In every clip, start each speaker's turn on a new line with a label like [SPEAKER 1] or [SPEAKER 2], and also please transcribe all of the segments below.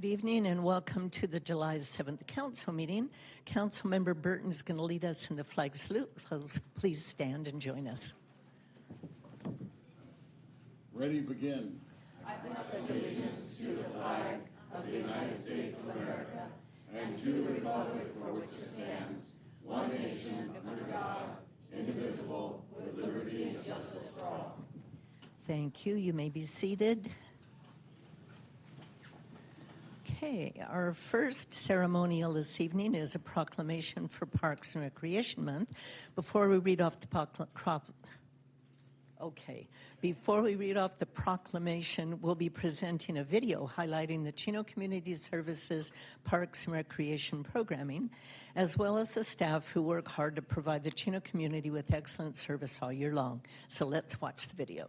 [SPEAKER 1] Good evening and welcome to the July 7th Council meeting. Councilmember Burton is going to lead us in the flag salute. Please stand and join us.
[SPEAKER 2] Ready, begin.
[SPEAKER 3] I pledge allegiance to the flag of the United States of America and to the republic for which it stands, one nation, under God, indivisible, with liberty and justice for all.
[SPEAKER 1] Thank you. You may be seated. Okay, our first ceremonial this evening is a proclamation for Parks and Recreation Month. Before we read off the proclamation, we'll be presenting a video highlighting the Chino Community Services Parks and Recreation programming, as well as the staff who work hard to provide the Chino community with excellent service all year long. So let's watch the video.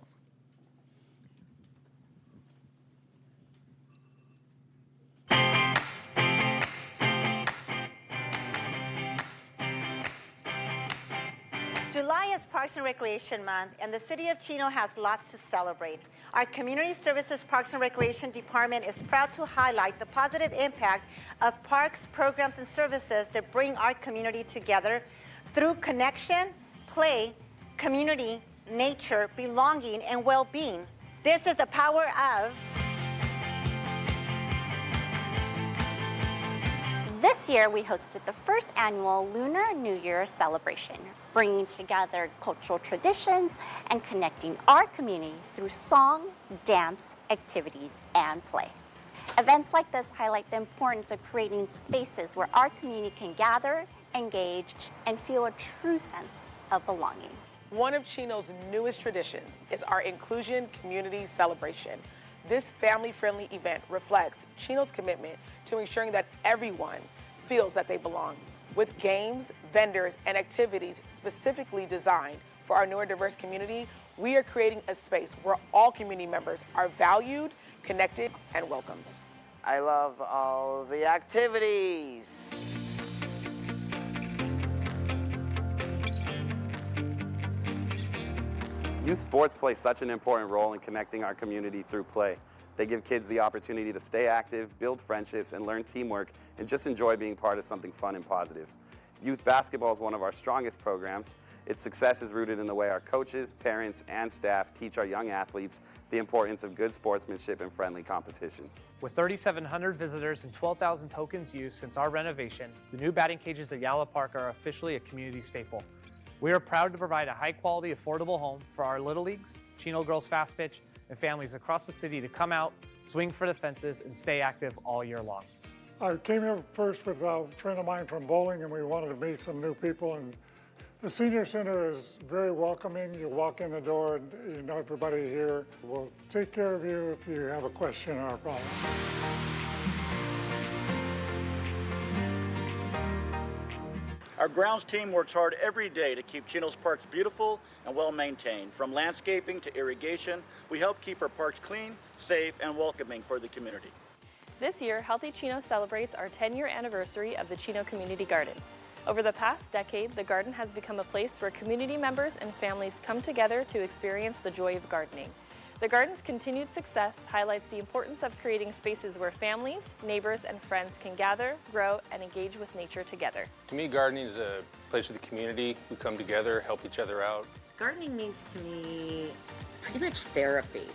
[SPEAKER 4] July is Parks and Recreation Month, and the City of Chino has lots to celebrate. Our Community Services Parks and Recreation Department is proud to highlight the positive impact of parks, programs, and services that bring our community together through connection, play, community, nature, belonging, and well-being. This is the power of...
[SPEAKER 5] This year, we hosted the first annual Lunar New Year celebration, bringing together cultural traditions and connecting our community through song, dance, activities, and play. Events like this highlight the importance of creating spaces where our community can gather, engage, and feel a true sense of belonging.
[SPEAKER 6] One of Chino's newest traditions is our Inclusion Community Celebration. This family-friendly event reflects Chino's commitment to ensuring that everyone feels that they belong. With games, vendors, and activities specifically designed for our neurodiverse community, we are creating a space where all community members are valued, connected, and welcomed.
[SPEAKER 7] I love all the activities.
[SPEAKER 8] Youth sports play such an important role in connecting our community through play. They give kids the opportunity to stay active, build friendships, and learn teamwork, and just enjoy being part of something fun and positive. Youth basketball is one of our strongest programs. Its success is rooted in the way our coaches, parents, and staff teach our young athletes the importance of good sportsmanship and friendly competition.
[SPEAKER 9] With 3,700 visitors and 12,000 tokens used since our renovation, the new batting cages at Yala Park are officially a community staple. We are proud to provide a high-quality, affordable home for our Little Leagues, Chino Girls Fast Pitch, and families across the city to come out, swing for the fences, and stay active all year long.
[SPEAKER 10] I came here first with a friend of mine from bowling, and we wanted to meet some new people. And the Senior Center is very welcoming. You walk in the door and you know everybody here will take care of you if you have a question or a problem.
[SPEAKER 11] Our grounds team works hard every day to keep Chino's parks beautiful and well maintained. From landscaping to irrigation, we help keep our parks clean, safe, and welcoming for the community.
[SPEAKER 12] This year, Healthy Chino celebrates our 10-year anniversary of the Chino Community Garden. Over the past decade, the garden has become a place where community members and families come together to experience the joy of gardening. The garden's continued success highlights the importance of creating spaces where families, neighbors, and friends can gather, grow, and engage with nature together.
[SPEAKER 13] To me, gardening is a place of the community who come together, help each other out.
[SPEAKER 14] Gardening means to me pretty much therapy.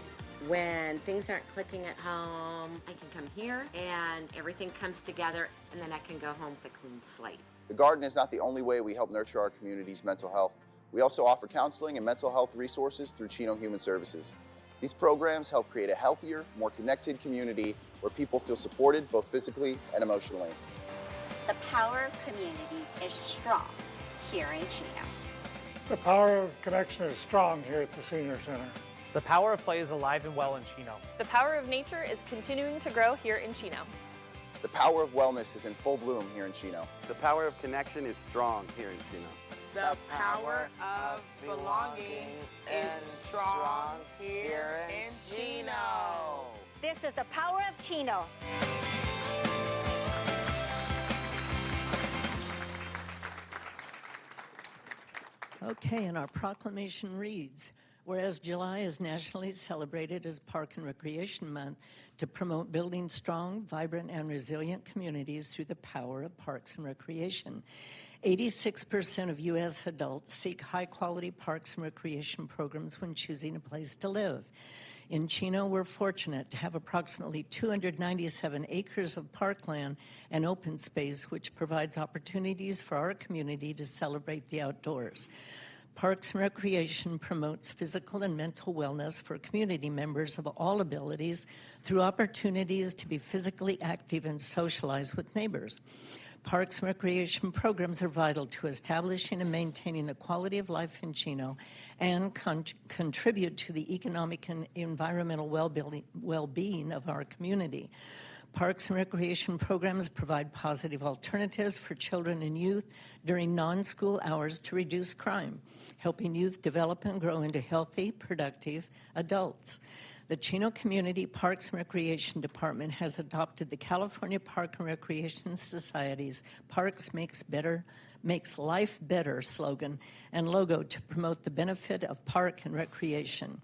[SPEAKER 14] When things aren't clicking at home, I can come here and everything comes together, and then I can go home with a clean slate.
[SPEAKER 15] The garden is not the only way we help nurture our community's mental health. We also offer counseling and mental health resources through Chino Human Services. These programs help create a healthier, more connected community where people feel supported both physically and emotionally.
[SPEAKER 5] The power of community is strong here in Chino.
[SPEAKER 10] The power of connection is strong here at the Senior Center.
[SPEAKER 9] The power of play is alive and well in Chino.
[SPEAKER 12] The power of nature is continuing to grow here in Chino.
[SPEAKER 15] The power of wellness is in full bloom here in Chino.
[SPEAKER 8] The power of connection is strong here in Chino.
[SPEAKER 6] The power of belonging is strong here in Chino.
[SPEAKER 4] This is the power of Chino.
[SPEAKER 1] Okay, and our proclamation reads, Whereas July is nationally celebrated as Park and Recreation Month to promote building strong, vibrant, and resilient communities through the power of parks and recreation. 86% of U.S. adults seek high-quality parks and recreation programs when choosing a place to live. In Chino, we're fortunate to have approximately 297 acres of parkland and open space, which provides opportunities for our community to celebrate the outdoors. Parks and Recreation promotes physical and mental wellness for community members of all abilities through opportunities to be physically active and socialize with neighbors. Parks and recreation programs are vital to establishing and maintaining the quality of life in Chino and contribute to the economic and environmental well-being of our community. Parks and recreation programs provide positive alternatives for children and youth during non-school hours to reduce crime, helping youth develop and grow into healthy, productive adults. The Chino Community Parks and Recreation Department has adopted the California Park and Recreation Society's Parks Makes Life Better slogan and logo to promote the benefit of park and recreation.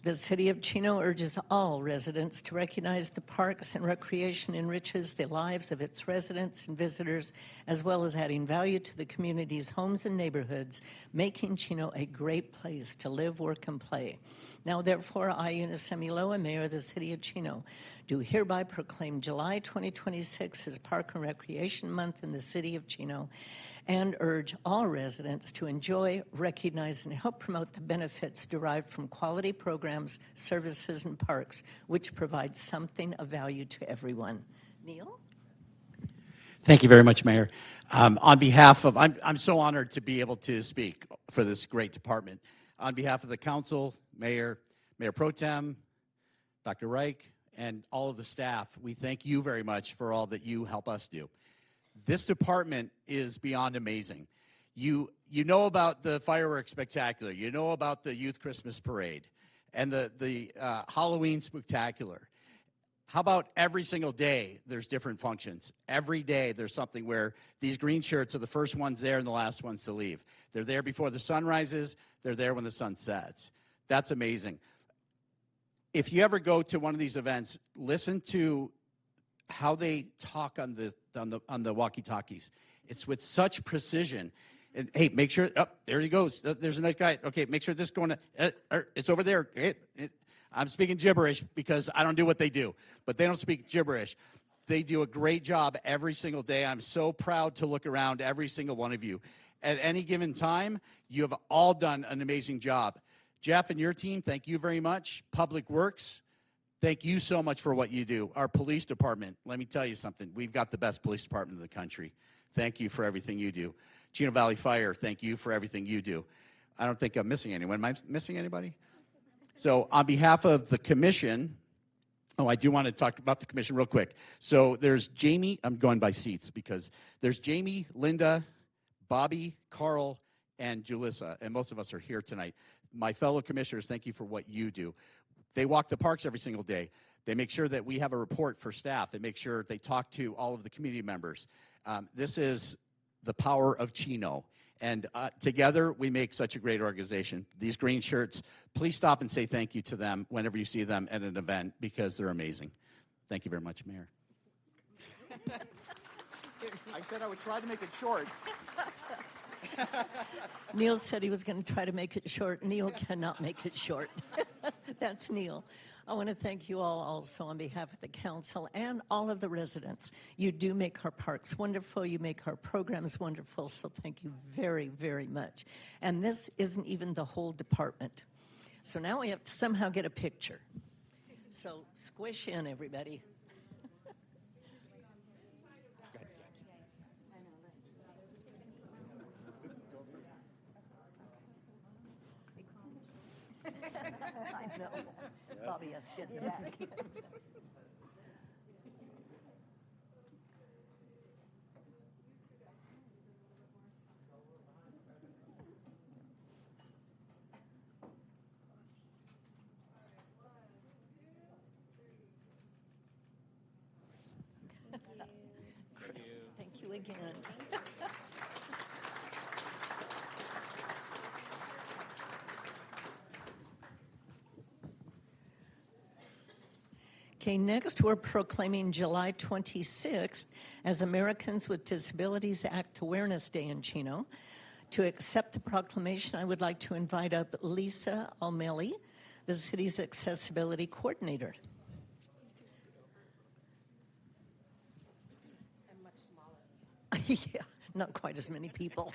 [SPEAKER 1] The City of Chino urges all residents to recognize the parks and recreation enriches the lives of its residents and visitors, as well as adding value to the community's homes and neighborhoods, making Chino a great place to live, work, and play. Now, therefore, I, Eunice Semiloa, Mayor of the City of Chino, do hereby proclaim July 2026 as Park and Recreation Month in the City of Chino and urge all residents to enjoy, recognize, and help promote the benefits derived from quality programs, services, and parks, which provide something of value to everyone. Neil?
[SPEAKER 16] Thank you very much, Mayor. On behalf of, I'm so honored to be able to speak for this great department. On behalf of the council, Mayor Pro Tem, Dr. Reich, and all of the staff, we thank you very much for all that you help us do. This department is beyond amazing. You know about the fireworks spectacular, you know about the Youth Christmas Parade, and the Halloween Spooktacular. How about every single day there's different functions? Every day there's something where these green shirts are the first ones there and the last ones to leave. They're there before the sun rises, they're there when the sun sets. That's amazing. If you ever go to one of these events, listen to how they talk on the walkie-talkies. It's with such precision. And hey, make sure, oh, there he goes. There's a nice guy. Okay, make sure this is going to, it's over there. I'm speaking gibberish because I don't do what they do, but they don't speak gibberish. They do a great job every single day. I'm so proud to look around every single one of you. At any given time, you have all done an amazing job. Jeff and your team, thank you very much. Public Works, thank you so much for what you do. Our police department, let me tell you something. We've got the best police department in the country. Thank you for everything you do. Chino Valley Fire, thank you for everything you do. I don't think I'm missing anyone. Am I missing anybody? So on behalf of the commission, I do want to talk about the commission real quick. So there's Jamie, I'm going by seats because there's Jamie, Linda, Bobby, Carl, and Julissa, and most of us are here tonight. My fellow commissioners, thank you for what you do. They walk the parks every single day. They make sure that we have a report for staff. They make sure they talk to all of the community members. This is the power of Chino. And together, we make such a great organization. These green shirts, please stop and say thank you to them whenever you see them at an event because they're amazing. Thank you very much, Mayor. I said I would try to make it short.
[SPEAKER 1] Neil said he was going to try to make it short. Neil cannot make it short. That's Neil. I want to thank you all also on behalf of the council and all of the residents. You do make our parks wonderful. You make our programs wonderful. So thank you very, very much. And this isn't even the whole department. So now we have to somehow get a picture. So squish in, everybody. I know. Bobby has to get in the back. Thank you again. Okay, next we're proclaiming July 26th as Americans with Disabilities Act Awareness Day in Chino. To accept the proclamation, I would like to invite up Lisa Almeli, the city's accessibility coordinator. Yeah, not quite as many people.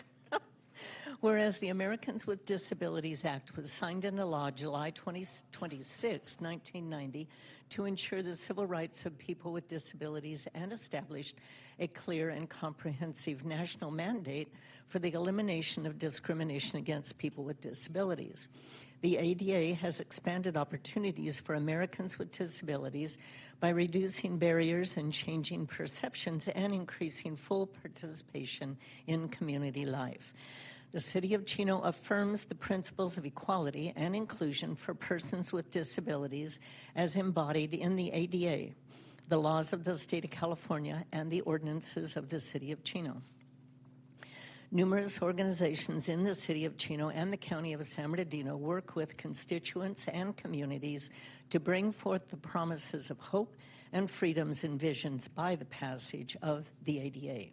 [SPEAKER 1] Whereas the Americans with Disabilities Act was signed into law July 26, 1990, to ensure the civil rights of people with disabilities and established a clear and comprehensive national mandate for the elimination of discrimination against people with disabilities. The ADA has expanded opportunities for Americans with disabilities by reducing barriers and changing perceptions and increasing full participation in community life. The City of Chino affirms the principles of equality and inclusion for persons with disabilities as embodied in the ADA, the laws of the State of California, and the ordinances of the City of Chino. Numerous organizations in the City of Chino and the County of San Bernardino work with constituents and communities to bring forth the promises of hope and freedoms envisioned by the passage of the ADA.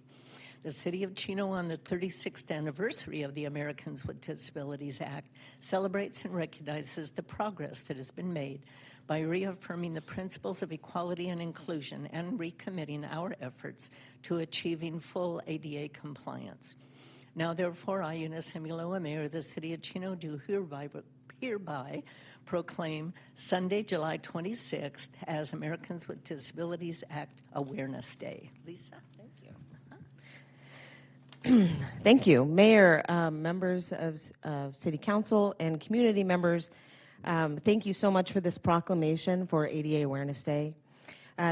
[SPEAKER 1] The City of Chino, on the 36th anniversary of the Americans with Disabilities Act, celebrates and recognizes the progress that has been made by reaffirming the principles of equality and inclusion and recommitting our efforts to achieving full ADA compliance. Now, therefore, I, Eunice Hemiloa, Mayor of the City of Chino, do hereby proclaim Sunday, July 26th as Americans with Disabilities Act Awareness Day. Lisa?
[SPEAKER 17] Thank you. Mayor, members of City Council, and community members, thank you so much for this proclamation for ADA Awareness Day.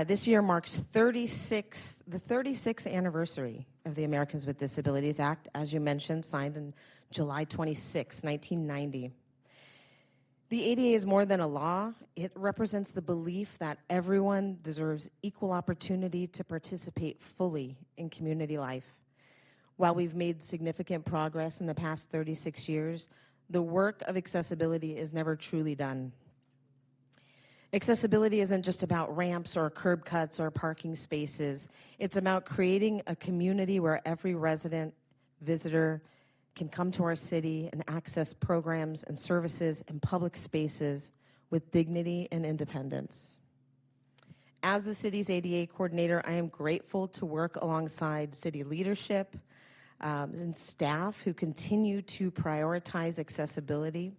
[SPEAKER 17] This year marks the 36th anniversary of the Americans with Disabilities Act, as you mentioned, signed on July 26, 1990. The ADA is more than a law. It represents the belief that everyone deserves equal opportunity to participate fully in community life. While we've made significant progress in the past 36 years, the work of accessibility is never truly done. Accessibility isn't just about ramps or curb cuts or parking spaces. It's about creating a community where every resident, visitor can come to our city and access programs and services and public spaces with dignity and independence. As the city's ADA coordinator, I am grateful to work alongside city leadership, and staff who continue to prioritize accessibility.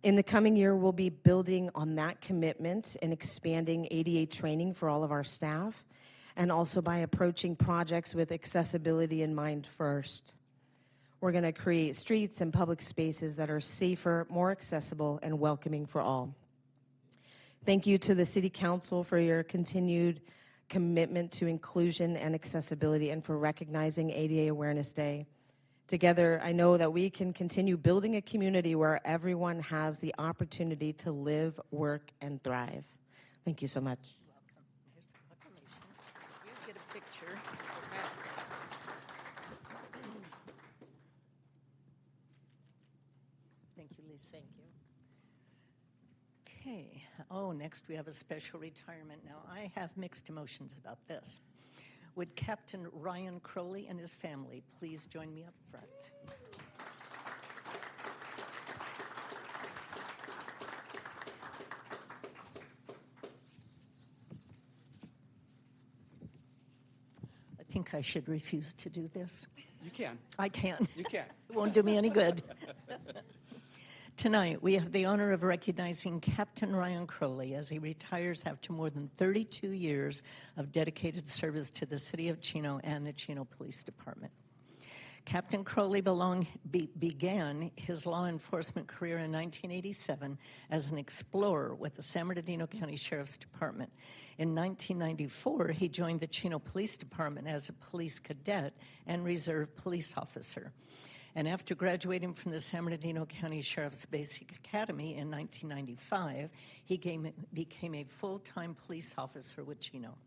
[SPEAKER 17] In the coming year, we'll be building on that commitment and expanding ADA training for all of our staff, and also by approaching projects with accessibility in mind first. We're going to create streets and public spaces that are safer, more accessible, and welcoming for all. Thank you to the City Council for your continued commitment to inclusion and accessibility and for recognizing ADA Awareness Day. Together, I know that we can continue building a community where everyone has the opportunity to live, work, and thrive. Thank you so much.
[SPEAKER 1] Welcome. Here's the proclamation. You get a picture. Thank you, Lisa. Thank you. Okay. Oh, next we have a special retirement. Now, I have mixed emotions about this. Would Captain Ryan Crowley and his family please join me up front? I think I should refuse to do this.
[SPEAKER 18] You can.
[SPEAKER 1] I can.
[SPEAKER 18] You can.
[SPEAKER 1] It won't do me any good. Tonight, we have the honor of recognizing Captain Ryan Crowley as he retires after more than 32 years of dedicated service to the City of Chino and the Chino Police Department. Captain Crowley began his law enforcement career in 1987 as an explorer with the San Bernardino County Sheriff's Department. In 1994, he joined the Chino Police Department as a police cadet and reserve police officer. And after graduating from the San Bernardino County Sheriff's Basic Academy in 1995, he became a full-time police officer with Chino.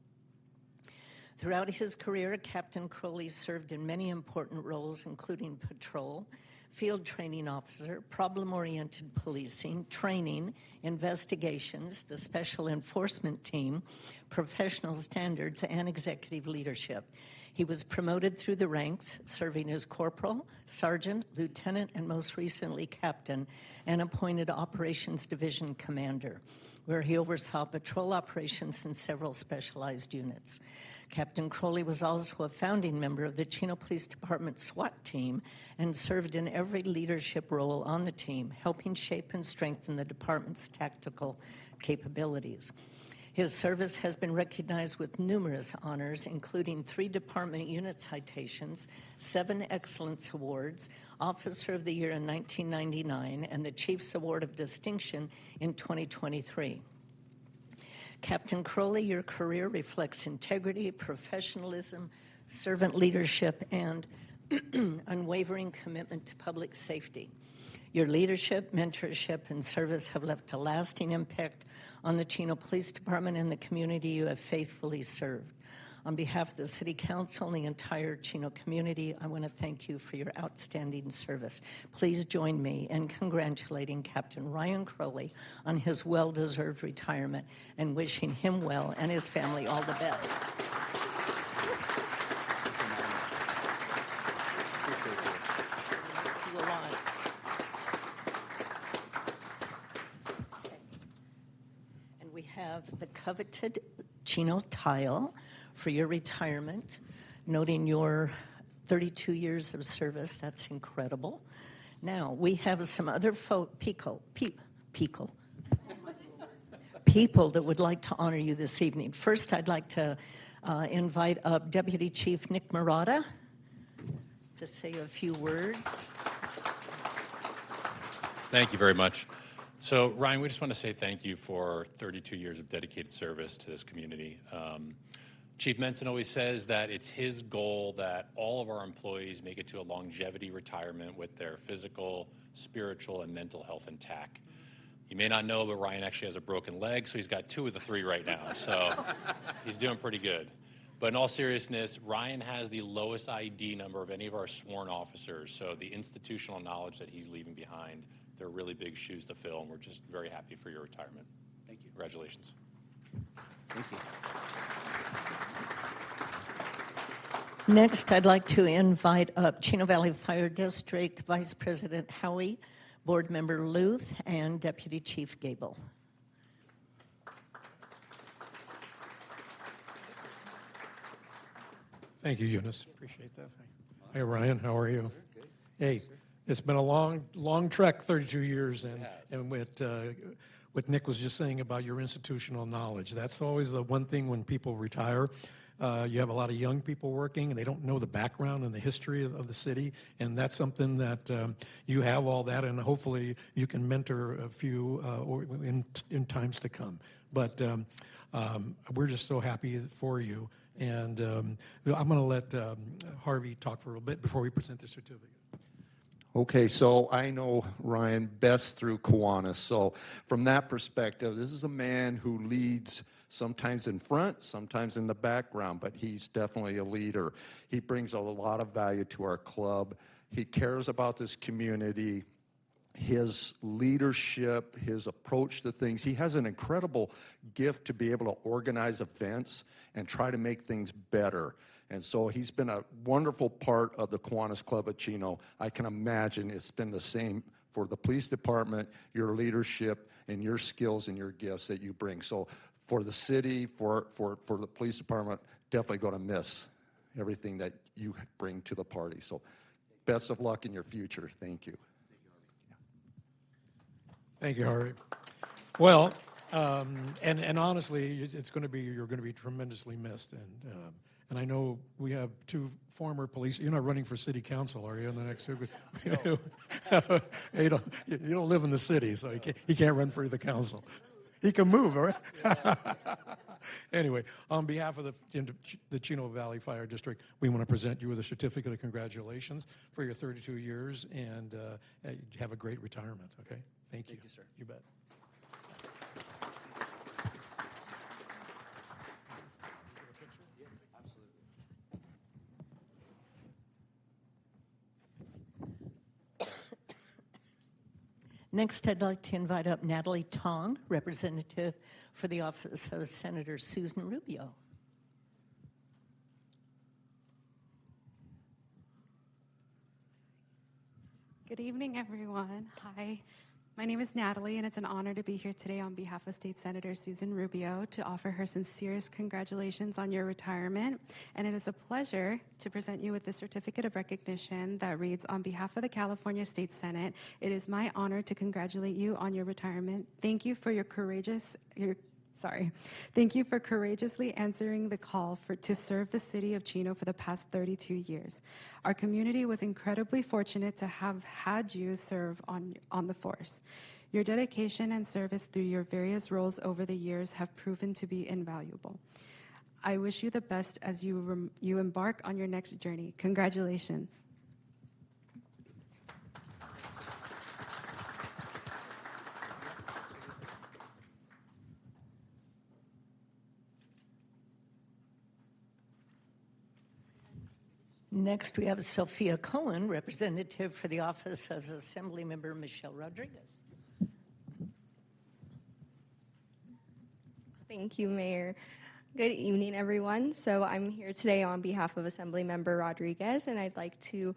[SPEAKER 1] Throughout his career, Captain Crowley served in many important roles, including patrol, field training officer, problem-oriented policing, training, investigations, the special enforcement team, professional standards, and executive leadership. He was promoted through the ranks, serving as corporal, sergeant, lieutenant, and most recently captain, and appointed operations division commander, where he oversaw patrol operations in several specialized units. Captain Crowley was also a founding member of the Chino Police Department SWAT team and served in every leadership role on the team, helping shape and strengthen the department's tactical capabilities. His service has been recognized with numerous honors, including 3 department unit citations, 7 Excellence Awards, Officer of the Year in 1999, and the Chief's Award of Distinction in 2023. Captain Crowley, your career reflects integrity, professionalism, servant leadership, and unwavering commitment to public safety. Your leadership, mentorship, and service have left a lasting impact on the Chino Police Department and the community you have faithfully served. On behalf of the City Council and the entire Chino community, I want to thank you for your outstanding service. Please join me in congratulating Captain Ryan Crowley on his well-deserved retirement and wishing him well and his family all the best. See you a lot. And we have the coveted Chino tile for your retirement, noting your 32 years of service. That's incredible. Now, we have some other people that would like to honor you this evening. First, I'd like to invite up Deputy Chief Nick Murata to say a few words.
[SPEAKER 18] Thank you very much. So, Ryan, we just want to say thank you for 32 years of dedicated service to this community. Chief Menton always says that it's his goal that all of our employees make it to a longevity retirement with their physical, spiritual, and mental health intact. You may not know, but Ryan actually has a broken leg, so he's got 2 of the 3 right now. So he's doing pretty good. But in all seriousness, Ryan has the lowest ID number of any of our sworn officers. So the institutional knowledge that he's leaving behind, they're really big shoes to fill, and we're just very happy for your retirement.
[SPEAKER 16] Thank you.
[SPEAKER 18] Congratulations.
[SPEAKER 16] Thank you.
[SPEAKER 1] Next, I'd like to invite up Chino Valley Fire District Vice President Howie, Board Member Luth, and Deputy Chief Gable.
[SPEAKER 19] Thank you, Eunice. Appreciate that. Hey, Ryan, how are you? Hey, it's been a long trek, 32 years, and what Nick was just saying about your institutional knowledge. That's always the one thing when people retire. You have a lot of young people working, and they don't know the background and the history of the city, and that's something that you have all that, and hopefully you can mentor a few in times to come. But we're just so happy for you, and I'm going to let Harvey talk for a little bit before we present the certificate.
[SPEAKER 20] Okay, so I know Ryan best through Kiwanis. So from that perspective, this is a man who leads sometimes in front, sometimes in the background, but he's definitely a leader. He brings a lot of value to our club. He cares about this community. His leadership, his approach to things, he has an incredible gift to be able to organize events and try to make things better. And so he's been a wonderful part of the Kiwanis Club at Chino. I can imagine it's been the same for the police department, your leadership, and your skills and your gifts that you bring. So for the city, for the police department, definitely going to miss everything that you bring to the party. So best of luck in your future. Thank you.
[SPEAKER 19] Thank you, Harvey. Well, and honestly, you're going to be tremendously missed. And I know we have 2 former police. You're not running for city council, are you? In the next 2? No. you don't live in the city, so he can't run for the council. He can move, all right? Anyway, on behalf of the Chino Valley Fire District, we want to present you with a certificate of congratulations for your 32 years, and have a great retirement, okay? Thank you.
[SPEAKER 16] Thank you, sir.
[SPEAKER 19] You bet.
[SPEAKER 1] Next, I'd like to invite up Natalie Tong, representative for the office of Senator Susan Rubio.
[SPEAKER 21] Good evening, everyone. Hi, my name is Natalie, and it's an honor to be here today on behalf of State Senator Susan Rubio to offer her sincerest congratulations on your retirement. And it is a pleasure to present you with the certificate of recognition that reads, on behalf of the California State Senate, it is my honor to congratulate you on your retirement. Thank you for Thank you for courageously answering the call to serve the city of Chino for the past 32 years. Our community was incredibly fortunate to have had you serve on the force. Your dedication and service through your various roles over the years have proven to be invaluable. I wish you the best as you embark on your next journey. Congratulations.
[SPEAKER 1] Next, we have Sophia Cohen, representative for the office of Assemblymember Michelle Rodriguez.
[SPEAKER 22] Thank you, Mayor. Good evening, everyone. So I'm here today on behalf of Assemblymember Rodriguez, and I'd like to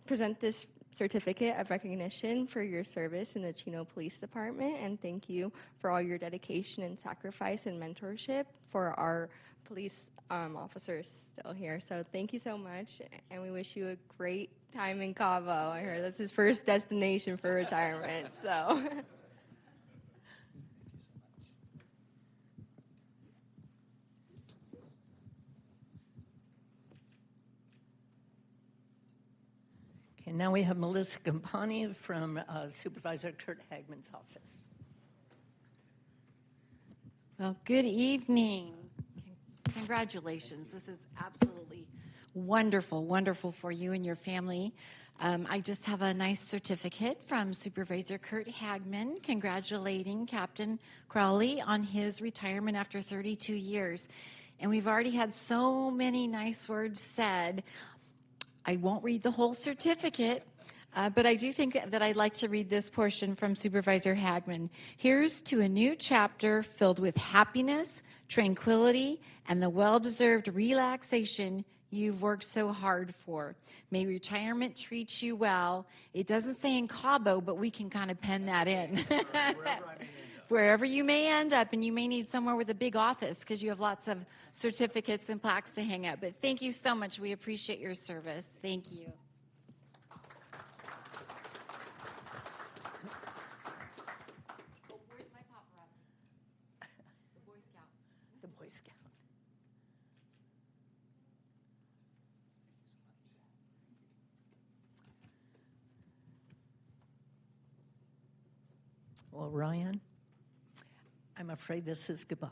[SPEAKER 22] present this certificate of recognition for your service in the Chino Police Department, and thank you for all your dedication and sacrifice and mentorship for our police officers still here. So thank you so much, and we wish you a great time in Cabo. I heard that's his first destination for retirement, so.
[SPEAKER 1] Okay, now we have Melissa Campani from Supervisor Kurt Hagman's office.
[SPEAKER 23] Well, good evening. Congratulations. This is absolutely wonderful, wonderful for you and your family. I just have a nice certificate from Supervisor Kurt Hagman congratulating Captain Crowley on his retirement after 32 years. And we've already had so many nice words said. I won't read the whole certificate, but I do think that I'd like to read this portion from Supervisor Hagman. Here's to a new chapter filled with happiness, tranquility, and the well-deserved relaxation you've worked so hard for. May retirement treat you well. It doesn't say in Cabo, but we can kind of pen that in. Wherever you may end up, and you may need somewhere with a big office because you have lots of certificates and plaques to hang up. But thank you so much. We appreciate your service. Thank you.
[SPEAKER 1] The Boy Scout. Well, Ryan, I'm afraid this is goodbye,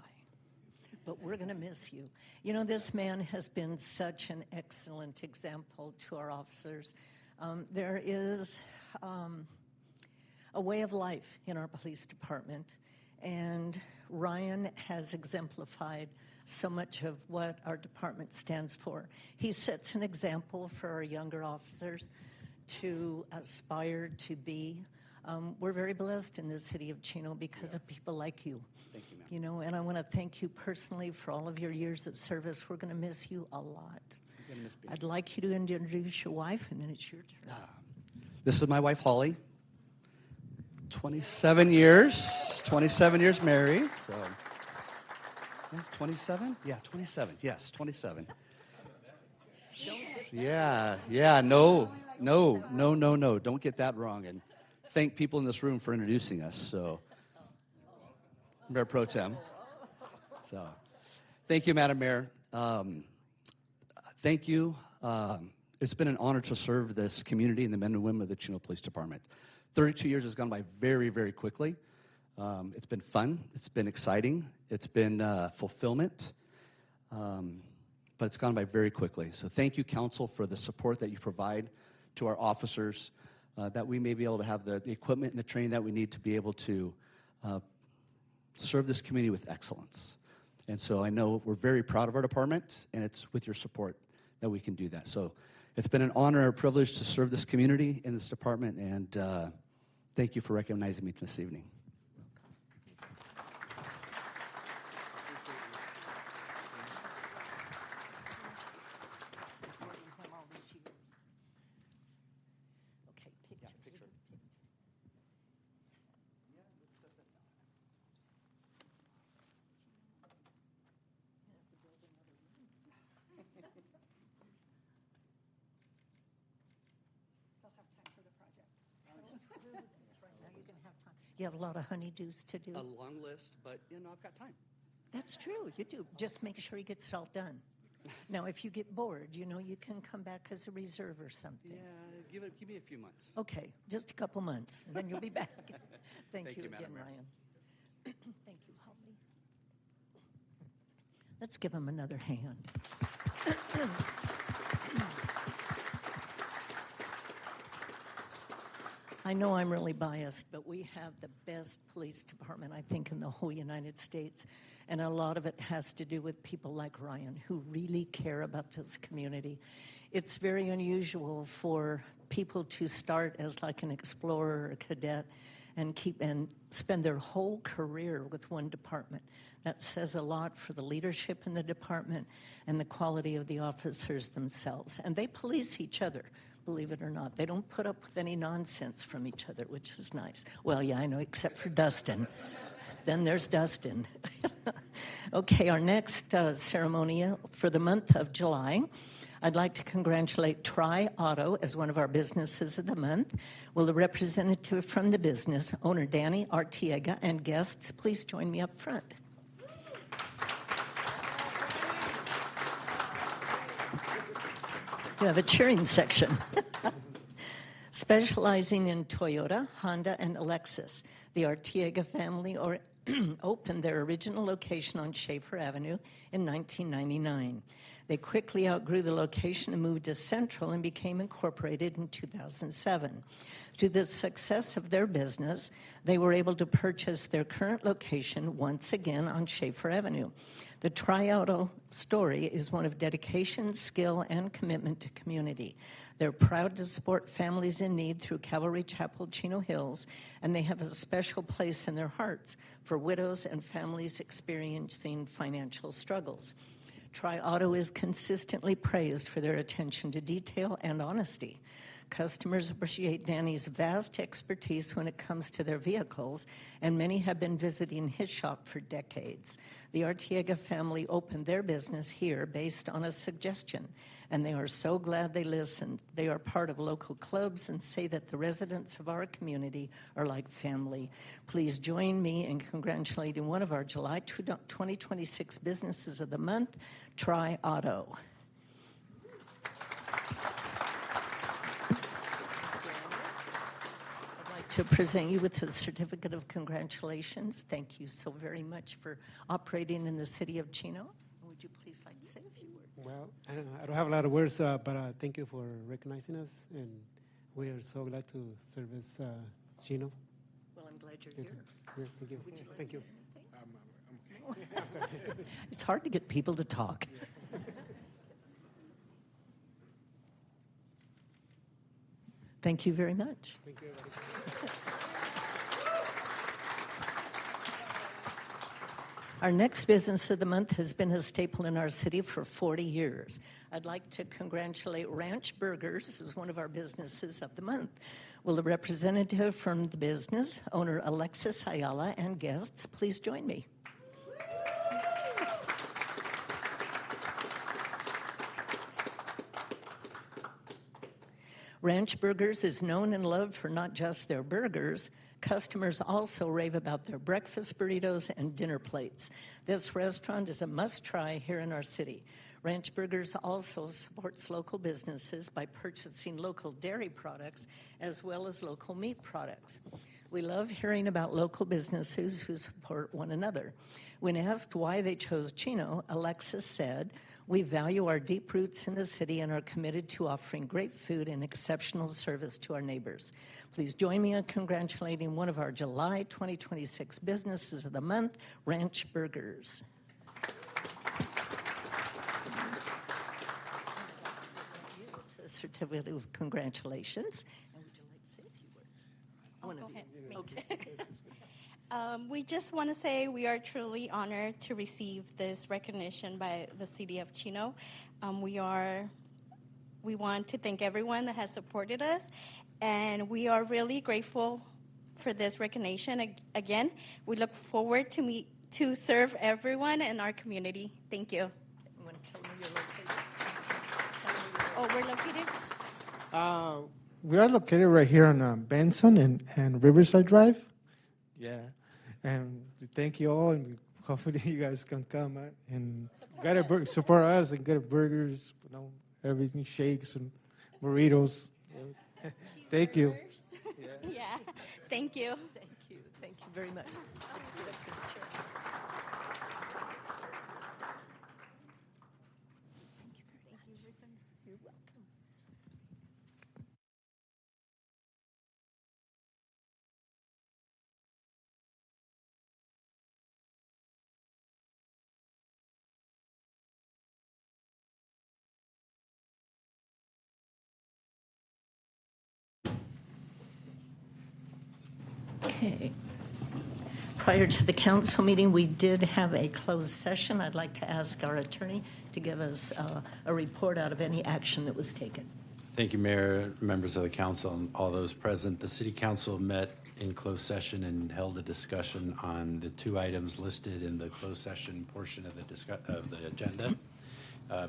[SPEAKER 1] but we're going to miss you. You know, this man has been such an excellent example to our officers. There is a way of life in our police department, and Ryan has exemplified so much of what our department stands for. He sets an example for our younger officers to aspire to be. We're very blessed in the city of Chino because of people like you.
[SPEAKER 16] Thank you, ma'am.
[SPEAKER 1] You know, and I want to thank you personally for all of your years of service. We're going to miss you a lot. I'd like you to introduce your wife, and then it's your turn.
[SPEAKER 24] This is my wife, Holly. 27 years married. So, 27? Yeah, 27. Yes, 27. Yeah, no. Don't get that wrong. And thank people in this room for introducing us. So, Mayor Pro Tem. So, thank you, Madam Mayor. Thank you. It's been an honor to serve this community and the men and women of the Chino Police Department. 32 years has gone by very, very quickly. It's been fun. It's been exciting. It's been fulfillment. But it's gone by very quickly. So thank you, Council, for the support that you provide to our officers, that we may be able to have the equipment and the training that we need to be able to serve this community with excellence. And so I know we're very proud of our department, and it's with your support that we can do that. So it's been an honor and a privilege to serve this community in this department, and Thank you for recognizing me this evening.
[SPEAKER 1] You have a lot of honeydews to do.
[SPEAKER 24] A long list, but I've got time.
[SPEAKER 1] That's true, you do. Just make sure you get it all done. Now, if you get bored, you can come back as a reserve or something.
[SPEAKER 24] Yeah, give me a few months.
[SPEAKER 1] Okay, just a couple months, and then you'll be back. Thank you
[SPEAKER 24] Madam
[SPEAKER 1] again,
[SPEAKER 24] Mayor.
[SPEAKER 1] Ryan. Thank you, Holly. Let's give him another hand. I know I'm really biased, but we have the best police department, I think, in the whole United States. And a lot of it has to do with people like Ryan, who really care about this community. It's very unusual for people to start as like an explorer or a cadet and spend their whole career with one department. That says a lot for the leadership in the department and the quality of the officers themselves. And they police each other, believe it or not. They don't put up with any nonsense from each other, which is nice. Well, yeah, I know, except for Dustin. Then there's Dustin. Okay, our next ceremonial for the month of July, I'd like to congratulate Tri Auto as one of our businesses of the month. Will the representative from the business, owner Danny Artiega, and guests please join me up front? You have a cheering section. Specializing in Toyota, Honda, and Lexus, the Artiega family opened their original location on Schaefer Avenue in 1999. They quickly outgrew the location and moved to Central and became incorporated in 2007. Through the success of their business, they were able to purchase their current location once again on Schaefer Avenue. The Tri-Auto story is one of dedication, skill, and commitment to community. They're proud to support families in need through Calvary Chapel, Chino Hills, and they have a special place in their hearts for widows and families experiencing financial struggles. Tri-Auto is consistently praised for their attention to detail and honesty. Customers appreciate Danny's vast expertise when it comes to their vehicles, and many have been visiting his shop for decades. The Artiega family opened their business here based on a suggestion, and they are so glad they listened. They are part of local clubs and say that the residents of our community are like family. Please join me in congratulating one of our July 2026 businesses of the month, Tri-Auto. To present you with a certificate of congratulations. Thank you so very much for operating in the city of Chino. Would you please like to say a few words?
[SPEAKER 2] Well, I don't have a lot of words, but thank you for recognizing us, and we are so glad to service Chino.
[SPEAKER 1] Well, I'm glad you're
[SPEAKER 2] here. Yeah, thank you.
[SPEAKER 1] Would you like
[SPEAKER 2] thank
[SPEAKER 1] to
[SPEAKER 2] you.
[SPEAKER 1] say anything? It's hard to get people to talk. Thank you very much.
[SPEAKER 2] Thank you, everybody.
[SPEAKER 1] Our next business of the month has been a staple in our city for 40 years. I'd like to congratulate Ranch Burgers as one of our businesses of the month. Will the representative from the business, owner Alexis Ayala, and guests please join me? Ranch Burgers is known and loved for not just their burgers. Customers also rave about their breakfast burritos and dinner plates. This restaurant is a must-try here in our city. Ranch Burgers also supports local businesses by purchasing local dairy products as well as local meat products. We love hearing about local businesses who support one another. When asked why they chose Chino, Alexis said, "We value our deep roots in the city and are committed to offering great food and exceptional service to our neighbors." Please join me in congratulating one of our July 2026 businesses of the month, Ranch Burgers. A certificate of congratulations. And would you like to say a few words? one of you. Okay.
[SPEAKER 3] We just want to say we are truly honored to receive this recognition by the city of Chino. We want to thank everyone that has supported us, and we are really grateful for this recognition. Again, we look forward to serve everyone in our community. Thank you.
[SPEAKER 1] You want to tell me your location?
[SPEAKER 3] Oh, we're located?
[SPEAKER 7] We are located right here on Benson and Riverside Drive. Yeah, and thank you all, and hopefully you guys can come and support us and get burgers, everything, shakes and burritos. Thank you.
[SPEAKER 3] Yeah, thank you.
[SPEAKER 1] Thank you. Thank you very much. Let's get up to the chair. You're welcome. Okay. Prior to the council meeting, we did have a closed session. I'd like to ask our attorney to give us a report out of any action that was taken.
[SPEAKER 11] Thank you, Mayor, members of the council, and all those present. The City Council met in closed session and held a discussion on the two items listed in the closed session portion of the agenda.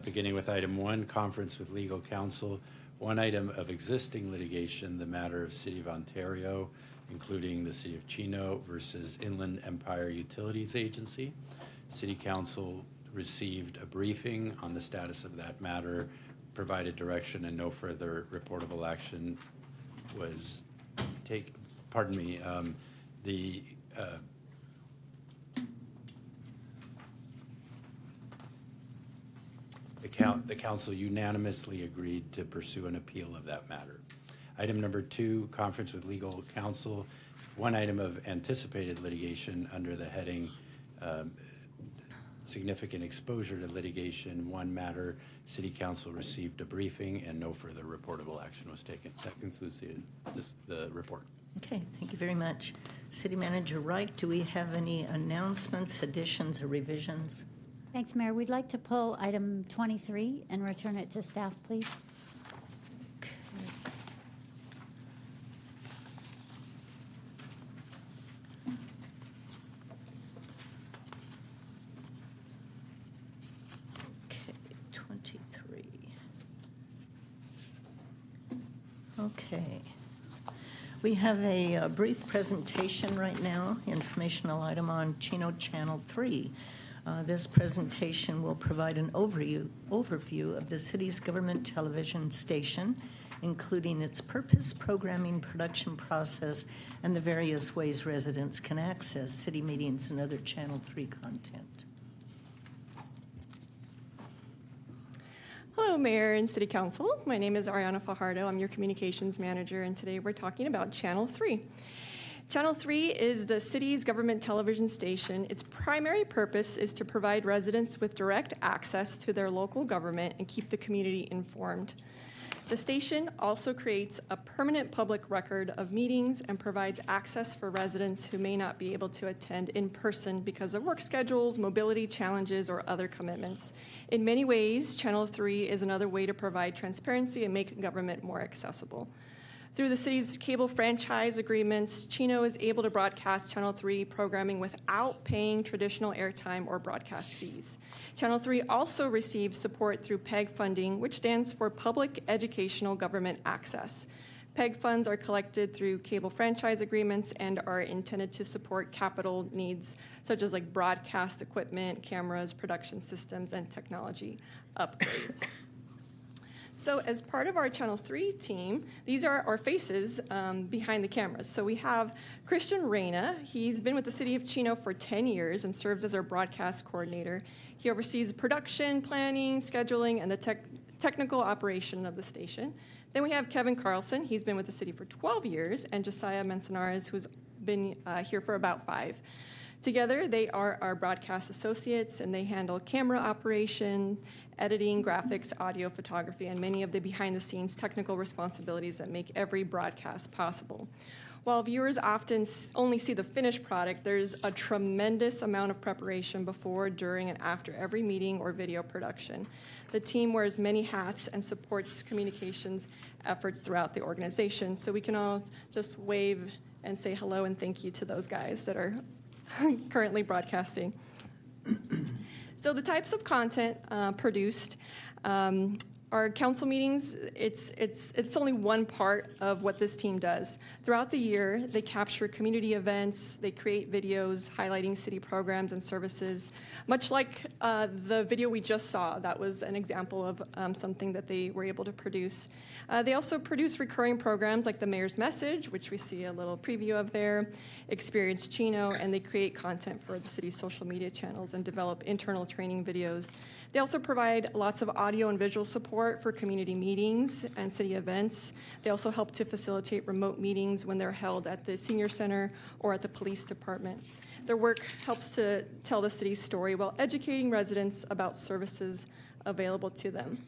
[SPEAKER 11] Beginning with item 1, conference with legal counsel. One item of existing litigation, the matter of City of Ontario, including the City of Chino versus Inland Empire Utilities Agency. City Council received a briefing on the status of that matter, provided direction, and no further reportable action was taken. Pardon me. The council unanimously agreed to pursue an appeal of that matter. Item number 2, conference with legal counsel. One item of anticipated litigation under the heading significant exposure to litigation. One matter, City Council received a briefing and no further reportable action was taken. That concludes the report.
[SPEAKER 1] Okay, thank you very much. City Manager Wright, do we have any announcements, additions, or revisions?
[SPEAKER 13] Thanks, Mayor. We'd like to pull item 23 and return it to staff, please.
[SPEAKER 1] Okay. We have a brief presentation right now, informational item on Chino Channel 3. This presentation will provide an overview of the city's government television station, including its purpose, programming, production process, and the various ways residents can access city meetings and other Channel 3 content.
[SPEAKER 25] Hello, Mayor and City Council. My name is Ariana Fajardo. I'm your Communications Manager, and today we're talking about Channel 3. Channel 3 is the city's government television station. Its primary purpose is to provide residents with direct access to their local government and keep the community informed. The station also creates a permanent public record of meetings and provides access for residents who may not be able to attend in person because of work schedules, mobility challenges, or other commitments. In many ways, Channel 3 is another way to provide transparency and make government more accessible. Through the city's cable franchise agreements, Chino is able to broadcast Channel 3 programming without paying traditional airtime or broadcast fees. Channel 3 also receives support through PEG funding, which stands for Public Educational Government Access. PEG funds are collected through cable franchise agreements and are intended to support capital needs such as like broadcast equipment, cameras, production systems, and technology upgrades. So as part of our Channel 3 team, these are our faces behind the cameras. So we have Christian Reyna. He's been with the City of Chino for 10 years and serves as our broadcast coordinator. He oversees production, planning, scheduling, and the technical operation of the station. Then we have Kevin Carlson. He's been with the city for 12 years, and Josiah Manzanares, who's been here for about 5. Together, they are our broadcast associates, and they handle camera operation, editing, graphics, audio, photography, and many of the behind-the-scenes technical responsibilities that make every broadcast possible. While viewers often only see the finished product, there's a tremendous amount of preparation before, during, and after every meeting or video production. The team wears many hats and supports communications efforts throughout the organization. So we can all just wave and say hello and thank you to those guys that are currently broadcasting. So the types of content produced, our council meetings, it's only one part of what this team does. Throughout the year, they capture community events, they create videos highlighting city programs and services, much like the video we just saw. That was an example of something that they were able to produce. They also produce recurring programs like the Mayor's Message, which we see a little preview of there, Experience Chino, and they create content for the city's social media channels and develop internal training videos. They also provide lots of audio and visual support for community meetings and city events. They also help to facilitate remote meetings when they're held at the senior center or at the police department. Their work helps to tell the city's story while educating residents about services available to them.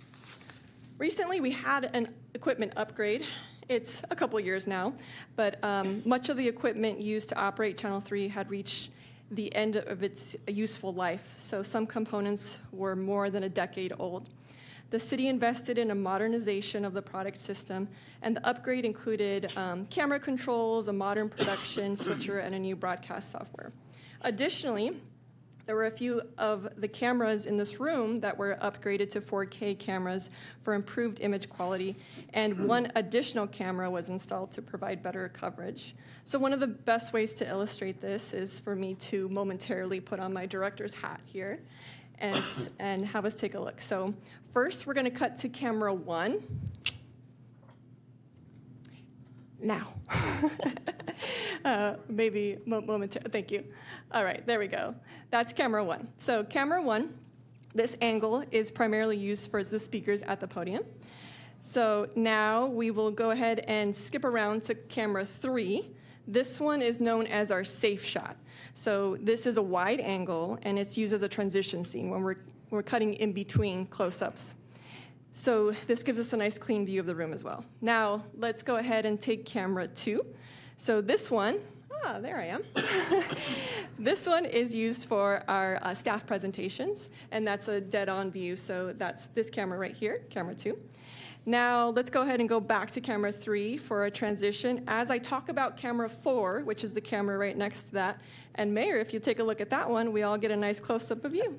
[SPEAKER 25] Recently, we had an equipment upgrade. It's a couple years now, but much of the equipment used to operate Channel 3 had reached the end of its useful life, so some components were more than a decade old. The city invested in a modernization of the product system, and the upgrade included camera controls, a modern production switcher, and a new broadcast software. Additionally, there were a few of the cameras in this room that were upgraded to 4K cameras for improved image quality, and one additional camera was installed to provide better coverage. So one of the best ways to illustrate this is for me to momentarily put on my director's hat here and have us take a look. So first, we're going to cut to camera 1. Now. Maybe momentarily. Thank you. All right, there we go. That's camera 1. So camera 1, this angle is primarily used for the speakers at the podium. So now we will go ahead and skip around to camera 3. This one is known as our safe shot. So this is a wide angle, and it's used as a transition scene when we're cutting in between close-ups. So this gives us a nice clean view of the room as well. Now, let's go ahead and take camera 2. So this one, there I am. This one is used for our staff presentations, and that's a dead-on view. So that's this camera right here, camera 2. Now, let's go ahead and go back to camera 3 for a transition. As I talk about camera 4, which is the camera right next to that, and Mayor, if you take a look at that one, we all get a nice close-up of you.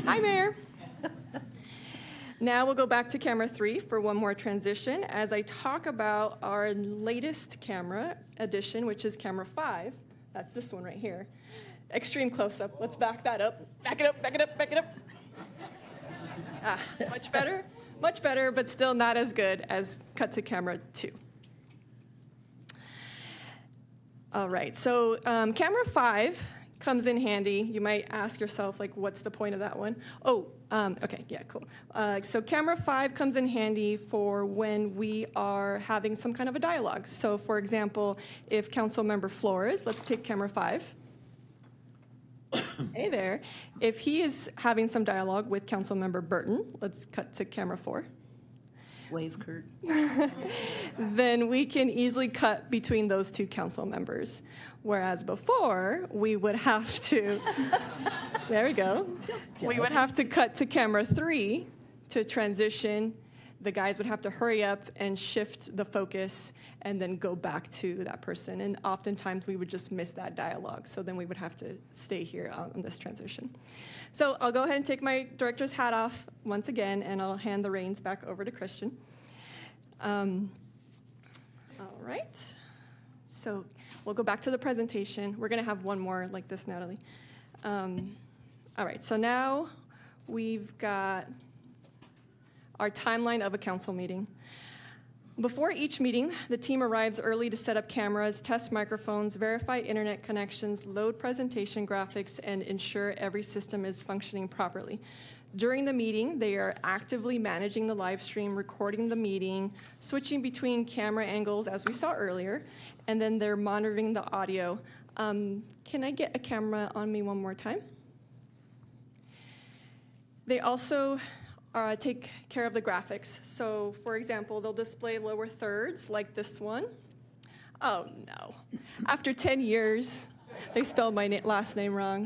[SPEAKER 25] Hi, Mayor. Now we'll go back to camera 3 for one more transition as I talk about our latest camera addition, which is camera 5. That's this one right here. Extreme close-up. Let's back that up. Back it up, back it up, back it up. Much better? Much better, but still not as good as cut to camera 2. All right, so camera 5 comes in handy. You might ask yourself, like, what's the point of that one? Okay, yeah, cool. So camera 5 comes in handy for when we are having some kind of a dialogue. So for example, if Councilmember Flores, let's take camera 5. Hey there. If he is having some dialogue with Councilmember Burton, let's cut to camera 4.
[SPEAKER 1] Wave, Kurt.
[SPEAKER 25] Then we can easily cut between those two council members. Whereas before, we would have to, there we go. We would have to cut to camera 3 to transition. The guys would have to hurry up and shift the focus and then go back to that person. And oftentimes we would just miss that dialogue. So then we would have to stay here on this transition. So I'll go ahead and take my director's hat off once again, and I'll hand the reins back over to Christian. All right. So we'll go back to the presentation. We're going to have one more like this, Natalie. All right. So now we've got our timeline of a council meeting. Before each meeting, the team arrives early to set up cameras, test microphones, verify internet connections, load presentation graphics, and ensure every system is functioning properly. During the meeting, they are actively managing the live stream, recording the meeting, switching between camera angles, as we saw earlier, and then they're monitoring the audio. Can I get a camera on me one more time? They also take care of the graphics. So for example, they'll display lower thirds like this one. Oh, no. After 10 years, they spelled my last name wrong.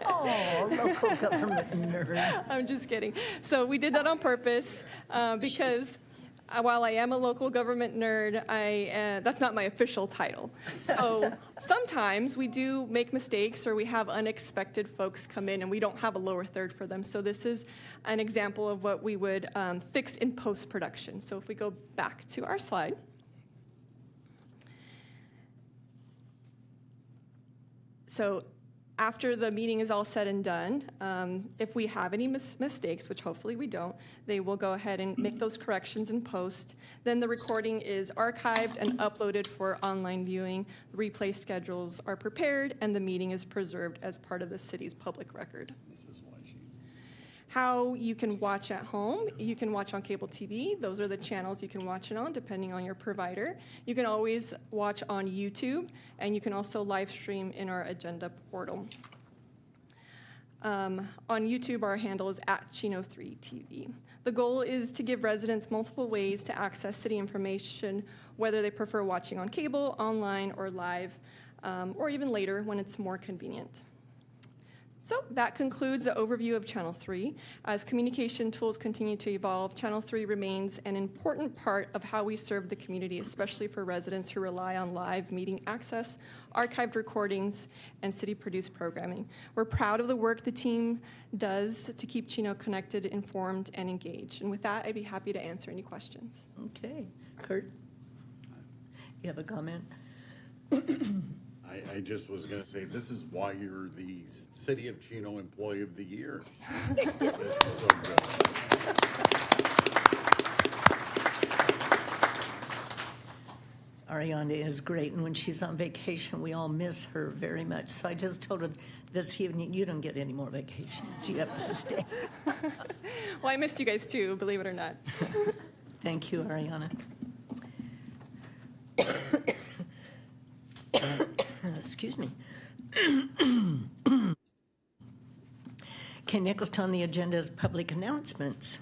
[SPEAKER 1] Oh, local government nerd.
[SPEAKER 25] I'm just kidding. So we did that on purpose because while I am a local government nerd, that's not my official title. So sometimes we do make mistakes or we have unexpected folks come in and we don't have a lower third for them. So this is an example of what we would fix in post-production. So if we go back to our slide. So after the meeting is all said and done, if we have any mistakes, which hopefully we don't, they will go ahead and make those corrections in post. Then the recording is archived and uploaded for online viewing. Replay schedules are prepared, and the meeting is preserved as part of the city's public record. How you can watch at home. You can watch on cable TV. Those are the channels you can watch it on, depending on your provider. You can always watch on YouTube, and you can also live stream in our agenda portal. On YouTube, our handle is @Chino3TV. The goal is to give residents multiple ways to access city information, whether they prefer watching on cable, online, or live, or even later when it's more convenient. So that concludes the overview of Channel 3. As communication tools continue to evolve, Channel 3 remains an important part of how we serve the community, especially for residents who rely on live meeting access, archived recordings, and city-produced programming. We're proud of the work the team does to keep Chino connected, informed, and engaged. And with that, I'd be happy to answer any questions.
[SPEAKER 1] Okay. Kurt, you have a comment?
[SPEAKER 5] I just was going to say, this is why you're the City of Chino Employee of the Year. This is so good.
[SPEAKER 1] Ariana is great, and when she's on vacation, we all miss her very much. So I just told her this evening, you don't get any more vacations. You have to stay.
[SPEAKER 25] Well, I missed you guys too, believe it or not.
[SPEAKER 1] Thank you, Ariana. Excuse me. Okay, next on the agenda is public announcements.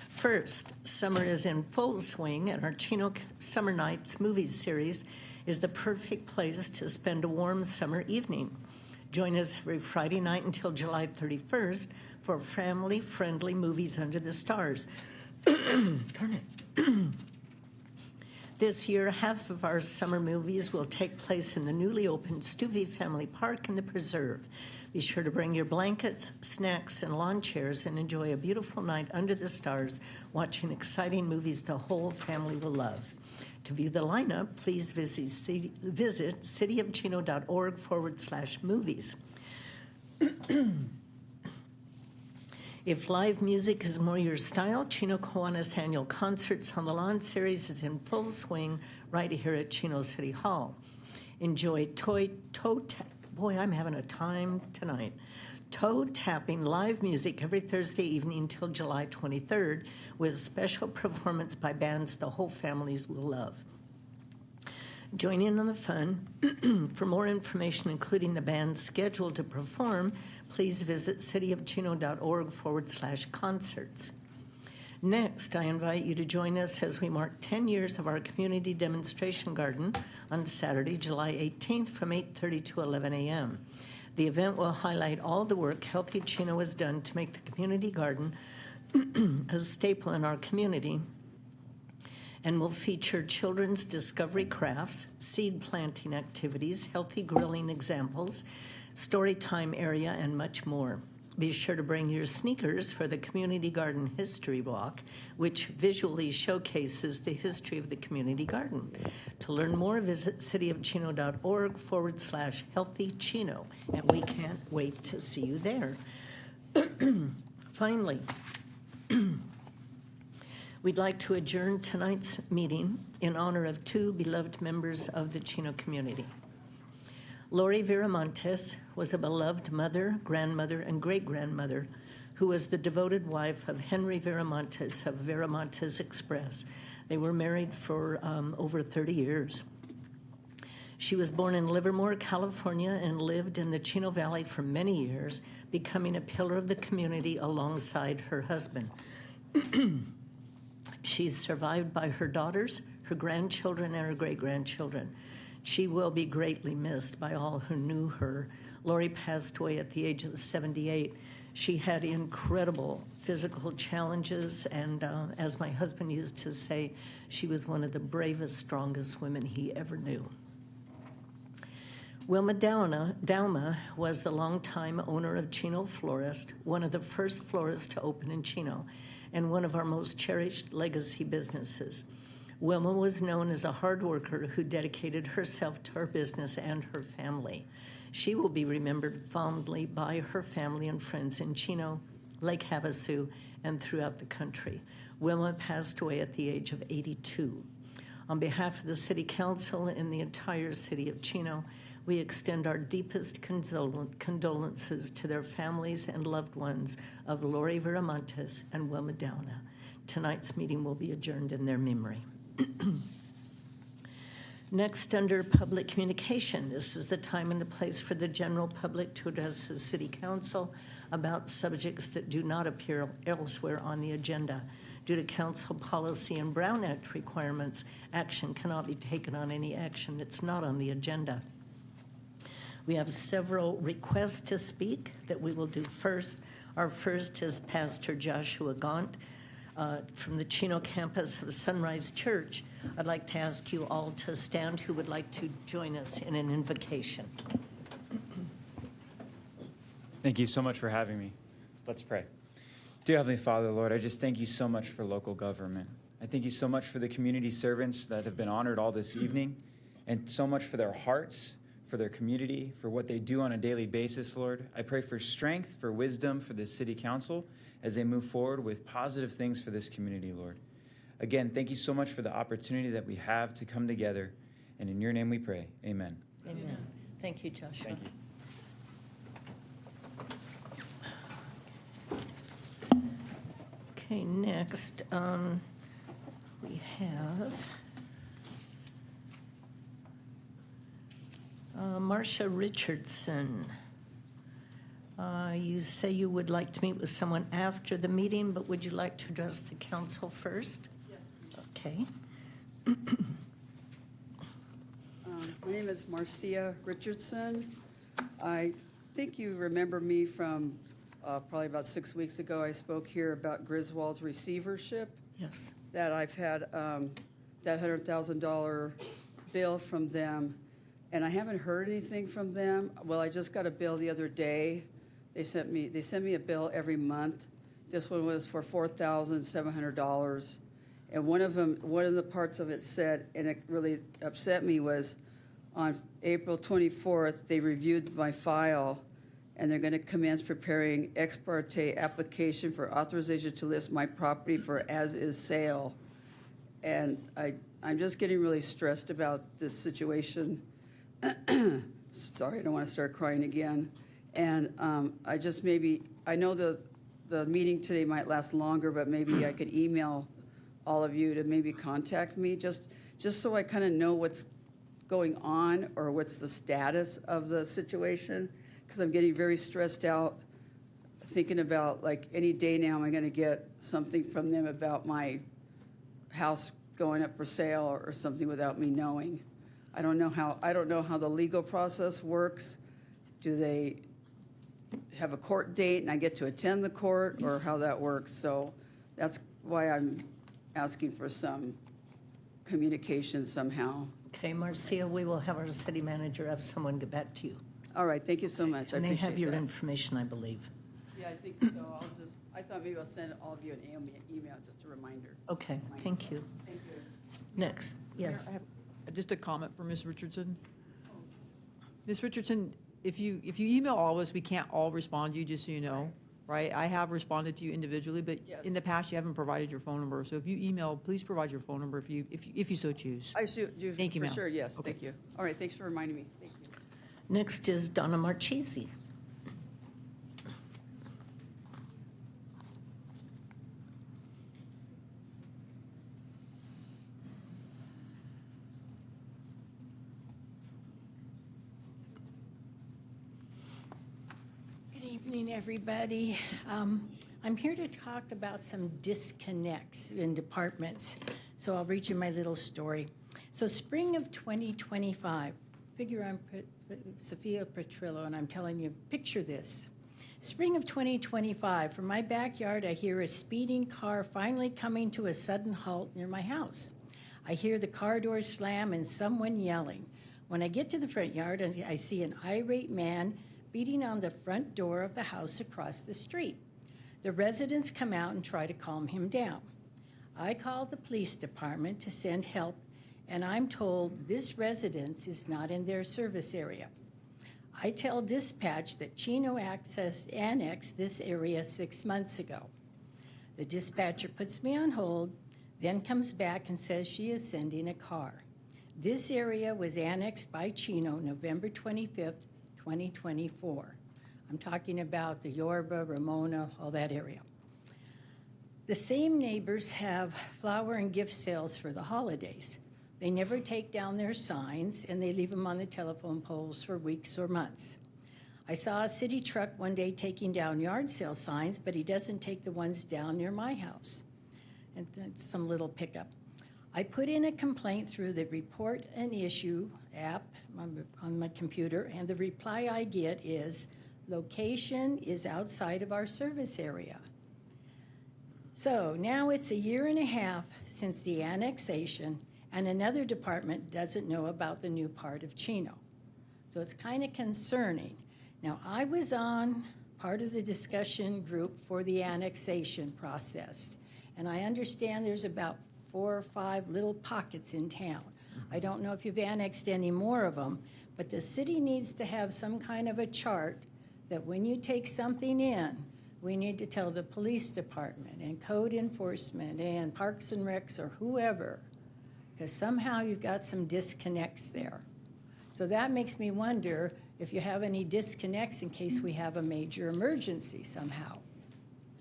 [SPEAKER 1] First, summer is in full swing, and our Chino Summer Nights movies series is the perfect place to spend a warm summer evening. Join us every Friday night until July 31st for family-friendly movies under the stars. Darn it. This year, half of our summer movies will take place in the newly opened Stuvie Family Park in the Preserve. Be sure to bring your blankets, snacks, and lawn chairs and enjoy a beautiful night under the stars watching exciting movies the whole family will love. To view the lineup, please visit cityofchino.org/movies. If live music is more your style, Chino Kiwanis Annual Concerts on the Lawn series is in full swing right here at Chino City Hall. Enjoy I'm having a time tonight. Toe-tapping live music every Thursday evening until July 23rd with special performance by bands the whole families will love. Join in on the fun. For more information, including the bands scheduled to perform, please visit cityofchino.org/concerts. Next, I invite you to join us as we mark 10 years of our community demonstration garden on Saturday, July 18th from 8:30 to 11 a.m. The event will highlight all the work Healthy Chino has done to make the community garden a staple in our community, and will feature children's discovery crafts, seed planting activities, healthy grilling examples, story time area, and much more. Be sure to bring your sneakers for the Community Garden History Walk, which visually showcases the history of the community garden. To learn more, visit cityofchino.org/healthychino, and we can't wait to see you there. Finally, we'd like to adjourn tonight's meeting in honor of two beloved members of the Chino community. Lori Viramontes was a beloved mother, grandmother, and great-grandmother who was the devoted wife of Henry Viramontes of Viramontes Express. They were married for over 30 years. She was born in Livermore, California, and lived in the Chino Valley for many years, becoming a pillar of the community alongside her husband. She's survived by her daughters, her grandchildren, and her great-grandchildren. She will be greatly missed by all who knew her. Lori passed away at the age of 78. She had incredible physical challenges, and as my husband used to say, she was one of the bravest, strongest women he ever knew. Wilma Dauma was the longtime owner of Chino Florist, one of the first florists to open in Chino, and one of our most cherished legacy businesses. Wilma was known as a hard worker who dedicated herself to her business and her family. She will be remembered fondly by her family and friends in Chino, Lake Havasu, and throughout the country. Wilma passed away at the age of 82. On behalf of the City Council and the entire city of Chino, we extend our deepest condolences to their families and loved ones of Lori Viramontes and Wilma Dauna. Tonight's meeting will be adjourned in their memory. Next, under public communication, this is the time and the place for the general public to address the City Council about subjects that do not appear elsewhere on the agenda. Due to council policy and Brown Act requirements, action cannot be taken on any action that's not on the agenda. We have several requests to speak that we will do first. Our first is Pastor Joshua Gaunt from the Chino campus of Sunrise Church. I'd like to ask you all to stand who would like to join us in an invocation.
[SPEAKER 9] Thank you so much for having me. Let's pray. Dear Heavenly Father, Lord, I just thank you so much for local government. I thank you so much for the community servants that have been honored all this evening, and so much for their hearts, for their community, for what they do on a daily basis, Lord. I pray for strength, for wisdom for this City Council as they move forward with positive things for this community, Lord. Again, thank you so much for the opportunity that we have to come together, and in your name we pray. Amen.
[SPEAKER 1] Amen. Thank you, Joshua.
[SPEAKER 9] Thank you.
[SPEAKER 1] Okay, next, we have Marcia Richardson. You say you would like to meet with someone after the meeting, but would you like to address the council first?
[SPEAKER 10] Yes.
[SPEAKER 1] Okay.
[SPEAKER 10] My name is Marcia Richardson. I think you remember me from probably about 6 weeks ago. I spoke here about Griswold's receivership.
[SPEAKER 1] Yes.
[SPEAKER 10] That I've had that $100,000 bill from them, and I haven't heard anything from them. Well, I just got a bill the other day. They sent me a bill every month. This one was for $4,700, and one of the parts of it said, and it really upset me, was on April 24th they reviewed my file, and they're going to commence preparing ex parte application for authorization to list my property for as-is sale. And I'm just getting really stressed about this situation. Sorry, I don't want to start crying again. And I just I know the meeting today might last longer, but maybe I could email all of you to maybe contact me just so I kind of know what's going on or what's the status of the situation, because I'm getting very stressed out thinking about, like, any day now am I going to get something from them about my house going up for sale or something without me knowing. I don't know how the legal process works. Do they have a court date and I get to attend the court, or how that works? So that's why I'm asking for some communication somehow.
[SPEAKER 1] Okay, Marcia, we will have our city manager have someone get back to you.
[SPEAKER 10] All right, thank you so much.
[SPEAKER 1] And
[SPEAKER 10] I
[SPEAKER 1] they
[SPEAKER 10] appreciate
[SPEAKER 1] have your
[SPEAKER 10] that.
[SPEAKER 1] information, I believe.
[SPEAKER 10] Yeah, I think so. I thought maybe I'll send all of you an email, just a reminder.
[SPEAKER 1] Okay, thank you.
[SPEAKER 10] Thank you.
[SPEAKER 1] Next, yes.
[SPEAKER 12] I have just a comment for Ms. Richardson. Ms. Richardson, if you email all of us, we can't all respond to you, just so you know, right? I have responded to you individually, but in the past, you haven't provided your phone number. So if you email, please provide your phone number if you so choose.
[SPEAKER 10] I should do.
[SPEAKER 12] Thank you,
[SPEAKER 10] for
[SPEAKER 12] ma'am.
[SPEAKER 10] sure, yes,
[SPEAKER 12] Okay.
[SPEAKER 10] thank you. All right, thanks for reminding me. Thank you.
[SPEAKER 1] Next is Donna Marchese.
[SPEAKER 14] Good evening, everybody.
[SPEAKER 4] I'm here to talk about some disconnects in departments. So I'll read you my little story. So spring of 2025, figure I'm Sophia Petrillo, and I'm telling you, picture this. Spring of 2025, from my backyard, I hear a speeding car finally coming to a sudden halt near my house. I hear the car door slam and someone yelling. When I get to the front yard, I see an irate man beating on the front door of the house across the street. The residents come out and try to calm him down. I call the police department to send help, and I'm told this residence is not in their service area. I tell dispatch that Chino annexed this area 6 months ago. The dispatcher puts me on hold, then comes back and says she is sending a car. This area was annexed by Chino November 25th, 2024. I'm talking about the Yorba, Ramona, all that area. The same neighbors have flower and gift sales for the holidays. They never take down their signs, and they leave them on the telephone poles for weeks or months. I saw a city truck one day taking down yard sale signs, but he doesn't take the ones down near my house. And it's some little pickup. I put in a complaint through the Report and Issue app on my computer, and the reply I get is, location is outside of our service area. So now it's 1.5 years since the annexation, and another department doesn't know about the new part of Chino. So it's kind of concerning. Now, I was on part of the discussion group for the annexation process, and I understand there's about 4 or 5 little pockets in town. I don't know if you've annexed any more of them, but the city needs to have some kind of a chart that when you take something in, we need to tell the police department and code enforcement and Parks and Recs or whoever, because somehow you've got some disconnects there. So that makes me wonder if you have any disconnects in case we have a major emergency somehow.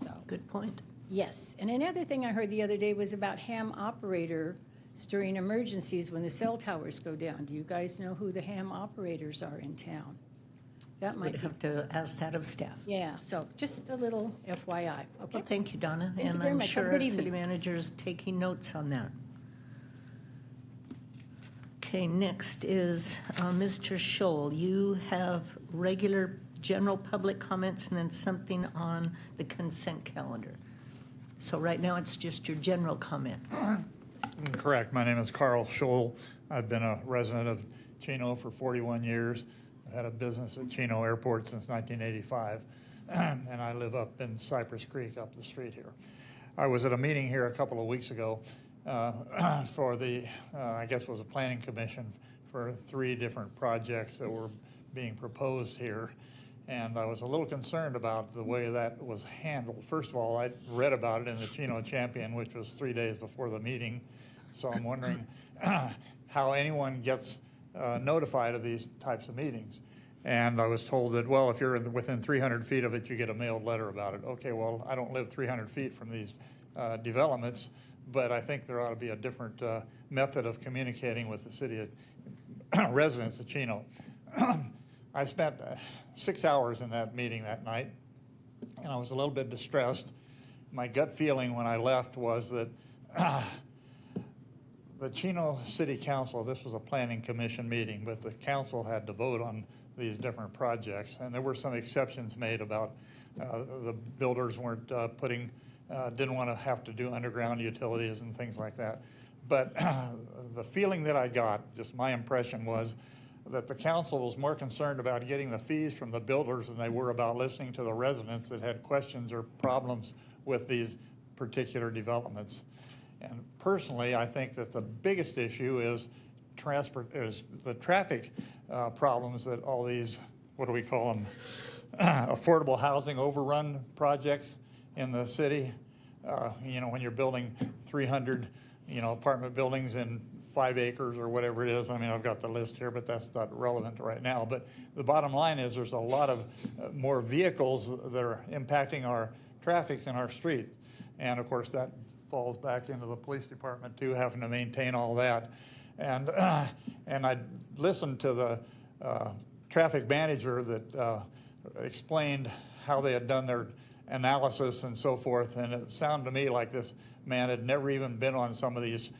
[SPEAKER 4] So
[SPEAKER 1] Good point.
[SPEAKER 4] yes. And another thing I heard the other day was about ham operators during emergencies when the cell towers go down. Do you guys know who the ham operators are in town? That might
[SPEAKER 1] Would
[SPEAKER 4] be.
[SPEAKER 1] have to ask that of staff.
[SPEAKER 4] Yeah, so just a little FYI, okay?
[SPEAKER 1] Well, thank you, Donna.
[SPEAKER 4] Thank you
[SPEAKER 1] And
[SPEAKER 4] very
[SPEAKER 1] I'm
[SPEAKER 4] much. Have a
[SPEAKER 1] sure our
[SPEAKER 4] good
[SPEAKER 1] city
[SPEAKER 4] evening.
[SPEAKER 1] manager is taking notes on that. Okay, next is Mr. Scholl. You have regular general public comments and then something on the consent calendar. So right now, it's just your general comments.
[SPEAKER 6] Correct. My name is Carl Scholl. I've been a resident of Chino for 41 years. I've had a business at Chino Airport since 1985, and I live up in Cypress Creek up the street here. I was at a meeting here a couple of weeks ago for the, I guess it was a planning commission for 3 different projects that were being proposed here. And I was a little concerned about the way that was handled. First of all, I read about it in the Chino Champion, which was 3 days before the meeting. So I'm wondering how anyone gets notified of these types of meetings. And I was told that, well, if you're within 300 feet of it, you get a mailed letter about it. Okay, well, I don't live 300 feet from these developments, but I think there ought to be a different method of communicating with the city residents of Chino. I spent 6 hours in that meeting that night, and I was a little bit distressed. My gut feeling when I left was that the Chino City Council, this was a planning commission meeting, but the council had to vote on these different projects, and there were some exceptions made about the builders weren't didn't want to have to do underground utilities and things like that. But the feeling that I got, just my impression was that the council was more concerned about getting the fees from the builders than they were about listening to the residents that had questions or problems with these particular developments. And personally, I think that the biggest issue is the traffic problems that all these, what do we call them, affordable housing overrun projects in the city. When you're building 300, apartment buildings in 5 acres or whatever it is. I mean, I've got the list here, but that's not relevant right now. But the bottom line is there's a lot of more vehicles that are impacting our traffic in our street. And of course, that falls back into the police department too, having to maintain all that. And I listened to the traffic manager that explained how they had done their analysis and so forth, and it sounded to me like this man had never even been on some of these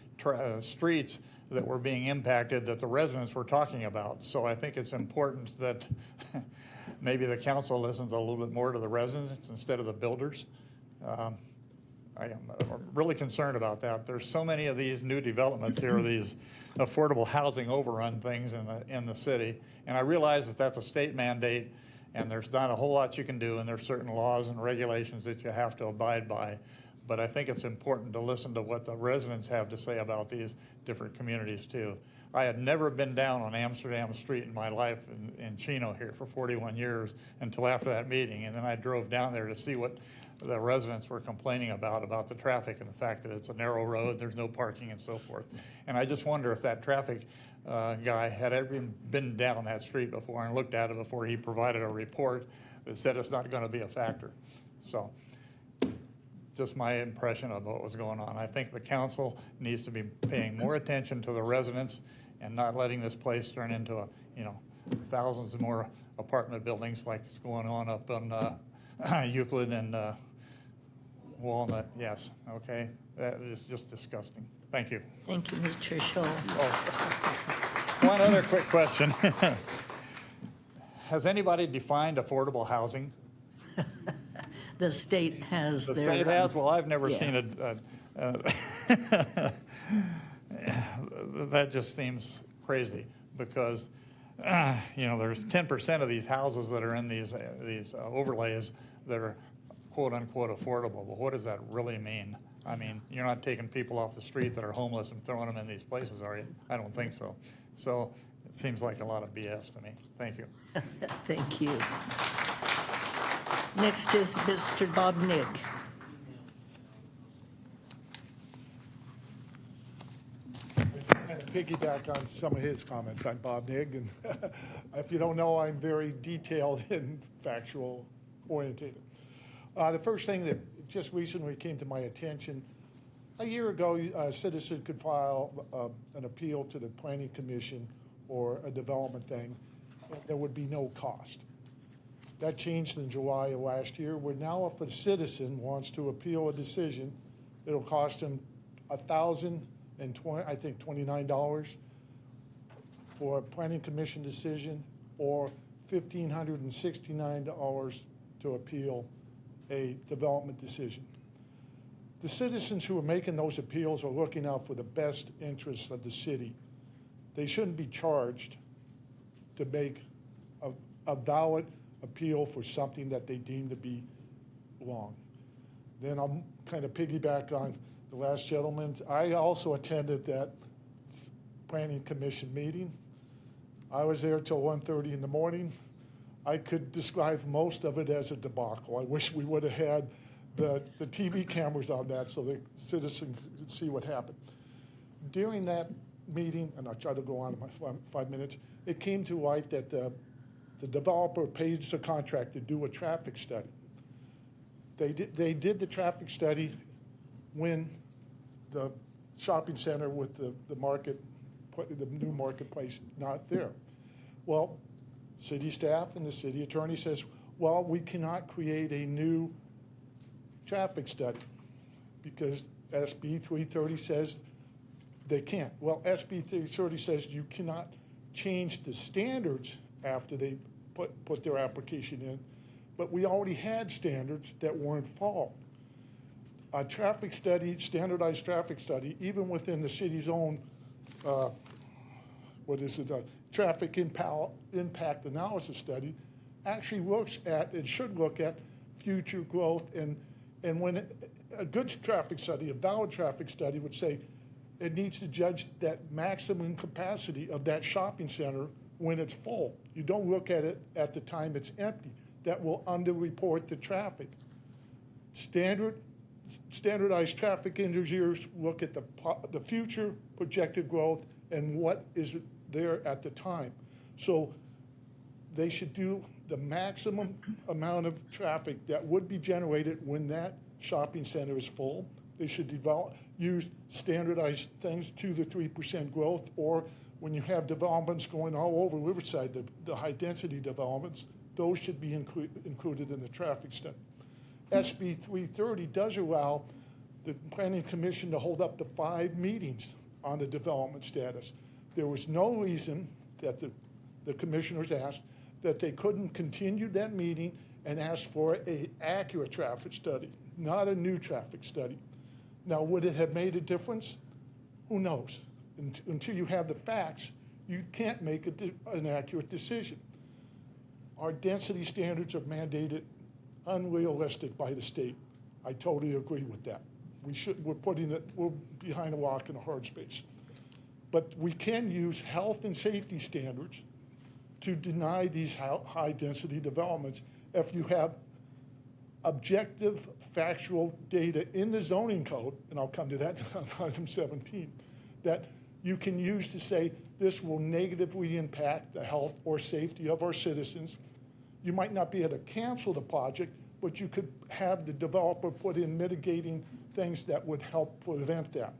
[SPEAKER 6] streets that were being impacted that the residents were talking about. So I think it's important that maybe the council listens a little bit more to the residents instead of the builders. I am really concerned about that. There's so many of these new developments here, these affordable housing overrun things in the city. And I realize that that's a state mandate, and there's not a whole lot you can do, and there's certain laws and regulations that you have to abide by. But I think it's important to listen to what the residents have to say about these different communities too. I had never been down on Amsterdam Street in my life in Chino here for 41 years until after that meeting. And then I drove down there to see what the residents were complaining about the traffic and the fact that it's a narrow road, there's no parking and so forth. And I just wonder if that traffic guy had ever been down that street before and looked at it before he provided a report that said it's not going to be a factor. So just my impression of what was going on. I think the council needs to be paying more attention to the residents and not letting this place turn into thousands of more apartment buildings like it's going on up on Euclid and Walnut. Yes, okay. That is just disgusting. Thank you.
[SPEAKER 1] Thank you, Mr. Scholl.
[SPEAKER 6] Oh. One other quick question. Has anybody defined affordable housing?
[SPEAKER 1] The state has
[SPEAKER 6] The
[SPEAKER 1] their...
[SPEAKER 6] state has? Well, I've never
[SPEAKER 1] yeah.
[SPEAKER 6] seen that just seems crazy because, there's 10% of these houses that are in these overlays that are quote unquote affordable. But what does that really mean? I mean, you're not taking people off the street that are homeless and throwing them in these places, are you? I don't think so. So it seems like a lot of BS to me. Thank you.
[SPEAKER 1] Thank you. Next is Mr. Bob Nigg.
[SPEAKER 8] Kind of piggyback on some of his comments. I'm Bob Nigg, and if you don't know, I'm very detailed and factual orientated. The first thing that just recently came to my attention, a year ago, a citizen could file an appeal to the Planning Commission or a development thing. There would be no cost. That changed in July of last year, where now if a citizen wants to appeal a decision, it'll cost him $1,029 for a Planning Commission decision or $1,569 to appeal a development decision. The citizens who are making those appeals are looking out for the best interests of the city. They shouldn't be charged to make a valid appeal for something that they deem to be wrong. Then I'll kind of piggyback on the last gentleman. I also attended that Planning Commission meeting. I was there till 1:30 in the morning. I could describe most of it as a debacle. I wish we would have had the TV cameras on that so the citizens could see what happened. During that meeting, and I'll try to go on in my 5 minutes, it came to light that the developer pays the contract to do a traffic study. They did the traffic study when the shopping center with the new marketplace not there. Well, city staff and the city attorney says, well, we cannot create a new traffic study because SB 330 says they can't. Well, SB 330 says you cannot change the standards after they put their application in, but we already had standards that weren't followed. A traffic study, standardized traffic study, even within the city's own, traffic impact analysis study, actually looks at, it should look at future growth, and when a good traffic study, a valid traffic study would say it needs to judge that maximum capacity of that shopping center when it's full. You don't look at it at the time it's empty. That will underreport the traffic. Standardized traffic engineers look at the future projected growth and what is there at the time. So they should do the maximum amount of traffic that would be generated when that shopping center is full. They should use standardized things, 2 to 3% growth, or when you have developments going all over Riverside, the high-density developments, those should be included in the traffic study. SB 330 does allow the Planning Commission to hold up to 5 meetings on the development status. There was no reason that the commissioners asked that they couldn't continue that meeting and ask for an accurate traffic study, not a new traffic study. Now, would it have made a difference? Who knows? Until you have the facts, you can't make an accurate decision. Our density standards are mandated unrealistic by the state. I totally agree with that. We're behind a rock in a hard space. But we can use health and safety standards to deny these high-density developments if you have objective, factual data in the zoning code, and I'll come to that on item 17, that you can use to say this will negatively impact the health or safety of our citizens. You might not be able to cancel the project, but you could have the developer put in mitigating things that would help prevent that.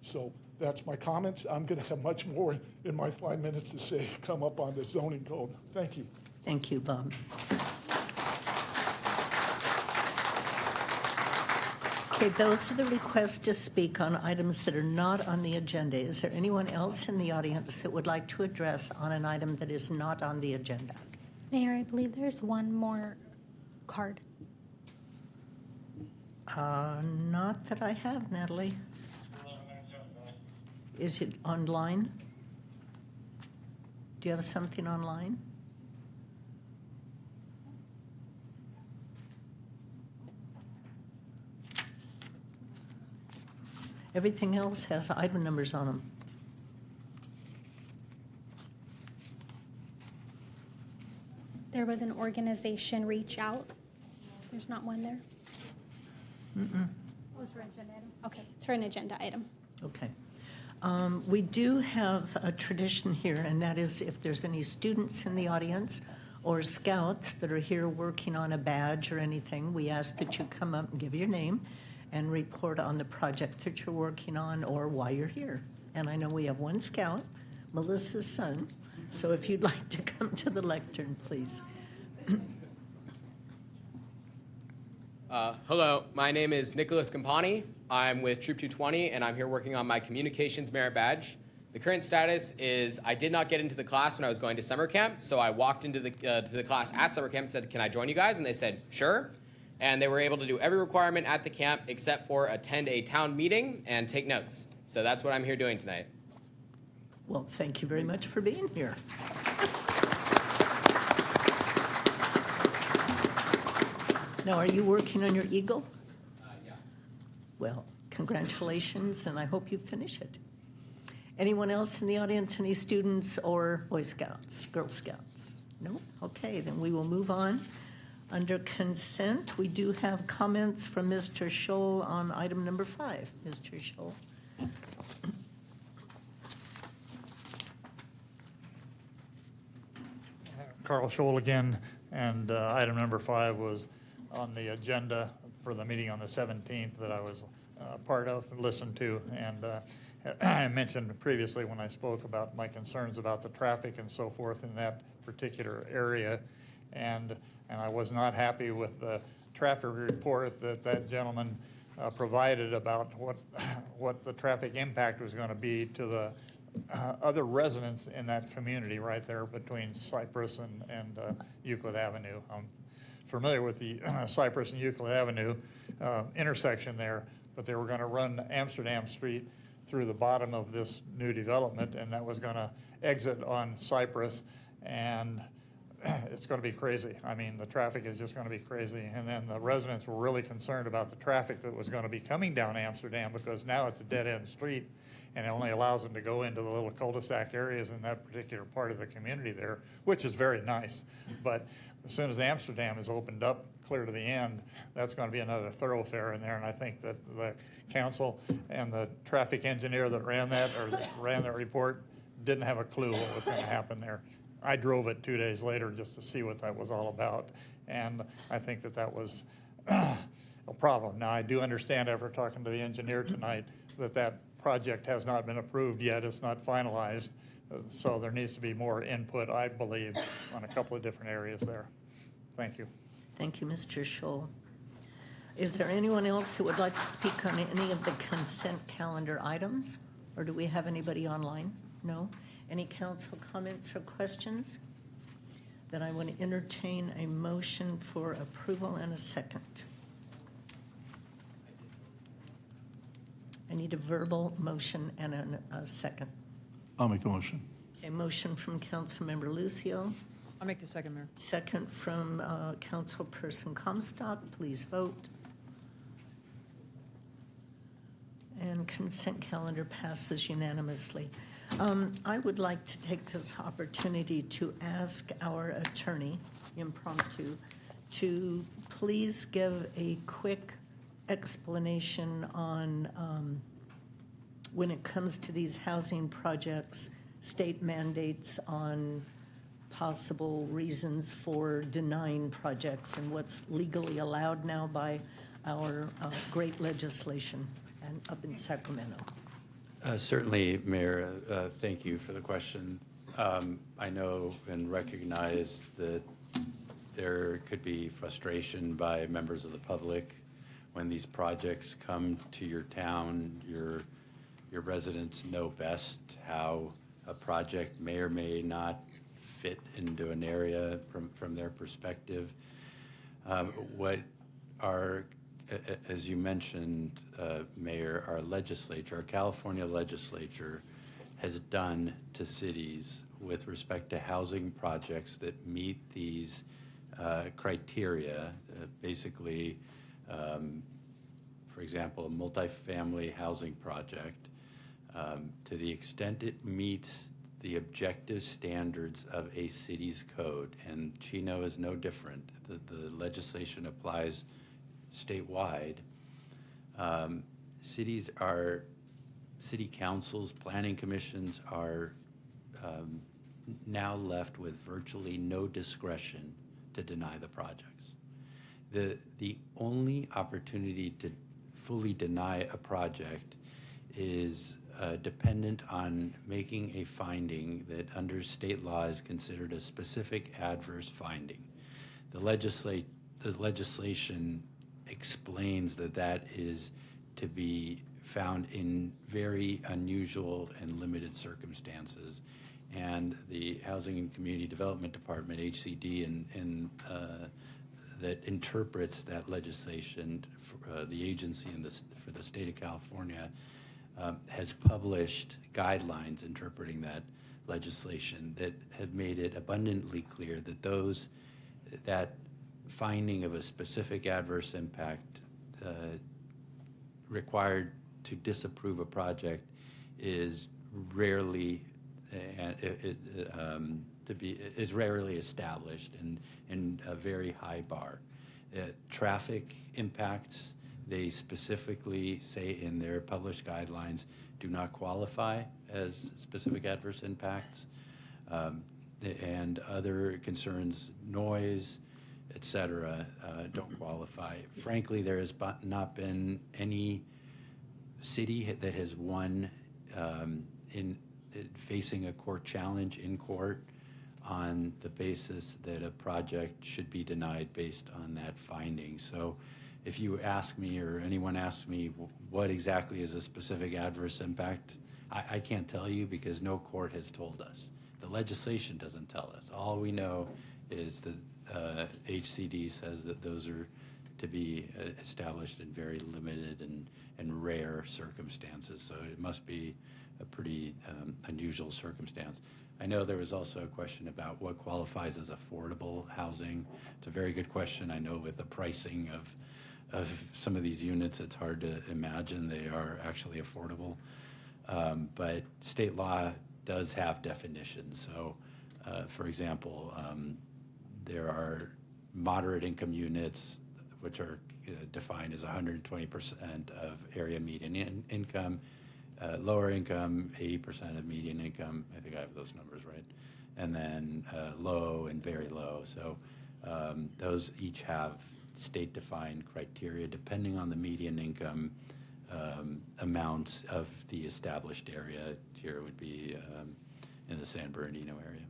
[SPEAKER 8] So that's my comments. I'm going to have much more in my 5 minutes to say, come up on the zoning code. Thank you.
[SPEAKER 1] Thank you, Bob. Okay, those are the requests to speak on items that are not on the agenda. Is there anyone else in the audience that would like to address on an item that is not on the agenda?
[SPEAKER 14] Mayor, I believe there's one more card.
[SPEAKER 1] Not that I have, Natalie. Is it online? Do you have something online? Everything else has item numbers on them.
[SPEAKER 14] There was an organization reach out. There's not one there.
[SPEAKER 1] Mm-mm.
[SPEAKER 14] Oh, it's for an agenda item? Okay, it's for an agenda item.
[SPEAKER 1] Okay. We do have a tradition here, and that is if there's any students in the audience or scouts that are here working on a badge or anything, we ask that you come up and give your name and report on the project that you're working on or why you're here. And I know we have one scout, Melissa's son, so if you'd like to come to the lectern, please.
[SPEAKER 15] Hello, my name is Nicholas Campani. I'm with Troop 220, and I'm here working on my Communications Merit Badge. The current status is I did not get into the class when I was going to summer camp, so I walked into the class at summer camp and said, can I join you guys? And they said, sure. And they were able to do every requirement at the camp except for attend a town meeting and take notes. So that's what I'm here doing tonight.
[SPEAKER 1] Well, thank you very much for being here. Now, are you working on your Eagle?
[SPEAKER 15] Yeah.
[SPEAKER 1] Well, congratulations, and I hope you finish it. Anyone else in the audience, any students or Boy Scouts, Girl Scouts? No? Okay, then we will move on. Under consent, we do have comments from Mr. Scholl on item number 5. Mr. Scholl.
[SPEAKER 6] Carl Scholl again, and item number 5 was on the agenda for the meeting on the 17th that I was part of and listened to. And I mentioned previously when I spoke about my concerns about the traffic and so forth in that particular area. And I was not happy with the traffic report that gentleman provided about what the traffic impact was going to be to the other residents in that community right there between Cypress and Euclid Avenue. I'm familiar with the Cypress and Euclid Avenue intersection there, but they were going to run Amsterdam Street through the bottom of this new development, and that was going to exit on Cypress, and it's going to be crazy. I mean, the traffic is just going to be crazy. And then the residents were really concerned about the traffic that was going to be coming down Amsterdam, because now it's a dead-end street, and it only allows them to go into the little cul-de-sac areas in that particular part of the community there, which is very nice. But as soon as Amsterdam is opened up clear to the end, that's going to be another thoroughfare in there. And I think that the council and the traffic engineer that ran that report didn't have a clue what was going to happen there. I drove it 2 days later just to see what that was all about, and I think that was a problem. Now, I do understand after talking to the engineer tonight that project has not been approved yet. It's not finalized, so there needs to be more input, I believe, on a couple of different areas there. Thank you.
[SPEAKER 1] Thank you, Mr. Scholl. Is there anyone else that would like to speak on any of the consent calendar items? Or do we have anybody online? No? Any council comments or questions? Then I want to entertain a motion for approval and a second. I need a verbal motion and a second.
[SPEAKER 17] I'll make the motion.
[SPEAKER 1] Okay, motion from Councilmember Lucio,
[SPEAKER 12] I'll make the second, Mayor.
[SPEAKER 1] second from Councilperson Comstock. Please vote. And consent calendar passes unanimously. I would like to take this opportunity to ask our attorney, impromptu, to please give a quick explanation on when it comes to these housing projects, state mandates on possible reasons for denying projects and what's legally allowed now by our great legislation and up in Sacramento.
[SPEAKER 11] Certainly, Mayor, thank you for the question. I know and recognize that there could be frustration by members of the public when these projects come to your town. Your residents know best how a project may or may not fit into an area from their perspective. What our as you mentioned, Mayor, our legislature, our California legislature, has done to cities with respect to housing projects that meet these criteria, basically, for example, a multifamily housing project, to the extent it meets the objective standards of a city's code, and Chino is no different. The legislation applies statewide. City councils, planning commissions are now left with virtually no discretion to deny the projects. The only opportunity to fully deny a project is dependent on making a finding that under state law is considered a specific adverse finding. The legislation explains that is to be found in very unusual and limited circumstances. And the Housing and Community Development Department, HCD, and that interprets that legislation, the agency for the state of California, has published guidelines interpreting that legislation that have made it abundantly clear that that finding of a specific adverse impact required to disapprove a project is rarely established and a very high bar. Traffic impacts, they specifically say in their published guidelines, do not qualify as specific adverse impacts, and other concerns, noise, et cetera, don't qualify. Frankly, there has not been any city that has won in facing a court challenge in court on the basis that a project should be denied based on that finding. So if you ask me or anyone asks me what exactly is a specific adverse impact, I can't tell you because no court has told us. The legislation doesn't tell us. All we know is that HCD says that those are to be established in very limited and rare circumstances. So it must be a pretty unusual circumstance. I know there was also a question about what qualifies as affordable housing. It's a very good question. I know with the pricing of some of these units, it's hard to imagine they are actually affordable. But state law does have definitions. So, for example, there are moderate income units, which are defined as 120% of area median income. Lower income, 80% of median income. I think I have those numbers right. And then low and very low. So those each have state-defined criteria depending on the median income amounts of the established area. Here would be in the San Bernardino area.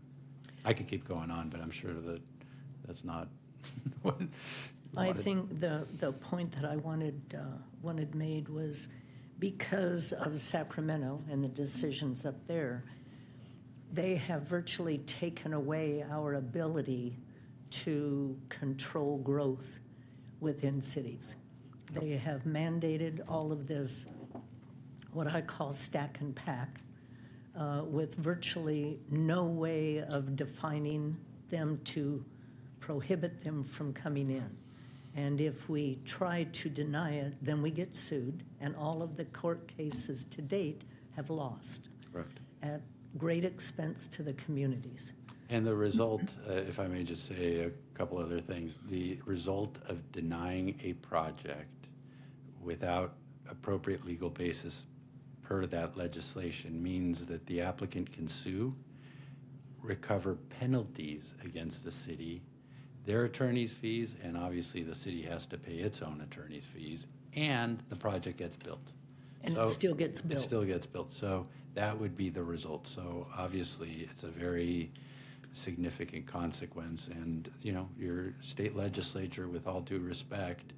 [SPEAKER 11] I could keep going on, but I'm sure that that's not
[SPEAKER 1] I think the point that I wanted made was because of Sacramento and the decisions up there, they have virtually taken away our ability to control growth within cities. They have mandated all of this, what I call stack and pack, with virtually no way of defining them to prohibit them from coming in. And if we try to deny it, then we get sued, and all of the court cases to date have lost.
[SPEAKER 11] Correct.
[SPEAKER 1] At great expense to the communities.
[SPEAKER 11] And the result, if I may just say a couple other things, the result of denying a project without appropriate legal basis per that legislation means that the applicant can sue, recover penalties against the city, their attorney's fees, and obviously the city has to pay its own attorney's fees, and the project gets built.
[SPEAKER 1] And it still gets built.
[SPEAKER 11] It still gets built. So that would be the result. So obviously it's a very significant consequence. And, you know, your state legislature, with all due respect,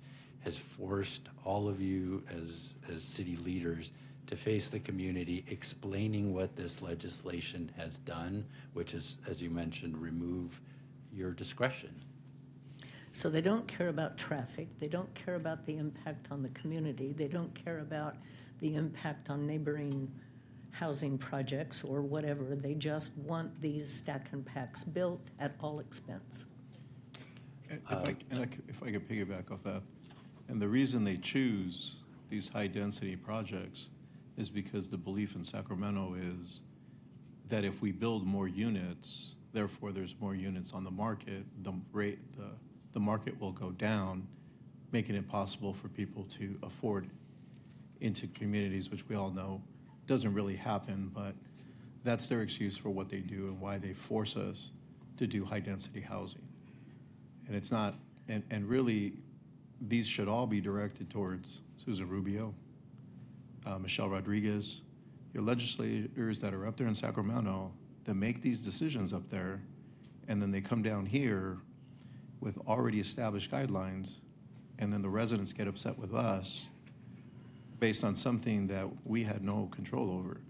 [SPEAKER 11] has forced all of you as city leaders to face the community explaining what this legislation has done, which is, as you mentioned, remove your discretion.
[SPEAKER 1] So they don't care about traffic. They don't care about the impact on the community. They don't care about the impact on neighboring housing projects or whatever. They just want these stack and packs built at all expense.
[SPEAKER 17] If I could piggyback off that, and the reason they choose these high-density projects is because the belief in Sacramento is that if we build more units, therefore there's more units on the market, the market will go down, making it possible for people to afford into communities, which we all know doesn't really happen, but that's their excuse for what they do and why they force us to do high-density housing. And it's not, and really, these should all be directed towards Susan Rubio, Michelle Rodriguez, your legislators that are up there in Sacramento that make these decisions up there, and then they come down here with already established guidelines, and then the residents get upset with us based on something that we had no control over.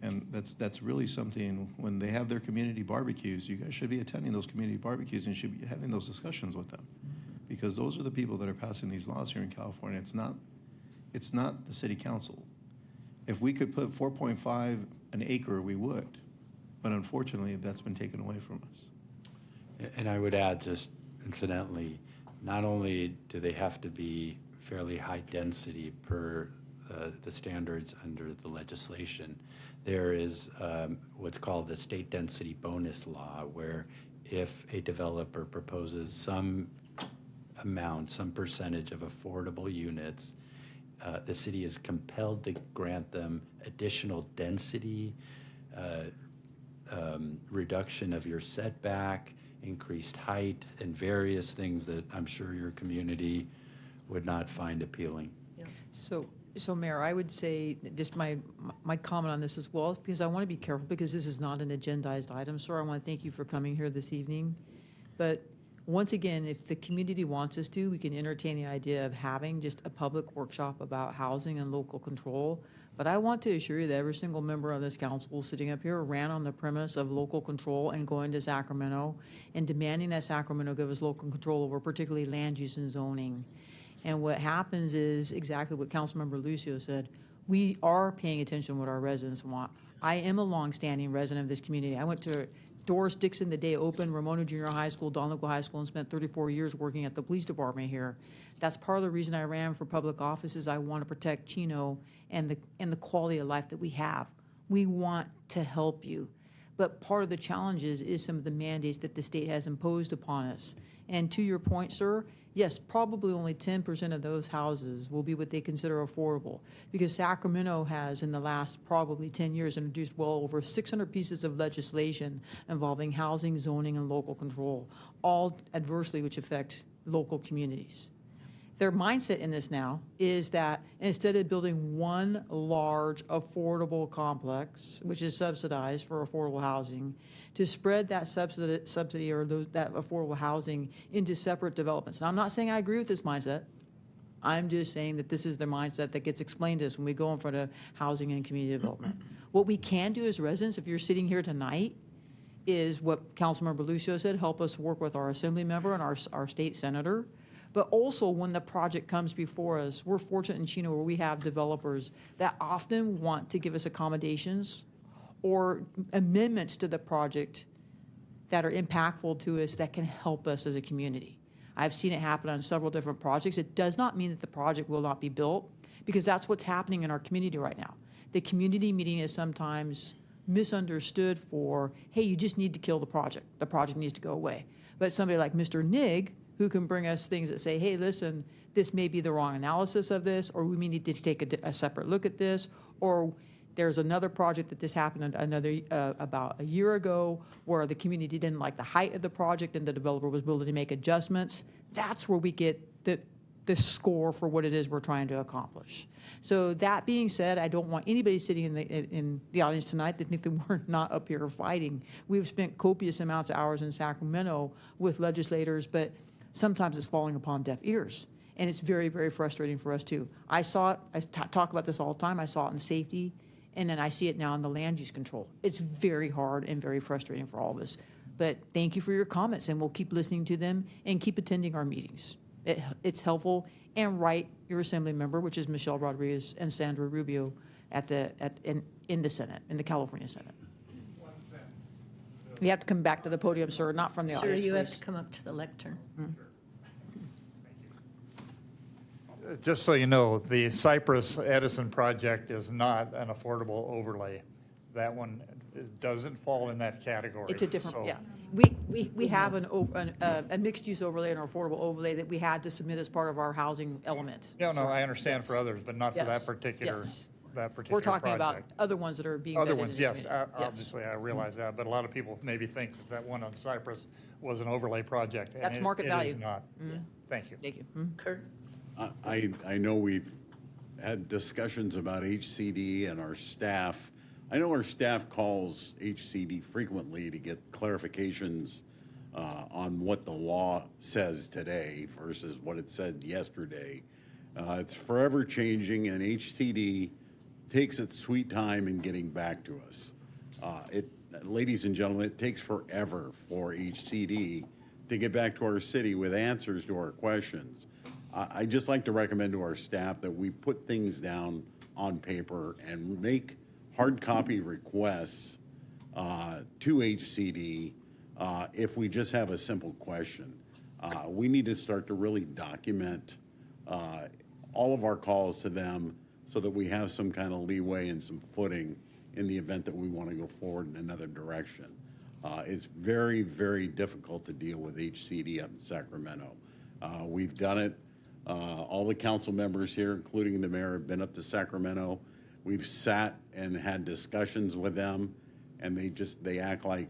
[SPEAKER 17] And that's really something, when they have their community barbecues, you guys should be attending those community barbecues and you should be having those discussions with them. Because those are the people that are passing these laws here in California. It's not the city council. If we could put 4.5 an acre, we would. But unfortunately, that's been taken away from us.
[SPEAKER 11] And I would add, just incidentally, not only do they have to be fairly high density per the standards under the legislation, there is what's called the state density bonus law, where if a developer proposes some amount, some percentage of affordable units, the city is compelled to grant them additional density, reduction of your setback, increased height, and various things that I'm sure your community would not find appealing.
[SPEAKER 12] So Mayor, I would say just my comment on this as well, because I want to be careful, because this is not an agendized item, sir. I want to thank you for coming here this evening. But once again, if the community wants us to, we can entertain the idea of having just a public workshop about housing and local control. But I want to assure you that every single member of this council sitting up here ran on the premise of local control and going to Sacramento and demanding that Sacramento give us local control over particularly land use and zoning. And what happens is exactly what Councilmember Lucio said. We are paying attention to what our residents want. I am a longstanding resident of this community. I went to Doris Dixon the day it opened, Ramona Junior High School, Don Local High School, and spent 34 years working at the police department here. That's part of the reason I ran for public office, is I want to protect Chino and the quality of life that we have. We want to help you. But part of the challenges is some of the mandates that the state has imposed upon us. And to your point, sir, yes, probably only 10% of those houses will be what they consider affordable, because Sacramento has, in the last probably 10 years, introduced well over 600 pieces of legislation involving housing, zoning, and local control, all adversely which affect local communities. their mindset in this now is that instead of building one large affordable complex, which is subsidized for affordable housing, to spread that subsidy or that affordable housing into separate developments. Now, I'm not saying I agree with this mindset. I'm just saying that this is the mindset that gets explained to us when we go in front of housing and community development. What we can do as residents, if you're sitting here tonight, is what Councilmember Lucio said, help us work with our assembly member and our state senator. But also when the project comes before us, we're fortunate in Chino where we have developers that often want to give us accommodations or amendments to the project that are impactful to us that can help us as a community. I've seen it happen on several different projects. It does not mean that the project will not be built, because that's what's happening in our community right now. The community meeting is sometimes misunderstood for, hey, you just need to kill the project. The project needs to go away. But somebody like Mr. Nig, who can bring us things that say, hey, listen, this may be the wrong analysis of this, or we may need to take a separate look at this, or there's another project that this happened about a year ago where the community didn't like the height of the project and the developer was willing to make adjustments. That's where we get the score for what it is we're trying to accomplish. So that being said, I don't want anybody sitting in the audience tonight to think that we're not up here fighting. We've spent copious amounts of hours in Sacramento with legislators, but sometimes it's falling upon deaf ears. And it's very, very frustrating for us too. I saw it, I talk about this all the time, I saw it in safety, and then I see it now in the land use control. It's very hard and very frustrating for all of us. But thank you for your comments, and we'll keep listening to them and keep attending our meetings. It's helpful. And write your assembly member, which is Michelle Rodriguez and Sandra Rubio in the Senate, in the California Senate. You have to come back to the podium, sir, not from the
[SPEAKER 1] Sir,
[SPEAKER 12] audience.
[SPEAKER 1] you have
[SPEAKER 12] please.
[SPEAKER 1] to come up to the lectern.
[SPEAKER 6] Just so you know, the Cypress Edison project is not an affordable overlay. That one doesn't fall in that category.
[SPEAKER 12] It's a different,
[SPEAKER 6] So-
[SPEAKER 12] yeah. We have a mixed-use overlay and an affordable overlay that we had to submit as part of our housing element.
[SPEAKER 6] No, I understand for others, but not for that
[SPEAKER 12] Yes,
[SPEAKER 6] particular,
[SPEAKER 12] yes.
[SPEAKER 6] that particular
[SPEAKER 12] We're talking about
[SPEAKER 6] project.
[SPEAKER 12] other ones that are being
[SPEAKER 6] Other
[SPEAKER 12] vetted
[SPEAKER 6] ones,
[SPEAKER 12] in the
[SPEAKER 6] yes,
[SPEAKER 12] community. Yes.
[SPEAKER 6] obviously, I realize that, but a lot of people maybe think that one on Cypress was an overlay project. and
[SPEAKER 12] That's market
[SPEAKER 6] It
[SPEAKER 12] value.
[SPEAKER 6] is not.
[SPEAKER 12] Mhm.
[SPEAKER 6] Thank you.
[SPEAKER 12] Thank you.
[SPEAKER 1] Kurt?
[SPEAKER 5] I know we've had discussions about HCD and our staff. I know our staff calls HCD frequently to get clarifications on what the law says today versus what it said yesterday. It's forever changing, and HCD takes its sweet time in getting back to us. Ladies and gentlemen, it takes forever for HCD to get back to our city with answers to our questions. I'd just like to recommend to our staff that we put things down on paper and make hard copy requests to HCD if we just have a simple question. We need to start to really document all of our calls to them so that we have some kind of leeway and some footing in the event that we want to go forward in another direction. It's very, very difficult to deal with HCD up in Sacramento. We've done it. All the council members here, including the mayor, have been up to Sacramento. We've sat and had discussions with them, and they act like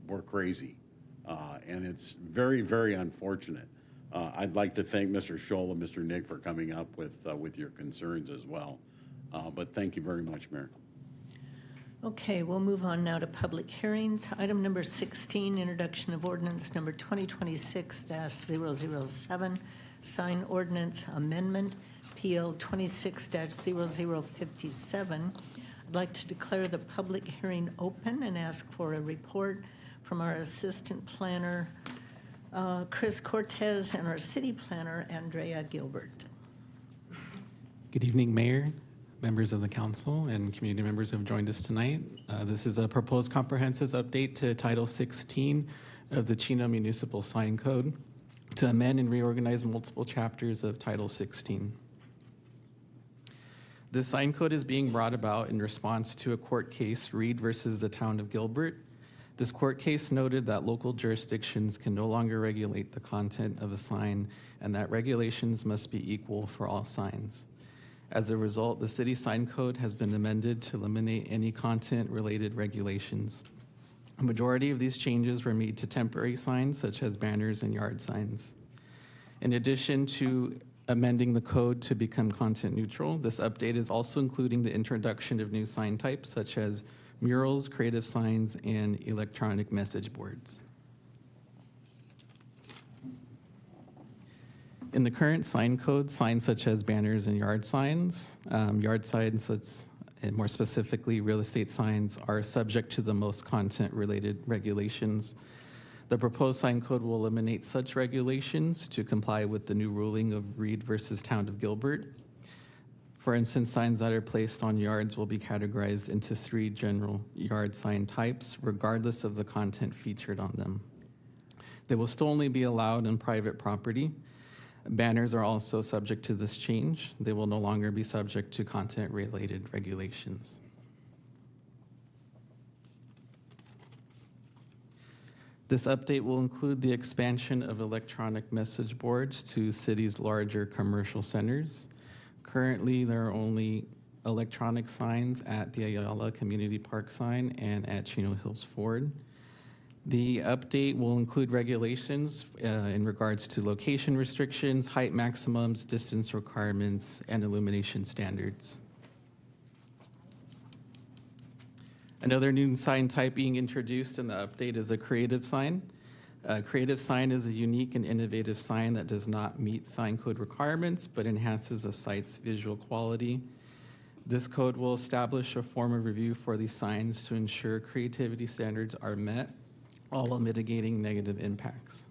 [SPEAKER 5] we're crazy. And it's very, very unfortunate. I'd like to thank Mr. Scholl and Mr. Nick for coming up with your concerns as well. But thank you very much, Mayor.
[SPEAKER 1] Okay, we'll move on now to public hearings. Item number 16, introduction of ordinance number 2026-007, sign ordinance amendment, PL 26-0057. I'd like to declare the public hearing open and ask for a report from our assistant planner, Chris Cortez, and our city planner, Andrea Gilbert.
[SPEAKER 18] Good evening, Mayor, members of the council, and community members who have joined us tonight. This is a proposed comprehensive update to Title 16 of the Chino Municipal Sign Code to amend and reorganize multiple chapters of Title 16. This sign code is being brought about in response to a court case, Reed versus the Town of Gilbert. This court case noted that local jurisdictions can no longer regulate the content of a sign and that regulations must be equal for all signs. As a result, the city sign code has been amended to eliminate any content-related regulations. A majority of these changes were made to temporary signs, such as banners and yard signs. In addition to amending the code to become content neutral. This update is also including the introduction of new sign types such as murals, creative signs, and electronic message boards. In the current sign code, signs such as banners and yard signs, and more specifically real estate signs, are subject to the most content-related regulations. The proposed sign code will eliminate such regulations to comply with the new ruling of Reed versus Town of Gilbert. For instance, signs that are placed on yards will be categorized into 3 general yard sign types, regardless of the content featured on them. They will still only be allowed on private property. Banners are also subject to this change. They will no longer be subject to content-related regulations. This update will include the expansion of electronic message boards to cities' larger commercial centers. Currently, there are only electronic signs at the Ayala Community Park sign and at Chino Hills Ford. The update will include regulations in regards to location restrictions, height maximums, distance requirements, and illumination standards. Another new sign type being introduced in the update is a creative sign. A creative sign is a unique and innovative sign that does not meet sign code requirements but enhances a site's visual quality. This code will establish a form of review for these signs to ensure creativity standards are met, all while mitigating negative impacts.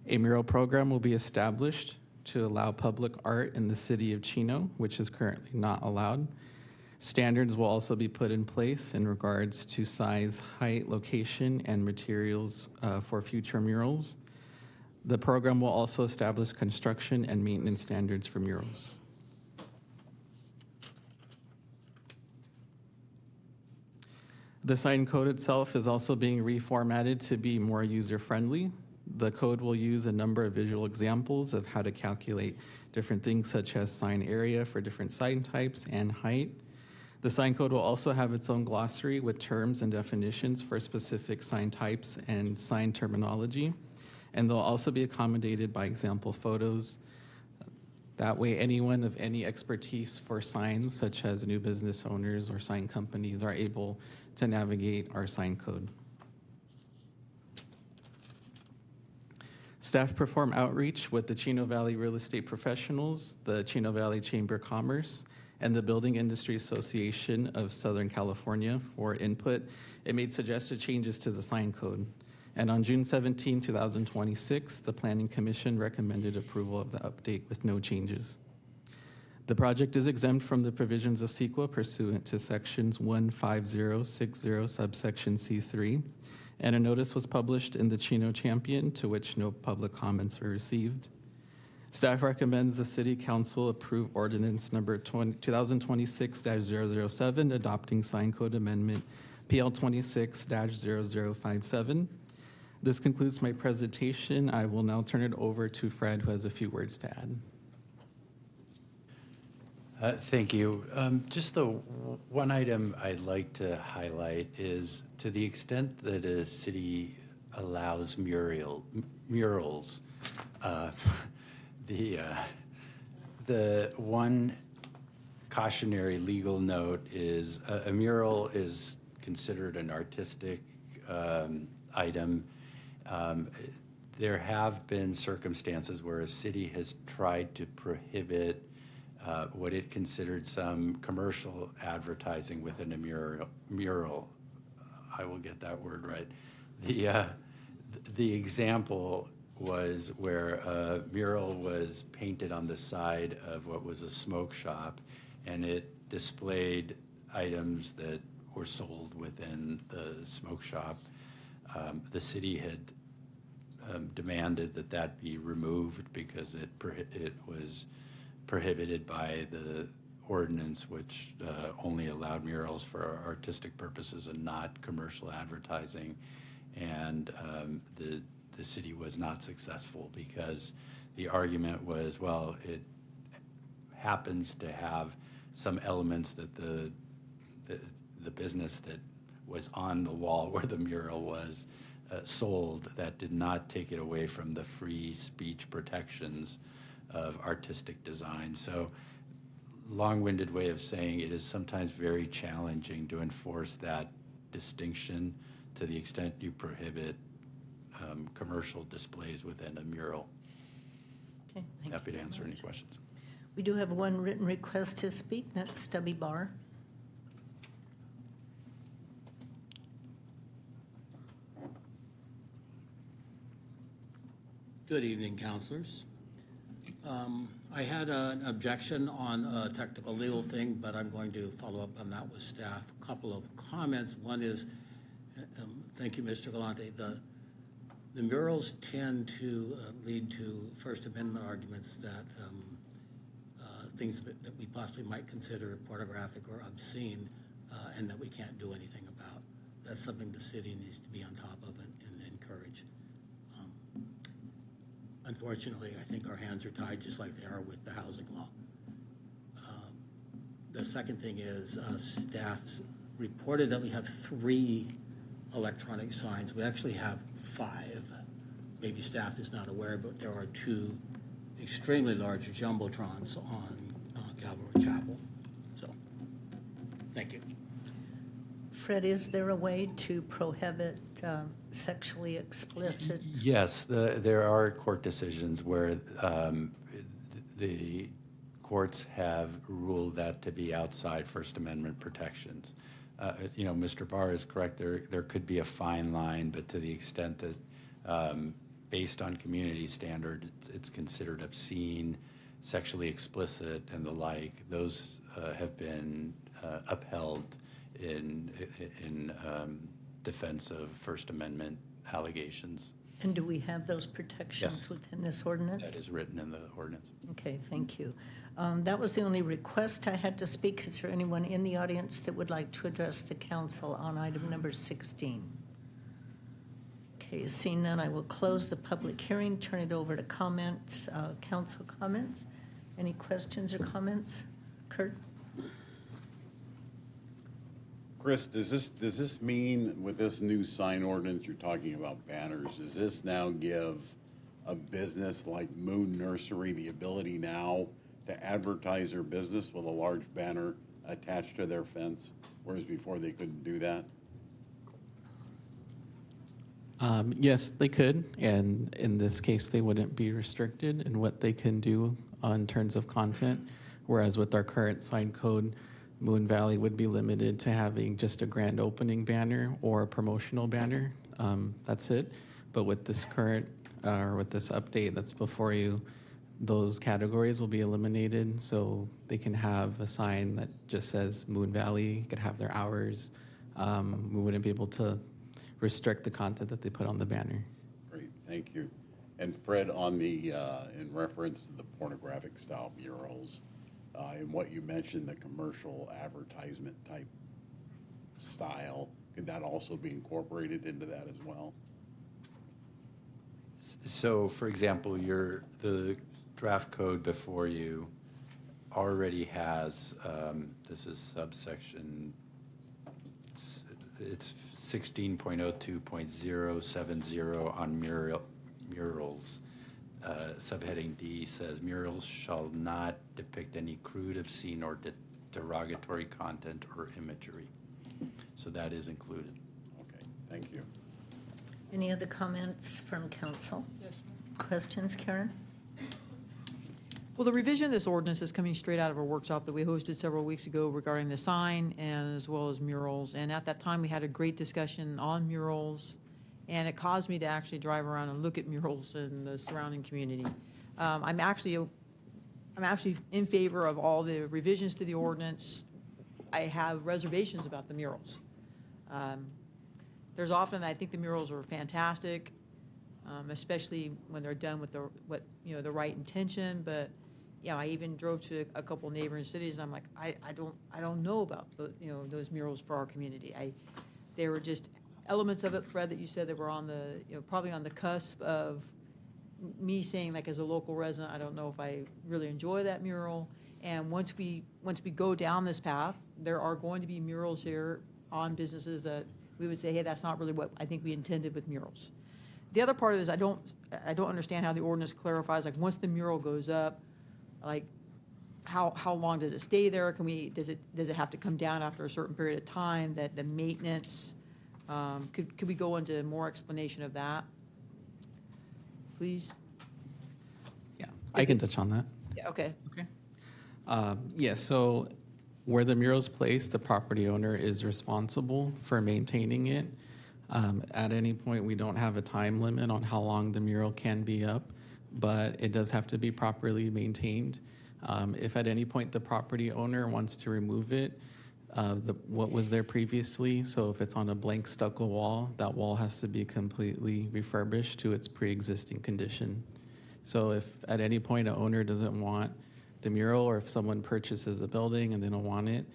[SPEAKER 18] A mural program will be established to allow public art in the city of Chino, which is currently not allowed. Standards will also be put in place in regards to size, height, location, and materials for future murals. The program will also establish construction and maintenance standards for murals. The sign code itself is also being reformatted to be more user-friendly. The code will use a number of visual examples of how to calculate different things such as sign area for different sign types and height. The sign code will also have its own glossary with terms and definitions for specific sign types and sign terminology. And they'll also be accommodated by example photos. That way, anyone of any expertise for signs, such as new business owners or sign companies, are able to navigate our sign code. Staff perform outreach with the Chino Valley Real Estate Professionals, the Chino Valley Chamber of Commerce, and the Building Industry Association of Southern California for input. It made suggested changes to the sign code. And on June 17, 2026, the Planning Commission recommended approval of the update with no changes. The project is exempt from the provisions of CEQA pursuant to sections 15060 subsection C3, and a notice was published in the Chino Champion, to which no public comments were received. Staff recommends the City Council approve ordinance number 2026-0007, adopting sign code amendment PL 26-0057. This concludes my presentation. I will now turn it over to Fred, who has a few words to add.
[SPEAKER 11] Thank you. Just the one item I'd like to highlight is, to the extent that a city allows murals, the one cautionary legal note is a mural is considered an artistic item. There have been circumstances where a city has tried to prohibit what it considered some commercial advertising within a mural. I will get that word right. The example was where a mural was painted on the side of what was a smoke shop, and it displayed items that were sold within the smoke shop. The city had demanded that that be removed because it was prohibited by the ordinance, which only allowed murals for artistic purposes and not commercial advertising. And the city was not successful because the argument was, well, it happens to have some elements that the business that was on the wall where the mural was sold that did not take it away from the free speech protections of artistic design. So, long-winded way of saying it is sometimes very challenging to enforce that distinction to the extent you prohibit commercial displays within a mural.
[SPEAKER 1] Okay, thank
[SPEAKER 11] Happy
[SPEAKER 1] you
[SPEAKER 11] to
[SPEAKER 1] very
[SPEAKER 11] answer any
[SPEAKER 1] much.
[SPEAKER 11] questions.
[SPEAKER 1] We do have one written request to speak. That's Stubby Barr.
[SPEAKER 19] Good evening, councilors. I had an objection on a technical legal thing, but I'm going to follow up on that with staff. A couple of comments. One is, thank you, Mr. Galante. The murals tend to lead to First Amendment arguments that things that we possibly might consider pornographic or obscene, and that we can't do anything about. That's something the city needs to be on top of and encourage. Unfortunately, I think our hands are tied just like they are with the housing law. The second thing is staff's reported that we have 3 electronic signs. We actually have 5. Maybe staff is not aware, but there are 2 extremely large jumbotrons on Calvary Chapel. So, thank you.
[SPEAKER 1] Fred, is there a way to prohibit sexually explicit?
[SPEAKER 11] Yes, there are court decisions where the courts have ruled that to be outside First Amendment protections. Mr. Barr is correct. There could be a fine line, but to the extent that, based on community standards, it's considered obscene, sexually explicit, and the like, those have been upheld in defense of First Amendment allegations.
[SPEAKER 1] And do we have those protections
[SPEAKER 11] Yes.
[SPEAKER 1] within this ordinance?
[SPEAKER 11] That is written in the ordinance.
[SPEAKER 1] Okay, thank you. That was the only request I had to speak. Is there anyone in the audience that would like to address the council on item number 16? Okay, seeing none, I will close the public hearing, turn it over to comments, council comments. Any questions or comments? Kurt?
[SPEAKER 5] Chris, does this mean with this new sign ordinance, you're talking about banners, does this now give a business like Moon Nursery the ability now to advertise their business with a large banner attached to their fence, whereas before they couldn't do that?
[SPEAKER 18] Yes, they could, and in this case, they wouldn't be restricted in what they can do in terms of content, whereas with our current sign code, Moon Valley would be limited to having just a grand opening banner or a promotional banner. That's it. But with this current, or with this update that's before you, those categories will be eliminated, so they can have a sign that just says Moon Valley, could have their hours. We wouldn't be able to restrict the content that they put on the banner.
[SPEAKER 5] Great, thank you. And Fred, on the, in reference to the pornographic style murals, and what you mentioned, the commercial advertisement type style, could that also be incorporated into that as well?
[SPEAKER 11] So, for example, the draft code before you already has, this is subsection, it's 16.02.070 on murals. Subheading D says murals shall not depict any crude, obscene, or derogatory content or imagery. So that is included.
[SPEAKER 5] Okay, thank you.
[SPEAKER 1] Any other comments from council? Yes. Questions, Karen?
[SPEAKER 12] Well, the revision of this ordinance is coming straight out of a workshop that we hosted several weeks ago regarding the sign and as well as murals. And at that time, we had a great discussion on murals, and it caused me to actually drive around and look at murals in the surrounding community. I'm actually in favor of all the revisions to the ordinance. I have reservations about the murals. There's often, I think the murals are fantastic, especially when they're done with the right intention. But I even drove to a couple neighboring cities, and I'm like, I don't know about those murals for our community. They were just elements of it, Fred, that you said that were on the probably on the cusp of me saying, like, as a local resident, I don't know if I really enjoy that mural. And once we go down this path, there are going to be murals here on businesses that we would say, hey, that's not really what I think we intended with murals. The other part of it is I don't understand how the ordinance clarifies, like, once the mural goes up, like, how long does it stay there? Does it have to come down after a certain period of time, that the maintenance, could we go into more explanation of that? Please?
[SPEAKER 18] Yeah, I can touch on that.
[SPEAKER 12] Yeah, okay.
[SPEAKER 18] Yeah, so where the mural is placed, the property owner is responsible for maintaining it. At any point, we don't have a time limit on how long the mural can be up, but it does have to be properly maintained. If at any point the property owner wants to remove it, what was there previously, so if it's on a blank stucco wall, that wall has to be completely refurbished to its pre-existing condition. So if at any point an owner doesn't want the mural, or if someone purchases a building and they don't want it,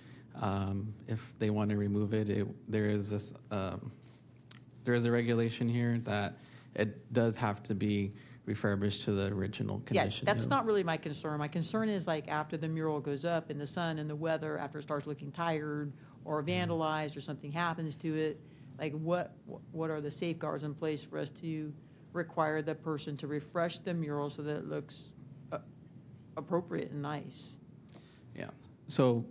[SPEAKER 18] if they want to remove it, there is a regulation here that it does have to be refurbished to the original condition.
[SPEAKER 12] Yeah, that's not really my concern. My concern is, like, after the mural goes up in the sun and the weather, after it starts looking tired or vandalized or something happens to it, like, what are the safeguards in place for us to require the person to refresh the mural so that it looks appropriate and nice?
[SPEAKER 18] Yeah, so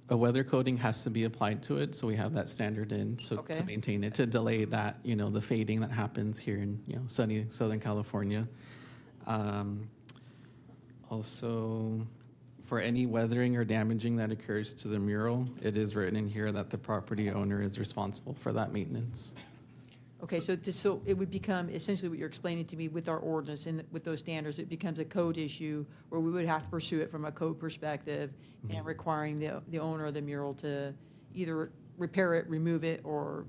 [SPEAKER 18] a weather coating has to be applied to it, so we have that standard in, so
[SPEAKER 12] Okay.
[SPEAKER 18] to maintain it, to delay that, the fading that happens here in, sunny Southern California. Also, for any weathering or damaging that occurs to the mural, it is written in here that the property owner is responsible for that maintenance.
[SPEAKER 12] Okay, so it would become essentially what you're explaining to me with our ordinance and with those standards, it becomes a code issue where we would have to pursue it from a code perspective and requiring the owner of the mural to either repair it, remove it, or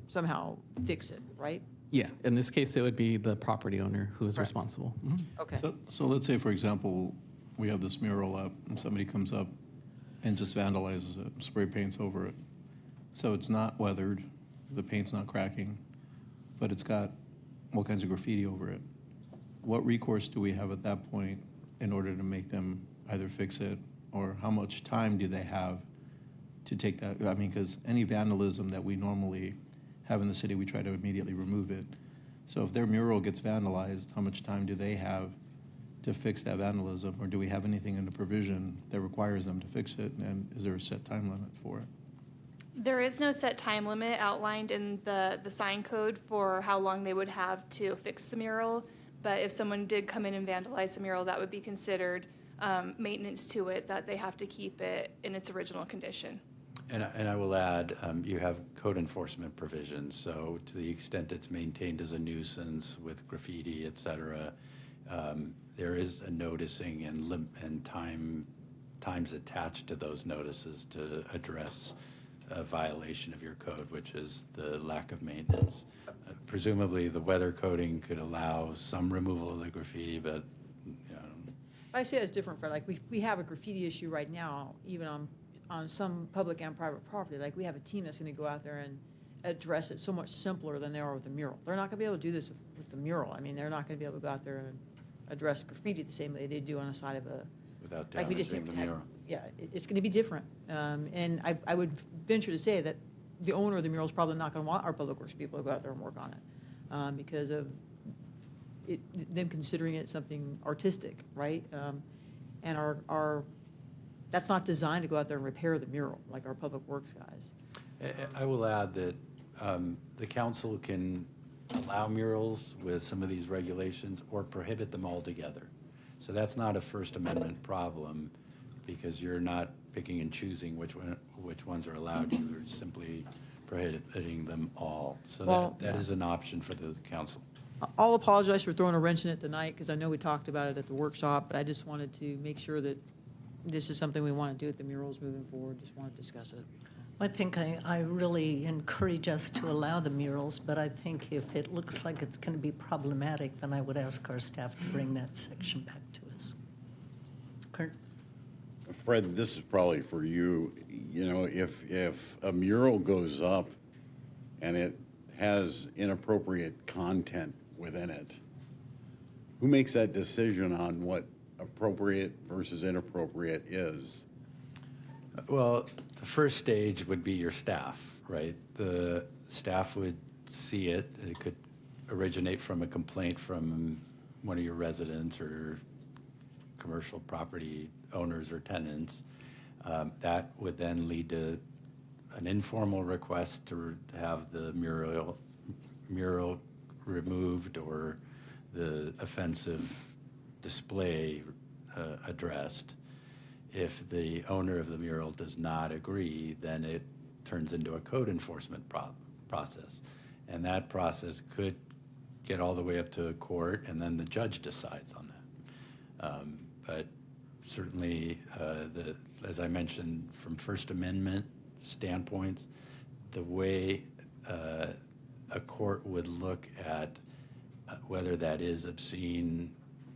[SPEAKER 12] somehow fix it, right?
[SPEAKER 18] Yeah, in this case, it would be the property owner who is responsible. Mhm.
[SPEAKER 12] Okay.
[SPEAKER 17] So let's say, for example, we have this mural up and somebody comes up and just vandalizes it, spray paints over it. So it's not weathered, the paint's not cracking, but it's got all kinds of graffiti over it. What recourse do we have at that point in order to make them either fix it, or how much time do they have to take that? I mean, because any vandalism that we normally have in the city, we try to immediately remove it. So if their mural gets vandalized, how much time do they have to fix that vandalism? Or do we have anything in the provision that requires them to fix it? And is there a set time limit for it?
[SPEAKER 16] There is no set time limit outlined in the sign code for how long they would have to fix the mural, but if someone did come in and vandalize the mural, that would be considered maintenance to it, that they have to keep it in its original condition.
[SPEAKER 11] And I will add, you have code enforcement provisions, so to the extent it's maintained as a nuisance with graffiti, et cetera, there is a noticing and times attached to those notices to address a violation of your code, which is the lack of maintenance. Presumably, the weather coating could allow some removal of the graffiti, but
[SPEAKER 12] I say it's different, Fred. Like, we have a graffiti issue right now, even on some public and private property. Like, we have a team that's going to go out there and address it so much simpler than they are with the mural. They're not going to be able to do this with the mural. I mean, they're not going to be able to go out there and address graffiti the same way they do on the side of a,
[SPEAKER 11] without
[SPEAKER 12] like we just
[SPEAKER 11] damaging the mural.
[SPEAKER 12] Yeah, it's going to be different. And I would venture to say that the owner of the mural is probably not going to want our public works people to go out there and work on it because of them considering it something artistic, right? And our that's not designed to go out there and repair the mural like our public works guys.
[SPEAKER 11] I will add that the council can allow murals with some of these regulations or prohibit them altogether. So that's not a First Amendment problem because you're not picking and choosing which ones are allowed. You're simply prohibiting them all. So that is an option for the council.
[SPEAKER 12] I'll apologize for throwing a wrench in it tonight because I know we talked about it at the workshop, but I just wanted to make sure that this is something we want to do with the murals moving forward. Just want to discuss it.
[SPEAKER 1] I think I really encourage us to allow the murals, but I think if it looks like it's going to be problematic, then I would ask our staff to bring that section back to us. Kurt?
[SPEAKER 5] Fred, this is probably for you. You know, if a mural goes up and it has inappropriate content within it, who makes that decision on what appropriate versus inappropriate is?
[SPEAKER 11] Well, the first stage would be your staff, right? The staff would see it. It could originate from a complaint from one of your residents or commercial property owners or tenants. That would then lead to an informal request to have the mural removed or the offensive display addressed. If the owner of the mural does not agree, then it turns into a code enforcement process. And that process could get all the way up to a court, and then the judge decides on that. But certainly, as I mentioned, from First Amendment standpoints, the way a court would look at whether that is obscene,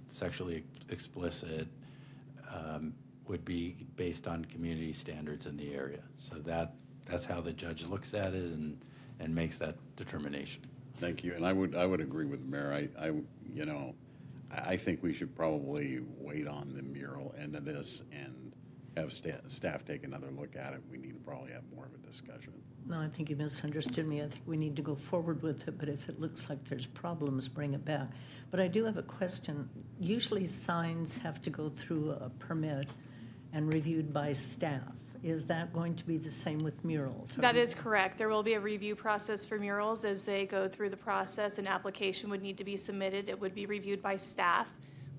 [SPEAKER 11] sexually explicit, would be based on community standards in the area. So that's how the judge looks at it and makes that determination.
[SPEAKER 5] Thank you, and I would agree with the mayor. I think we should probably wait on the mural end of this and have staff take another look at it. We need to probably have more of a discussion.
[SPEAKER 1] No, I think you misunderstood me. I think we need to go forward with it, but if it looks like there's problems, bring it back. But I do have a question. Usually signs have to go through a permit and reviewed by staff. Is that going to be the same with murals?
[SPEAKER 16] That is correct. There will be a review process for murals. As they go through the process, an application would need to be submitted. It would be reviewed by staff.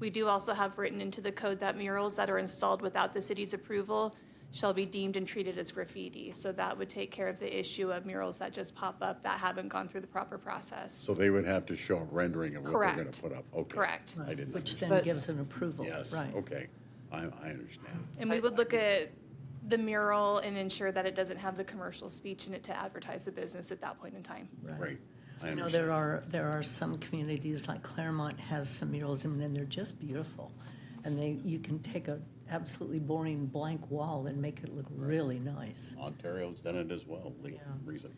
[SPEAKER 16] We do also have written into the code that murals that are installed without the city's approval shall be deemed and treated as graffiti. So that would take care of the issue of murals that just pop up that haven't gone through the proper process.
[SPEAKER 5] So they would have to show a rendering of what they're going to put up. Okay.
[SPEAKER 16] Correct.
[SPEAKER 5] I didn't
[SPEAKER 1] Which
[SPEAKER 5] understand.
[SPEAKER 1] then gives an approval.
[SPEAKER 5] Yes,
[SPEAKER 1] Right.
[SPEAKER 5] okay. I understand.
[SPEAKER 16] And we would look at the mural and ensure that it doesn't have the commercial speech in it to advertise the business at that point in time.
[SPEAKER 5] Right. I
[SPEAKER 1] You know,
[SPEAKER 5] understand.
[SPEAKER 1] there are some communities, like Claremont has some murals, and they're just beautiful. And you can take a absolutely boring blank wall and make it look really nice.
[SPEAKER 5] Ontario's done it as well, recent.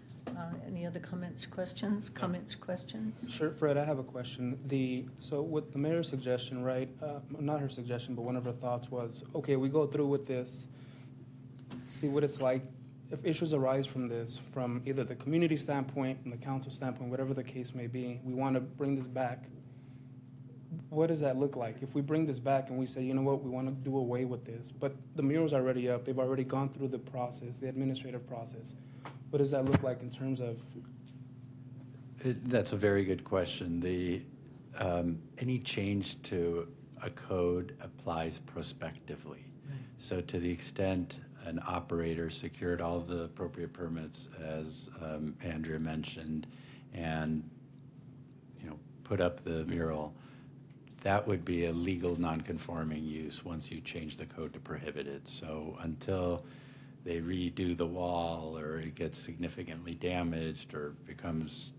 [SPEAKER 1] Any other comments, questions? Comments, questions?
[SPEAKER 7] Sure, Fred, I have a question. So with the mayor's suggestion, right, not her suggestion, but one of her thoughts was, okay, we go through with this, see what it's like. If issues arise from this, from either the community standpoint, from the council standpoint, whatever the case may be, we want to bring this back. What does that look like? If we bring this back and we say, you know what, we want to do away with this, but the mural's already up, they've already gone through the process, the administrative process. What does that look like in terms of?
[SPEAKER 11] That's a very good question. Any change to a code applies prospectively. So to the extent an operator secured all of the appropriate permits, as Andrea mentioned, and put up the mural, that would be a legal non-conforming use once you change the code to prohibit it. So until they redo the wall or it gets significantly damaged or becomes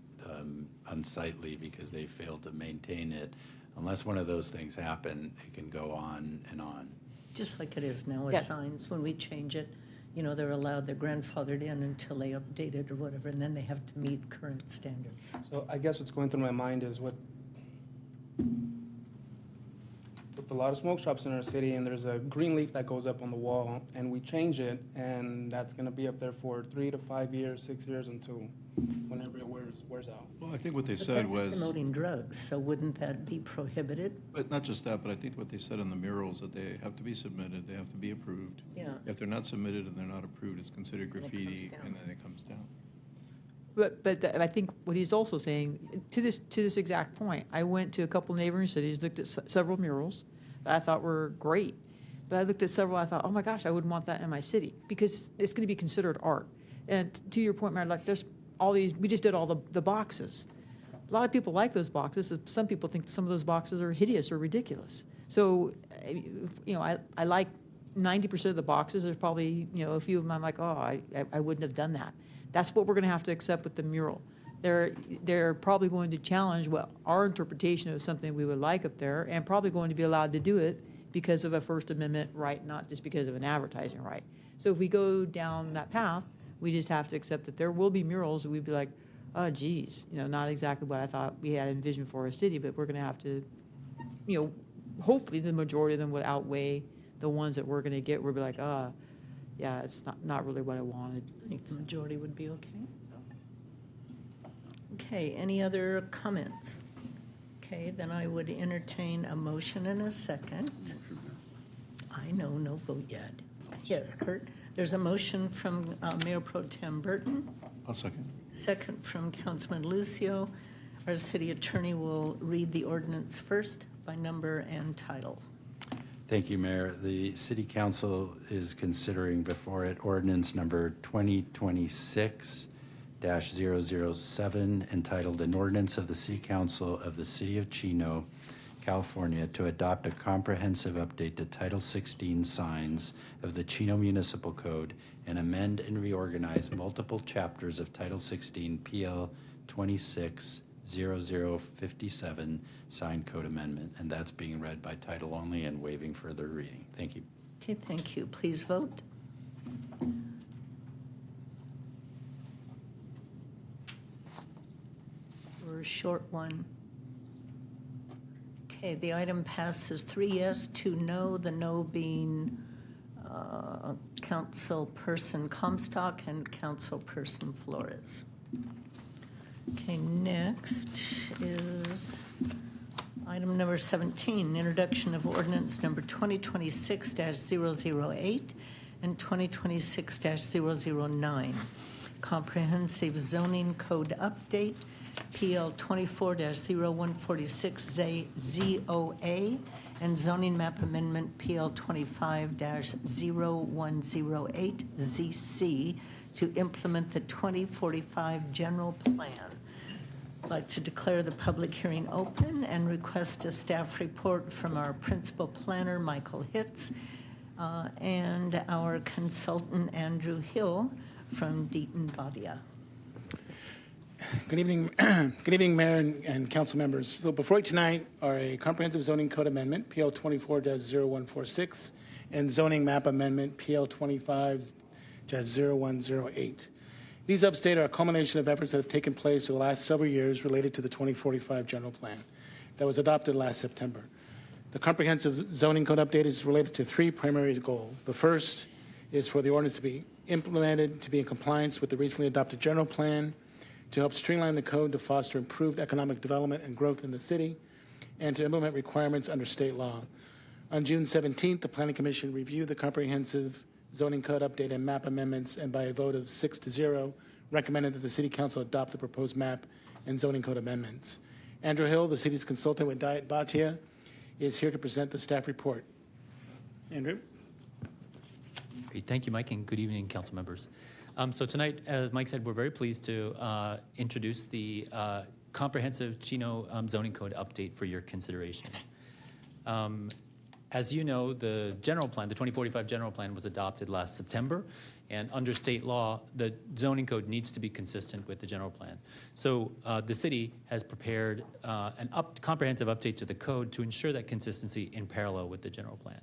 [SPEAKER 11] unsightly because they failed to maintain it, unless one of those things happen, it can go on and on.
[SPEAKER 1] Just like it is now with signs. When we change it, they're allowed, they're grandfathered in until they update it or whatever, and then they have to meet current standards.
[SPEAKER 7] So I guess what's going through my mind is with a lot of smoke shops in our city, and there's a green leaf that goes up on the wall, and we change it, and that's going to be up there for 3 to 5 years, 6 years, until whenever it wears out.
[SPEAKER 17] Well, I think what they
[SPEAKER 1] But
[SPEAKER 17] said
[SPEAKER 1] that's
[SPEAKER 17] was,
[SPEAKER 1] promoting drugs, so wouldn't that be prohibited?
[SPEAKER 17] but not just that, but I think what they said on the murals, that they have to be submitted, they have to be approved.
[SPEAKER 1] Yeah.
[SPEAKER 17] If they're not submitted and they're not approved, it's considered
[SPEAKER 1] And it comes
[SPEAKER 17] graffiti,
[SPEAKER 1] down.
[SPEAKER 17] and then it comes down.
[SPEAKER 12] But I think what he's also saying, to this exact point, I went to a couple neighboring cities, looked at several murals that I thought were great. But I looked at several, I thought, oh my gosh, I wouldn't want that in my city because it's going to be considered art. And to your point, Mayor, like there's all these, we just did all the boxes. A lot of people like those boxes. Some people think some of those boxes are hideous or ridiculous. So, I like 90% of the boxes. There's probably, a few of them I'm like, oh, I wouldn't have done that. That's what we're going to have to accept with the mural. They're probably going to challenge our interpretation of something we would like up there, and probably going to be allowed to do it because of a First Amendment right, not just because of an advertising right. So if we go down that path, we just have to accept that there will be murals, and we'd be like, oh, geez, not exactly what I thought we had envisioned for our city, but we're going to have to, hopefully the majority of them would outweigh the ones that we're going to get. We'll be like, yeah, it's not really what I wanted.
[SPEAKER 1] I think the majority would be okay. Okay, any other comments? Okay, then I would entertain a motion and a second. I know, no vote yet. Yes, Kurt? There's a motion from Mayor Pro Tem Burton.
[SPEAKER 17] I'll second.
[SPEAKER 1] Second from Councilman Lucio. Our city attorney will read the ordinance first by number and title.
[SPEAKER 11] Thank you, Mayor. The City Council is considering before it ordinance number 2026-007 entitled An Ordinance of the City Council of the City of Chino, California, to adopt a comprehensive update to Title 16 signs of the Chino Municipal Code and amend and reorganize multiple chapters of Title 16 PL 260057 sign code amendment. And that's being read by title only and waiving further reading. Thank you.
[SPEAKER 1] Okay, thank you. Please vote. We're a short one. Okay, the item passes 3 yes, 2 no, the no being Councilperson Comstock and Councilperson Flores. Okay, next is item number 17, introduction of ordinance number 2026-008 and 2026-009, comprehensive zoning code update, PL 24-0146 ZOA, and zoning map amendment PL 25-0108 ZC to implement the 2045 general plan. I'd like to declare the public hearing open and request a staff report from our principal planner, Michael Hitz, and our consultant, Andrew Hill, from Deaton Badia.
[SPEAKER 20] Good evening, Mayor and council members. So before you tonight are a comprehensive zoning code amendment, PL 24-0146, and zoning map amendment, PL 25-0108. These updates are a culmination of efforts that have taken place over the last several years related to the 2045 general plan that was adopted last September. The comprehensive zoning code update is related to 3 primary goals. The first is for the ordinance to be implemented to be in compliance with the recently adopted general plan, to help streamline the code to foster improved economic development and growth in the city, and to implement requirements under state law. On June 17th, the Planning Commission reviewed the comprehensive zoning code update and map amendments, and by a vote of 6-0, recommended that the City Council adopt the proposed map and zoning code amendments. Andrew Hill, the city's consultant with Diet Bhatia, is here to present the staff report. Andrew?
[SPEAKER 21] Great. Thank you, Mike, and good evening, council members. So tonight, as Mike said, we're very pleased to introduce the comprehensive Chino zoning code update for your consideration. As you know, the general plan, the 2045 general plan, was adopted last September, and under state law, the zoning code needs to be consistent with the general plan. So the city has prepared an comprehensive update to the code to ensure that consistency in parallel with the general plan.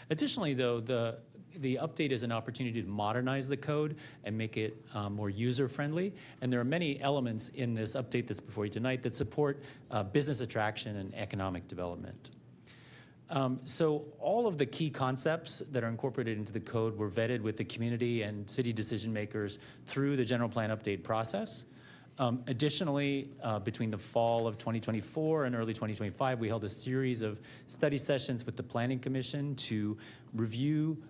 [SPEAKER 21] Additionally, though, the update is an opportunity to modernize the code and make it more user-friendly. And there are many elements in this update that's before you tonight that support business attraction and economic development. So all of the key concepts that are incorporated into the code were vetted with the community and city decision makers through the general plan update process. Additionally, between the fall of 2024 and early 2025, we held a series of study sessions with the Planning Commission to review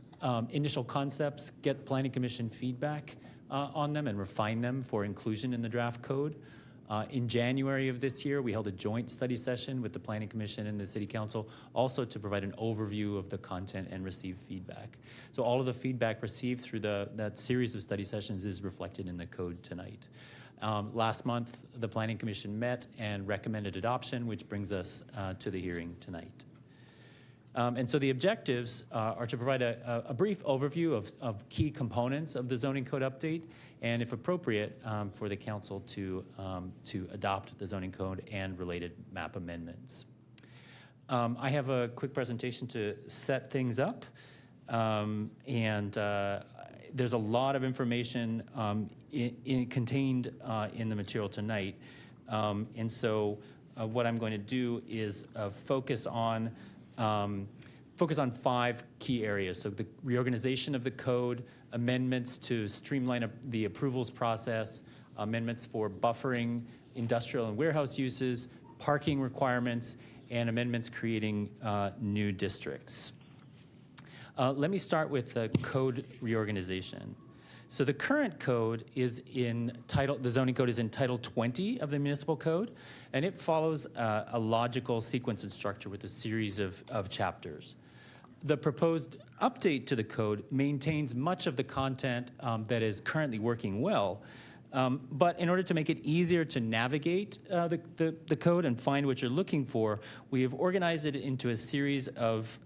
[SPEAKER 21] initial concepts, get Planning Commission feedback on them, and refine them for inclusion in the draft code. In January of this year, we held a joint study session with the Planning Commission and the City Council, also to provide an overview of the content and receive feedback. So all of the feedback received through that series of study sessions is reflected in the code tonight. Last month, the Planning Commission met and recommended adoption, which brings us to the hearing tonight. And so the objectives are to provide a brief overview of key components of the zoning code update, and if appropriate, for the council to adopt the zoning code and related map amendments. I have a quick presentation to set things up, and there's a lot of information contained in the material tonight. And so what I'm going to do is focus on 5 key areas. So the reorganization of the code, amendments to streamline the approvals process, amendments for buffering industrial and warehouse uses, parking requirements, and amendments creating new districts. Let me start with the code reorganization. So the current code is the zoning code is in Title 20 of the municipal code, and it follows a logical sequence and structure with a series of chapters. The proposed update to the code maintains much of the content that is currently working well, but in order to make it easier to navigate the code and find what you're looking for, we have organized it into a series of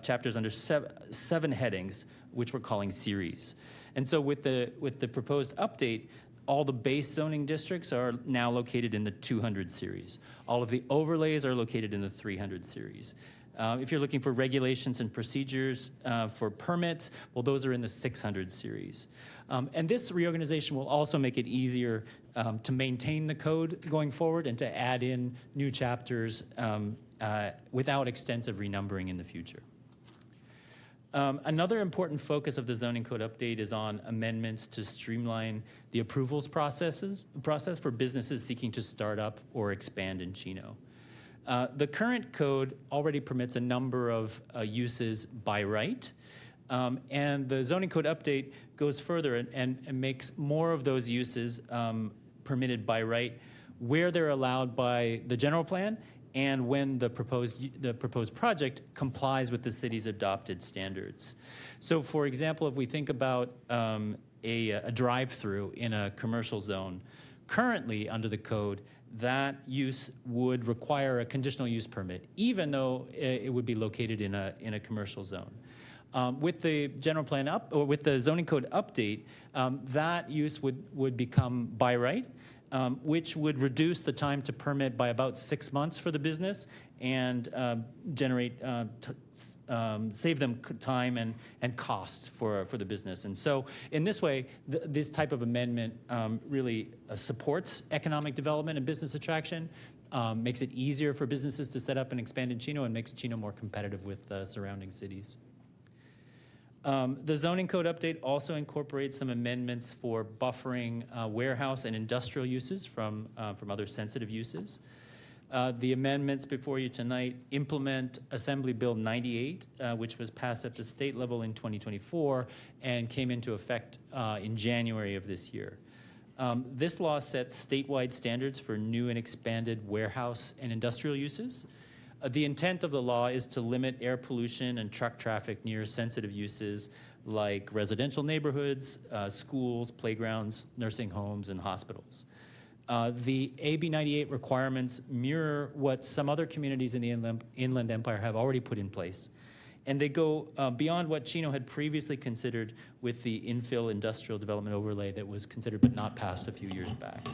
[SPEAKER 21] chapters under seven headings, which we're calling series. And so with the proposed update, all the base zoning districts are now located in the 200 series. All of the overlays are located in the 300 series. If you're looking for regulations and procedures for permits, well, those are in the 600 series. And this reorganization will also make it easier to maintain the code going forward and to add in new chapters without extensive renumbering in the future. Another important focus of the zoning code update is on amendments to streamline the approvals process for businesses seeking to start up or expand in Chino. The current code already permits a number of uses by right, and the zoning code update goes further and makes more of those uses permitted by right where they're allowed by the general plan and when the proposed project complies with the city's adopted standards. So, for example, if we think about a drive-through in a commercial zone, currently under the code, that use would require a conditional use permit, even though it would be located in a commercial zone. With the general plan with the zoning code update, that use would become by right, which would reduce the time to permit by about 6 months for the business and save them time and cost for the business. And so in this way, this type of amendment really supports economic development and business attraction, makes it easier for businesses to set up and expand in Chino, and makes Chino more competitive with surrounding cities. The zoning code update also incorporates some amendments for buffering warehouse and industrial uses from other sensitive uses. The amendments before you tonight implement Assembly Bill 98, which was passed at the state level in 2024 and came into effect in January of this year. This law sets statewide standards for new and expanded warehouse and industrial uses. The intent of the law is to limit air pollution and truck traffic near sensitive uses like residential neighborhoods, schools, playgrounds, nursing homes, and hospitals. The AB 98 requirements mirror what some other communities in the Inland Empire have already put in place, and they go beyond what Chino had previously considered with the infill industrial development overlay that was considered but not passed a few years back.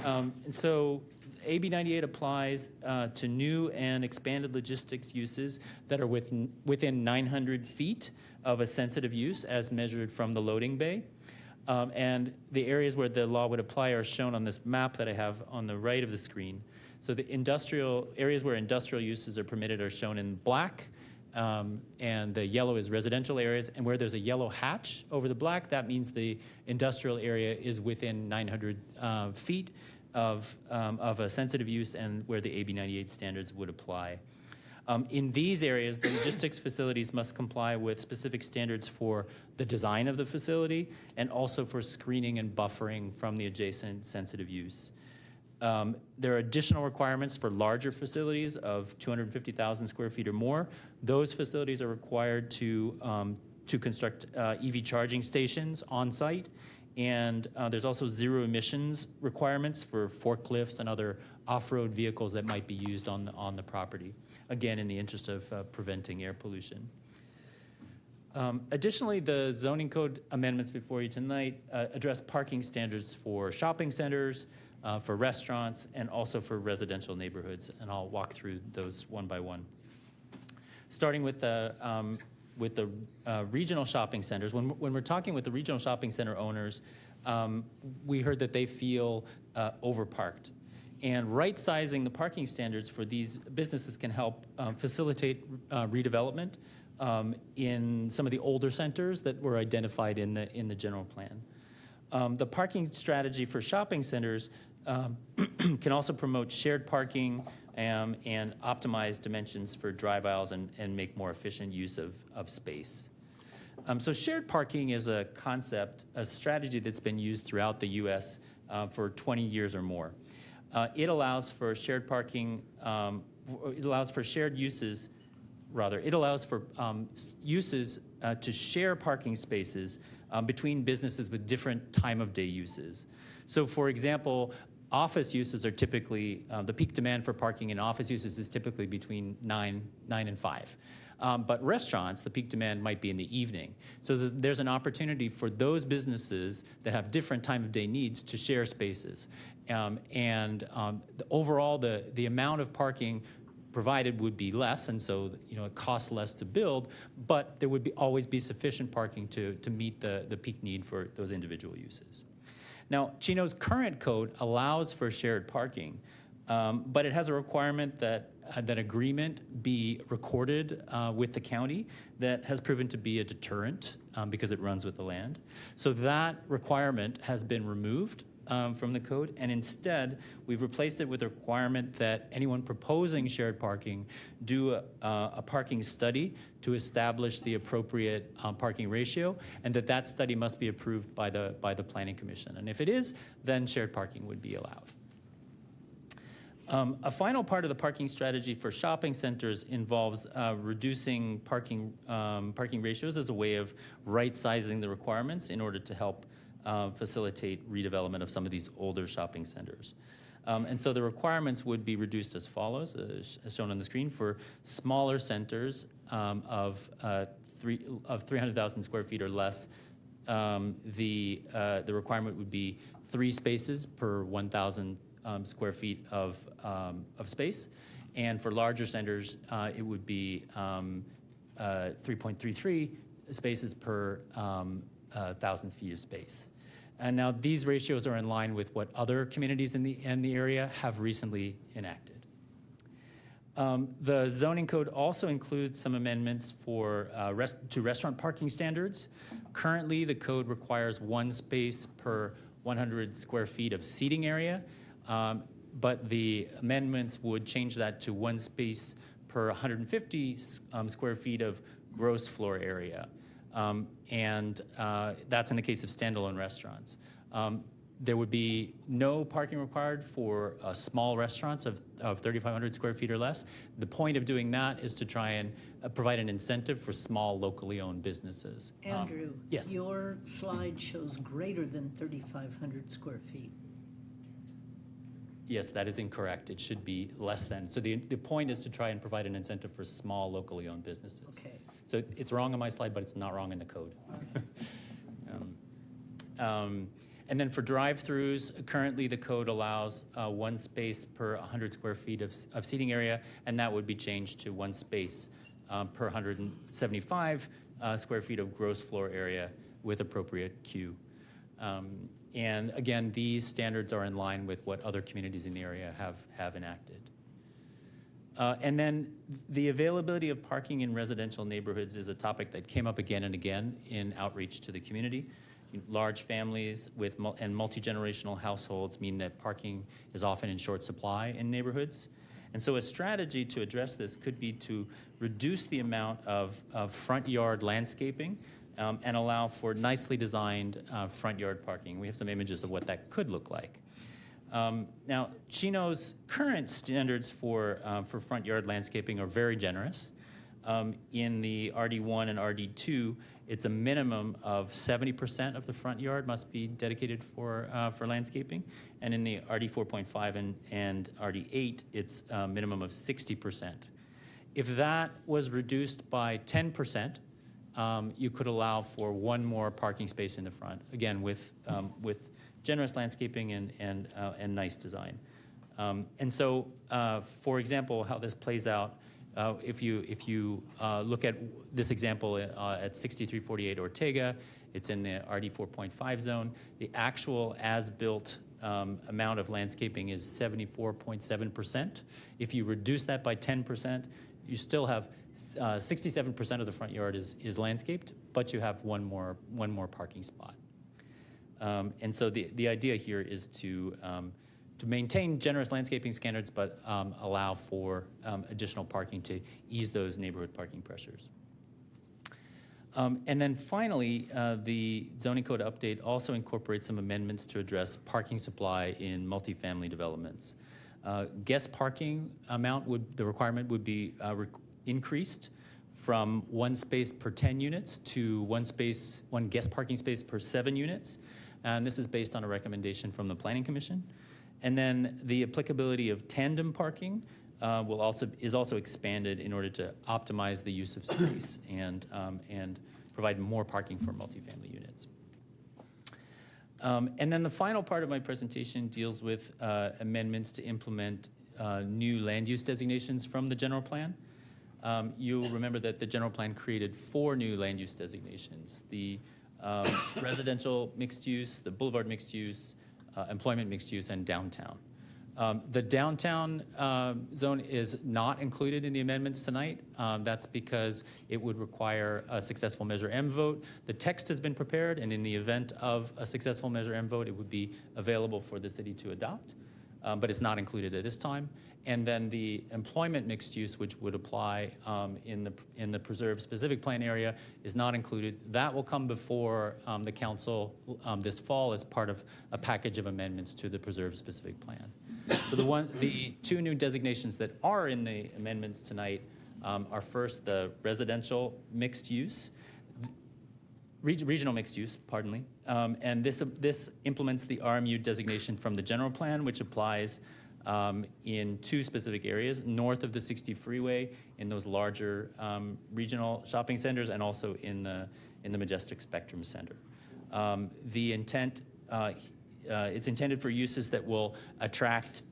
[SPEAKER 21] And so AB 98 applies to new and expanded logistics uses that are within 900 feet of a sensitive use as measured from the loading bay. And the areas where the law would apply are shown on this map that I have on the right of the screen. So the industrial areas where industrial uses are permitted are shown in black, and the yellow is residential areas. And where there's a yellow hatch over the black, that means the industrial area is within 900 feet of a sensitive use and where the AB 98 standards would apply. In these areas, the logistics facilities must comply with specific standards for the design of the facility and also for screening and buffering from the adjacent sensitive use. There are additional requirements for larger facilities of 250,000 square feet or more. Those facilities are required to construct EV charging stations on site. And there's also zero emissions requirements for forklifts and other off-road vehicles that might be used on the property, again, in the interest of preventing air pollution. Additionally, the zoning code amendments before you tonight address parking standards for shopping centers, for restaurants, and also for residential neighborhoods, and I'll walk through those one by one. Starting with the regional shopping centers, when we're talking with the regional shopping center owners, we heard that they feel overparked. And right-sizing the parking standards for these businesses can help facilitate redevelopment in some of the older centers that were identified in the general plan. The parking strategy for shopping centers can also promote shared parking and optimize dimensions for drive aisles and make more efficient use of space. So shared parking is a concept, a strategy that's been used throughout the U.S. For 20 years or more. It allows for shared parking, it allows for shared uses, it allows for uses to share parking spaces between businesses with different time of day uses. So for example, office uses are typically, the peak demand for parking in office uses is typically between 9 and 5. But restaurants, the peak demand might be in the evening. So there's an opportunity for those businesses that have different time of day needs to share spaces. Overall, the amount of parking provided would be less, and so it costs less to build, but there would always be sufficient parking to meet the peak need for those individual uses. Now, Chino's current code allows for shared parking, but it has a requirement that agreement be recorded with the county that has proven to be a deterrent because it runs with the land. So that requirement has been removed from the code, and instead we've replaced it with a requirement that anyone proposing shared parking do a parking study to establish the appropriate parking ratio, and that study must be approved by the Planning Commission. And if it is, then shared parking would be allowed. A final part of the parking strategy for shopping centers involves reducing parking ratios as a way of right-sizing the requirements in order to help facilitate redevelopment of some of these older shopping centers. And so the requirements would be reduced as follows, as shown on the screen. For smaller centers of 300,000 square feet or less, the requirement would be 3 spaces per 1,000 square feet of space. And for larger centers, it would be 3.33 spaces per 1,000 feet of space. And now these ratios are in line with what other communities in the area have recently enacted. The zoning code also includes some amendments to restaurant parking standards. Currently, the code requires 1 space per 100 square feet of seating area, but the amendments would change that to 1 space per 150 square feet of gross floor area. That's in the case of standalone restaurants. There would be no parking required for small restaurants of 3,500 square feet or less. The point of doing that is to try and provide an incentive for small, locally owned businesses.
[SPEAKER 1] Andrew,
[SPEAKER 21] yes.
[SPEAKER 1] Your slide shows greater than 3,500 square feet.
[SPEAKER 21] Yes, that is incorrect. It should be less than. So the point is to try and provide an incentive for small, locally owned businesses.
[SPEAKER 1] Okay.
[SPEAKER 21] So it's wrong on my slide, but it's not wrong in the code. And then for drive-throughs, currently the code allows 1 space per 100 square feet of seating area, and that would be changed to 1 space per 175 square feet of gross floor area with appropriate queue. And again, these standards are in line with what other communities in the area have enacted. And then the availability of parking in residential neighborhoods is a topic that came up again and again in outreach to the community. Large families and multi-generational households mean that parking is often in short supply in neighborhoods. And so a strategy to address this could be to reduce the amount of front yard landscaping and allow for nicely designed front yard parking. We have some images of what that could look like. Now, Chino's current standards for front yard landscaping are very generous. In the RD1 and RD2, it's a minimum of 70% of the front yard must be dedicated for landscaping, and in the RD4.5 and RD8, it's a minimum of 60%. If that was reduced by 10%, you could allow for 1 more parking space in the front, again with generous landscaping and nice design. And so, for example, how this plays out. If you look at this example at 6348 Ortega, it's in the RD 4.5 zone. The actual as-built amount of landscaping is 74.7%. If you reduce that by 10%, you still have 67% of the front yard is landscaped, but you have one more parking spot. And so the idea here is to maintain generous landscaping standards, but allow for additional parking to ease those neighborhood parking pressures. And then finally, the zoning code update also incorporates some amendments to address parking supply in multifamily developments. Guest parking amount the requirement would be increased from 1 space per 10 units to 1 guest parking space per 7 units. And this is based on a recommendation from the Planning Commission. And then the applicability of tandem parking is also expanded in order to optimize the use of space and provide more parking for multifamily units. And then the final part of my presentation deals with amendments to implement new land use designations from the general plan. You'll remember that the general plan created 4 new land use designations: the residential mixed use, the boulevard mixed use, employment mixed use, and downtown. The downtown zone is not included in the amendments tonight. That's because it would require a successful Measure M vote. The text has been prepared, and in the event of a successful Measure M vote, it would be available for the city to adopt, but it's not included at this time. And then the employment mixed use, which would apply in the preserved specific plan area, is not included. That will come before the council this fall as part of a package of amendments to the preserved specific plan. So the 2 new designations that are in the amendments tonight are first the residential mixed use, regional mixed use, pardon me, and this implements the RMU designation from the general plan, which applies in 2 specific areas: north of the 60 freeway in those larger regional shopping centers, and also in the Majestic Spectrum Center. The intent. It's intended for uses that will attract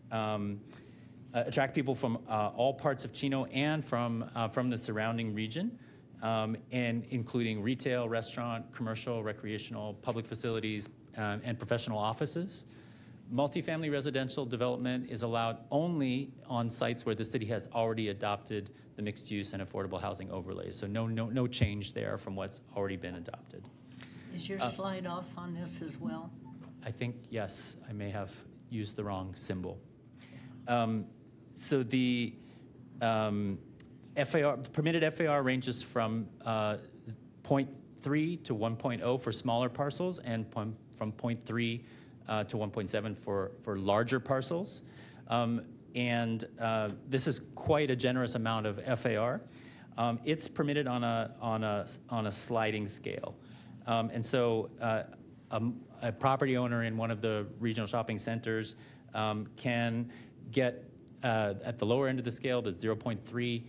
[SPEAKER 21] people from all parts of Chino and from the surrounding region, and including retail, restaurant, commercial, recreational, public facilities, and professional offices. Multifamily residential development is allowed only on sites where the city has already adopted the mixed use and affordable housing overlays. So no change there from what's already been adopted.
[SPEAKER 1] Is your slide off on this as well?
[SPEAKER 21] I think, yes, I may have used the wrong symbol. So the permitted FAR ranges from 0.3 to 1.0 for smaller parcels, and from 0.3 to 1.7 for larger parcels. This is quite a generous amount of FAR. It's permitted on a sliding scale. And so a property owner in one of the regional shopping centers can get at the lower end of the scale the 0.3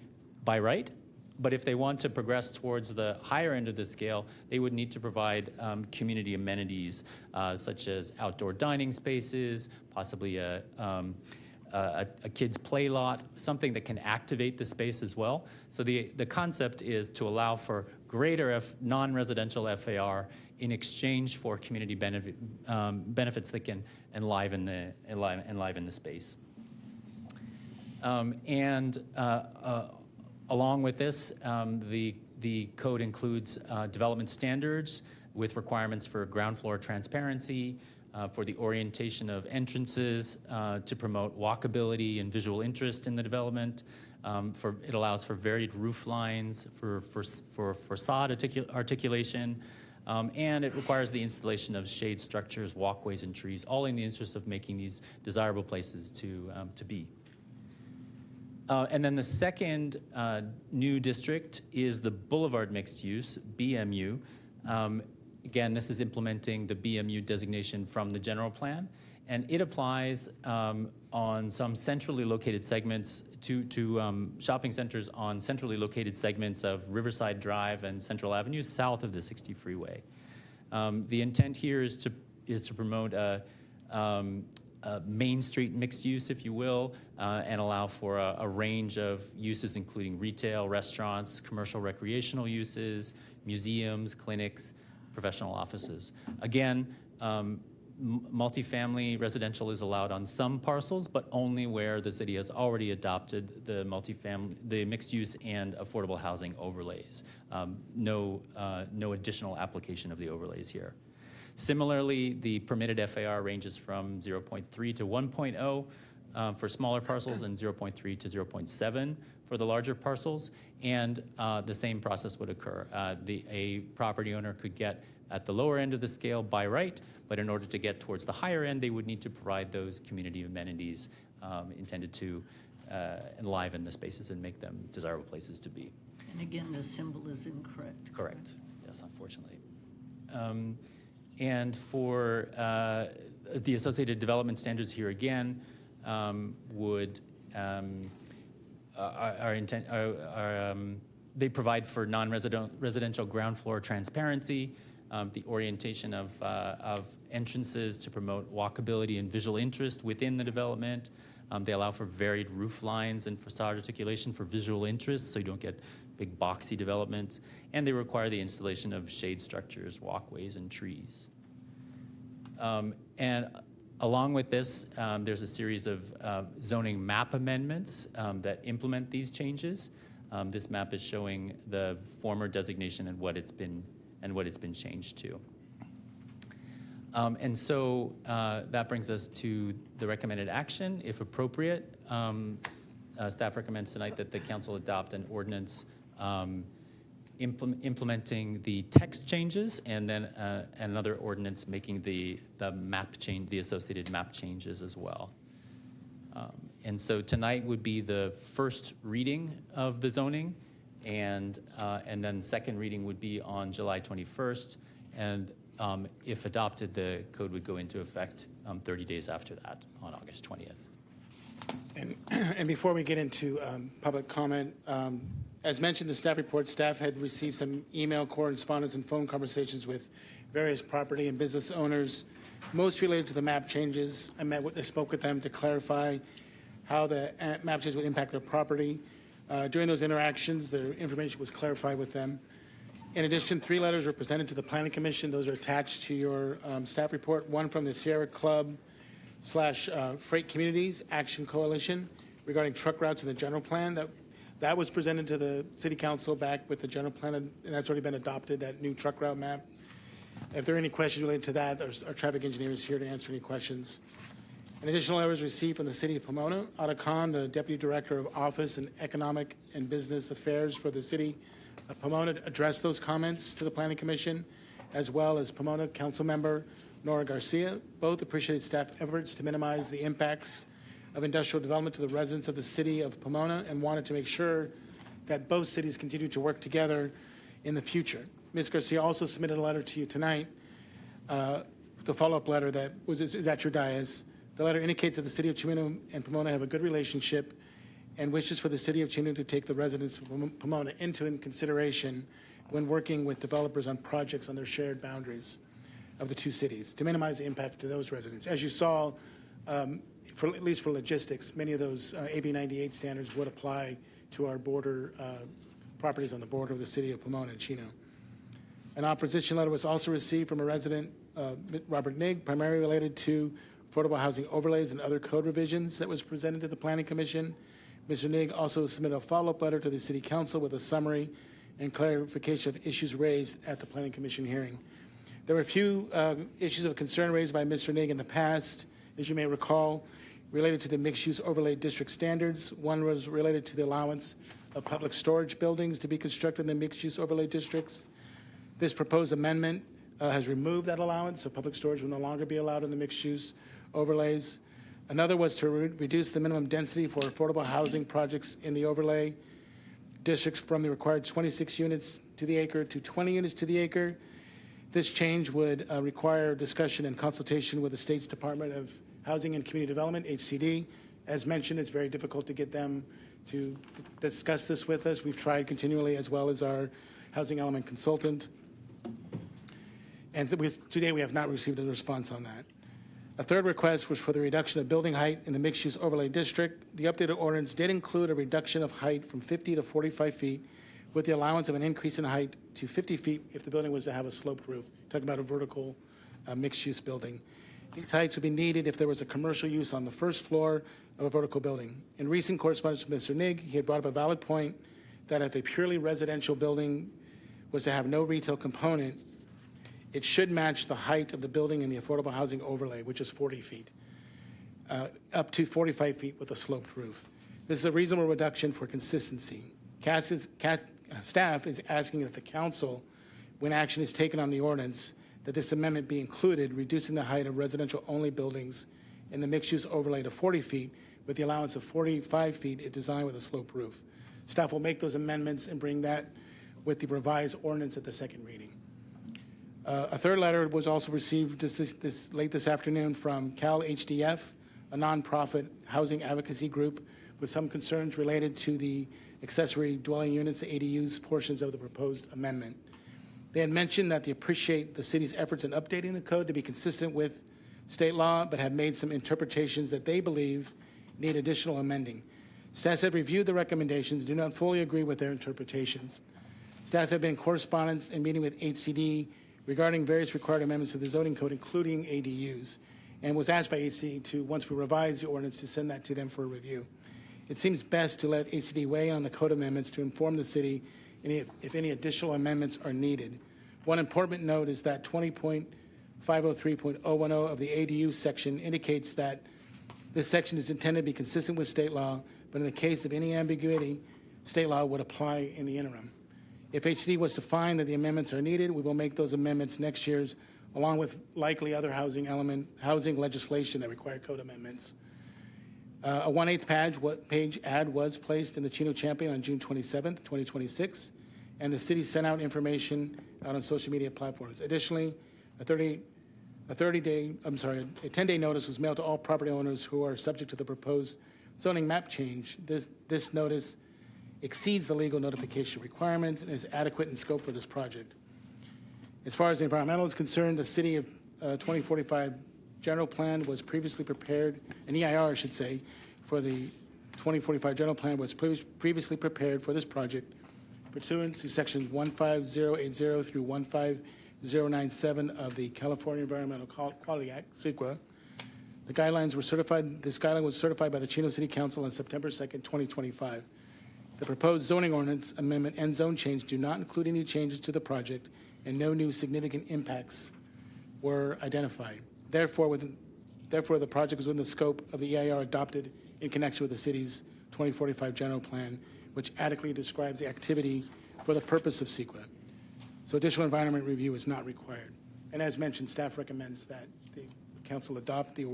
[SPEAKER 21] by right. But if they want to progress towards the higher end of the scale, they would need to provide community amenities such as outdoor dining spaces, possibly a kid's play lot, something that can activate the space as well. So the concept is to allow for greater non-residential FAR in exchange for community benefits that can enliven the space. Along with this, the code includes development standards with requirements for ground floor transparency, for the orientation of entrances to promote walkability and visual interest in the development. It allows for varied roof lines, for facade articulation, and it requires the installation of shade structures, walkways, and trees, all in the interest of making these desirable places to be. And then the second new district is the Boulevard Mixed Use, BMU. Again, this is implementing the BMU designation from the general plan, and it applies on some centrally located segments to shopping centers on centrally located segments of Riverside Drive and Central Avenue south of the 60 freeway. The intent here is to promote a Main Street mixed use, if you will, and allow for a range of uses, including retail, restaurants, commercial recreational uses, museums, clinics, professional offices. Again, multifamily residential is allowed on some parcels, but only where the city has already adopted the mixed use and affordable housing overlays. No additional application of the overlays here. Similarly, the permitted FAR ranges from 0.3 to 1.0 for smaller parcels and 0.3 to 0.7 for the larger parcels, and the same process would occur. A property owner could get at the lower end of the scale by right, but in order to get towards the higher end, they would need to provide those community amenities intended to enliven the spaces and make them desirable places to be.
[SPEAKER 1] And again, the symbol is incorrect.
[SPEAKER 21] Correct. Yes, unfortunately. And for the associated development standards here again would they provide for non-residential ground floor transparency, the orientation of entrances to promote walkability and visual interest within the development. They allow for varied roof lines and facade articulation for visual interest, so you don't get big boxy development. And they require the installation of shade structures, walkways, and trees. And along with this, there's a series of zoning map amendments that implement these changes. This map is showing the former designation and what it's been changed to. And so that brings us to the recommended action. If appropriate, staff recommends tonight that the council adopt an ordinance implementing the text changes, and then another ordinance making the map change, the associated map changes as well. And so tonight would be the first reading of the zoning, and then second reading would be on July 21st, and if adopted, the code would go into effect 30 days after that, on August 20th.
[SPEAKER 20] And before we get into public comment, as mentioned in the staff report, staff had received some email correspondence and phone conversations with various property and business owners, most related to the map changes. I spoke with them to clarify how the map changes would impact their property. During those interactions, the information was clarified with them. In addition, 3 letters were presented to the Planning Commission. Those are attached to your staff report. One from the Sierra Club / Freight Communities Action Coalition regarding truck routes in the general plan. That was presented to the City Council back with the general plan, and that's already been adopted, that new truck route map. If there are any questions related to that, our traffic engineer is here to answer any questions. An additional letter was received from the City of Pomona. Ada Khan, the Deputy Director of Office and Economic and Business Affairs for the City of Pomona, addressed those comments to the Planning Commission, as well as Pomona Council Member Nora Garcia. Both appreciated staff efforts to minimize the impacts of industrial development to the residents of the City of Pomona, and wanted to make sure that both cities continue to work together in the future. Ms. Garcia also submitted a letter to you tonight, the follow-up letter that is at your dais. The letter indicates that the City of Chino and Pomona have a good relationship and wishes for the City of Chino to take the residents of Pomona into consideration when working with developers on projects on their shared boundaries of the two cities to minimize the impact to those residents. As you saw, at least for logistics, many of those AB 98 standards would apply to our border properties on the border of the City of Pomona and Chino. An opposition letter was also received from a resident, Robert Nigg, primarily related to affordable housing overlays and other code revisions that was presented to the Planning Commission. Mr. Nigg also submitted a follow-up letter to the City Council with a summary and clarification of issues raised at the Planning Commission hearing. There were a few issues of concern raised by Mr. Nigg in the past, as you may recall, related to the mixed-use overlay district standards. One was related to the allowance of public storage buildings to be constructed in the mixed-use overlay districts. This proposed amendment has removed that allowance, so public storage will no longer be allowed in the mixed-use overlays. Another was to reduce the minimum density for affordable housing projects in the overlay districts from the required 26 units to the acre to 20 units to the acre. This change would require discussion and consultation with the state's Department of Housing and Community Development, HCD. As mentioned, it's very difficult to get them to discuss this with us. We've tried continually, as well as our housing element consultant. And today we have not received a response on that. A third request was for the reduction of building height in the mixed-use overlay district. The updated ordinance did include a reduction of height from 50 to 45 feet with the allowance of an increase in height to 50 feet if the building was to have a sloped roof. Talking about a vertical mixed-use building. These heights would be needed if there was a commercial use on the first floor of a vertical building. In recent correspondence with Mr. Nigg, he had brought up a valid point that if a purely residential building was to have no retail component, it should match the height of the building in the affordable housing overlay, which is 40 feet, up to 45 feet with a sloped roof. This is a reasonable reduction for consistency. Staff is asking that the council, when action is taken on the ordinance, that this amendment be included, reducing the height of residential-only buildings in the mixed-use overlay to 40 feet with the allowance of 45 feet if designed with a sloped roof. Staff will make those amendments and bring that with the revised ordinance at the second reading. A third letter was also received just late this afternoon from Cal HDF, a nonprofit housing advocacy group, with some concerns related to the accessory dwelling units, the ADUs portions of the proposed amendment. They had mentioned that they appreciate the city's efforts in updating the code to be consistent with state law, but have made some interpretations that they believe need additional amending. Staff have reviewed the recommendations, do not fully agree with their interpretations. Staff have been in correspondence and meeting with HCD regarding various required amendments to the zoning code, including ADUs, and was asked by HCD to, once we revise the ordinance, to send that to them for review. It seems best to let HCD weigh on the code amendments to inform the city if any additional amendments are needed. One important note is that 20.503.010 of the ADU section indicates that this section is intended to be consistent with state law, but in the case of any ambiguity, state law would apply in the interim. If HCD was to find that the amendments are needed, we will make those amendments next year's, along with likely other housing legislation that require code amendments. A 1/8 page ad was placed in the Chino Champion on June 27th, 2026, and the city sent out information out on social media platforms. Additionally, a 10-day notice was mailed to all property owners who are subject to the proposed zoning map change. This notice exceeds the legal notification requirements and is adequate in scope for this project. As far as the environmental is concerned, the city of 2045 general plan was previously prepared, an EIR, I should say, for the 2045 general plan was previously prepared for this project pursuant to sections 15080 through 15097 of the California Environmental Quality Act, CEQA. The guidelines were certified, this guideline was certified by the Chino City Council on September 2nd, 2025. The proposed zoning ordinance amendment and zone change do not include any changes to the project, and no new significant impacts were identified. Therefore, the project was within the scope of the EIR adopted in connection with the city's 2045 general plan, which adequately describes the activity for the purpose of CEQA. So additional environment review is not required. And as mentioned, staff recommends that the council adopt the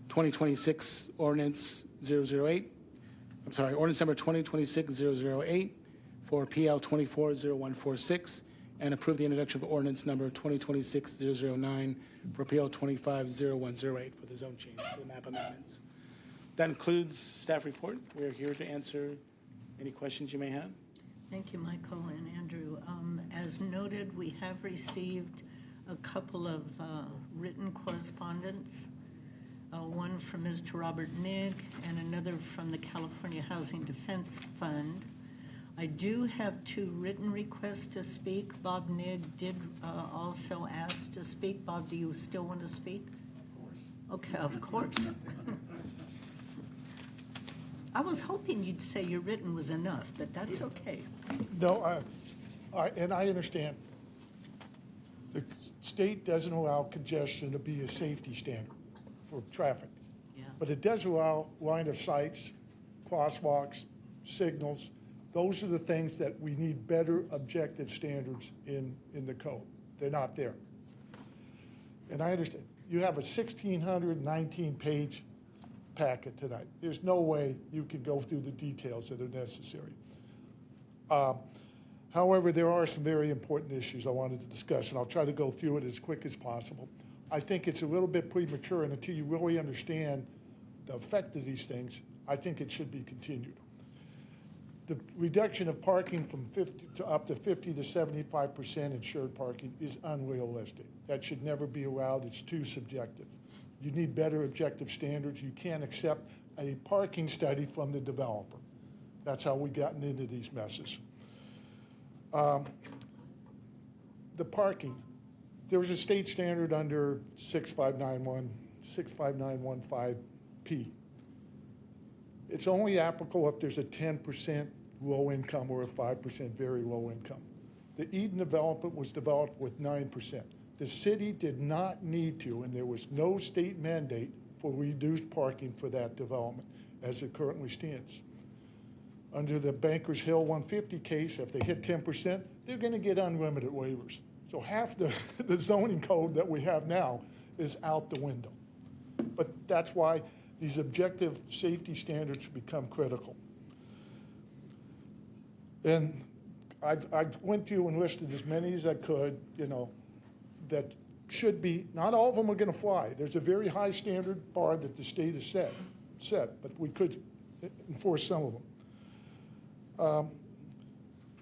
[SPEAKER 20] 2026 ordinance 008. I'm sorry, ordinance number 2026-008 for PL 240146, and approve the introduction of ordinance number 2026-009 for PL 250108 for the zone change, for the map amendments. That includes staff report. We're here to answer any questions you may have.
[SPEAKER 1] Thank you, Michael and Andrew. As noted, we have received a couple of written correspondence, one from Mr. Robert Nigg and another from the California Housing Defense Fund. I do have two written requests to speak. Bob Nigg did also ask to speak. Bob, do you still want to speak? Of course. Okay, of course. I was hoping you'd say your written was enough, but that's okay.
[SPEAKER 8] No, and I understand. The state doesn't allow congestion to be a safety standard for traffic.
[SPEAKER 1] Yeah.
[SPEAKER 8] But it does allow line of sights, crosswalks, signals. Those are the things that we need better objective standards in the code. They're not there. And I understand. You have a 1,619-page packet tonight. There's no way you can go through the details that are necessary. However, there are some very important issues I wanted to discuss, and I'll try to go through it as quick as possible. I think it's a little bit premature, and until you really understand the effect of these things, I think it should be continued. The reduction of parking from 50 to up to 50 to 75% insured parking is unrealistic. That should never be allowed. It's too subjective. You need better objective standards. You can't accept a parking study from the developer. That's how we've gotten into these messes. The parking. There was a state standard under 65915P. It's only applicable if there's a 10% low income or a 5% very low income. The Eden development was developed with 9%. The city did not need to, and there was no state mandate for reduced parking for that development as it currently stands. Under the Bankers Hill 150 case, if they hit 10%, they're going to get unlimited waivers. So half the zoning code that we have now is out the window. But that's why these objective safety standards become critical. And I went through and listed as many as I could, that should be, not all of them are going to fly. There's a very high standard bar that the state has set, but we could enforce some of them.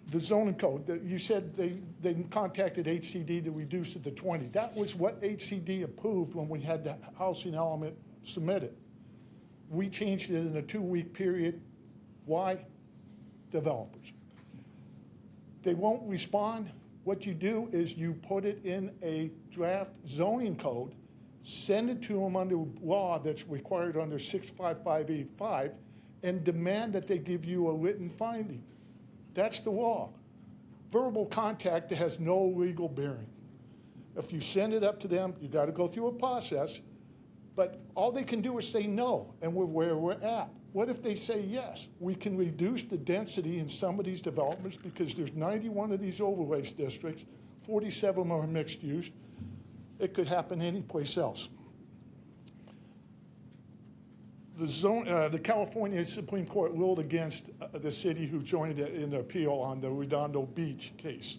[SPEAKER 8] The zoning code, you said they contacted HCD to reduce it to 20. That was what HCD approved when we had the housing element submitted. We changed it in a 2-week period. Why? Developers. They won't respond. What you do is you put it in a draft zoning code, send it to them under law that's required under 65585, and demand that they give you a written finding. That's the law. Verbal contact has no legal bearing. If you send it up to them, you got to go through a process, but all they can do is say no, and we're where we're at. What if they say yes? We can reduce the density in some of these developments because there's 91 of these overlay districts, 47 are mixed use. It could happen any place else. The California Supreme Court ruled against the city who joined in the appeal on the Redondo Beach case.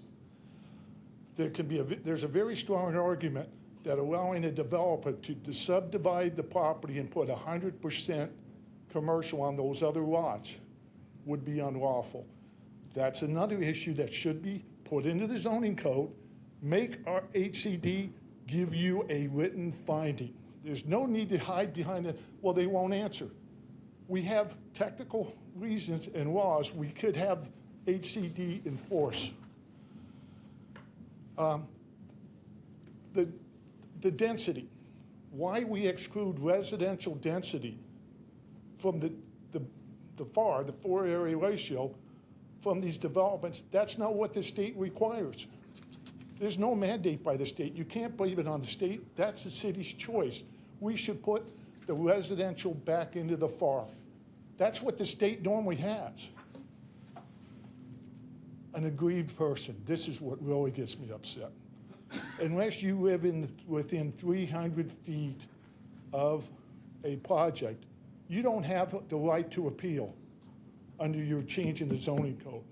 [SPEAKER 8] There's a very strong argument that allowing a developer to subdivide the property and put 100% commercial on those other lots would be unlawful. That's another issue that should be put into the zoning code. Make our HCD give you a written finding. There's no need to hide behind it. Well, they won't answer. We have technical reasons and laws we could have HCD enforce. The density. Why we exclude residential density from the floor area ratio from these developments, that's not what the state requires. There's no mandate by the state. You can't blame it on the state. That's the city's choice. We should put the residential back into the FAR. That's what the state normally has. An aggrieved person. This is what really gets me upset. Unless you live within 300 feet of a project, you don't have the right to appeal under your change in the zoning code.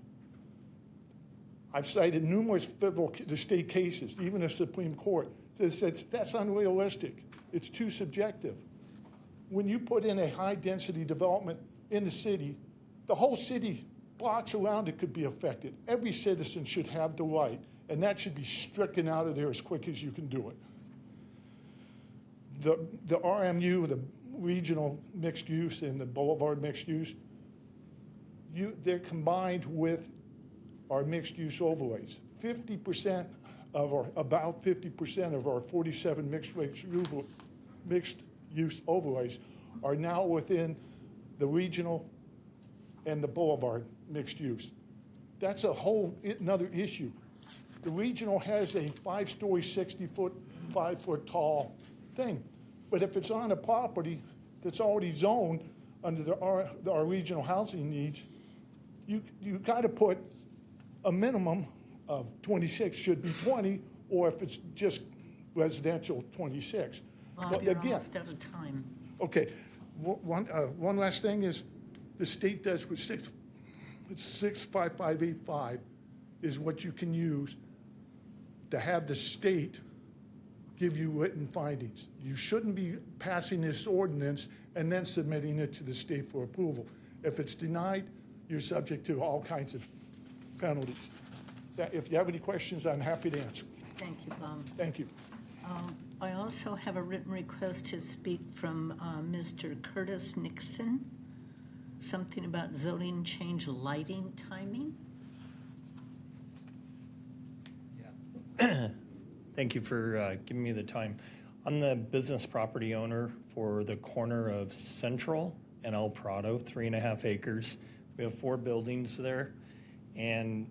[SPEAKER 8] I've cited numerous the state cases, even the Supreme Court, that says that's unrealistic. It's too subjective. When you put in a high-density development in the city, the whole city, blocks around it could be affected. Every citizen should have the right, and that should be stricken out of there as quick as you can do it. The RMU, the regional mixed use and the boulevard mixed use, they're combined with our mixed use overlays. 50% of about 50% of our 47 mixed use overlays are now within the regional and the boulevard mixed use. That's a whole another issue. The regional has a 5-story, 60-foot, 5-foot tall thing. But if it's on a property that's already zoned under our regional housing needs, you got to put a minimum of 26, should be 20, or if it's just residential, 26.
[SPEAKER 1] Bob,
[SPEAKER 8] But
[SPEAKER 1] you're
[SPEAKER 8] again,
[SPEAKER 1] almost out of time.
[SPEAKER 8] okay, one last thing is the state does with 65585 is what you can use to have the state give you written findings. You shouldn't be passing this ordinance and then submitting it to the state for approval. If it's denied, you're subject to all kinds of penalties. If you have any questions, I'm happy to answer.
[SPEAKER 1] Thank you, Bob.
[SPEAKER 8] Thank you.
[SPEAKER 1] I also have a written request to speak from Mr. Curtis Nixon, something about zoning change lighting timing.
[SPEAKER 2] Thank you for giving me the time. I'm the business property owner for the corner of Central and El Prado, 3.5 acres. We have 4 buildings there, and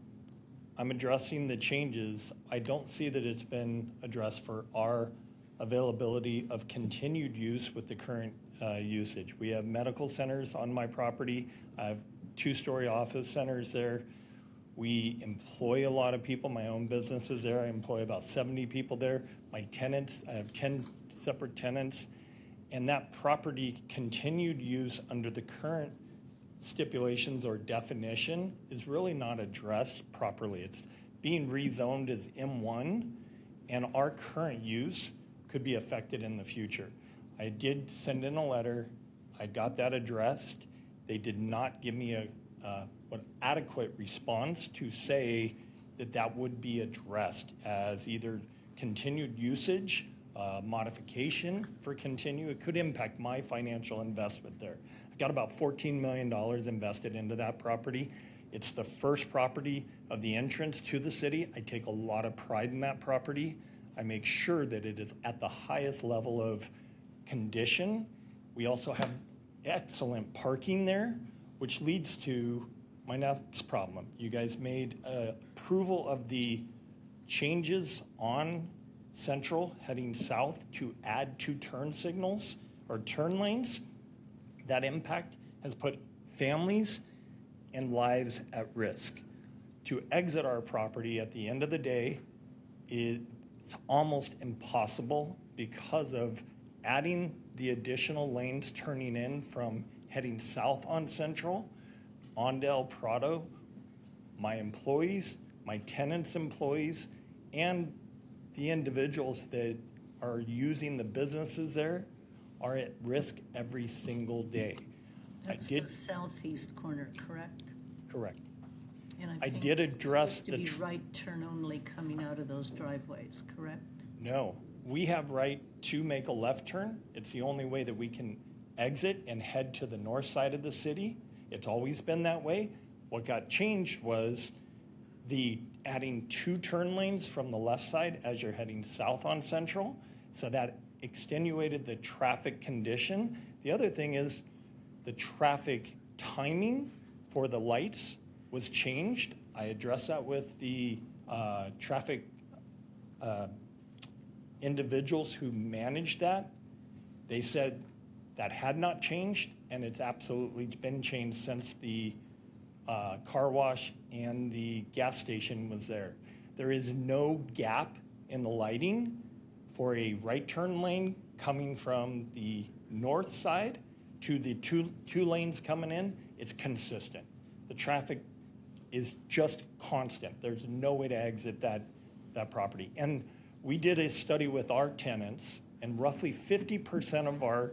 [SPEAKER 2] I'm addressing the changes. I don't see that it's been addressed for our availability of continued use with the current usage. We have medical centers on my property. I have 2-story office centers there. We employ a lot of people. My own business is there. I employ about 70 people there. My tenants, I have 10 separate tenants. And that property continued use under the current stipulations or definition is really not addressed properly. It's being rezoned as M1, and our current use could be affected in the future. I did send in a letter. I got that addressed. They did not give me an adequate response to say that that would be addressed as either continued usage, modification for continue. It could impact my financial investment there. I got about $14 million invested into that property. It's the first property of the entrance to the city. I take a lot of pride in that property. I make sure that it is at the highest level of condition. We also have excellent parking there, which leads to my next problem. You guys made approval of the changes on Central heading south to add 2 turn signals or turn lanes. That impact has put families and lives at risk. To exit our property at the end of the day, it's almost impossible because of adding the additional lanes turning in from heading south on Central, on Del Prado. My employees, my tenants' employees, and the individuals that are using the businesses there are at risk every single day.
[SPEAKER 1] That's the southeast corner, correct?
[SPEAKER 2] Correct.
[SPEAKER 1] And
[SPEAKER 2] I
[SPEAKER 1] think
[SPEAKER 2] did
[SPEAKER 1] it's
[SPEAKER 2] address
[SPEAKER 1] supposed to be right turn only coming out of those driveways, correct?
[SPEAKER 2] No, we have right to make a left turn. It's the only way that we can exit and head to the north side of the city. It's always been that way. What got changed was the adding 2 turn lanes from the left side as you're heading south on Central. So that extenuated the traffic condition. The other thing is the traffic timing for the lights was changed. I addressed that with the traffic individuals who managed that. They said that had not changed, and it's absolutely been changed since the car wash and the gas station was there. There is no gap in the lighting for a right turn lane coming from the north side to the two lanes coming in. It's consistent. The traffic is just constant. There's no way to exit that property. And we did a study with our tenants, and roughly 50% of our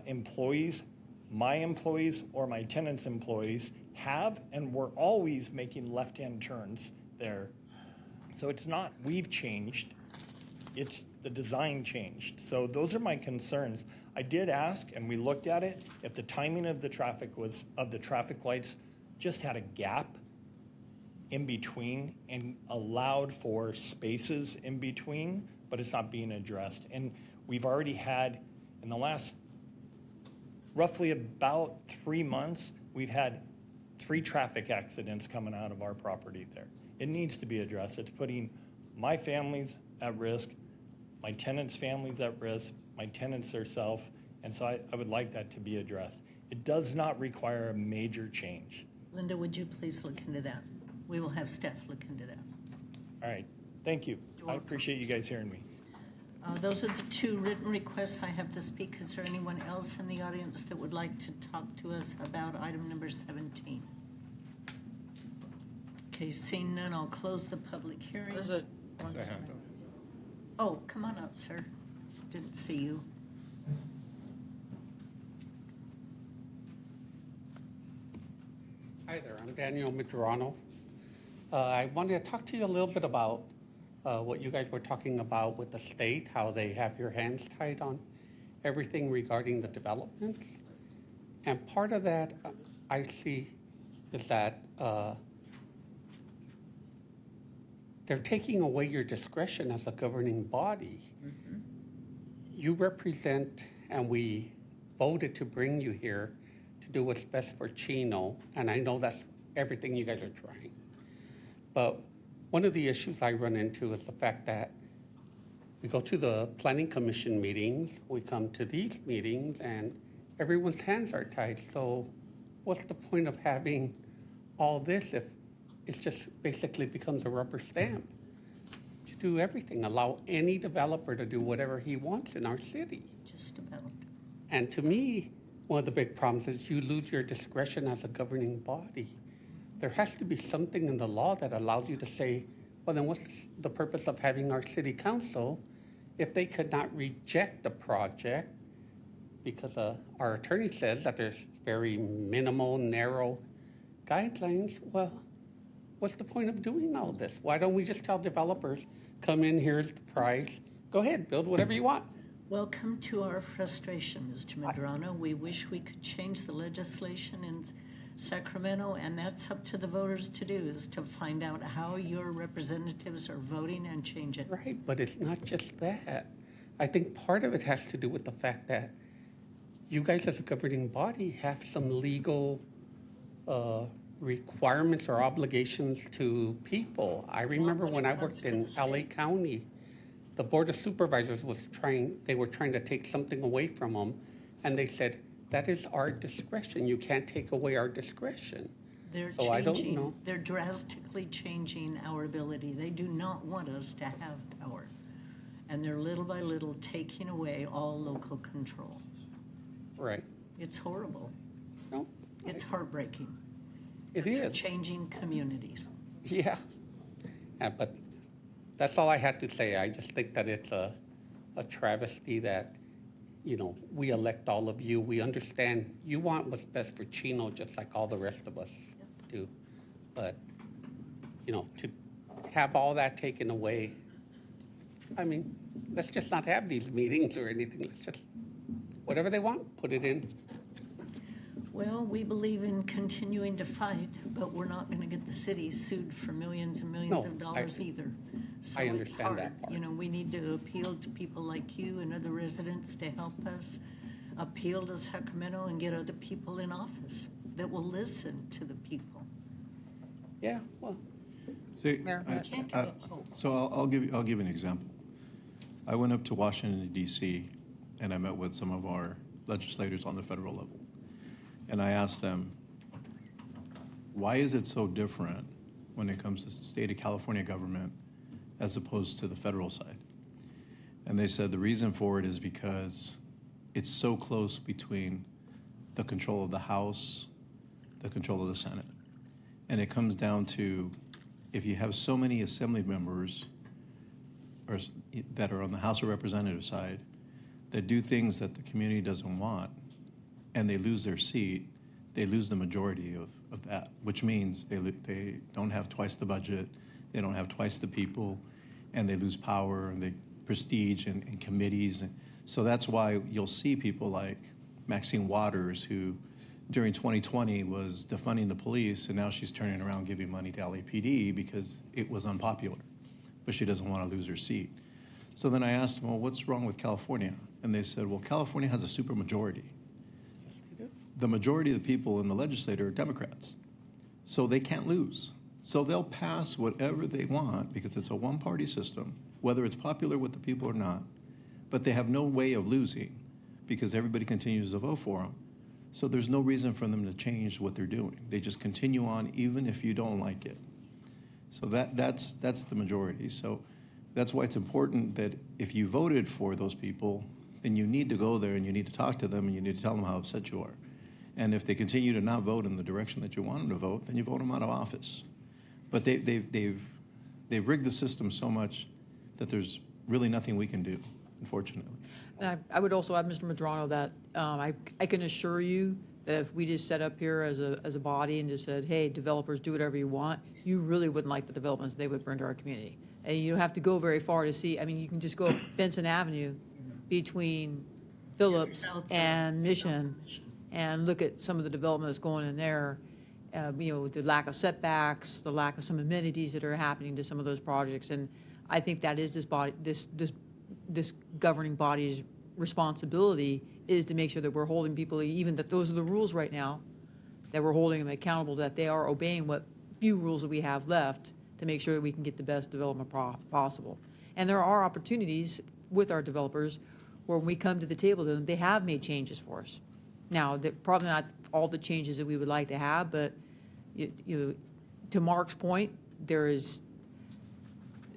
[SPEAKER 2] employees, my employees or my tenants' employees, have and were always making left-hand turns there. So it's not we've changed, it's the design changed. So those are my concerns. I did ask, and we looked at it, if the timing of the traffic lights just had a gap in between and allowed for spaces in between, but it's not being addressed. And we've already had, in the last roughly about 3 months, we've had 3 traffic accidents coming out of our property there. It needs to be addressed. It's putting my families at risk, my tenants' families at risk, my tenants themselves, and so I would like that to be addressed. It does not require a major change.
[SPEAKER 1] Linda, would you please look into that? We will have staff look into that.
[SPEAKER 2] All right, thank you. I appreciate you guys hearing me.
[SPEAKER 1] Those are the 2 written requests I have to speak. Is there anyone else in the audience that would like to talk to us about item number 17? Okay, seeing none, I'll close the public hearing.
[SPEAKER 3] There's a
[SPEAKER 1] Oh, come on up, sir. Didn't see you.
[SPEAKER 3] Hi there, I'm Daniel Mitrano. I wanted to talk to you a little bit about what you guys were talking about with the state, how they have your hands tied on everything regarding the development. And part of that I see is that they're taking away your discretion as a governing body.
[SPEAKER 1] Mm-hmm.
[SPEAKER 3] You represent, and we voted to bring you here to do what's best for Chino, and I know that's everything you guys are trying. But one of the issues I run into is the fact that we go to the planning commission meetings, we come to these meetings, and everyone's hands are tied. So what's the point of having all this if it just basically becomes a rubber stamp to do everything, allow any developer to do whatever he wants in our city?
[SPEAKER 1] Just about.
[SPEAKER 3] And to me, one of the big problems is you lose your discretion as a governing body. There has to be something in the law that allows you to say, well, then what's the purpose of having our city council if they could not reject the project because our attorney says that there's very minimal, narrow guidelines? Well, what's the point of doing all this? Why don't we just tell developers, come in, here's the price, go ahead, build whatever you want?
[SPEAKER 1] Welcome to our frustration, Mr. Medrano. We wish we could change the legislation in Sacramento, and that's up to the voters to do, is to find out how your representatives are voting and change it.
[SPEAKER 3] Right, but it's not just that. I think part of it has to do with the fact that you guys as a governing body have some legal requirements or obligations to people. I remember when I worked in LA County, the Board of Supervisors they were trying to take something away from them, and they said, that is our discretion. You can't take away our discretion.
[SPEAKER 1] They're
[SPEAKER 3] So I don't
[SPEAKER 1] changing,
[SPEAKER 3] know.
[SPEAKER 1] they're drastically changing our ability. They do not want us to have power. And they're little by little taking away all local control.
[SPEAKER 3] Right.
[SPEAKER 1] It's horrible.
[SPEAKER 3] No,
[SPEAKER 1] It's heartbreaking.
[SPEAKER 3] it
[SPEAKER 1] They're
[SPEAKER 3] is.
[SPEAKER 1] changing communities.
[SPEAKER 3] Yeah. But that's all I had to say. I just think that it's a travesty that, we elect all of you. We understand you want what's best for Chino, just like all the rest of us do. But, to have all that taken away, I mean, let's just not have these meetings or anything. Let's just, whatever they want, put it in.
[SPEAKER 1] Well, we believe in continuing to fight, but we're not going to get the city sued for millions and millions
[SPEAKER 3] No,
[SPEAKER 1] of dollars either. So
[SPEAKER 3] I understand
[SPEAKER 1] it's
[SPEAKER 3] that
[SPEAKER 1] hard. We need to appeal to people like you and other residents to help us appeal to Sacramento and get other people in office that will listen to the people.
[SPEAKER 3] Yeah, well,
[SPEAKER 17] See,
[SPEAKER 1] Mayor, we can't give up hope.
[SPEAKER 17] so I'll give you an example. I went up to Washington, D.C., and I met with some of our legislators on the federal level. And I asked them, why is it so different when it comes to the state of California government as opposed to the federal side? And they said the reason for it is because it's so close between the control of the House, the control of the Senate. And it comes down to, if you have so many assembly members that are on the House of Representatives side that do things that the community doesn't want, and they lose their seat, they lose the majority of that, which means they don't have twice the budget, they don't have twice the people, and they lose power and the prestige and committees. And so that's why you'll see people like Maxine Waters, who during 2020 was defunding the police, and now she's turning around giving money to LAPD because it was unpopular, but she doesn't want to lose her seat. So then I asked them, well, what's wrong with California? And they said, well, California has a supermajority. The majority of the people in the legislature are Democrats, so they can't lose. So they'll pass whatever they want because it's a one-party system, whether it's popular with the people or not, but they have no way of losing because everybody continues to vote for them. So there's no reason for them to change what they're doing. They just continue on even if you don't like it. So that's the majority. So that's why it's important that if you voted for those people, then you need to go there and you need to talk to them and you need to tell them how upset you are. And if they continue to not vote in the direction that you want them to vote, then you vote them out of office. But they've rigged the system so much that there's really nothing we can do, unfortunately.
[SPEAKER 12] And I would also add, Mr. Medrano, that I can assure you that if we just set up here as a body and just said, hey, developers, do whatever you want, you really wouldn't like the developments they would bring to our community. And you don't have to go very far to see. I mean, you can just go Benson Avenue between Phillips and Mission and look at some of the development that's going in there, the lack of setbacks, the lack of some amenities that are happening to some of those projects. And I think that is this governing body's responsibility, is to make sure that we're holding people, even that those are the rules right now, that we're holding them accountable, that they are obeying what few rules that we have left, to make sure that we can get the best development possible. And there are opportunities with our developers where when we come to the table to them, they have made changes for us. Now, they're probably not all the changes that we would like to have, but to Mark's point, there is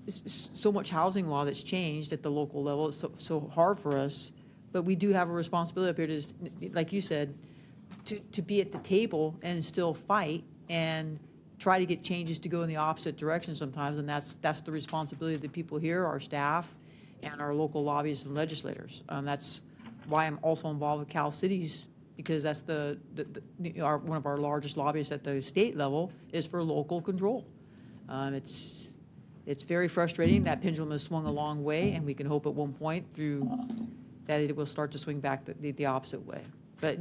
[SPEAKER 12] so much housing law that's changed at the local level. It's so hard for us, but we do have a responsibility up here to, like you said, to be at the table and still fight and try to get changes to go in the opposite direction sometimes, and that's the responsibility of the people here, our staff, and our local lobbyists and legislators. That's why I'm also involved with Cal Cities, because that's one of our largest lobbyists at the state level is for local control. It's very frustrating. That pendulum has swung a long way, and we can hope at one point through that it will start to swing back the opposite way. But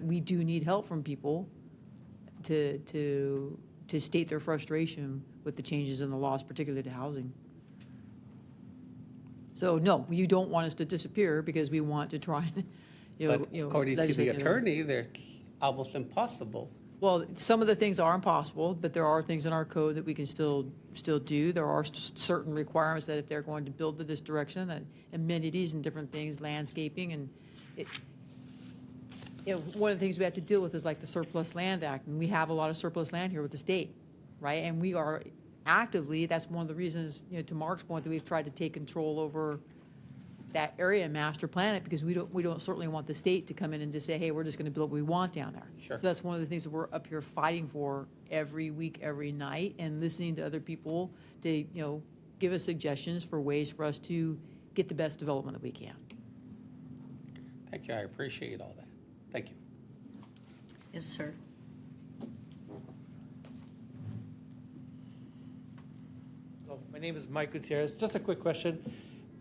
[SPEAKER 12] we do need help from people to state their frustration with the changes in the laws, particularly to housing. So no, you don't want us to disappear because we want to try and,
[SPEAKER 3] But according to the attorney, they're almost impossible.
[SPEAKER 12] Well, some of the things are impossible, but there are things in our code that we can still do. There are certain requirements that if they're going to build in this direction, that amenities and different things, landscaping, and one of the things we have to deal with is like the Surplus Land Act, and we have a lot of surplus land here with the state, right? And we are actively, that's one of the reasons, to Mark's point, that we've tried to take control over that area and master plan it, because we don't certainly want the state to come in and just say, hey, we're just going to build what we want down there.
[SPEAKER 3] Sure.
[SPEAKER 12] So that's one of the things that we're up here fighting for every week, every night, and listening to other people to give us suggestions for ways for us to get the best development that we can.
[SPEAKER 3] Thank you. I appreciate all that. Thank you.
[SPEAKER 1] Yes, sir.
[SPEAKER 13] My name is Mike Gutierrez. Just a quick question.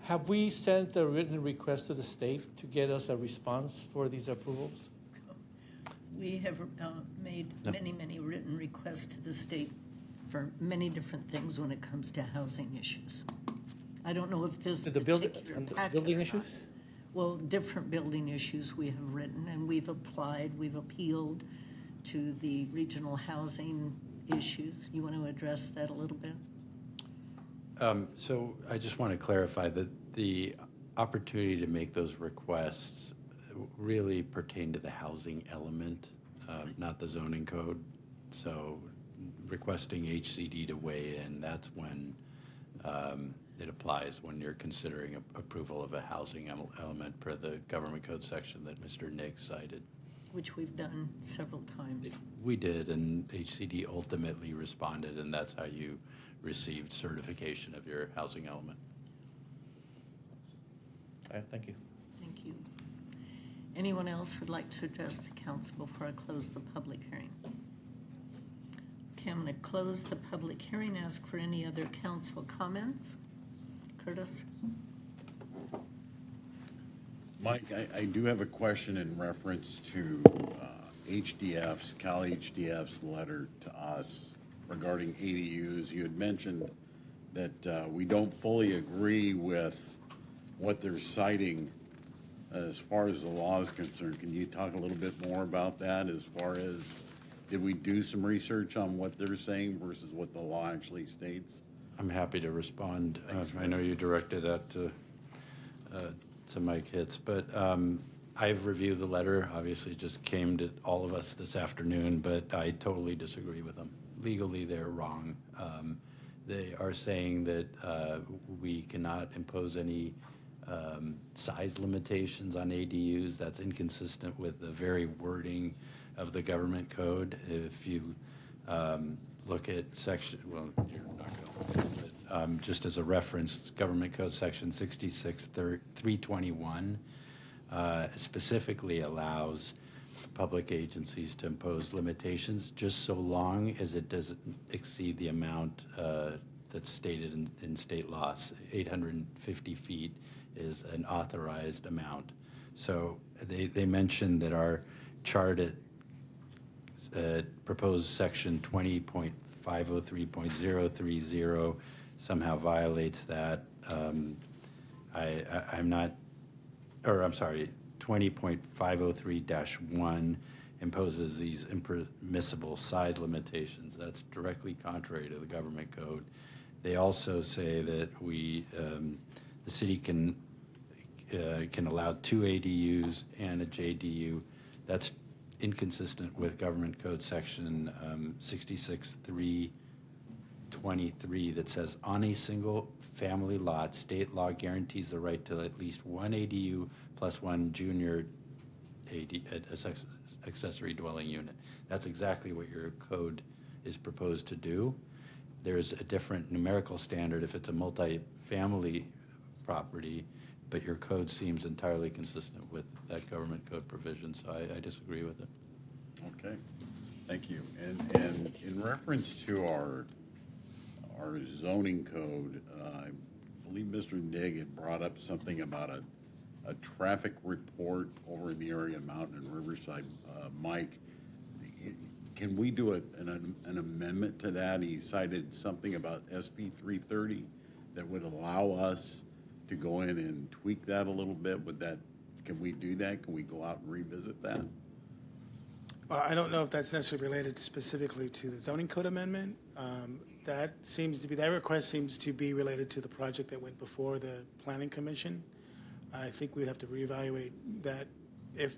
[SPEAKER 13] Have we sent a written request to the state to get us a response for these approvals?
[SPEAKER 1] We have made many written requests to the state for many different things when it comes to housing issues. I don't know if this particular packet
[SPEAKER 13] building
[SPEAKER 1] or not.
[SPEAKER 13] issues?
[SPEAKER 1] Well, different building issues we have written, and we've applied, we've appealed to the regional housing issues. You want to address that a little bit?
[SPEAKER 11] So I just want to clarify that the opportunity to make those requests really pertain to the housing element, not the zoning code. So requesting HCD to weigh in, that's when it applies, when you're considering approval of a housing element per the government code section that Mr. Niggs cited.
[SPEAKER 1] Which we've done several times.
[SPEAKER 11] We did, and HCD ultimately responded, and that's how you received certification of your housing element.
[SPEAKER 13] All right, thank you.
[SPEAKER 1] Thank you. Anyone else would like to address the council before I close the public hearing? Okay, I'm going to close the public hearing. Ask for any other council comments. Curtis?
[SPEAKER 5] Mike, I do have a question in reference to HDF's, Cal HDF's letter to us regarding ADUs. You had mentioned that we don't fully agree with what they're citing as far as the law is concerned. Can you talk a little bit more about that as far as, did we do some research on what they're saying versus what the law actually states?
[SPEAKER 11] I'm happy to respond. I know you directed that to Mike Hitz, but I've reviewed the letter. Obviously, it just came to all of us this afternoon, but I totally disagree with them. Legally, they're wrong. They are saying that we cannot impose any size limitations on ADUs. That's inconsistent with the very wording of the government code. If you look at section, well, you're not going to look at it, but just as a reference, government code section 66-321 specifically allows public agencies to impose limitations just so long as it doesn't exceed the amount that's stated in state laws. 850 feet is an authorized amount. So they mentioned that our chart at proposed section 20.503.030 somehow violates that. I'm not, or I'm sorry, 20.503-1 imposes these impermissible size limitations. That's directly contrary to the government code. They also say that the city can allow 2 ADUs and a JDU. That's inconsistent with government code section 66.323 that says on a single family lot, state law guarantees the right to at least 1 ADU plus 1 junior accessory dwelling unit. That's exactly what your code is proposed to do. There's a different numerical standard if it's a multi-family property, but your code seems entirely consistent with that government code provision, so I disagree with it.
[SPEAKER 5] Okay, thank you. And in reference to our zoning code, I believe Mr. Nigg had brought up something about a traffic report over in the area of Mountain and Riverside. Mike, can we do an amendment to that? He cited something about SB 330 that would allow us to go in and tweak that a little bit. Can we do that? Can we go out and revisit that?
[SPEAKER 20] Well, I don't know if that's necessarily related specifically to the zoning code amendment. That request seems to be related to the project that went before the Planning Commission. I think we'd have to reevaluate that. If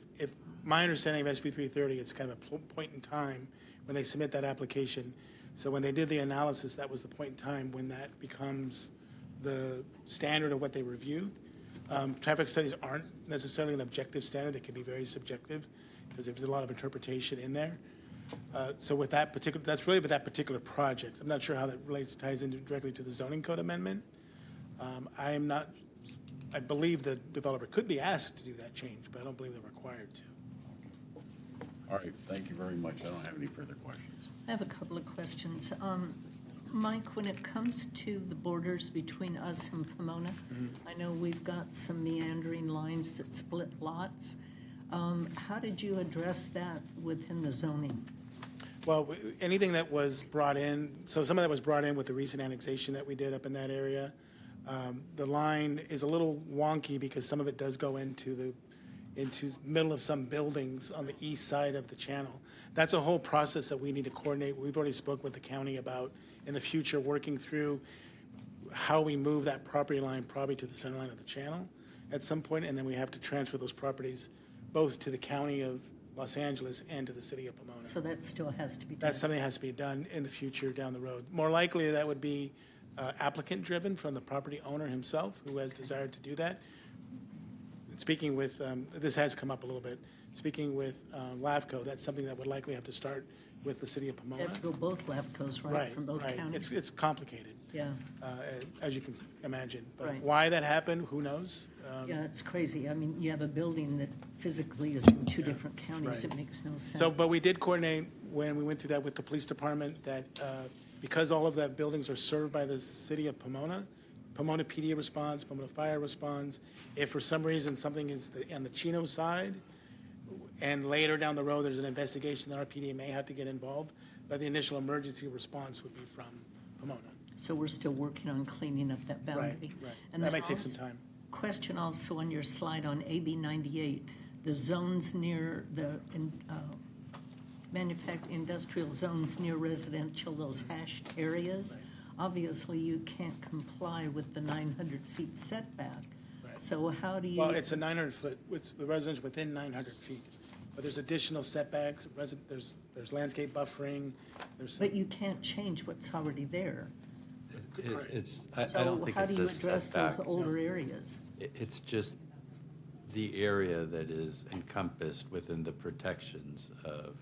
[SPEAKER 20] my understanding of SB 330, it's kind of a point in time when they submit that application. So when they did the analysis, that was the point in time when that becomes the standard of what they review. Traffic studies aren't necessarily an objective standard. They can be very subjective because there's a lot of interpretation in there. So with that that's really with that particular project. I'm not sure how that ties into directly to the zoning code amendment. I believe the developer could be asked to do that change, but I don't believe they're required to.
[SPEAKER 5] All right, thank you very much. I don't have any further questions.
[SPEAKER 1] I have a couple of questions. Mike, when it comes to the borders between us and Pomona, I know we've got some meandering lines that split lots. How did you address that within the zoning?
[SPEAKER 20] Well, anything that was brought in, so some of that was brought in with the recent annexation that we did up in that area. The line is a little wonky because some of it does go into the middle of some buildings on the east side of the channel. That's a whole process that we need to coordinate. We've already spoke with the county about in the future working through how we move that property line probably to the center line of the channel at some point, and then we have to transfer those properties both to the county of Los Angeles and to the city of Pomona.
[SPEAKER 1] So that still has to be done?
[SPEAKER 20] That's something that has to be done in the future down the road. More likely that would be applicant-driven from the property owner himself who has desired to do that. Speaking with, this has come up a little bit, speaking with LAFCO, that's something that would likely have to start with the city of Pomona.
[SPEAKER 1] They have to go both LAFCOs, right, from both counties?
[SPEAKER 20] It's complicated.
[SPEAKER 1] Yeah.
[SPEAKER 20] As you can imagine. But
[SPEAKER 1] Right.
[SPEAKER 20] why that happened, who knows?
[SPEAKER 1] Yeah, it's crazy. I mean, you have a building that physically is in two different counties.
[SPEAKER 20] Right.
[SPEAKER 1] It makes no sense.
[SPEAKER 20] So, but we did coordinate when we went through that with the police department that because all of that buildings are served by the city of Pomona, Pomona PD responds, Pomona Fire responds. If for some reason something is on the Chino side, and later down the road there's an investigation, then our PD may have to get involved, but the initial emergency response would be from Pomona.
[SPEAKER 1] So we're still working on cleaning up that boundary.
[SPEAKER 20] Right.
[SPEAKER 1] And
[SPEAKER 20] That
[SPEAKER 1] then
[SPEAKER 20] might take some
[SPEAKER 1] also-
[SPEAKER 20] time.
[SPEAKER 1] Question also on your slide on AB 98, the zones near the industrial zones near residential, those hashed areas. Obviously, you can't comply with the 900 feet setback. So how do you?
[SPEAKER 20] Well, it's a 900 foot, with the residence within 900 feet. But there's additional setbacks, there's landscape buffering, there's some.
[SPEAKER 1] But you can't change what's already there.
[SPEAKER 11] I don't think
[SPEAKER 1] So how do
[SPEAKER 11] it's
[SPEAKER 1] you
[SPEAKER 11] a
[SPEAKER 1] address those
[SPEAKER 11] setback.
[SPEAKER 1] older areas?
[SPEAKER 11] It's just the area that is encompassed within the protections of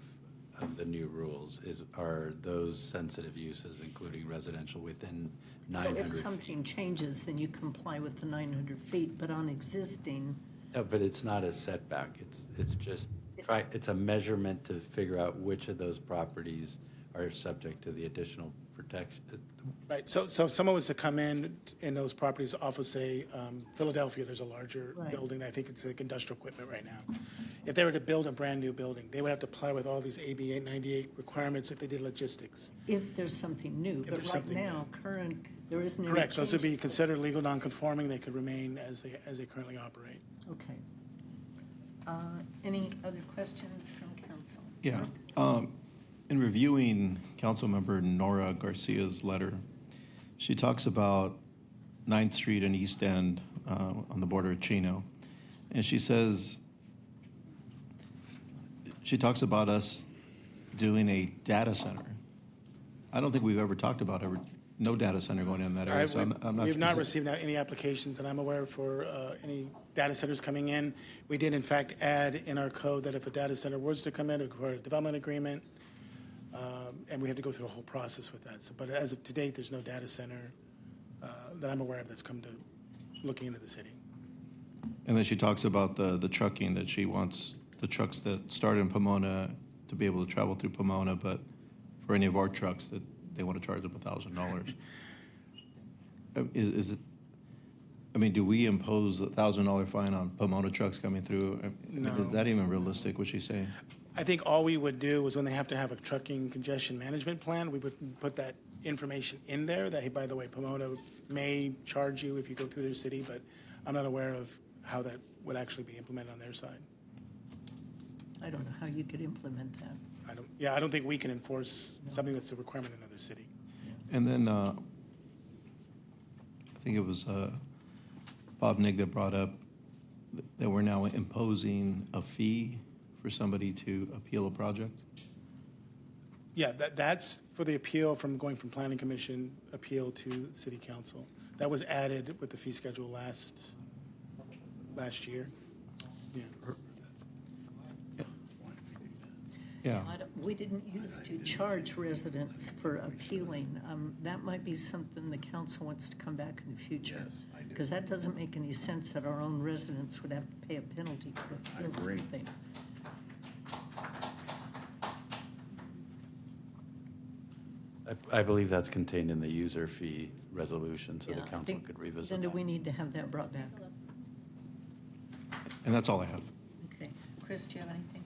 [SPEAKER 11] the new rules are those sensitive uses, including residential within 900
[SPEAKER 1] So if
[SPEAKER 11] feet.
[SPEAKER 1] something changes, then you comply with the 900 feet, but on existing,
[SPEAKER 11] No, but it's not a setback. It's just, it's a measurement to figure out which of those properties are subject to the additional protection.
[SPEAKER 20] Right, so if someone was to come in those properties off of, say, Philadelphia, there's a larger
[SPEAKER 1] Right.
[SPEAKER 20] building, I think it's like industrial equipment right now. If they were to build a brand-new building, they would have to apply with all these AB 898 requirements if they did logistics.
[SPEAKER 1] if there's something new, but
[SPEAKER 20] there's
[SPEAKER 1] right
[SPEAKER 20] something
[SPEAKER 1] now, there isn't any
[SPEAKER 20] Correct, those would be
[SPEAKER 1] changes.
[SPEAKER 20] considered legal non-conforming, they could remain as they currently operate.
[SPEAKER 1] Okay. Any other questions from council?
[SPEAKER 17] Yeah. In reviewing Councilmember Nora Garcia's letter, she talks about 9th Street and East End on the border of Chino. And she says, she talks about us doing a data center. I don't think we've ever talked about no data center going in that area. So
[SPEAKER 20] We've not received any applications that I'm aware of for any data centers coming in. We did, in fact, add in our code that if a data center was to come in, it would require a development agreement, and we had to go through a whole process with that. So, but as of to date, there's no data center that I'm aware of that's come to looking into the city.
[SPEAKER 17] And then she talks about the trucking, that she wants the trucks that start in Pomona to be able to travel through Pomona, but for any of our trucks that they want to charge them $1,000. Is it? I mean, do we impose a $1,000 fine on Pomona trucks coming through?
[SPEAKER 20] No.
[SPEAKER 17] Is that even realistic, what she's saying?
[SPEAKER 20] I think all we would do is when they have to have a trucking congestion management plan, we would put that information in there that, hey, by the way, Pomona may charge you if you go through their city, but I'm not aware of how that would actually be implemented on their side.
[SPEAKER 1] I don't know how you could implement that.
[SPEAKER 20] I don't think we can enforce something that's a requirement in another city.
[SPEAKER 17] And then I think it was Bob Nigg that brought up that we're now imposing a fee for somebody to appeal a project.
[SPEAKER 20] Yeah, that's for the appeal from going from Planning Commission appeal to City Council. That was added with the fee schedule last year. Yeah.
[SPEAKER 17] Yeah.
[SPEAKER 1] We didn't used to charge residents for appealing. That might be something the council wants to come back in the future.
[SPEAKER 5] Yes, I do.
[SPEAKER 1] Because that doesn't make any sense that our own residents would have to pay a penalty to appeal
[SPEAKER 5] agree.
[SPEAKER 1] something.
[SPEAKER 11] I believe that's contained in the user fee resolution, so the
[SPEAKER 1] Yeah, I
[SPEAKER 11] council
[SPEAKER 1] think-
[SPEAKER 11] could revisit
[SPEAKER 1] Then do
[SPEAKER 11] that.
[SPEAKER 1] we need to have that brought back?
[SPEAKER 17] And that's all I have.
[SPEAKER 1] Okay. Chris, do you have anything?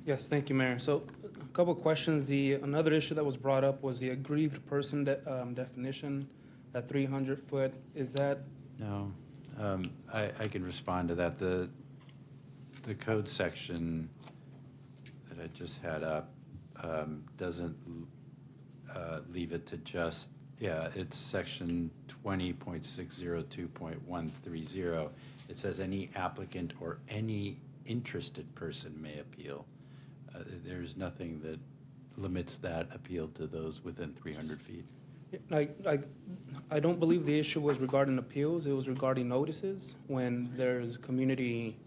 [SPEAKER 9] Yes, thank you, Mayor. So a couple of questions. Another issue that was brought up was the aggrieved person definition, that 300-foot. Is that?
[SPEAKER 11] No, I can respond to that. The code section that I just had up doesn't leave it to just, it's section 20.602.130. It says any applicant or any interested person may appeal. There's nothing that limits that appeal to those within 300 feet.
[SPEAKER 9] I don't believe the issue was regarding appeals. It was regarding notices when there's community.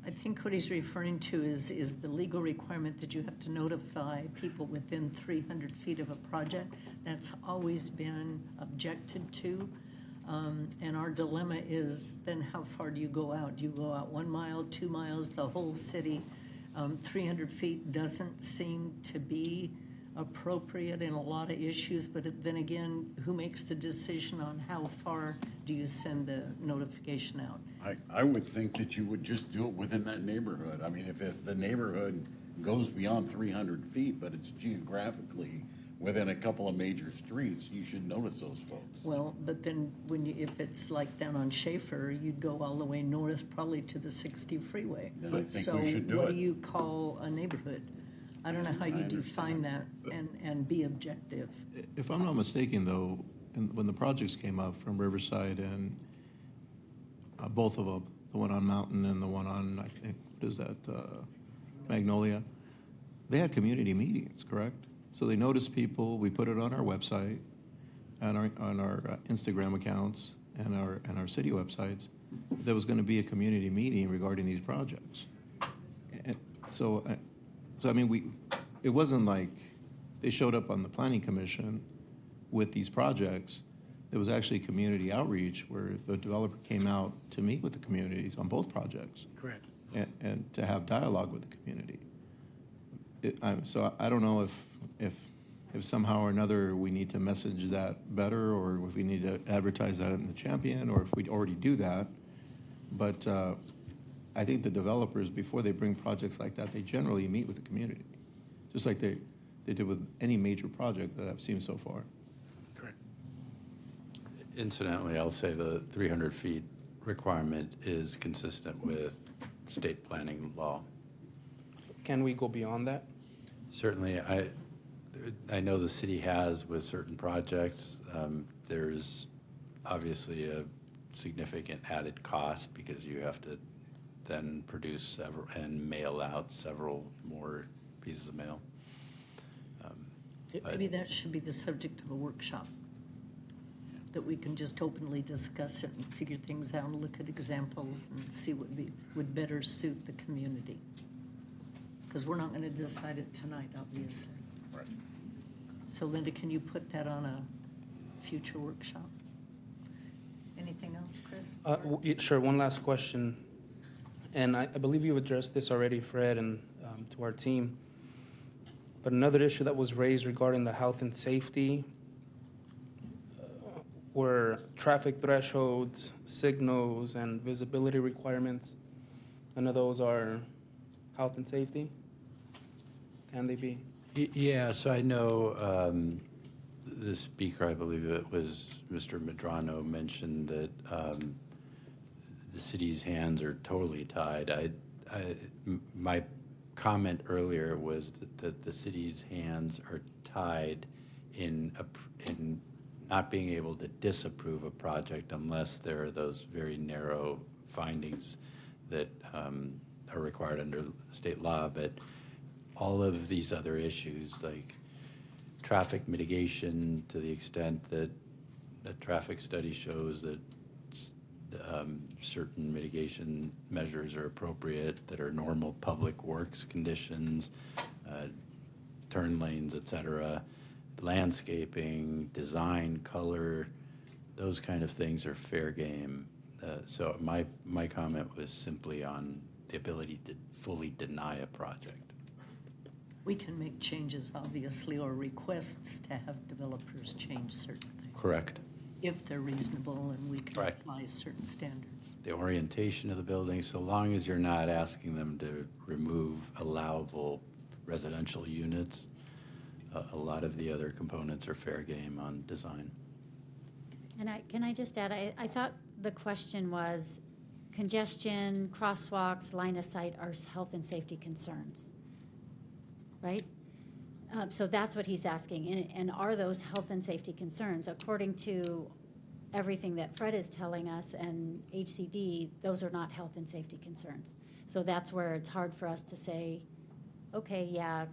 [SPEAKER 1] I think what he's referring to is the legal requirement that you have to notify people within 300 feet of a project. That's always been objected to. And our dilemma is then how far do you go out? Do you go out 1 mile, 2 miles, the whole city? 300 feet doesn't seem to be appropriate in a lot of issues, but then again, who makes the decision on how far do you send the notification out?
[SPEAKER 5] I would think that you would just do it within that neighborhood. I mean, if the neighborhood goes beyond 300 feet, but it's geographically within a couple of major streets, you should notice those folks.
[SPEAKER 1] Well, but then if it's like down on Schaefer, you'd go all the way north, probably to the 60 freeway.
[SPEAKER 5] Then I think we should do
[SPEAKER 1] So what
[SPEAKER 5] it.
[SPEAKER 1] do you call a neighborhood? I don't know how you define that and be objective.
[SPEAKER 17] If I'm not mistaken, though, when the projects came up from Riverside and both of them, the one on Mountain and the one on, I think, what is that, Magnolia, they had community meetings, correct? So they noticed people, we put it on our website, and on our Instagram accounts, and our city websites. There was going to be a community meeting regarding these projects. And so I mean, it wasn't like they showed up on the Planning Commission with these projects. There was actually community outreach where the developer came out to meet with the communities on both projects.
[SPEAKER 20] Correct.
[SPEAKER 17] And to have dialogue with the community. So I don't know if somehow or another we need to message that better, or if we need to advertise that in the Champion, or if we already do that. But I think the developers, before they bring projects like that, they generally meet with the community, just like they did with any major project that I've seen so far.
[SPEAKER 20] Correct.
[SPEAKER 11] Incidentally, I'll say the 300 feet requirement is consistent with state planning law.
[SPEAKER 9] Can we go beyond that?
[SPEAKER 11] Certainly, I know the city has with certain projects. There's obviously a significant added cost because you have to then produce several and mail out several more pieces of mail.
[SPEAKER 1] Maybe that should be the subject of a workshop, that we can just openly discuss it and figure things out and look at examples and see what would better suit the community. Because we're not going to decide it tonight, obviously.
[SPEAKER 5] Right.
[SPEAKER 1] So Linda, can you put that on a future workshop? Anything else, Chris?
[SPEAKER 9] Sure, one last question. And I believe you've addressed this already, Fred, and to our team. But another issue that was raised regarding the health and safety were traffic thresholds, signals, and visibility requirements. None of those are health and safety? Can they be?
[SPEAKER 11] Yeah, so I know the speaker, I believe it was Mr. Medrano, mentioned that the city's hands are totally tied. My comment earlier was that the city's hands are tied in not being able to disapprove a project unless there are those very narrow findings that are required under state law. But all of these other issues, like traffic mitigation, to the extent that a traffic study shows that certain mitigation measures are appropriate, that are normal public works conditions, turn lanes, et cetera, landscaping, design, color, those kind of things are fair game. So my comment was simply on the ability to fully deny a project.
[SPEAKER 1] We can make changes, obviously, or requests to have developers change certain things.
[SPEAKER 11] Correct.
[SPEAKER 1] If they're reasonable and we can
[SPEAKER 11] Right.
[SPEAKER 1] apply certain standards.
[SPEAKER 11] The orientation of the building, so long as you're not asking them to remove allowable residential units, a lot of the other components are fair game on design.
[SPEAKER 10] And can I just add, I thought the question was congestion, crosswalks, line of sight are health and safety concerns, right? So that's what he's asking. And are those health and safety concerns? According to everything that Fred is telling us and HCD, those are not health and safety concerns. So that's where it's hard for us to say, okay, yeah,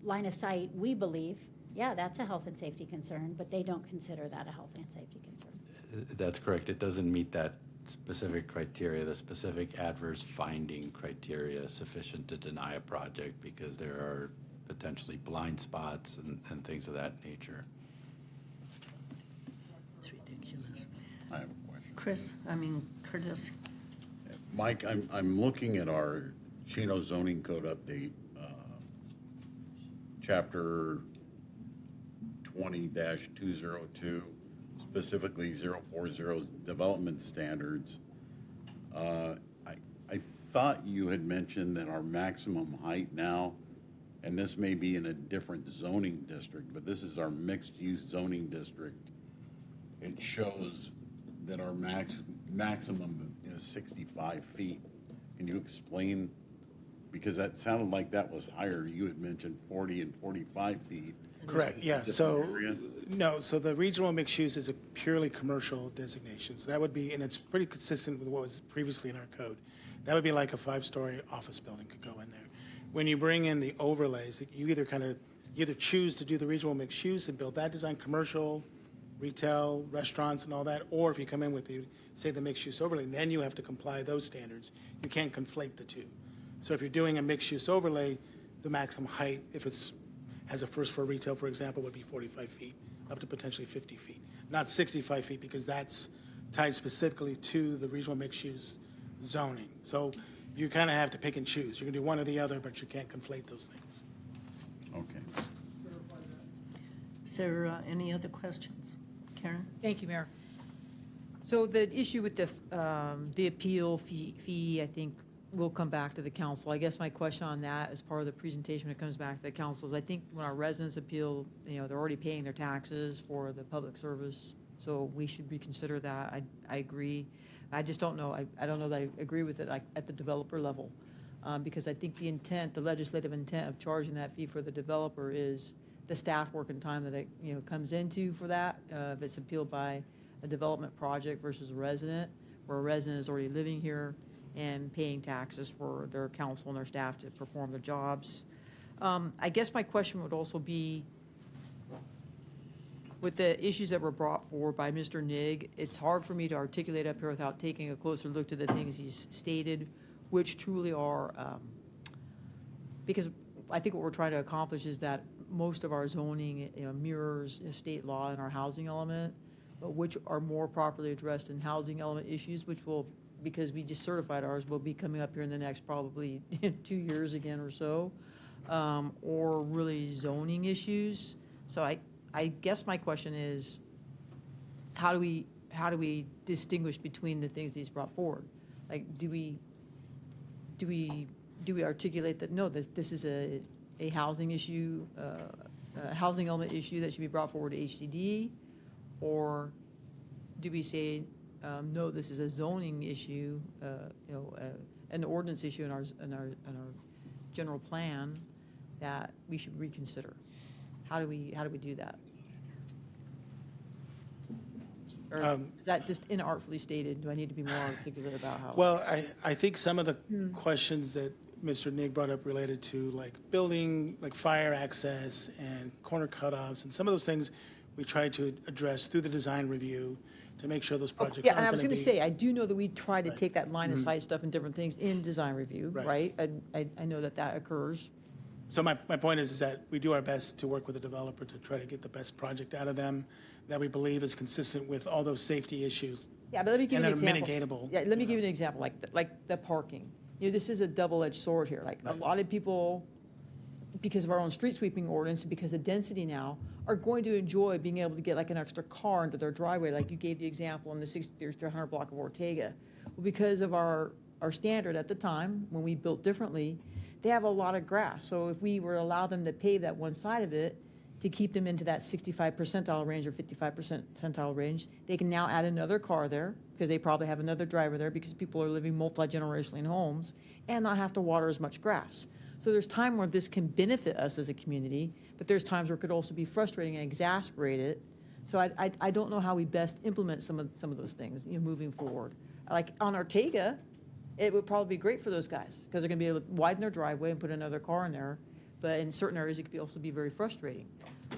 [SPEAKER 10] line of sight, we believe, yeah, that's a health and safety concern, but they don't consider that a health and safety concern.
[SPEAKER 11] That's correct. It doesn't meet that specific criteria, the specific adverse finding criteria sufficient to deny a project because there are potentially blind spots and things of that nature.
[SPEAKER 1] It's ridiculous.
[SPEAKER 5] I have a question.
[SPEAKER 1] Curtis.
[SPEAKER 5] Mike, I'm looking at our Chino zoning code update, chapter 20-202, specifically 040 development standards. I thought you had mentioned that our maximum height now, and this may be in a different zoning district, but this is our mixed-use zoning district. It shows that our maximum is 65 feet. Can you explain? Because that sounded like that was higher. You had mentioned 40 and 45 feet.
[SPEAKER 20] Correct,
[SPEAKER 5] Is this a
[SPEAKER 20] yeah,
[SPEAKER 5] different
[SPEAKER 20] so,
[SPEAKER 5] area?
[SPEAKER 20] no, so the regional mixed use is a purely commercial designation. So that would be, and it's pretty consistent with what was previously in our code. That would be like a 5-story office building could go in there. When you bring in the overlays, you either choose to do the regional mixed use and build that design, commercial, retail, restaurants and all that, or if you come in with the mixed use overlay, then you have to comply those standards. You can't conflate the two. So if you're doing a mixed use overlay, the maximum height, if it's has a first floor retail, for example, would be 45 feet, up to potentially 50 feet. Not 65 feet because that's tied specifically to the regional mixed use zoning. So you kind of have to pick and choose. You can do one or the other, but you can't conflate those things.
[SPEAKER 5] Okay.
[SPEAKER 1] Is there any other questions? Karen?
[SPEAKER 12] Thank you, Mayor. So the issue with the appeal fee, I think, will come back to the council. I guess my question on that as part of the presentation when it comes back to the council is I think when our residents appeal, they're already paying their taxes for the public service So we should reconsider that. I agree. I just don't know. I don't know that I agree with it like at the developer level. Because I think the intent, the legislative intent of charging that fee for the developer is the staff work and time that it, comes into for that. If it's appealed by a development project versus a resident, where a resident is already living here and paying taxes for their council and their staff to perform their jobs. I guess my question would also be, with the issues that were brought forward by Mr. Nigg, it's hard for me to articulate up here without taking a closer look to the things he's stated, which truly are, because I think what we're trying to accomplish is that most of our zoning mirrors state law in our housing element, but which are more properly addressed in housing element issues, which will, because we just certified ours, will be coming up here in the next probably 2 years again or so, or really zoning issues. So I guess my question is, how do we distinguish between the things he's brought forward? Like, do we articulate that, no, this is a housing issue, a housing element issue that should be brought forward to HCD? Or do we say, no, this is a zoning issue, an ordinance issue in our general plan that we should reconsider? How do we do that? Or is that just inartfully stated? Do I need to be more articulate about how?
[SPEAKER 20] Well, I think some of the questions that Mr. Nigg brought up related to like building, like fire access and corner cutoffs, and some of those things we tried to address through the design review to make sure those projects
[SPEAKER 12] Yeah,
[SPEAKER 20] aren't
[SPEAKER 12] and I was
[SPEAKER 20] going
[SPEAKER 12] going
[SPEAKER 20] to
[SPEAKER 12] to
[SPEAKER 20] be.
[SPEAKER 12] say, I do know that we try to take that line of sight stuff and different things in design review, right? I know that occurs.
[SPEAKER 20] So my point is that we do our best to work with the developer to try to get the best project out of them that we believe is consistent with all those safety issues.
[SPEAKER 12] Yeah, but let me give you an
[SPEAKER 20] And that are
[SPEAKER 12] example.
[SPEAKER 20] mitigatable.
[SPEAKER 12] Yeah, let me give you an example, like the parking. This is a double-edged sword here. Like a lot of people, because of our own street sweeping ordinance, because of density now, are going to enjoy being able to get like an extra car into their driveway, like you gave the example on the 6300 block of Ortega. Well, because of our standard at the time, when we built differently, they have a lot of grass. So if we were to allow them to pave that one side of it to keep them into that 65 percentile range or 55 percentile range, they can now add another car there because they probably have another driver there because people are living multi-generationally in homes and not have to water as much grass. So there's time where this can benefit us as a community, but there's times where it could also be frustrating and exasperate it. So I don't know how we best implement some of those things, moving forward. Like on Ortega, it would probably be great for those guys because they're going to be able to widen their driveway and put another car in there. But in certain areas, it could also be very frustrating.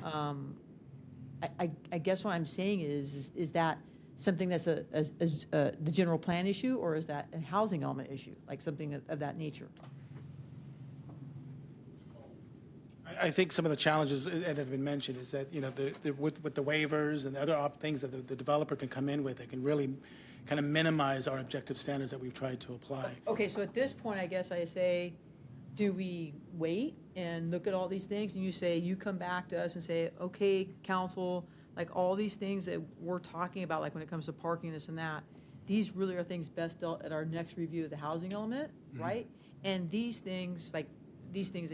[SPEAKER 12] I guess what I'm saying is that something that's the general plan issue, or is that a housing element issue, like something of that nature?
[SPEAKER 20] I think some of the challenges that have been mentioned is that, with the waivers and the other things that the developer can come in with, that can really kind of minimize our objective standards that we've tried to apply.
[SPEAKER 12] Okay, so at this point, I guess I say, do we wait and look at all these things? And you come back to us and say, okay, council, like all these things that we're talking about, like when it comes to parking, this and that, these really are things best dealt at our next review of the housing element, right? And these things that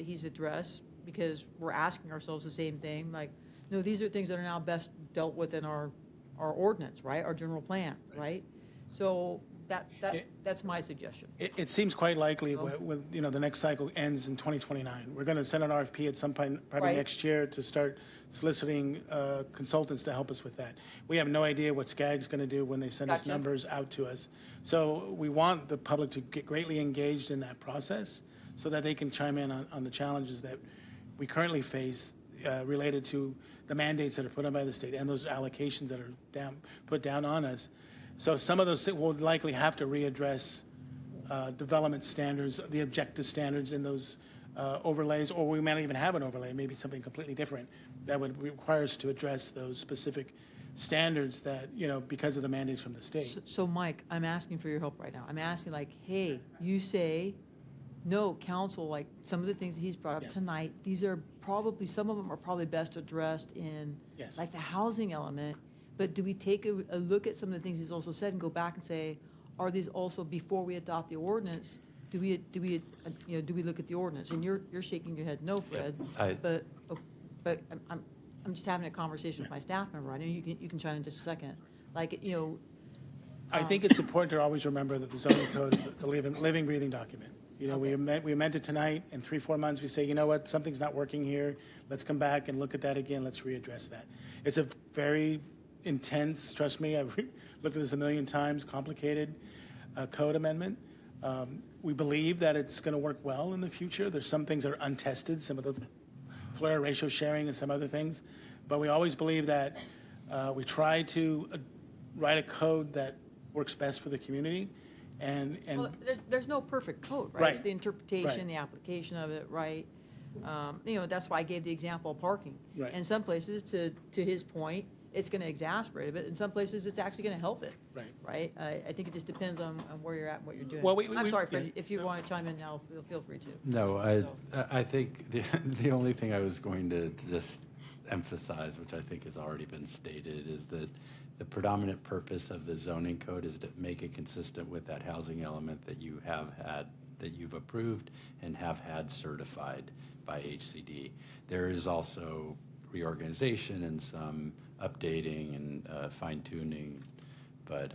[SPEAKER 12] he's addressed, because we're asking ourselves the same thing, like, no, these are things that are now best dealt with in our ordinance, right? Our general plan, right? So that's my suggestion.
[SPEAKER 20] It seems quite likely when the next cycle ends in 2029. We're going to send an RFP at some point, probably next year, to start soliciting consultants to help us with that. We have no idea what SCAG's going to do when they send us numbers out to us. So we want the public to get greatly engaged in that process so that they can chime in on the challenges that we currently face related to the mandates that are put on by the state and those allocations that are put down on us. So some of those will likely have to readdress development standards, the objective standards in those overlays, or we might even have an overlay, maybe something completely different that would require us to address those specific standards that, because of the mandates from the state.
[SPEAKER 12] So Mike, I'm asking for your help right now. I'm asking like, hey, you say, no, council, like some of the things that he's brought up tonight, these are probably, some of them are probably best addressed in like the housing element. But do we take a look at some of the things he's also said and go back and say, are these also, before we adopt the ordinance, do we look at the ordinance? And you're shaking your head no, Fred.
[SPEAKER 11] Yeah,
[SPEAKER 12] but I'm I'm just having a conversation with my staff member. I know you can chime in just a second. Like,
[SPEAKER 20] I think it's important to always remember that the zoning code is it's a living, breathing document. We amend it tonight, in 3-4 months, we say, you know what, something's not working here, let's come back and look at that again, let's readdress that. It's a very intense, trust me, I've looked at this a million times, complicated code amendment. We believe that it's going to work well in the future. There's some things that are untested, some of the FLAIR ratio sharing and some other things, but we always believe that we try to write a code that works best for the community.
[SPEAKER 12] Well, there's no perfect code, right?
[SPEAKER 20] Right.
[SPEAKER 12] It's the interpretation,
[SPEAKER 20] Right.
[SPEAKER 12] the application of it, right? That's why I gave the example of parking.
[SPEAKER 20] Right.
[SPEAKER 12] In some places, to his point, it's going to exasperate a bit. In some places, it's actually going to help it.
[SPEAKER 20] Right.
[SPEAKER 12] Right? I think it just depends on where you're at and what you're doing.
[SPEAKER 20] Well,
[SPEAKER 12] I'm sorry, Fred,
[SPEAKER 20] yeah.
[SPEAKER 12] if you want to chime in now, feel free to.
[SPEAKER 11] No, I think the only thing I was going to just emphasize, which I think has already been stated, is that the predominant purpose of the zoning code is to make it consistent with that housing element that you have had, that you've approved and have had certified by HCD. There is also reorganization and some updating and fine tuning, but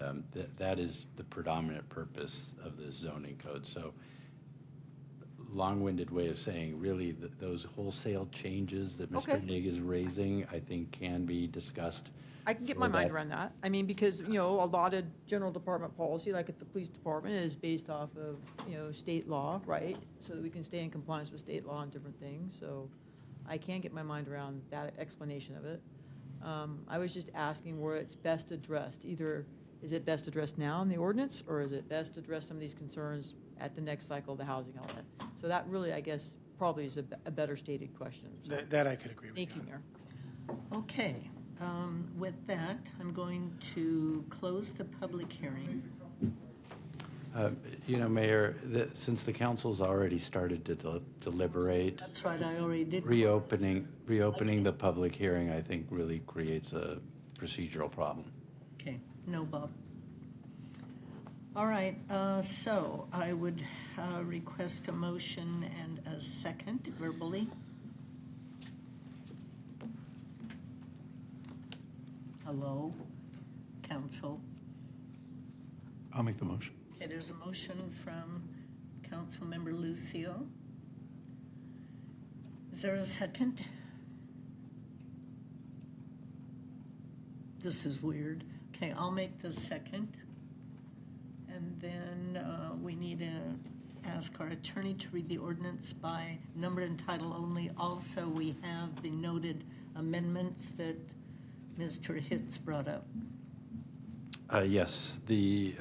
[SPEAKER 11] that is the predominant purpose of the zoning code. So long-winded way of saying, really, those wholesale changes that Mr.
[SPEAKER 12] Okay.
[SPEAKER 11] Nig is raising, I think can be discussed.
[SPEAKER 12] I can get my mind around that. I mean, because, a lot of general department policy, like at the police department, is based off of, state law, right? So that we can stay in compliance with state law and different things. So I can get my mind around that explanation of it. I was just asking where it's best addressed. Either is it best addressed now in the ordinance, or is it best to address some of these concerns at the next cycle of the housing element? So that really, I guess, probably is a better stated question. So,
[SPEAKER 20] That I could agree with.
[SPEAKER 12] thank you, Mayor.
[SPEAKER 1] Okay. With that, I'm going to close the public hearing.
[SPEAKER 11] Mayor, since the council's already started to deliberate,
[SPEAKER 1] That's right, I already did. close it.
[SPEAKER 11] reopening the public hearing, I think really creates a procedural problem.
[SPEAKER 1] Okay, no, Bob. All right, so I would request a motion and a second verbally. Hello, council.
[SPEAKER 17] I'll make the motion.
[SPEAKER 1] Okay, there's a motion from Councilmember Lucio. Is there a second? This is weird. Okay, I'll make the second. And then we need to ask our attorney to read the ordinance by number and title only. Also, we have the noted amendments that Mr. Hitz brought up.
[SPEAKER 11] Yes, the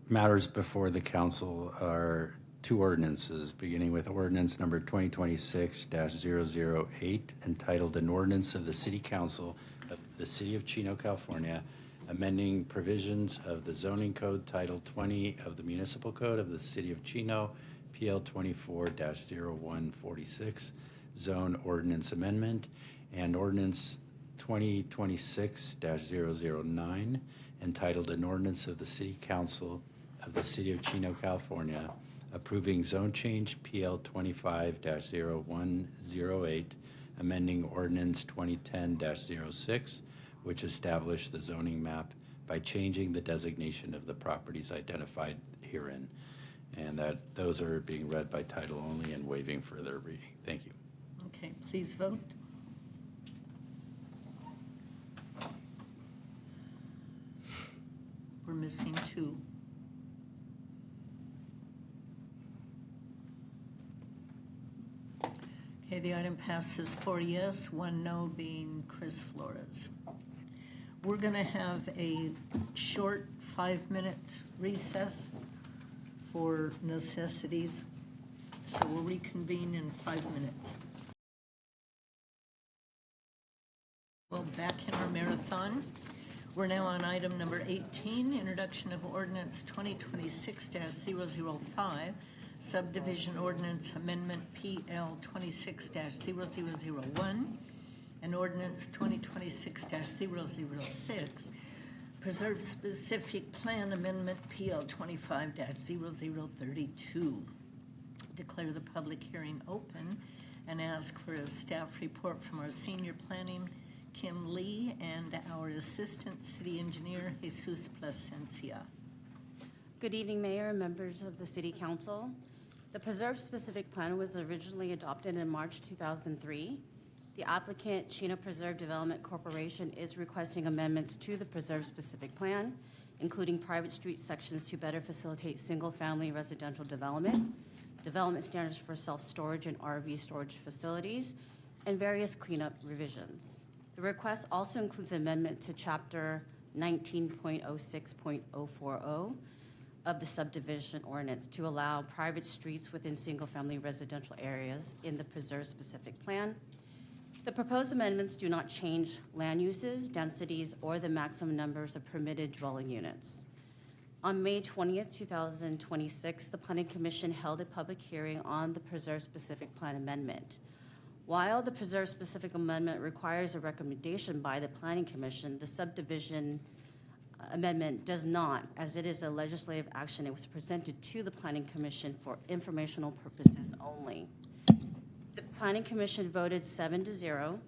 [SPEAKER 11] matters before the council are two ordinances, beginning with ordinance number 2026-008, entitled An Ordinance of the City Council of the City of Chino, California, amending provisions of the zoning code Title 20 of the Municipal Code of the City of Chino, PL 24-0146, Zone Ordinance Amendment, and ordinance 2026-009, entitled An Ordinance of the City Council of the City of Chino, California, approving zone change PL 25-0108, amending ordinance 2010-06, which established the zoning map by changing the designation of the properties identified herein. And that those are being read by title only and waiving further reading. Thank you.
[SPEAKER 1] Okay, please vote. We're missing two. Okay, the item passes 4 yes, 1 no, being Chris Flores. We're going to have a short 5-minute recess for necessities, so we'll reconvene in 5 minutes. Well, back in our marathon. We're now on item number 18, introduction of ordinance 2026-005, subdivision ordinance amendment PL 26-0001, and ordinance 2026-006, preserve specific plan amendment PL 25-0032. Declare the public hearing open and ask for a staff report from our senior planning, Kim Lee, and our assistant city engineer, Jesus Plasencia.
[SPEAKER 4] Good evening, Mayor and members of the City Council. The Preserve-specific plan was originally adopted in March 2003. The applicant, Chino Preserve Development Corporation, is requesting amendments to the Preserve-specific plan, including private street sections to better facilitate single-family residential development, development standards for self-storage and RV storage facilities, and various cleanup revisions. The request also includes amendment to Chapter 19.06.040 of the subdivision ordinance to allow private streets within single-family residential areas in the Preserve-specific plan. The proposed amendments do not change land uses, densities, or the maximum numbers of permitted dwelling units. On May 20th, 2026, the Planning Commission held a public hearing on the Preserve-specific plan amendment. While the Preserve-specific amendment requires a recommendation by the Planning Commission, the subdivision amendment does not, as it is a legislative action. It was presented to the Planning Commission for informational purposes only. The Planning Commission voted 7-0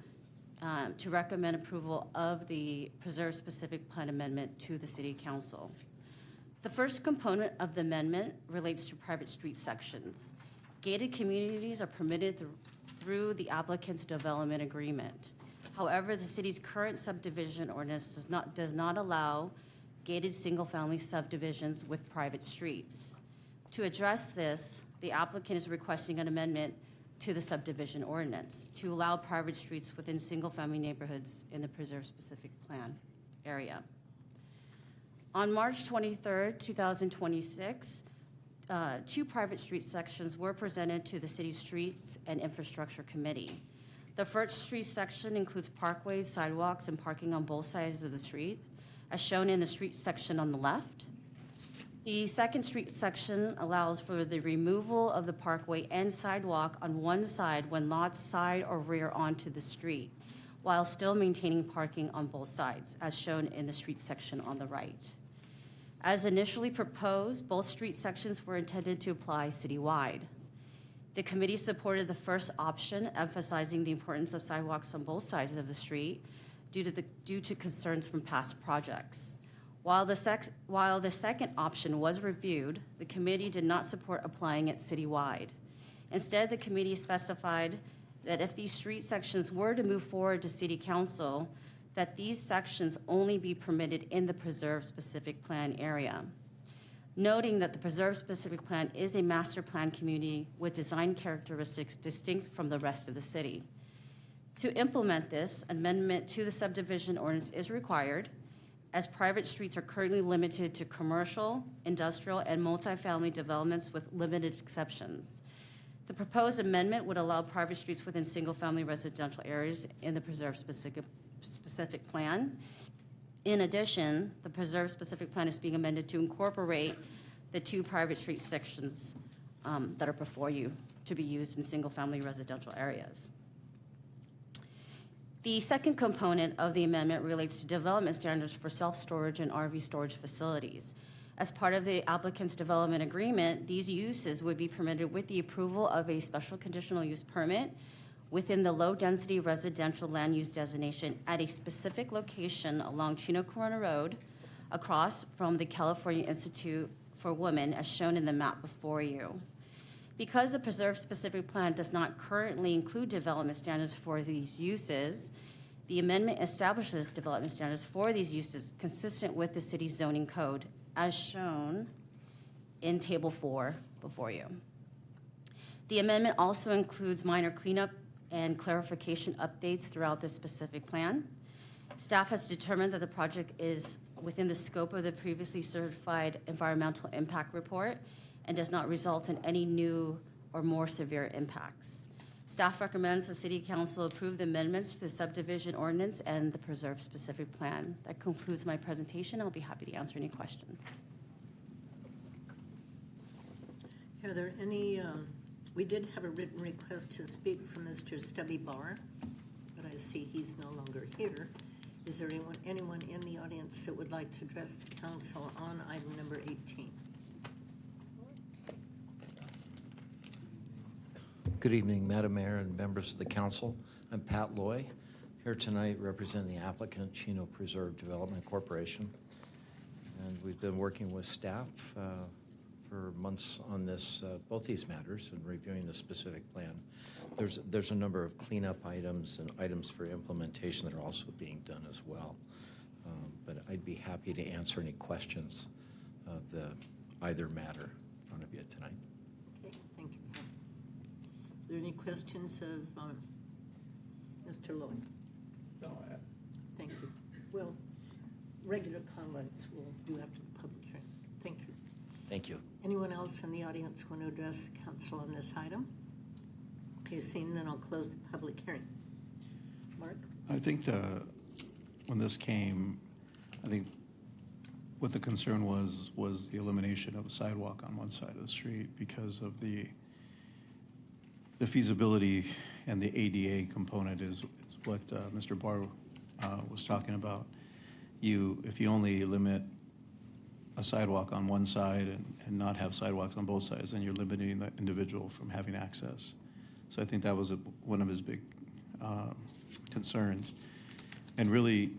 [SPEAKER 4] to recommend approval of the Preserve-specific plan amendment to the City Council. The first component of the amendment relates to private street sections. Gated communities are permitted through the applicant's development agreement. However, the city's current subdivision ordinance does not allow gated single-family subdivisions with private streets. To address this, the applicant is requesting an amendment to the subdivision ordinance to allow private streets within single-family neighborhoods in the Preserve-specific plan area. On March 23rd, 2026, two private street sections were presented to the City Streets and Infrastructure Committee. The first street section includes parkways, sidewalks, and parking on both sides of the street, as shown in the street section on the left. The second street section allows for the removal of the parkway and sidewalk on one side when lots side or rear onto the street, while still maintaining parking on both sides, as shown in the street section on the right. As initially proposed, both street sections were intended to apply citywide. The committee supported the first option, emphasizing the importance of sidewalks on both sides of the street due to concerns from past projects. While the second option was reviewed, the committee did not support applying it citywide. Instead, the committee specified that if these street sections were to move forward to City Council, that these sections only be permitted in the Preserve-specific plan area. Noting that the Preserve-specific plan is a master plan community with design characteristics distinct from the rest of the city. To implement this, amendment to the subdivision ordinance is required, as private streets are currently limited to commercial, industrial, and multifamily developments with limited exceptions. The proposed amendment would allow private streets within single-family residential areas in the Preserve-specific plan. In addition, the Preserve-specific plan is being amended to incorporate the two private street sections that are before you to be used in single-family residential areas. The second component of the amendment relates to development standards for self-storage and RV storage facilities. As part of the applicant's development agreement, these uses would be permitted with the approval of a special conditional use permit within the low-density residential land use designation at a specific location along Chino Corona Road across from the California Institute for Women, as shown in the map before you. Because the Preserve-specific plan does not currently include development standards for these uses, the amendment establishes development standards for these uses consistent with the city's zoning code, as shown in Table 4 before you. The amendment also includes minor cleanup and clarification updates throughout the specific plan. Staff has determined that the project is within the scope of the previously certified environmental impact report and does not result in any new or more severe impacts. Staff recommends the City Council approve the amendments to the subdivision ordinance and the Preserve-specific plan. That concludes my presentation. I'll be happy to answer any questions.
[SPEAKER 1] Are there any, we did have a written request to speak from Mr. Stubby Barr, but I see he's no longer here. Is there anyone in the audience that would like to address the council on item number 18?
[SPEAKER 14] Good evening, Madam Mayor and members of the council. I'm Pat Loy, here tonight representing the applicant, Chino Preserve Development Corporation. And we've been working with staff for months on this, both these matters and reviewing the specific plan. There's a number of cleanup items and items for implementation that are also being done as well. But I'd be happy to answer any questions of either matter in front of you tonight.
[SPEAKER 1] Okay, thank you, Pat. Are there any questions of Mr. Lloyd?
[SPEAKER 8] No,
[SPEAKER 1] Thank you. Well, regular comments we'll do after the public hearing. Thank you.
[SPEAKER 14] Thank you.
[SPEAKER 1] Anyone else in the audience want to address the council on this item? Okay, seeing none, I'll close the public hearing. Mark?
[SPEAKER 17] I think when this came, I think what the concern was the elimination of a sidewalk on one side of the street because of the feasibility and the ADA component is what Mr. Barr was talking about. If you only limit a sidewalk on one side and not have sidewalks on both sides, then you're limiting the individual from having access. So I think that was one of his big concerns. And really,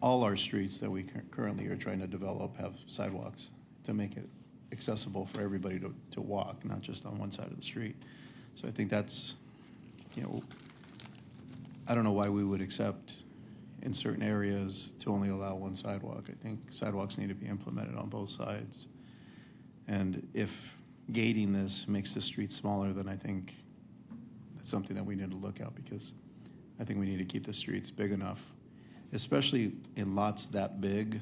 [SPEAKER 17] all our streets that we currently are trying to develop have sidewalks to make it accessible for everybody to walk, not just on one side of the street. So I think that's, I don't know why we would accept in certain areas to only allow one sidewalk. I think sidewalks need to be implemented on both sides. And if gating this makes the street smaller, then I think that's something that we need to look at, because I think we need to keep the streets big enough, especially in lots that big.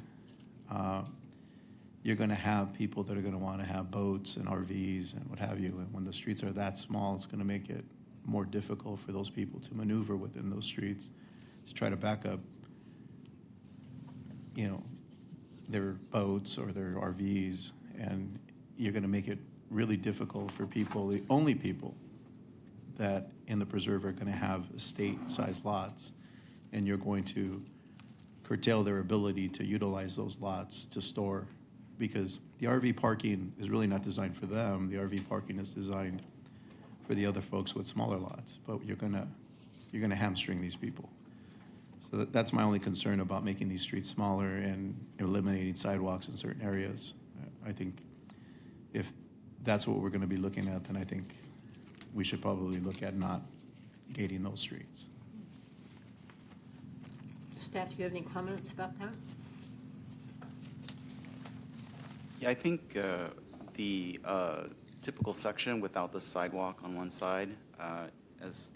[SPEAKER 17] You're going to have people that are going to want to have boats and RVs and what have you. And when the streets are that small, it's going to make it more difficult for those people to maneuver within those streets to try to back up, their boats or their RVs. And you're going to make it really difficult for people, the only people that in the preserve are going to have estate-sized lots, and you're going to curtail their ability to utilize those lots to store, because the RV parking is really not designed for them. The RV parking is designed for the other folks with smaller lots, but you're gonna hamstring these people. So that's my only concern about making these streets smaller and eliminating sidewalks in certain areas. I think if that's what we're going to be looking at, then I think we should probably look at not gating those streets.
[SPEAKER 1] Staff, do you have any comments about that?
[SPEAKER 22] Yeah, I think the typical section without the sidewalk on one side, as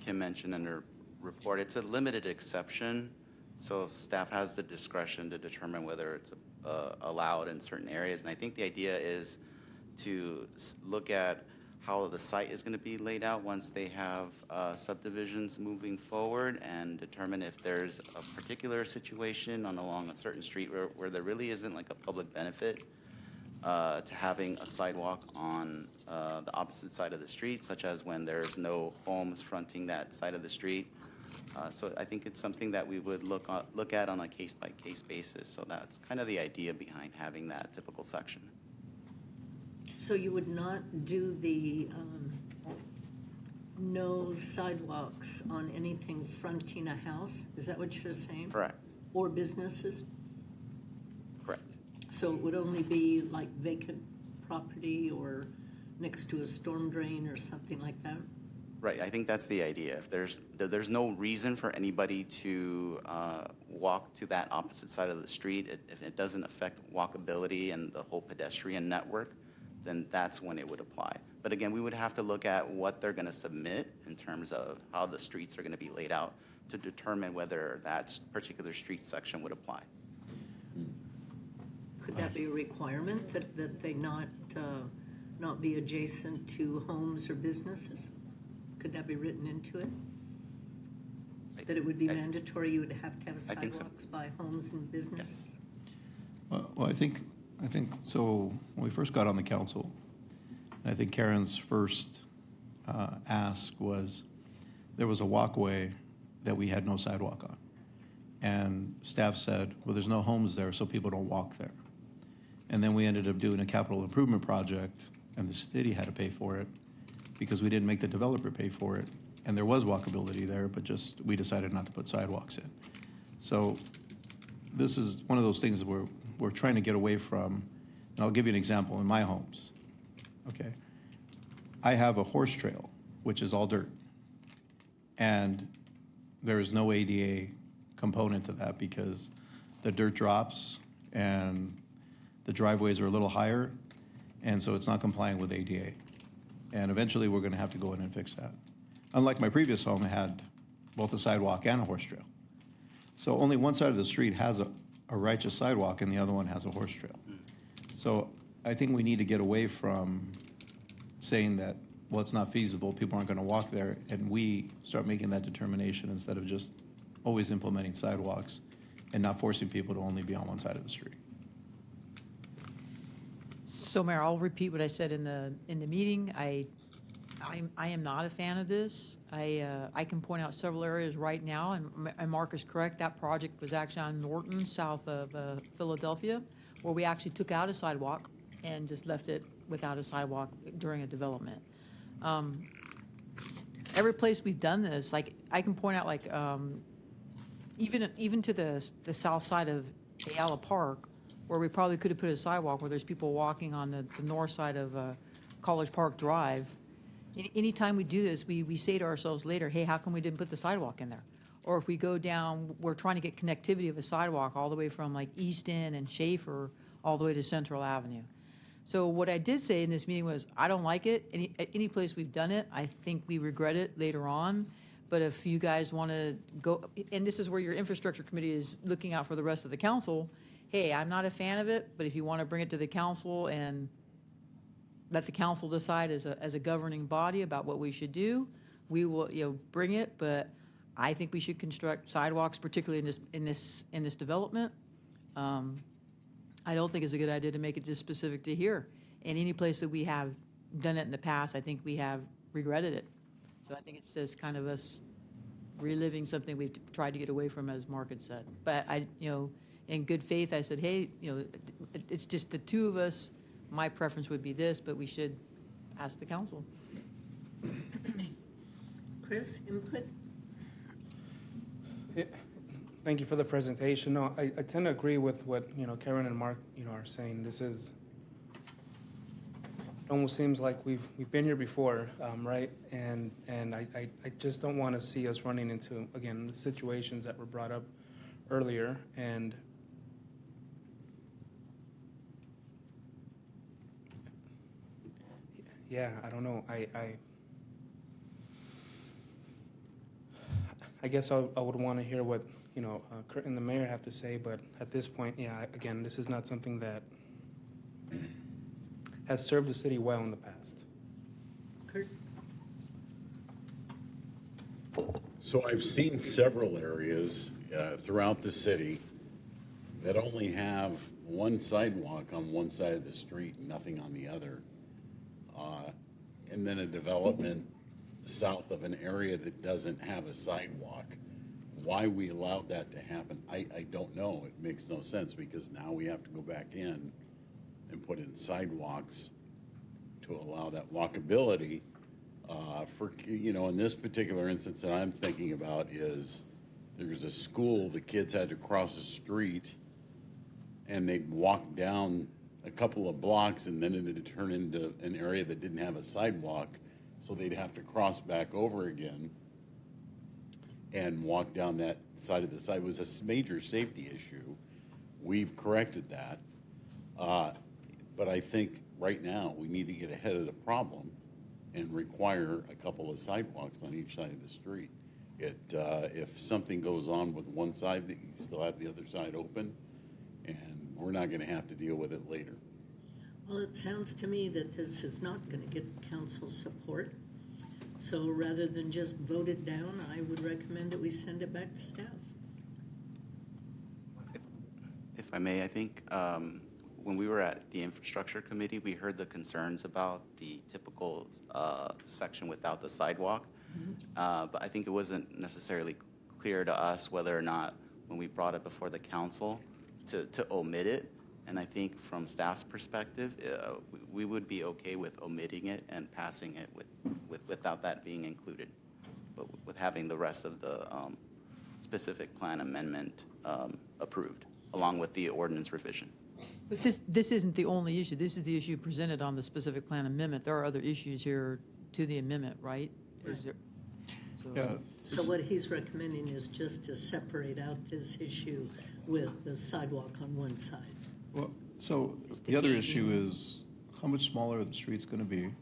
[SPEAKER 22] Kim mentioned in her report, it's a limited exception, so staff has the discretion to determine whether it's allowed in certain areas. And I think the idea is to look at how the site is going to be laid out once they have subdivisions moving forward, and determine if there's a particular situation along a certain street where there really isn't like a public benefit to having a sidewalk on the opposite side of the street, such as when there's no homes fronting that side of the street. So I think it's something that we would look at on a case-by-case basis. So that's kind of the idea behind having that typical section.
[SPEAKER 1] So you would not do the no sidewalks on anything fronting a house? Is that what you're saying?
[SPEAKER 22] Correct.
[SPEAKER 1] Or businesses?
[SPEAKER 22] Correct.
[SPEAKER 1] So it would only be like vacant property or next to a storm drain or something like that?
[SPEAKER 22] Right, I think that's the idea. If there's no reason for anybody to walk to that opposite side of the street, if it doesn't affect walkability and the whole pedestrian network, then that's when it would apply. But again, we would have to look at what they're going to submit in terms of how the streets are going to be laid out to determine whether that particular street section would apply.
[SPEAKER 1] Could that be a requirement that they not be adjacent to homes or businesses? Could that be written into it? That it would be mandatory, you would have to have sidewalks by homes and businesses?
[SPEAKER 17] Well, I think so. When we first got on the council, I think Karen's first ask was there was a walkway that we had no sidewalk on. And staff said, well, there's no homes there, so people don't walk there. And then we ended up doing a capital improvement project and the city had to pay for it because we didn't make the developer pay for it. And there was walkability there, but just we decided not to put sidewalks in. So this is one of those things that we're trying to get away from. And I'll give you an example in my homes. Okay. I have a horse trail, which is all dirt. And there is no ADA component to that because the dirt drops and the driveways are a little higher, and so it's not complying with ADA. And eventually we're going to have to go in and fix that. Unlike my previous home, it had both a sidewalk and a horse trail. So only one side of the street has a righteous sidewalk and the other one has a horse trail. So I think we need to get away from saying that, well, it's not feasible, people aren't going to walk there, and we start making that determination instead of just always implementing sidewalks and not forcing people to only be on one side of the street.
[SPEAKER 12] So, Mayor, I'll repeat what I said in the meeting. I am not a fan of this. I can point out several areas right now, and Mark is correct, that project was actually on Norton, south of Philadelphia, where we actually took out a sidewalk and just left it without a sidewalk during a development. Every place we've done this, like, I can point out, like, even to the south side of Ayala Park, where we probably could have put a sidewalk where there's people walking on the north side of College Park Drive. Anytime we do this, we say to ourselves later, hey, how come we didn't put the sidewalk in there? Or if we go down, we're trying to get connectivity of a sidewalk all the way from like East End and Schaefer all the way to Central Avenue. So what I did say in this meeting was, I don't like it. Any place we've done it, I think we regret it later on. But if you guys want to go, and this is where your infrastructure committee is looking out for the rest of the council, hey, I'm not a fan of it, but if you want to bring it to the council and let the council decide as a governing body about what we should do, we will, bring it. But I think we should construct sidewalks, particularly in this development. I don't think it's a good idea to make it just specific to here. And any place that we have done it in the past, I think we have regretted it. So I think it's just kind of us reliving something we've tried to get away from, as Mark had said. But in good faith, I said, hey, it's just the two of us. My preference would be this, but we should ask the council.
[SPEAKER 1] Chris, input?
[SPEAKER 9] Thank you for the presentation. No, I tend to agree with what, Karen and Mark, are saying. This is, it almost seems like we've been here before, right? And I just don't want to see us running into, again, the situations that were brought up earlier. And yeah, I don't know. I guess I would want to hear what, Kurt and the mayor have to say, but at this point, yeah, again, this is not something that has served the city well in the past.
[SPEAKER 1] Kurt?
[SPEAKER 5] So I've seen several areas throughout the city that only have one sidewalk on one side of the street and nothing on the other. And then a development south of an area that doesn't have a sidewalk. Why we allowed that to happen, I don't know. It makes no sense because now we have to go back in and put in sidewalks to allow that walkability. In this particular instance that I'm thinking about is there's a school, the kids had to cross the street and they'd walk down a couple of blocks and then it'd turn into an area that didn't have a sidewalk, so they'd have to cross back over again and walk down that side of the side. It was a major safety issue. We've corrected that. But I think right now we need to get ahead of the problem and require a couple of sidewalks on each side of the street. If something goes on with one side, that you still have the other side open, and we're not going to have to deal with it later.
[SPEAKER 1] Well, it sounds to me that this is not going to get council support. So rather than just vote it down, I would recommend that we send it back to staff.
[SPEAKER 22] If I may, I think when we were at the infrastructure committee, we heard the concerns about the typical section without the sidewalk. But I think it wasn't necessarily clear to us whether or not, when we brought it before the council, to omit it. And I think from staff's perspective, we would be okay with omitting it and passing it without that being included, but with having the rest of the specific plan amendment approved, along with the ordinance revision.
[SPEAKER 12] But this isn't the only issue. This is the issue presented on the specific plan amendment. There are other issues here to the amendment, right? Is there-
[SPEAKER 17] Yeah.
[SPEAKER 1] So what he's recommending is just to separate out this issue with the sidewalk on one side.
[SPEAKER 17] Well, so the other issue is how much smaller are the streets going to be?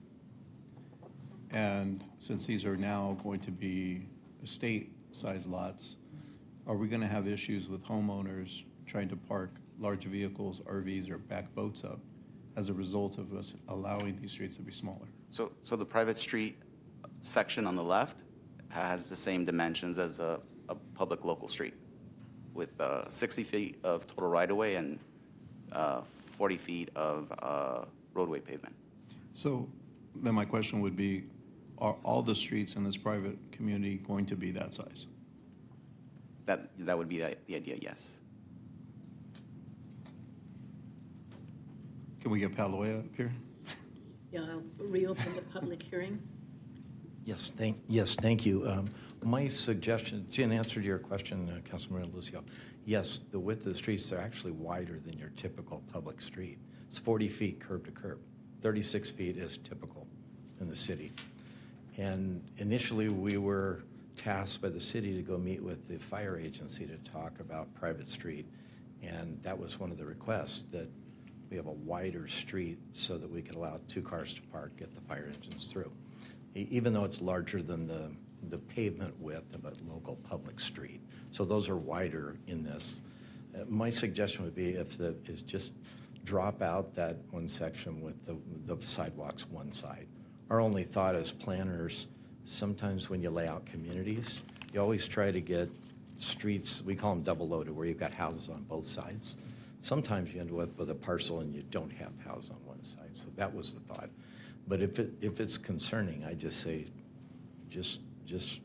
[SPEAKER 17] And since these are now going to be estate-sized lots, are we going to have issues with homeowners trying to park large vehicles, RVs, or back boats up as a result of us allowing these streets to be smaller?
[SPEAKER 22] So the private street section on the left has the same dimensions as a public local street, with 60 feet of total right-of-way and 40 feet of roadway pavement.
[SPEAKER 17] So then my question would be, are all the streets in this private community going to be that size?
[SPEAKER 22] That would be the idea, yes.
[SPEAKER 17] Can we get Pat Loya up here?
[SPEAKER 1] Yeah, I'll reopen the public hearing.
[SPEAKER 14] Yes, thank you. My suggestion, in answer to your question, Councilmember Lucio, yes, the width of the streets are actually wider than your typical public street. It's 40 feet curb to curb. 36 feet is typical in the city. And initially, we were tasked by the city to go meet with the fire agency to talk about private street. And that was one of the requests, that we have a wider street so that we could allow 2 cars to park, get the fire engines through, even though it's larger than the pavement width of a local public street. So those are wider in this. My suggestion would be is just drop out that one section with the sidewalks one side. Our only thought as planners, sometimes when you lay out communities, you always try to get streets, we call them double loaded, where you've got houses on both sides. Sometimes you end up with a parcel and you don't have houses on one side. So that was the thought. But if it's concerning, I just say, just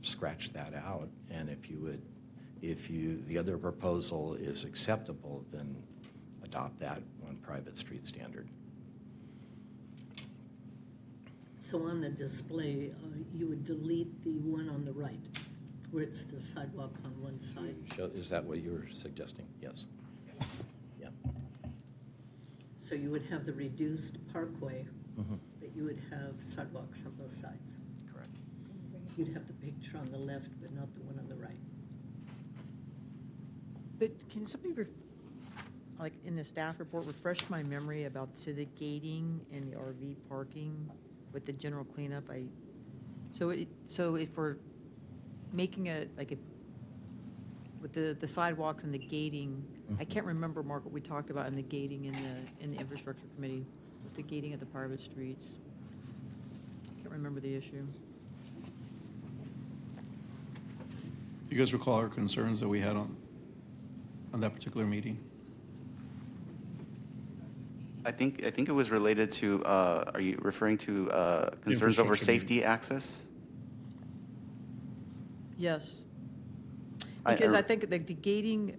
[SPEAKER 14] scratch that out. And if the other proposal is acceptable, then adopt that one private street standard.
[SPEAKER 1] So on the display, you would delete the one on the right, where it's the sidewalk on one side.
[SPEAKER 14] Is that what you're suggesting? Yes.
[SPEAKER 1] Yes.
[SPEAKER 14] Yeah.
[SPEAKER 1] So you would have the reduced parkway,
[SPEAKER 14] Mhm.
[SPEAKER 1] but you would have sidewalks on both sides.
[SPEAKER 14] Correct.
[SPEAKER 1] You'd have the picture on the left, but not the one on the right.
[SPEAKER 12] But can somebody, like in the staff report, refresh my memory about the gating and the RV parking with the general cleanup? So if we're making with the sidewalks and the gating, I can't remember, Mark, what we talked about in the gating in the infrastructure committee, with the gating of the private streets. I can't remember the issue.
[SPEAKER 17] Do you guys recall our concerns that we had on that particular meeting?
[SPEAKER 22] I think it was related to, are you referring to concerns over
[SPEAKER 17] infrastructure
[SPEAKER 22] safety access?
[SPEAKER 12] Yes.
[SPEAKER 22] I-
[SPEAKER 12] Because I think that the gating,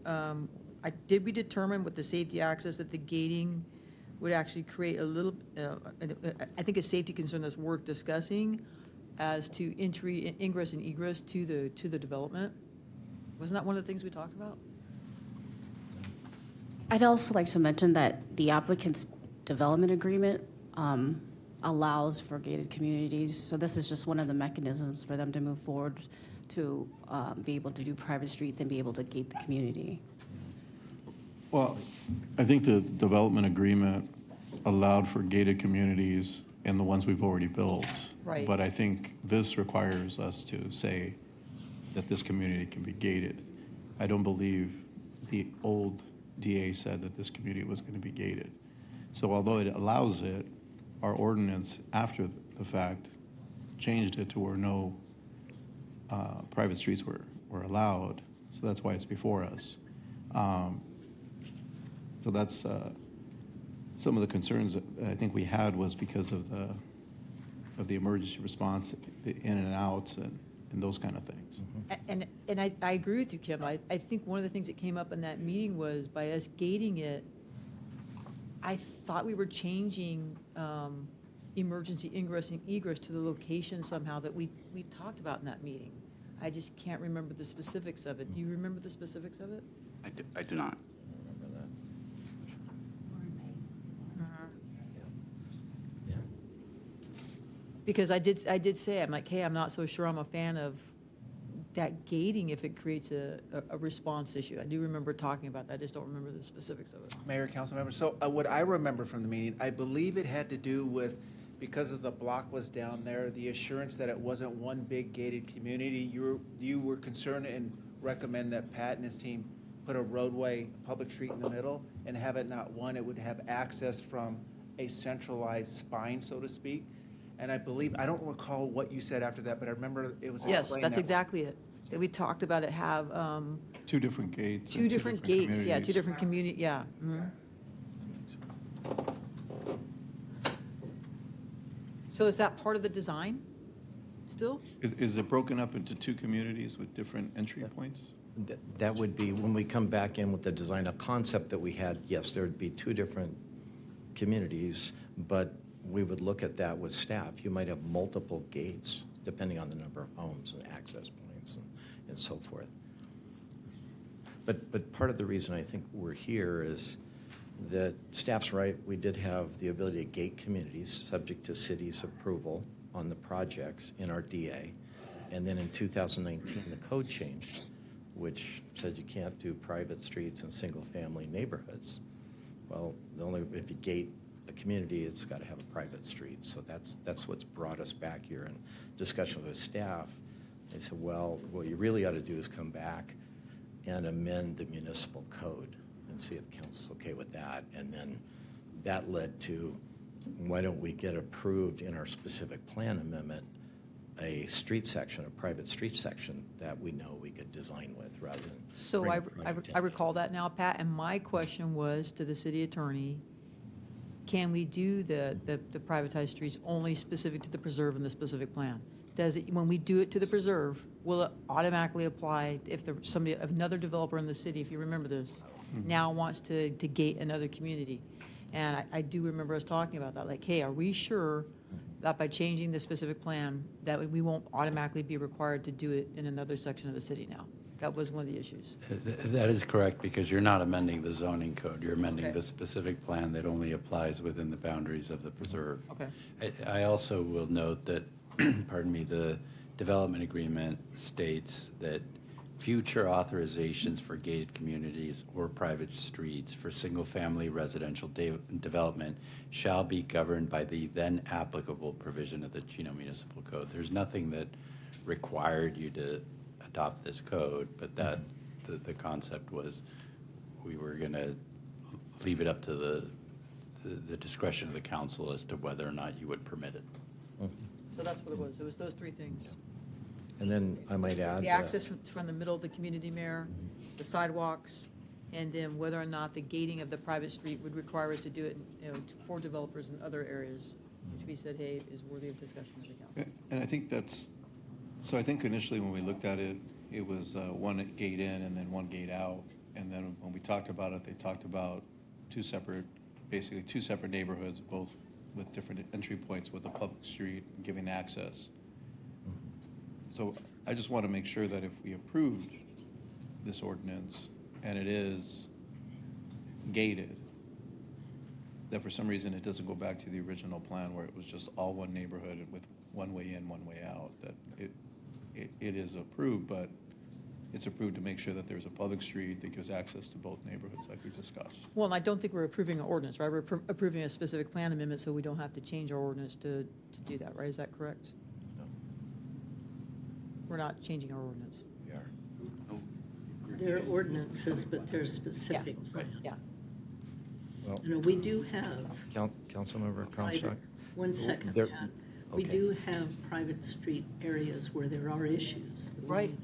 [SPEAKER 12] did we determine with the safety access that the gating would actually create a little, I think a safety concern that's worth discussing as to ingress and egress to the development? Wasn't that one of the things we talked about?
[SPEAKER 4] I'd also like to mention that the applicant's development agreement allows for gated communities. So this is just one of the mechanisms for them to move forward to be able to do private streets and be able to gate the community.
[SPEAKER 17] Well, I think the development agreement allowed for gated communities and the ones we've already built.
[SPEAKER 12] Right.
[SPEAKER 17] But I think this requires us to say that this community can be gated. I don't believe the old DA said that this community was going to be gated. So although it allows it, our ordinance after the fact changed it to where no private streets were allowed. So that's why it's before us. So that's some of the concerns that I think we had was because of the emergency response, the in and outs and those kind of things.
[SPEAKER 12] And I agree with you, Kim. I think one of the things that came up in that meeting was by us gating it, I thought we were changing emergency ingress and egress to the location somehow that we talked about in that meeting. I just can't remember the specifics of it. Do you remember the specifics of it?
[SPEAKER 22] I do not.
[SPEAKER 14] Remember that? Yeah.
[SPEAKER 12] Because I did say, I'm like, hey, I'm not so sure I'm a fan of that gating if it creates a response issue. I do remember talking about that. I just don't remember the specifics of it.
[SPEAKER 6] Mayor, council members, so what I remember from the meeting, I believe it had to do with, because of the block was down there, the assurance that it wasn't one big gated community. You were concerned and recommend that Pat and his team put a roadway, public street in the middle, and have it not one, it would have access from a centralized spine, so to speak. And I believe, I don't recall what you said after that, but I remember it was
[SPEAKER 12] Yes,
[SPEAKER 6] explained
[SPEAKER 12] that's
[SPEAKER 6] that way.
[SPEAKER 12] exactly it. That we talked about it have
[SPEAKER 17] Two different gates.
[SPEAKER 12] two
[SPEAKER 17] and
[SPEAKER 12] different gates, yeah, two
[SPEAKER 17] communities.
[SPEAKER 12] different community, yeah. Mhm. So is that part of the design still?
[SPEAKER 17] Is it broken up into two communities with different entry points?
[SPEAKER 14] That would be, when we come back in with the design, a concept that we had, yes, there would be two different communities, but we would look at that with staff. You might have multiple gates, depending on the number of homes and access points and so forth. But part of the reason I think we're here is that staff's right. We did have the ability to gate communities, subject to city's approval on the projects in our DA. And then in 2019, the code changed, which said you can't do private streets in single-family neighborhoods. Well, if you gate a community, it's got to have a private street. So that's what's brought us back here in discussion with staff. They said, well, what you really ought to do is come back and amend the municipal code and see if council's okay with that. And then that led to, why don't we get approved in our specific plan amendment a street section, a private street section that we know we could design with rather than.
[SPEAKER 12] So
[SPEAKER 14] bring
[SPEAKER 12] I
[SPEAKER 14] a project in.
[SPEAKER 12] recall that now, Pat, and my question was to the city attorney, can we do the privatized streets only specific to the preserve and the specific plan? Does it, when we do it to the preserve, will it automatically apply if another developer in the city, if you remember this, now wants to gate another community? And I do remember us talking about that, like, hey, are we sure that by changing the specific plan, that we won't automatically be required to do it in another section of the city now? That was one of the issues.
[SPEAKER 11] That is correct, because you're not amending the zoning code. You're amending
[SPEAKER 12] Okay.
[SPEAKER 11] the specific plan that only applies within the boundaries of the preserve.
[SPEAKER 12] Okay.
[SPEAKER 11] I also will note that, pardon me, the development agreement states that future authorizations for gated communities or private streets for single-family residential development shall be governed by the then applicable provision of the Chino Municipal Code. There's nothing that required you to adopt this code, but that the concept was we were going to leave it up to the discretion of the council as to whether or not you would permit it.
[SPEAKER 12] So that's what it was. It was those three things.
[SPEAKER 14] And then I might add.
[SPEAKER 12] The access from the middle of the community, Mayor, the sidewalks, and then whether or not the gating of the private street would require us to do it, for developers in other areas, which we said, hey, is worthy of discussion with the council.
[SPEAKER 17] And I think so I think initially when we looked at it, it was one gate in and then one gate out. And then when we talked about it, they talked about basically two separate neighborhoods, both with different entry points with a public street and giving access. So I just want to make sure that if we approved this ordinance and it is gated, that for some reason it doesn't go back to the original plan where it was just all one neighborhood with one way in, one way out, that it is approved, but it's approved to make sure that there's a public street that gives access to both neighborhoods like we discussed.
[SPEAKER 12] Well, and I don't think we're approving an ordinance, right? We're approving a specific plan amendment, so we don't have to change our ordinance to do that, right? Is that correct?
[SPEAKER 14] No.
[SPEAKER 12] We're not changing our ordinance.
[SPEAKER 14] We are.
[SPEAKER 1] There are ordinances, but there's specific plan.
[SPEAKER 12] Yeah.
[SPEAKER 14] Well,
[SPEAKER 1] We do have
[SPEAKER 14] Councilmember
[SPEAKER 1] private,
[SPEAKER 14] Comstock?
[SPEAKER 1] one second,
[SPEAKER 14] There-
[SPEAKER 1] Pat. We
[SPEAKER 14] okay.
[SPEAKER 1] do have private street areas where there are issues.
[SPEAKER 12] Right.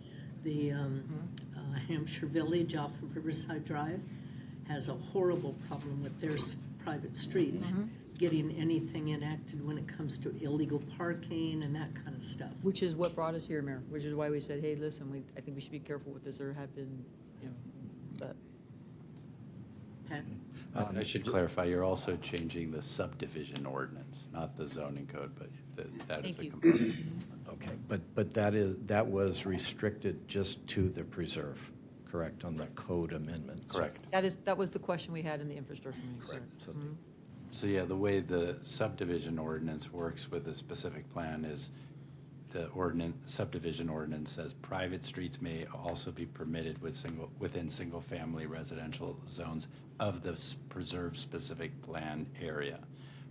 [SPEAKER 1] The Hampshire Village off of Riverside Drive has a horrible problem with their private streets, getting anything enacted when it comes to illegal parking and that kind of stuff.
[SPEAKER 12] Which is what brought us here, Mayor, which is why we said, hey, listen, I think we should be careful with this. There have been, but.
[SPEAKER 1] Pat?
[SPEAKER 11] I should clarify, you're also changing the subdivision ordinance, not the zoning code, but that is
[SPEAKER 12] Thank
[SPEAKER 11] a
[SPEAKER 12] you.
[SPEAKER 11] component.
[SPEAKER 14] Okay, but that was restricted just to the preserve, correct, on the code amendment?
[SPEAKER 11] Correct.
[SPEAKER 12] That was the question we had in the infrastructure meeting, sir.
[SPEAKER 14] So
[SPEAKER 11] So yeah, the way the subdivision ordinance works with a specific plan is the subdivision ordinance says private streets may also be permitted within single-family residential zones of the preserve specific plan area,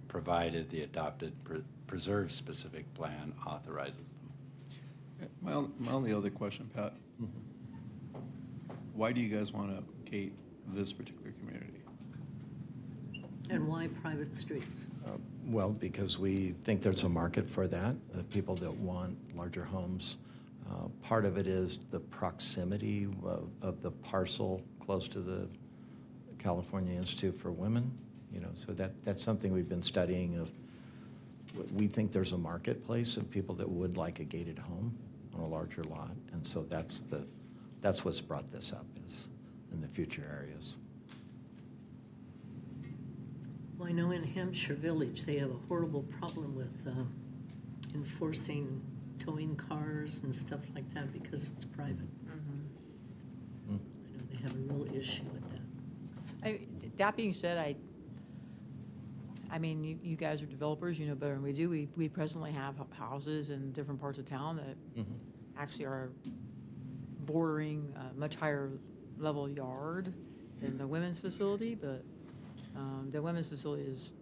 [SPEAKER 11] provided the adopted preserve specific plan authorizes them.
[SPEAKER 17] My only other question, Pat. Why do you guys want to gate this particular community?
[SPEAKER 1] And why private streets?
[SPEAKER 14] Well, because we think there's a market for that, people that want larger homes. Part of it is the proximity of the parcel close to the California Institute for Women. So that's something we've been studying. We think there's a marketplace of people that would like a gated home on a larger lot, and so that's what's brought this up is in the future areas.
[SPEAKER 1] Well, I know in Hampshire Village, they have a horrible problem with enforcing towing cars and stuff like that because it's private. I know they have a real issue with that.
[SPEAKER 12] That being said, I mean, you guys are developers, you know better than we do. We presently have houses in different parts of town that actually are bordering a much higher level yard than the women's facility, but the women's facility is,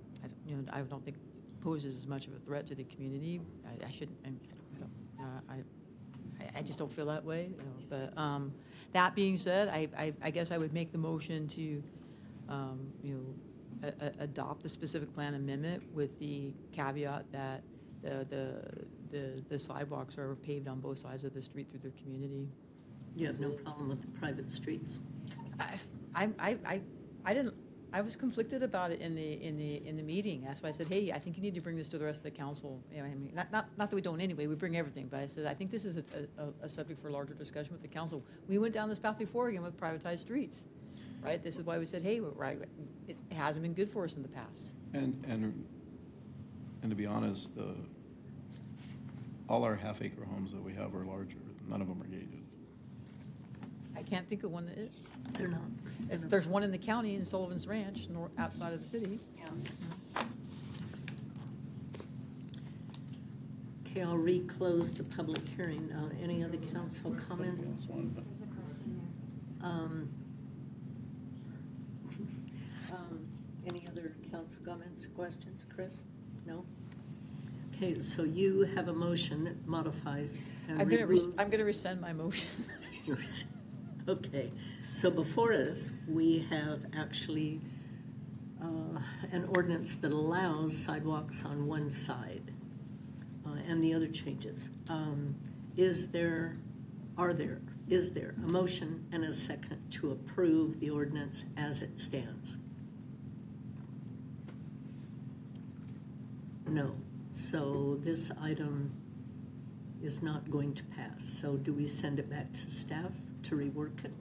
[SPEAKER 12] I don't think poses as much of a threat to the community. I just don't feel that way. But that being said, I guess I would make the motion to, adopt the specific plan amendment with the caveat that the sidewalks are paved on both sides of the street through the community.
[SPEAKER 1] You have no problem with the private streets?
[SPEAKER 12] I was conflicted about it in the meeting. That's why I said, hey, I think you need to bring this to the rest of the council. I mean, not that we don't anyway. We bring everything, but I said I think this is a subject for larger discussion with the council. We went down this path before again with privatized streets, right? This is why we said, hey, right, it hasn't been good for us in the past.
[SPEAKER 17] And to be honest, all our half-acre homes that we have are larger. None of them are gated.
[SPEAKER 12] I can't think of one that is.
[SPEAKER 1] They're not.
[SPEAKER 12] There's one in the county in Sullivan's Ranch, outside of the city.
[SPEAKER 1] Okay, I'll reclose the public hearing. Any other council comments? Any other council comments or questions, Chris? No? Okay, so you have a motion that modifies and
[SPEAKER 12] I'm
[SPEAKER 1] removes.
[SPEAKER 12] going to rescind my motion.
[SPEAKER 1] Okay, so before us, we have actually an ordinance that allows sidewalks on one side and the other changes. Is there a motion and a second to approve the ordinance as it stands? No. So this item is not going to pass. So do we send it back to staff to rework it?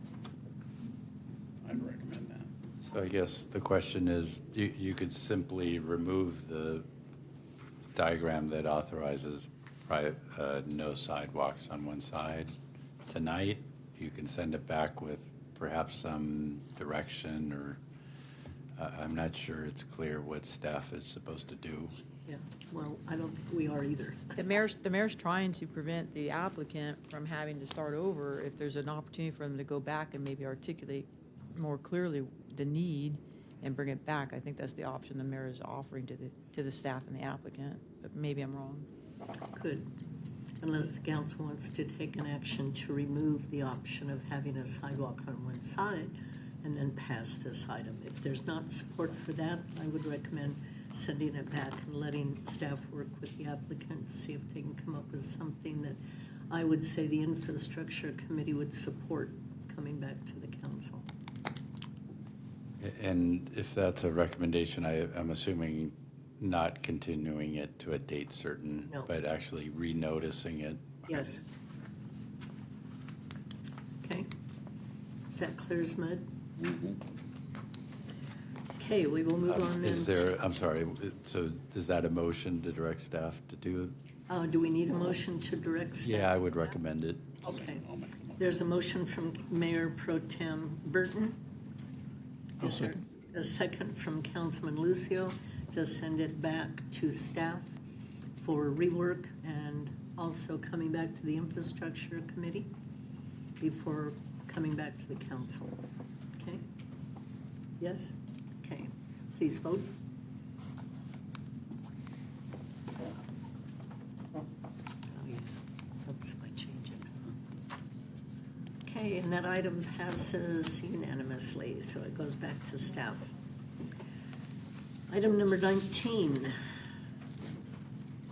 [SPEAKER 5] I'd recommend that.
[SPEAKER 11] So I guess the question is, you could simply remove the diagram that authorizes no sidewalks on one side tonight. You can send it back with perhaps some direction, or I'm not sure it's clear what staff is supposed to do.
[SPEAKER 1] Yeah, well, I don't think we are either.
[SPEAKER 12] The mayor's trying to prevent the applicant from having to start over if there's an opportunity for them to go back and maybe articulate more clearly the need and bring it back. I think that's the option the mayor is offering to the staff and the applicant, but maybe I'm wrong.
[SPEAKER 1] Could, unless the council wants to take an action to remove the option of having a sidewalk on one side and then pass this item. If there's not support for that, I would recommend sending it back and letting staff work with the applicant, see if they can come up with something that I would say the infrastructure committee would support coming back to the council.
[SPEAKER 11] And if that's a recommendation, I'm assuming not continuing it to a date certain,
[SPEAKER 1] No.
[SPEAKER 11] but actually renoticing it.
[SPEAKER 1] Yes. Okay. Is that clear as mud? Okay, we will move on then.
[SPEAKER 11] Is there, I'm sorry, so is that a motion to direct staff to do?
[SPEAKER 1] Do we need a motion to direct staff?
[SPEAKER 11] Yeah, I
[SPEAKER 1] to
[SPEAKER 11] would
[SPEAKER 1] do that?
[SPEAKER 11] recommend it.
[SPEAKER 1] Okay. There's a motion from Mayor Pro Tem Burton. Is there a second from Councilman Lucio to send it back to staff for rework and also coming back to the infrastructure committee before coming back to the council? Okay? Yes? Okay. Please vote. Oops, if I change it. Okay, and that item passes unanimously, so it goes back to staff. Item number 19,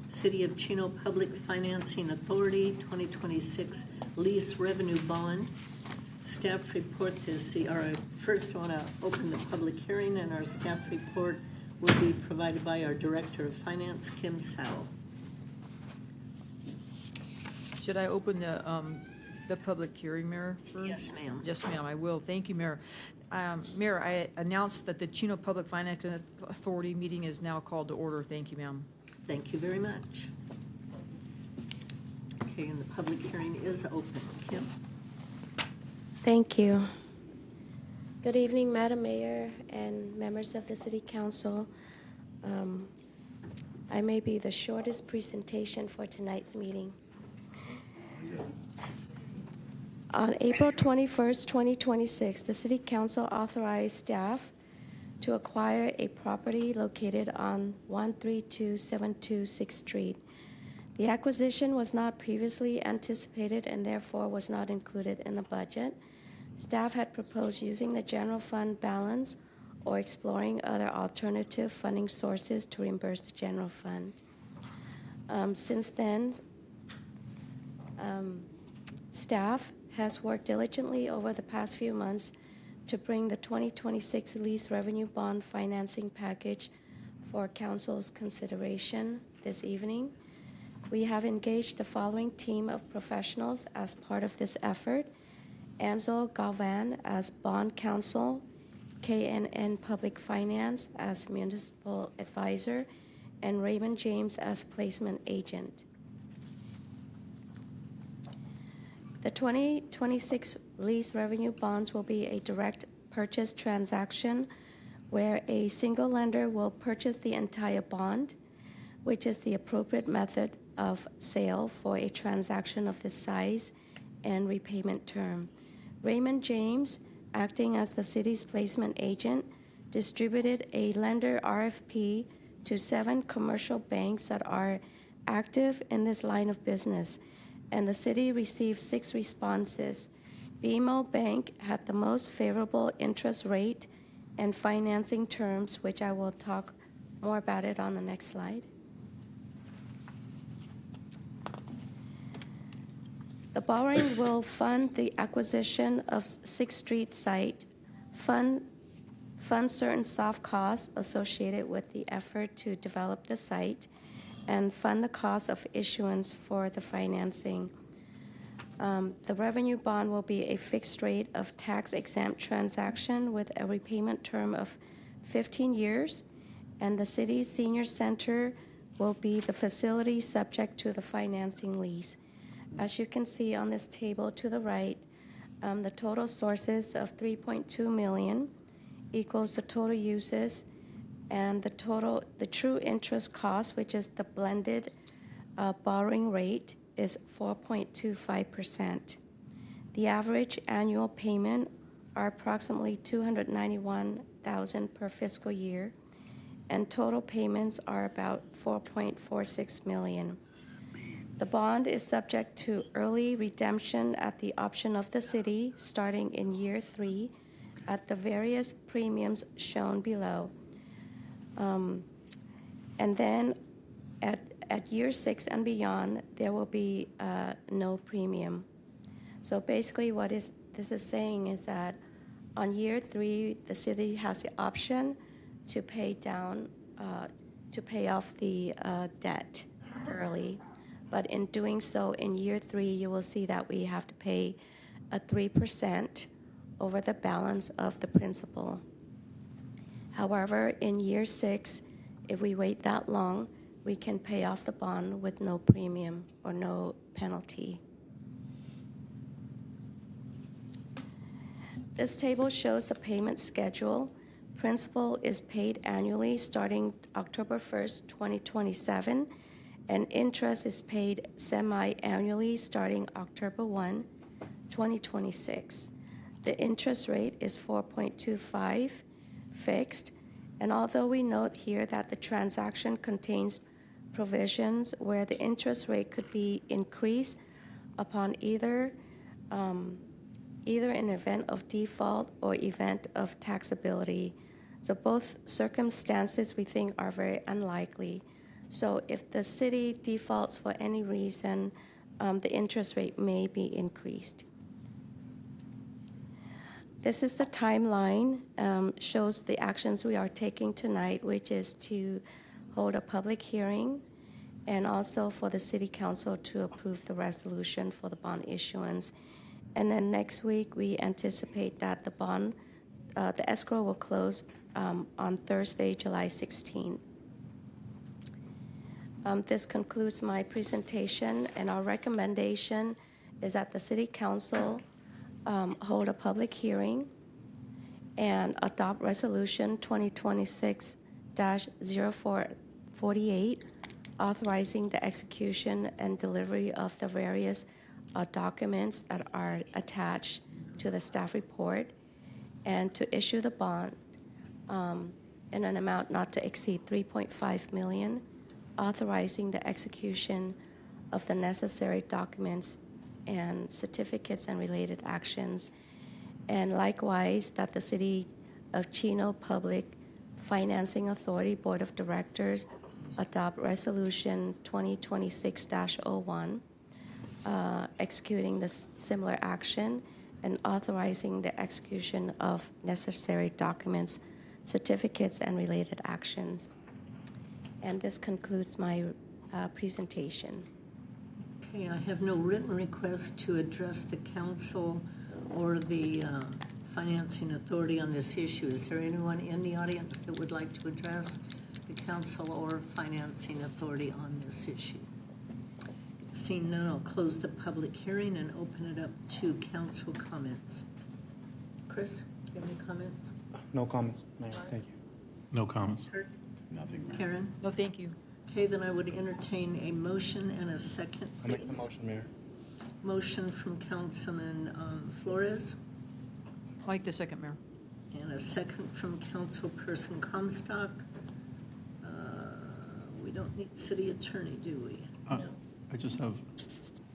[SPEAKER 1] City of Chino Public Financing Authority 2026 Lease Revenue Bond. Staff report this, first I want to open the public hearing, and our staff report will be provided by our Director of Finance, Kim Sao.
[SPEAKER 12] Should I open the public hearing, Mayor? First?
[SPEAKER 1] Yes, ma'am.
[SPEAKER 12] Yes, ma'am, I will. Thank you, Mayor. Mayor, I announced that the Chino Public Finance Authority meeting is now called to order. Thank you, ma'am.
[SPEAKER 1] Thank you very much. Okay, and the public hearing is open. Kim?
[SPEAKER 15] Thank you. Good evening, Madam Mayor and members of the City Council. I may be the shortest presentation for tonight's meeting. On April 21st, 2026, the City Council authorized staff to acquire a property located on 13272 6th Street. The acquisition was not previously anticipated and therefore was not included in the budget. Staff had proposed using the general fund balance or exploring other alternative funding sources to reimburse the general fund. Since then, staff has worked diligently over the past few months to bring the 2026 lease revenue bond financing package for Council's consideration this evening. We have engaged the following team of professionals as part of this effort: Anzo Galvan as bond counsel, KNN Public Finance as municipal advisor, and Raymond James as placement agent. The 2026 lease revenue bonds will be a direct purchase transaction where a single lender will purchase the entire bond, which is the appropriate method of sale for a transaction of this size and repayment term. Raymond James, acting as the city's placement agent, distributed a lender RFP to 7 commercial banks that are active in this line of business, and the city received 6 responses. BMO Bank had the most favorable interest rate and financing terms, which I will talk more about it on the next slide. The borrowing will fund the acquisition of 6th Street site, fund certain soft costs associated with the effort to develop the site, and fund the cost of issuance for the financing. The revenue bond will be a fixed rate of tax-exempt transaction with a repayment term of 15 years, and the city's senior center will be the facility subject to the financing lease. As you can see on this table to the right, the total sources of $3.2 million equals the total uses, and the true interest cost, which is the blended borrowing rate, is 4.25%. The average annual payment are approximately $291,000 per fiscal year, and total payments are about $4.46 million. The bond is subject to early redemption at the option of the city starting in year 3 at the various premiums shown below. And then at year 6 and beyond, there will be no premium. So basically what this is saying is that on year 3, the city has the option to pay down, to pay off the debt early. But in doing so, in year 3, you will see that we have to pay a 3% over the balance of the principal. However, in year 6, if we wait that long, we can pay off the bond with no premium or no penalty. This table shows the payment schedule. Principal is paid annually starting October 1st, 2027, and interest is paid semi-annually starting October 1, 2026. The interest rate is 4.25 fixed, and although we note here that the transaction contains provisions where the interest rate could be increased upon either an event of default or event of taxability. So both circumstances we think are very unlikely. So if the city defaults for any reason, the interest rate may be increased. This is the timeline, shows the actions we are taking tonight, which is to hold a public hearing and also for the city council to approve the resolution for the bond issuance. And then next week, we anticipate that the bond, the escrow will close on Thursday, July 16th. This concludes my presentation, and our recommendation is that the City Council hold a public hearing and adopt Resolution 2026-0448, authorizing the execution and delivery of the various documents that are attached to the staff report, and to issue the bond in an amount not to exceed $3.5 million, authorizing the execution of the necessary documents and certificates and related actions, and likewise that the City of Chino Public Financing Authority Board of Directors adopt Resolution 2026-01, executing this similar action and authorizing the execution of necessary documents, certificates, and related actions. And this concludes my presentation.
[SPEAKER 1] Okay, I have no written request to address the council or the financing authority on this issue. Is there anyone in the audience that would like to address the council or financing authority on this issue? Seeing none, I'll close the public hearing and open it up to council comments. Chris, do you have any comments?
[SPEAKER 9] No comments, Mayor. Thank you.
[SPEAKER 17] No comments.
[SPEAKER 1] Kurt?
[SPEAKER 5] Nothing.
[SPEAKER 1] Karen?
[SPEAKER 12] No, thank you.
[SPEAKER 1] Okay, then I would entertain a motion and a second,
[SPEAKER 9] I make the
[SPEAKER 1] please.
[SPEAKER 9] motion, Mayor.
[SPEAKER 1] Motion from Councilman Flores
[SPEAKER 12] I like the second, Mayor.
[SPEAKER 1] and a second from Councilperson Comstock. We don't need city attorney, do we? No.
[SPEAKER 17] I just have,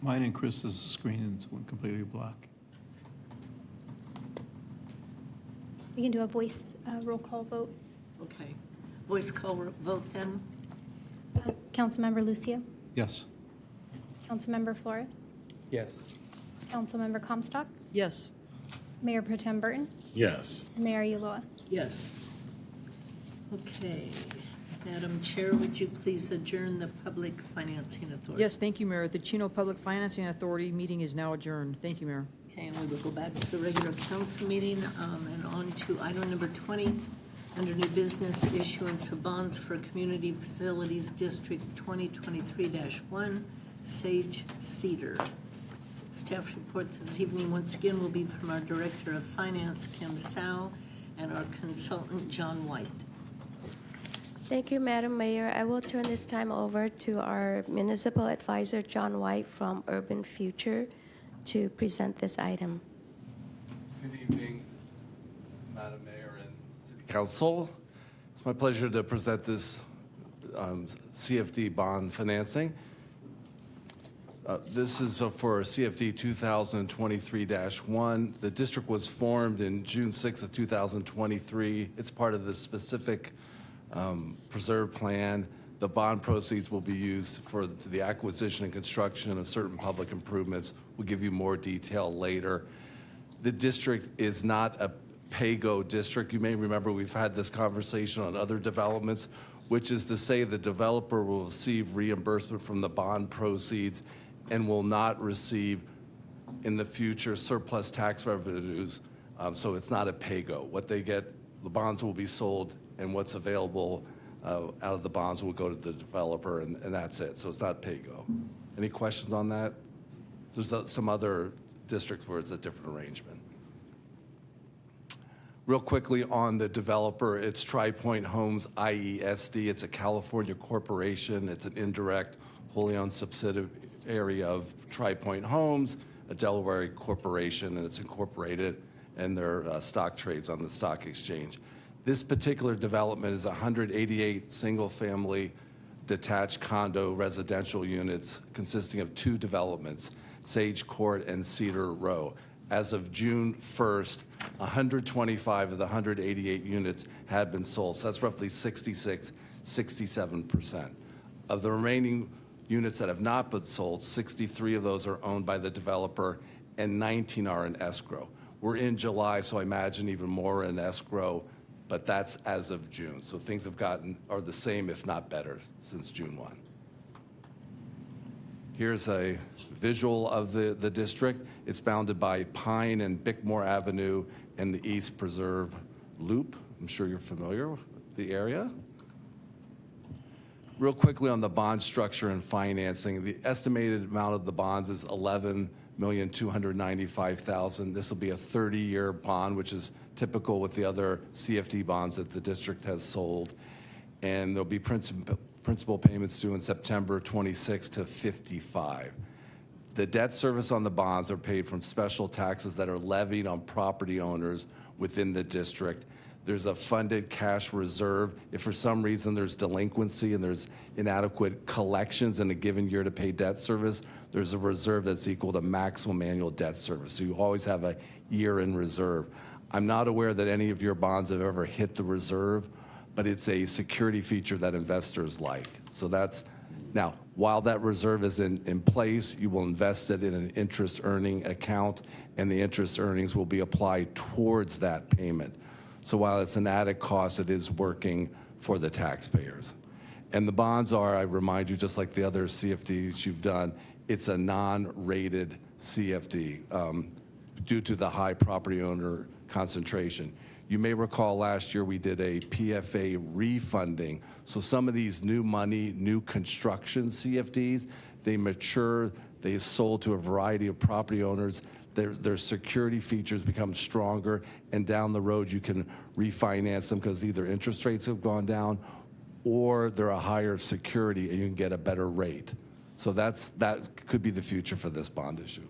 [SPEAKER 17] mine and Chris's screen went completely black.
[SPEAKER 18] We can do a voice roll call vote.
[SPEAKER 1] Okay. Voice call vote then?
[SPEAKER 18] Councilmember Lucio,
[SPEAKER 17] Yes.
[SPEAKER 18] Councilmember Flores,
[SPEAKER 9] Yes.
[SPEAKER 18] Councilmember Comstock,
[SPEAKER 12] Yes.
[SPEAKER 18] Mayor Pro Tem Burton,
[SPEAKER 5] Yes.
[SPEAKER 18] Mayor Ulloa.
[SPEAKER 1] Yes. Okay. Madam Chair, would you please adjourn the Public Financing Authority?
[SPEAKER 12] Yes, thank you, Mayor. The Chino Public Financing Authority meeting is now adjourned. Thank you, Mayor.
[SPEAKER 1] Okay, and we will go back to the regular council meeting and on to item number 20, under new business, issuance of bonds for Community Facilities District 2023-1, Sage Cedar. Staff report this evening, once again, will be from our Director of Finance, Kim Sao, and our consultant, John White.
[SPEAKER 15] Thank you, Madam Mayor. I will turn this time over to our municipal advisor, John White from Urban Future, to present this item.
[SPEAKER 19] Good evening, Madam Mayor and City Council. It's my pleasure to present this CFD bond financing. This is for CFD 2023-1. The district was formed in June 6th of 2023. It's part of the specific preserve plan. The bond proceeds will be used for the acquisition and construction of certain public improvements. We'll give you more detail later. The district is not a pay-go district. You may remember we've had this conversation on other developments, which is to say the developer will receive reimbursement from the bond proceeds and will not receive in the future surplus tax revenues. So it's not a pay-go. What they get, the bonds will be sold and what's available out of the bonds will go to the developer, and that's it. So it's not pay-go. Any questions on that? There's some other districts where it's a different arrangement. Real quickly on the developer, it's TriPoint Homes IESD. It's a California corporation. It's an indirect, wholly owned subsidiary of TriPoint Homes, a Delaware corporation, and it's incorporated, and their stock trades on the stock exchange. This particular development is 188 single-family detached condo residential units consisting of 2 developments, Sage Court and Cedar Row. As of June 1st, 125 of the 188 units had been sold. So that's roughly 67%. Of the remaining units that have not been sold, 63 of those are owned by the developer and 19 are in escrow. We're in July, so I imagine even more in escrow, but that's as of June. So things are the same, if not better, since June 1. Here's a visual of the district. It's bounded by Pine and Bickmore Avenue and the East Preserve Loop. I'm sure you're familiar with the area. Real quickly on the bond structure and financing, the estimated amount of the bonds is $11,295,000. This will be a 30-year bond, which is typical with the other CFD bonds that the district has sold. And there'll be principal payments due in September 26 to 55. The debt service on the bonds are paid from special taxes that are levied on property owners within the district. There's a funded cash reserve. If for some reason there's delinquency and there's inadequate collections in a given year to pay debt service, there's a reserve that's equal to maximum annual debt service. So you always have a year in reserve. I'm not aware that any of your bonds have ever hit the reserve, but it's a security feature that investors like. So that's, now, while that reserve is in place, you will invest it in an interest earning account, and the interest earnings will be applied towards that payment. So while it's an added cost, it is working for the taxpayers. And the bonds are, I remind you, just like the other CFDs you've done, it's a non-rated CFD due to the high property owner concentration. You may recall last year we did a PFA refunding. So some of these new money, new construction CFDs, they mature, they sold to a variety of property owners. Their security features become stronger, and down the road you can refinance them because either interest rates have gone down or they're a higher security and you can get a better rate. So that could be the future for this bond issue.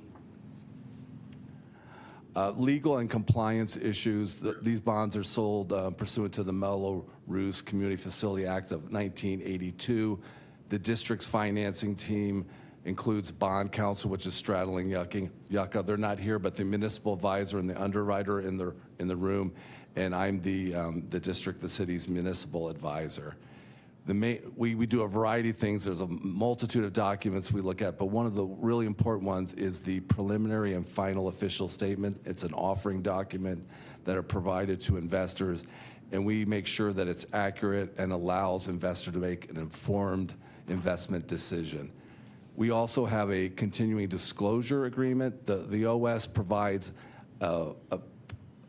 [SPEAKER 19] Legal and compliance issues. These bonds are sold pursuant to the Melrose Community Facility Act of 1982. The district's financing team includes bond counsel, which is straddling Yucca. They're not here, but the municipal advisor and the underwriter in the room, and I'm the city's municipal advisor. We do a variety of things. There's a multitude of documents we look at, but one of the really important ones is the preliminary and final official statement. It's an offering document that are provided to investors, and we make sure that it's accurate and allows investors to make an informed investment decision. We also have a continuing disclosure agreement. The OS provides a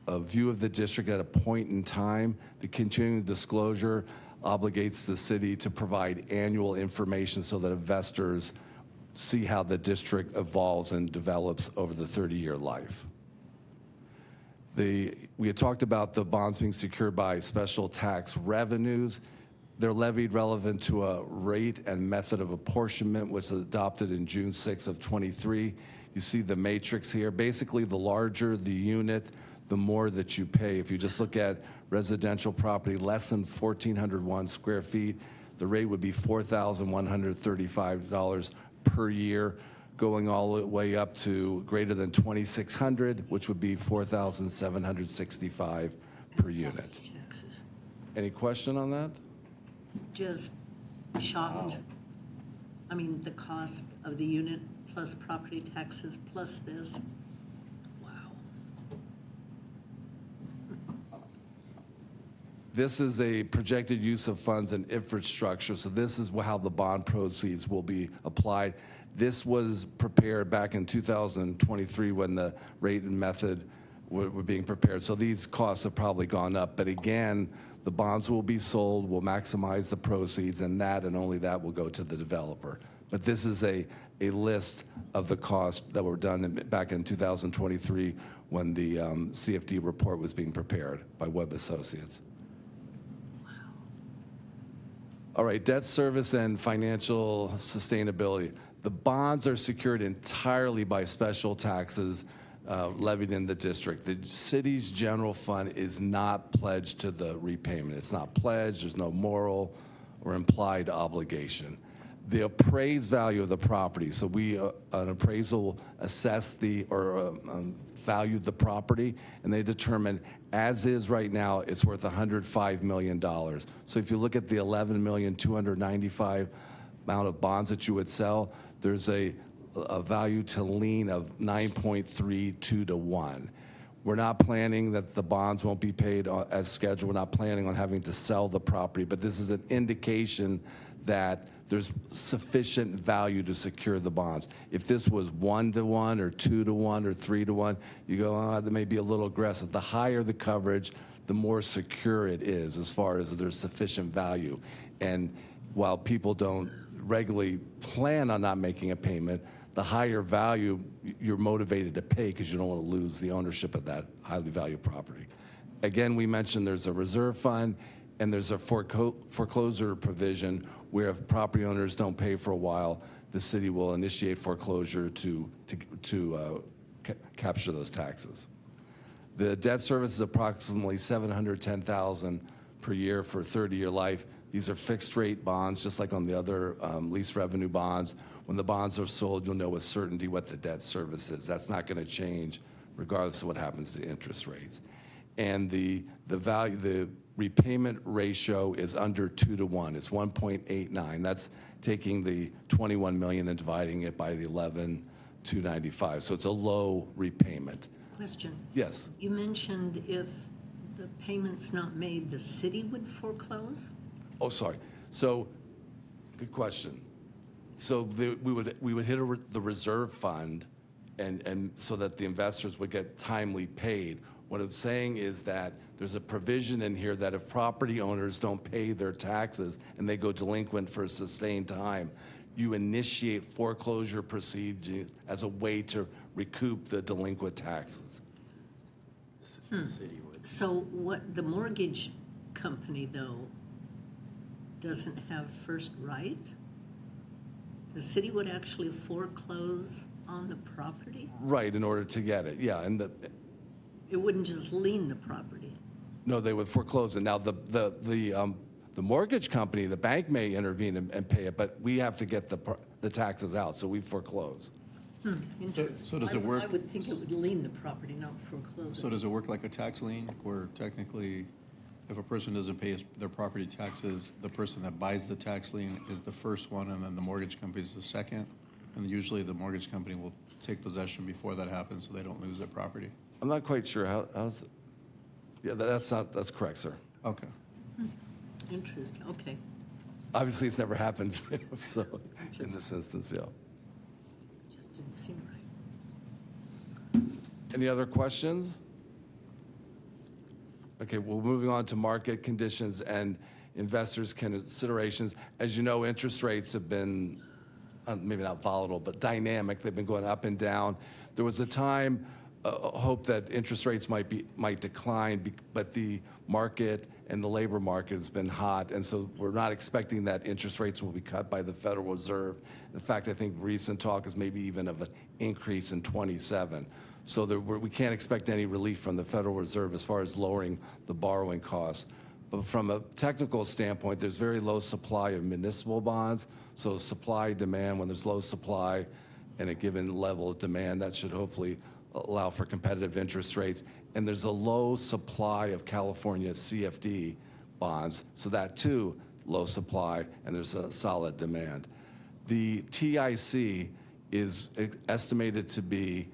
[SPEAKER 19] view of the district at a point in time. The continuing disclosure obligates the city to provide annual information so that investors see how the district evolves and develops over the 30-year life. We had talked about the bonds being secured by special tax revenues. They're levied relevant to a rate and method of apportionment, which was adopted in June 6 of 23. You see the matrix here. Basically, the larger the unit, the more that you pay. If you just look at residential property less than 1,401 square feet, the rate would be $4,135 per year, going all the way up to greater than 2,600, which would be $4,765 per unit. Any question on that?
[SPEAKER 1] Just shocked. I mean, the cost of the unit plus property taxes plus this.
[SPEAKER 19] This is a projected use of funds and infrastructure, so this is how the bond proceeds will be applied. This was prepared back in 2023 when the rate and method were being prepared. So these costs have probably gone up. But again, the bonds will be sold, we'll maximize the proceeds, and that and only that will go to the developer. But this is a list of the costs that were done back in 2023 when the CFD report was being prepared by Webb Associates. All right, debt service and financial sustainability. The bonds are secured entirely by special taxes levied in the district. The city's general fund is not pledged to the repayment. It's not pledged, there's no moral or implied obligation. The appraised value of the property, so an appraisal assessed valued the property, and they determined as is right now, it's worth $105 million. So if you look at the $11,295,000 amount of bonds that you would sell, there's a value to lien of 9.32 to 1. We're not planning that the bonds won't be paid as scheduled. We're not planning on having to sell the property, but this is an indication that there's sufficient value to secure the bonds. If this was 1 to 1 or 2 to 1 or 3 to 1, you go, that may be a little aggressive. The higher the coverage, the more secure it is as far as there's sufficient value. And while people don't regularly plan on not making a payment, the higher value you're motivated to pay because you don't want to lose the ownership of that highly valued property. Again, we mentioned there's a reserve fund and there's a foreclosure provision where if property owners don't pay for a while, the city will initiate foreclosure to capture those taxes. The debt service is approximately $710,000 per year for a 30-year life. These are fixed rate bonds, just like on the other lease revenue bonds. When the bonds are sold, you'll know with certainty what the debt service is. That's not going to change regardless of what happens to interest rates. And the repayment ratio is under 2 to 1. It's 1.89. That's taking the 21 million and dividing it by the 11,295. So it's a low repayment.
[SPEAKER 1] Question.
[SPEAKER 19] Yes.
[SPEAKER 1] You mentioned if the payment's not made, the city would foreclose?
[SPEAKER 19] Oh, sorry. So, good question. So we would hit the reserve fund, and so that the investors would get timely paid. What I'm saying is that there's a provision in here that if property owners don't pay their taxes and they go delinquent for a sustained time, you initiate foreclosure procedures as a way to recoup the delinquent taxes.
[SPEAKER 1] So what, the mortgage company, though, doesn't have first right? The city would actually foreclose on the property?
[SPEAKER 19] Right, in order to get it, yeah. And
[SPEAKER 1] It wouldn't just lien the property?
[SPEAKER 19] no, they would foreclose it. Now, the mortgage company, the bank may intervene and pay it, but we have to get the taxes out, so we foreclose.
[SPEAKER 1] Interesting.
[SPEAKER 17] So does it work?
[SPEAKER 1] I would think it would lien the property, not foreclose it.
[SPEAKER 17] So does it work like a tax lien, where technically, if a person doesn't pay their property taxes, the person that buys the tax lien is the first one, and then the mortgage company is the second? And usually the mortgage company will take possession before that happens, so they don't lose their property.
[SPEAKER 19] I'm not quite sure how's it. Yeah, that's correct, sir.
[SPEAKER 17] Okay.
[SPEAKER 1] Interesting, okay.
[SPEAKER 19] Obviously, it's never happened, so in this instance, yeah.
[SPEAKER 1] Just didn't seem right.
[SPEAKER 19] Any other questions? Okay, well, moving on to market conditions and investors' considerations. As you know, interest rates have been, maybe not volatile, but dynamic. They've been going up and down. There was a time, hope that interest rates might decline, but the market and the labor market has been hot, and so we're not expecting that interest rates will be cut by the Federal Reserve. In fact, I think recent talk is maybe even of an increase in 27. So we can't expect any relief from the Federal Reserve as far as lowering the borrowing costs. But from a technical standpoint, there's very low supply of municipal bonds. So supply, demand, when there's low supply and a given level of demand, that should hopefully allow for competitive interest rates. And there's a low supply of California CFD bonds. So that too, low supply, and there's a solid demand. The TIC is estimated to be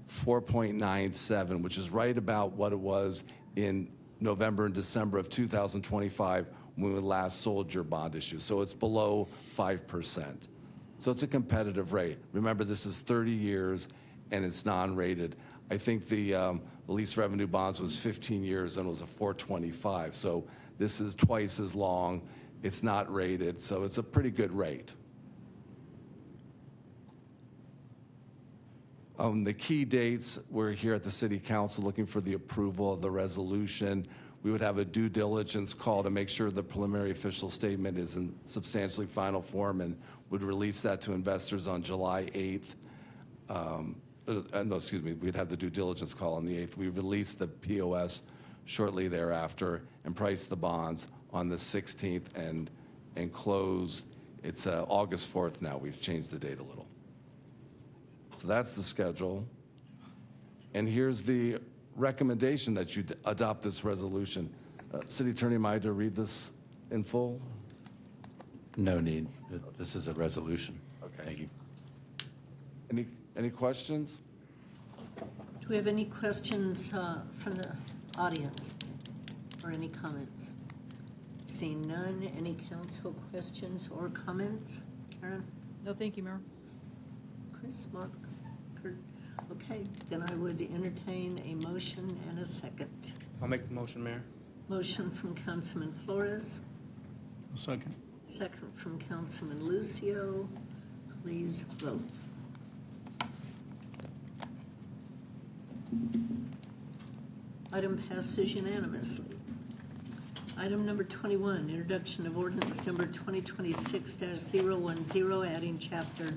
[SPEAKER 19] 4.97, which is right about what it was in November and December of 2025 when we last sold your bond issue. So it's below 5%. So it's a competitive rate. Remember, this is 30 years and it's non-rated. I think the the lease revenue bonds was 15 years and was a 425. So this is twice as long. It's not rated, so it's a pretty good rate. The key dates, we're here at the City Council looking for the approval of the resolution. We would have a due diligence call to make sure the preliminary official statement is in substantially final form, and would release that to investors on July 8th. No, excuse me, we'd have the due diligence call on the 8th. We release the POS shortly thereafter and price the bonds on the 16th and close. It's August 4th now. We've changed the date a little. So that's the schedule. And here's the recommendation that you adopt this resolution. City Attorney, am I to read this in full?
[SPEAKER 11] No need. This is a resolution.
[SPEAKER 19] Okay.
[SPEAKER 11] Thank you.
[SPEAKER 19] Any questions?
[SPEAKER 1] Do we have any questions from the audience or any comments? Seeing none, any council questions or comments? Karen?
[SPEAKER 12] No, thank you, Mayor.
[SPEAKER 1] Chris? Mark? Kurt? Okay, then I would entertain a motion and a second.
[SPEAKER 9] I'll make the motion, Mayor.
[SPEAKER 1] Motion from Councilman Flores,
[SPEAKER 17] A second.
[SPEAKER 1] second from Councilman Lucio. Please vote. Item passes unanimously. Item number 21, introduction of ordinance number 2026-010, adding chapter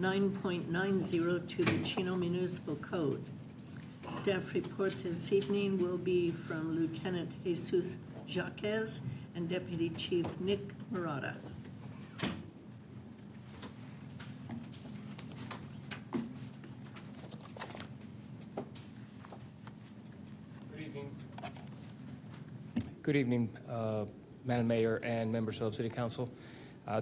[SPEAKER 1] 9.90 to the Chino Municipal Code. Staff report this evening will be from Lieutenant Jesus Jaquez and Deputy Chief Nick Murata.
[SPEAKER 7] Good evening, Madam Mayor and members of City Council.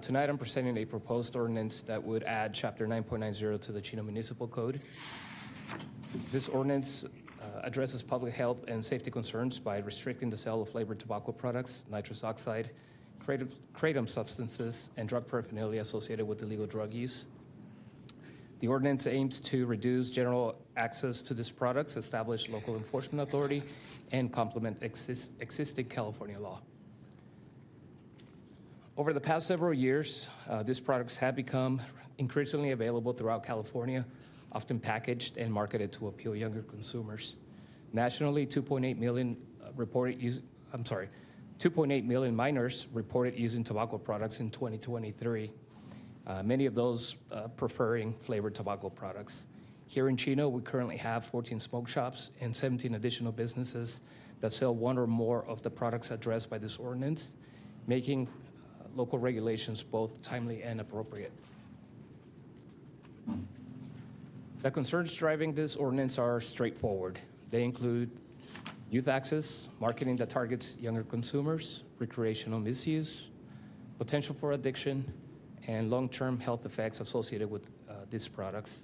[SPEAKER 7] Tonight I'm presenting a proposed ordinance that would add Chapter 9.90 to the Chino Municipal Code. This ordinance addresses public health and safety concerns by restricting the sale of flavored tobacco products, nitrous oxide, kratom substances, and drug paraphernalia associated with illegal drug use. The ordinance aims to reduce general access to these products, establish local enforcement authority, and complement existing California law. Over the past several years, these products have become increasingly available throughout California, often packaged and marketed to appeal younger consumers. Nationally, 2.8 million minors reported using tobacco products in 2023. Many of those preferring flavored tobacco products. Here in Chino, we currently have 14 smoke shops and 17 additional businesses that sell one or more of the products addressed by this ordinance, making local regulations both timely and appropriate. The concerns driving this ordinance are straightforward. They include youth access, marketing that targets younger consumers, recreational misuse, potential for addiction, and long-term health effects associated with these products.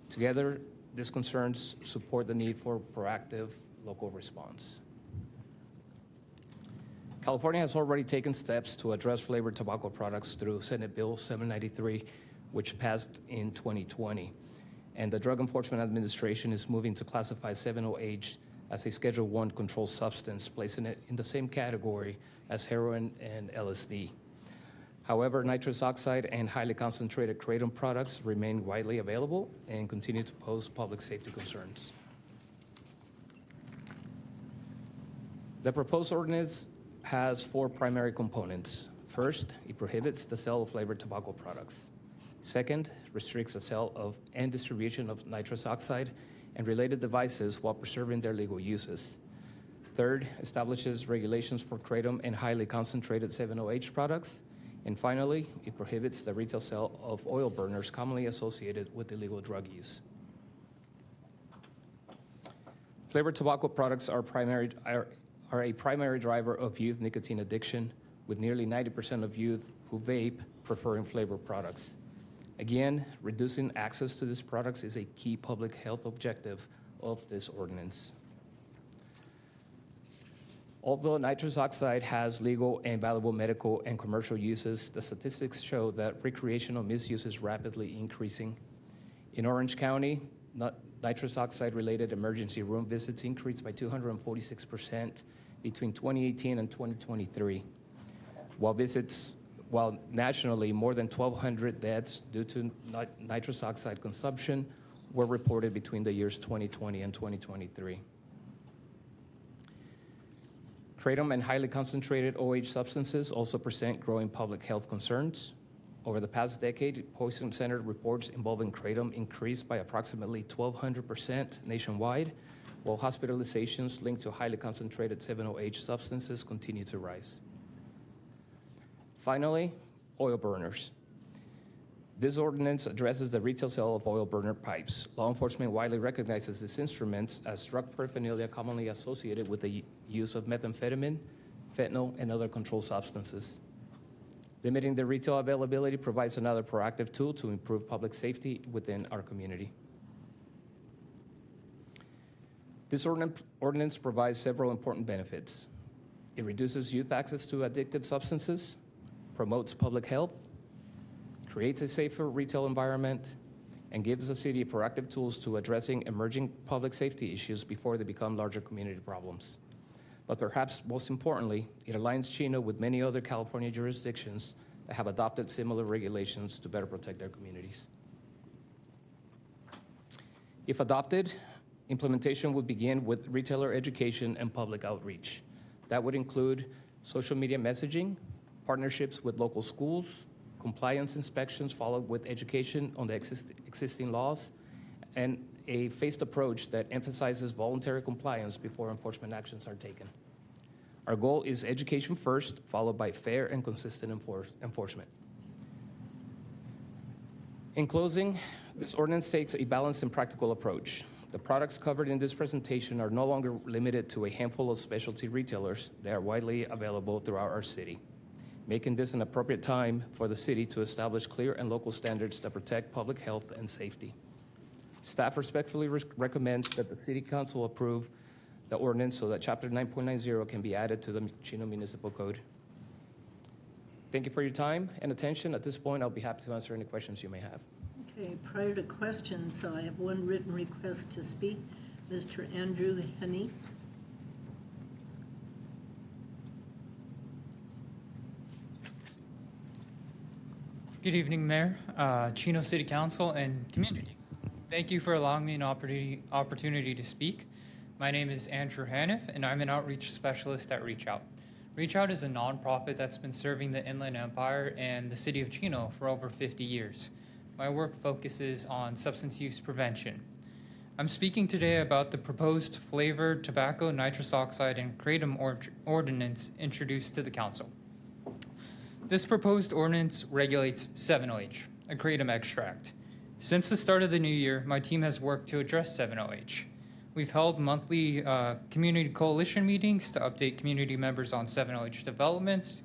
[SPEAKER 7] Together, these concerns support the need for proactive local response. California has already taken steps to address flavored tobacco products through Senate Bill 793, which passed in 2020. And the Drug Enforcement Administration is moving to classify 7-OH as a Schedule I controlled substance, placing it in the same category as heroin and LSD. However, nitrous oxide and highly concentrated kratom products remain widely available and continue to pose public safety concerns. The proposed ordinance has four primary components. First, it prohibits the sale of flavored tobacco products. Second, restricts the sale of and distribution of nitrous oxide and related devices while preserving their legal uses. Third, establishes regulations for kratom and highly concentrated 7-OH products. And finally, it prohibits the retail sale of oil burners commonly associated with illegal drug use. Flavored tobacco products are a primary driver of youth nicotine addiction, with nearly 90% of youth who vape preferring flavored products. Again, reducing access to these products is a key public health objective of this ordinance. Although nitrous oxide has legal and valuable medical and commercial uses, the statistics show that recreational misuse is rapidly increasing. In Orange County, nitrous oxide-related emergency room visits increased by 246% between 2018 and 2023, while nationally more than 1,200 deaths due to nitrous oxide consumption were reported between the years 2020 and 2023. Kratom and highly concentrated OH substances also present growing public health concerns. Over the past decade, poison-centered reports involving kratom increased by approximately 1,200% nationwide, while hospitalizations linked to highly concentrated 7-OH substances continue to rise. Finally, oil burners. This ordinance addresses the retail sale of oil burner pipes. Law enforcement widely recognizes these instruments as drug paraphernalia commonly associated with the use of methamphetamine, fentanyl, and other controlled substances. Limiting the retail availability provides another proactive tool to improve public safety within our community. This ordinance provides several important benefits. It reduces youth access to addictive substances, promotes public health, creates a safer retail environment, and gives the city proactive tools to addressing emerging public safety issues before they become larger community problems. But perhaps most importantly, it aligns Chino with many other California jurisdictions that have adopted similar regulations to better protect their communities. If adopted, implementation would begin with retailer education and public outreach. That would include social media messaging, partnerships with local schools, compliance inspections followed with education on the existing laws, and a phased approach that emphasizes voluntary compliance before enforcement actions are taken. Our goal is education first, followed by fair and consistent enforcement. In closing, this ordinance takes a balanced and practical approach. The products covered in this presentation are no longer limited to a handful of specialty retailers. They are widely available throughout our city, making this an appropriate time for the city to establish clear and local standards that protect public health and safety. Staff respectfully recommends that the City Council approve the ordinance so that Chapter 9.90 can be added to the Chino Municipal Code. Thank you for your time and attention. At this point, I'll be happy to answer any questions you may have.
[SPEAKER 1] Okay, prior to questions, so I have one written request to speak. Mr. Andrew Hanif.
[SPEAKER 16] Good evening, Mayor, Chino City Council, and community. Thank you for allowing me an opportunity to speak. My name is Andrew Hanif, and I'm an outreach specialist at Reach Out. Reach Out is a nonprofit that's been serving the Inland Empire and the city of Chino for over 50 years. My work focuses on substance use prevention. I'm speaking today about the proposed flavored tobacco, nitrous oxide, and kratom ordinance introduced to the council. This proposed ordinance regulates 7-OH, a kratom extract. Since the start of the new year, my team has worked to address 7-OH. We've held monthly community coalition meetings to update community members on 7-OH developments.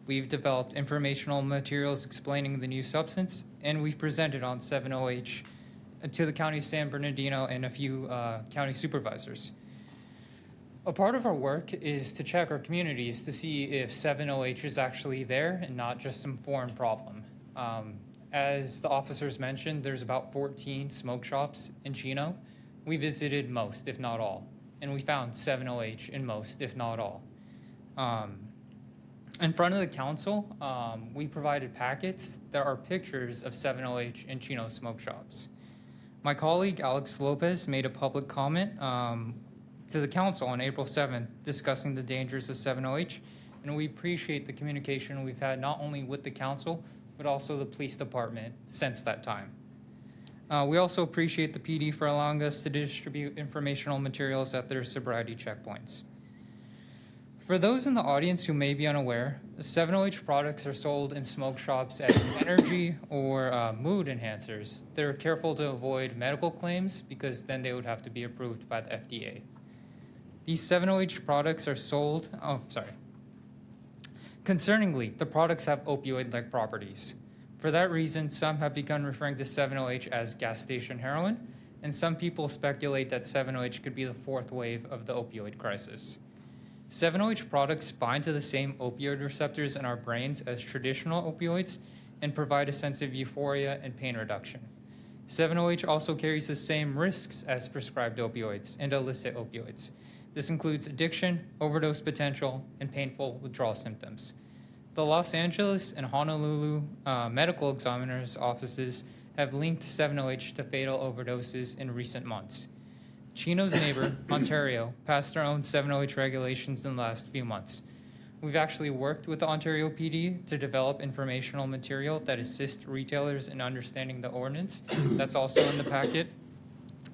[SPEAKER 16] We've developed informational materials explaining the new substance, and we've presented on 7-OH to the County of San Bernardino and a few county supervisors. A part of our work is to check our communities to see if 7-OH is actually there and not just some foreign problem. As the officers mentioned, there's about 14 smoke shops in Chino. We visited most, if not all, and we found 7-OH in most, if not all. In front of the council, we provided packets that are pictures of 7-OH in Chino smoke shops. My colleague, Alex Lopez, made a public comment to the council on April 7th discussing the dangers of 7-OH, and we appreciate the communication we've had not only with the council, but also the police department since that time. We also appreciate the PD for allowing us to distribute informational materials at their sobriety checkpoints. For those in the audience who may be unaware, 7-OH products are sold in smoke shops as energy or mood enhancers. They're careful to avoid medical claims because then they would have to be approved by the FDA. These 7-OH products are sold, Concerningly, the products have opioid-like properties. For that reason, some have begun referring to 7-OH as gas station heroin, and some people speculate that 7-OH could be the fourth wave of the opioid crisis. 7-OH products bind to the same opioid receptors in our brains as traditional opioids and provide a sense of euphoria and pain reduction. 7-OH also carries the same risks as prescribed opioids and illicit opioids. This includes addiction, overdose potential, and painful withdrawal symptoms. The Los Angeles and Honolulu medical examiners' offices have linked 7-OH to fatal overdoses in recent months. Chino's neighbor, Ontario, passed their own 7-OH regulations in the last few months. We've actually worked with the Ontario PD to develop informational material that assists retailers in understanding the ordinance. That's also in the packet.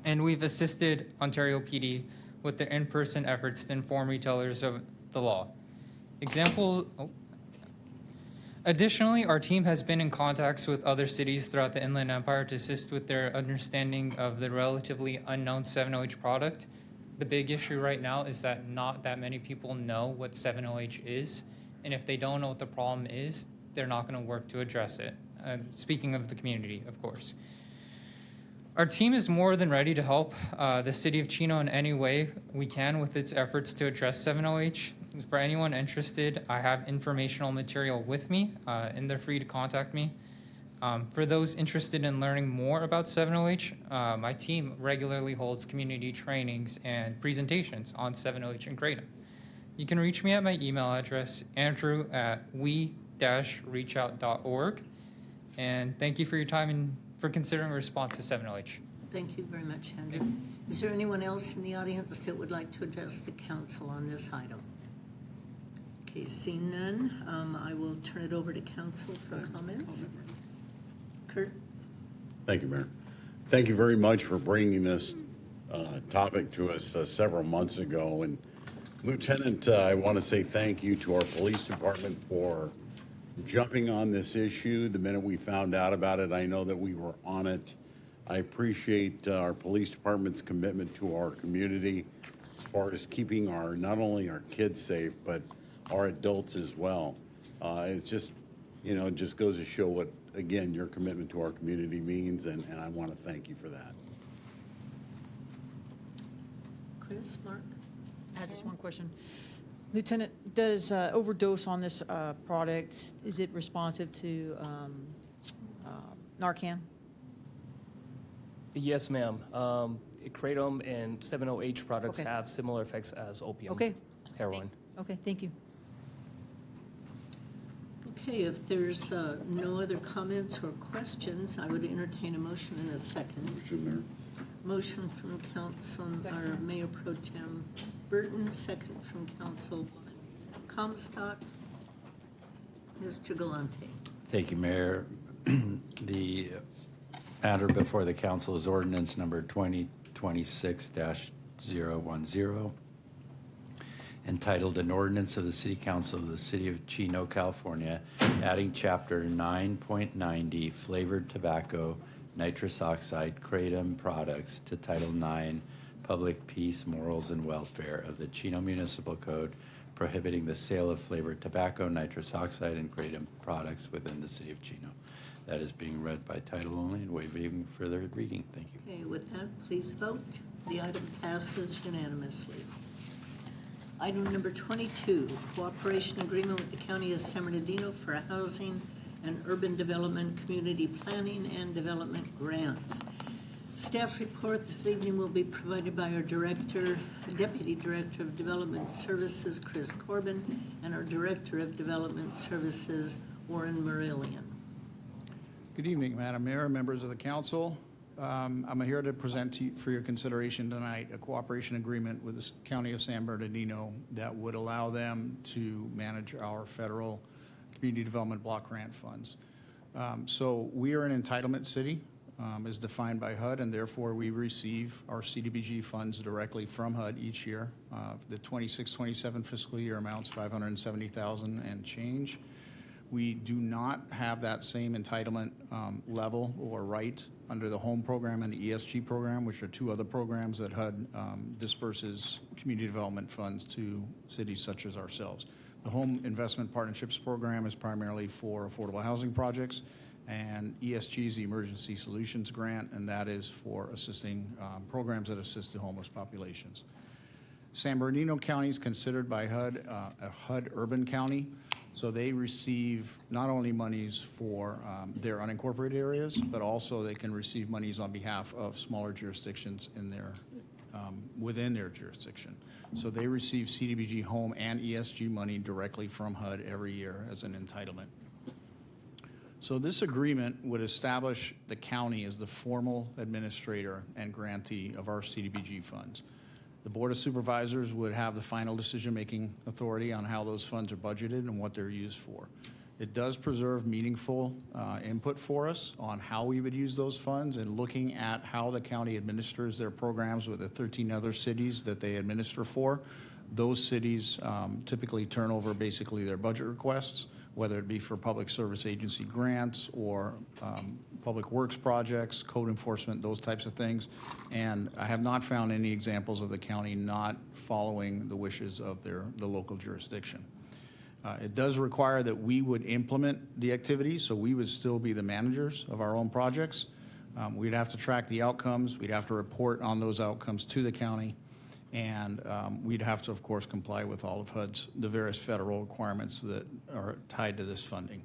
[SPEAKER 16] And we've assisted Ontario PD with their in-person efforts to inform retailers of the law. Additionally, our team has been in contacts with other cities throughout the Inland Empire to assist with their understanding of the relatively unknown 7-OH product. The big issue right now is that not that many people know what 7-OH is, and if they don't know what the problem is, they're not going to work to address it. Speaking of the community, of course. Our team is more than ready to help the city of Chino in any way we can with its efforts to address 7-OH. For anyone interested, I have informational material with me, and they're free to contact me. For those interested in learning more about 7-OH, my team regularly holds community trainings and presentations on 7-OH and Kratom. You can reach me at my email address, andrew@we-reachout.org. And thank you for your time and for considering a response to 7-OH.
[SPEAKER 1] Thank you very much, Andrew. Is there anyone else in the audience that would like to address the council on this item? Okay, seeing none, I will turn it over to council for comments. Kurt?
[SPEAKER 5] Thank you, Mayor. Thank you very much for bringing this topic to us several months ago. And Lieutenant, I want to say thank you to our police department for jumping on this issue the minute we found out about it. I know that we were on it. I appreciate our police department's commitment to our community as far as keeping not only our kids safe, but our adults as well. It just, just goes to show what, again, your commitment to our community means, and I want to thank you for that.
[SPEAKER 1] Chris, Mark?
[SPEAKER 12] I had just one question. Lieutenant, does overdose on this product, is it responsive to Narcan?
[SPEAKER 7] Yes, ma'am. Kratom and 7-OH products
[SPEAKER 12] Okay.
[SPEAKER 7] have similar effects as opium,
[SPEAKER 12] Okay.
[SPEAKER 7] heroin.
[SPEAKER 12] Okay, thank you.
[SPEAKER 1] Okay, if there's no other comments or questions, I would entertain a motion in a second. Motion from our Mayor Pro Tem Burton, second from Councilwoman Comstock. Mr. Galante.
[SPEAKER 11] Thank you, Mayor. The matter before the council is ordinance number 2026-010, entitled An Ordinance of the City Council of the City of Chino, California, adding Chapter 9.90 Flavored Tobacco, Nitrous Oxide, Kratom Products to Title 9 Public Peace, Morals, and Welfare of the Chino Municipal Code, prohibiting the sale of flavored tobacco, nitrous oxide, and kratom products within the city of Chino. That is being read by title only and waiving further reading. Thank you.
[SPEAKER 1] Okay, with that, please vote. The item passes unanimously. Item number 22, cooperation agreement with the County of San Bernardino for housing and urban development, community planning, and development grants. Staff report this evening will be provided by our Deputy Director of Development Services, Chris Corbin, and our Director of Development Services, Warren Marillion.
[SPEAKER 2] Good evening, Madam Mayor, members of the council. I'm here to present to you for your consideration tonight a cooperation agreement with the County of San Bernardino that would allow them to manage our federal community development block grant funds. So we are an entitlement city as defined by HUD, and therefore we receive our CDBG funds directly from HUD each year. The 26-27 fiscal year amounts $570,000 and change. We do not have that same entitlement level or right under the HOME program and the ESG program, which are two other programs that HUD disperses community development funds to cities such as ourselves. The Home Investment Partnerships Program is primarily for affordable housing projects, and ESG is the Emergency Solutions Grant, and that is for assisting programs that assist the homeless populations. San Bernardino County is considered by HUD a HUD urban county, so they receive not only monies for their unincorporated areas, but also they can receive monies on behalf of smaller jurisdictions in their within their jurisdiction. So they receive CDBG home and ESG money directly from HUD every year as an entitlement. So this agreement would establish the county as the formal administrator and grantee of our CDBG funds. The Board of Supervisors would have the final decision-making authority on how those funds are budgeted and what they're used for. It does preserve meaningful input for us on how we would use those funds and looking at how the county administers their programs with the 13 other cities that they administer for. Those cities typically turn over basically their budget requests, whether it be for public service agency grants or public works projects, code enforcement, those types of things. And I have not found any examples of the county not following the wishes of the local jurisdiction. It does require that we would implement the activities, so we would still be the managers of our own projects. We'd have to track the outcomes. We'd have to report on those outcomes to the county. And we'd have to, of course, comply with all of the various federal requirements that are tied to this funding.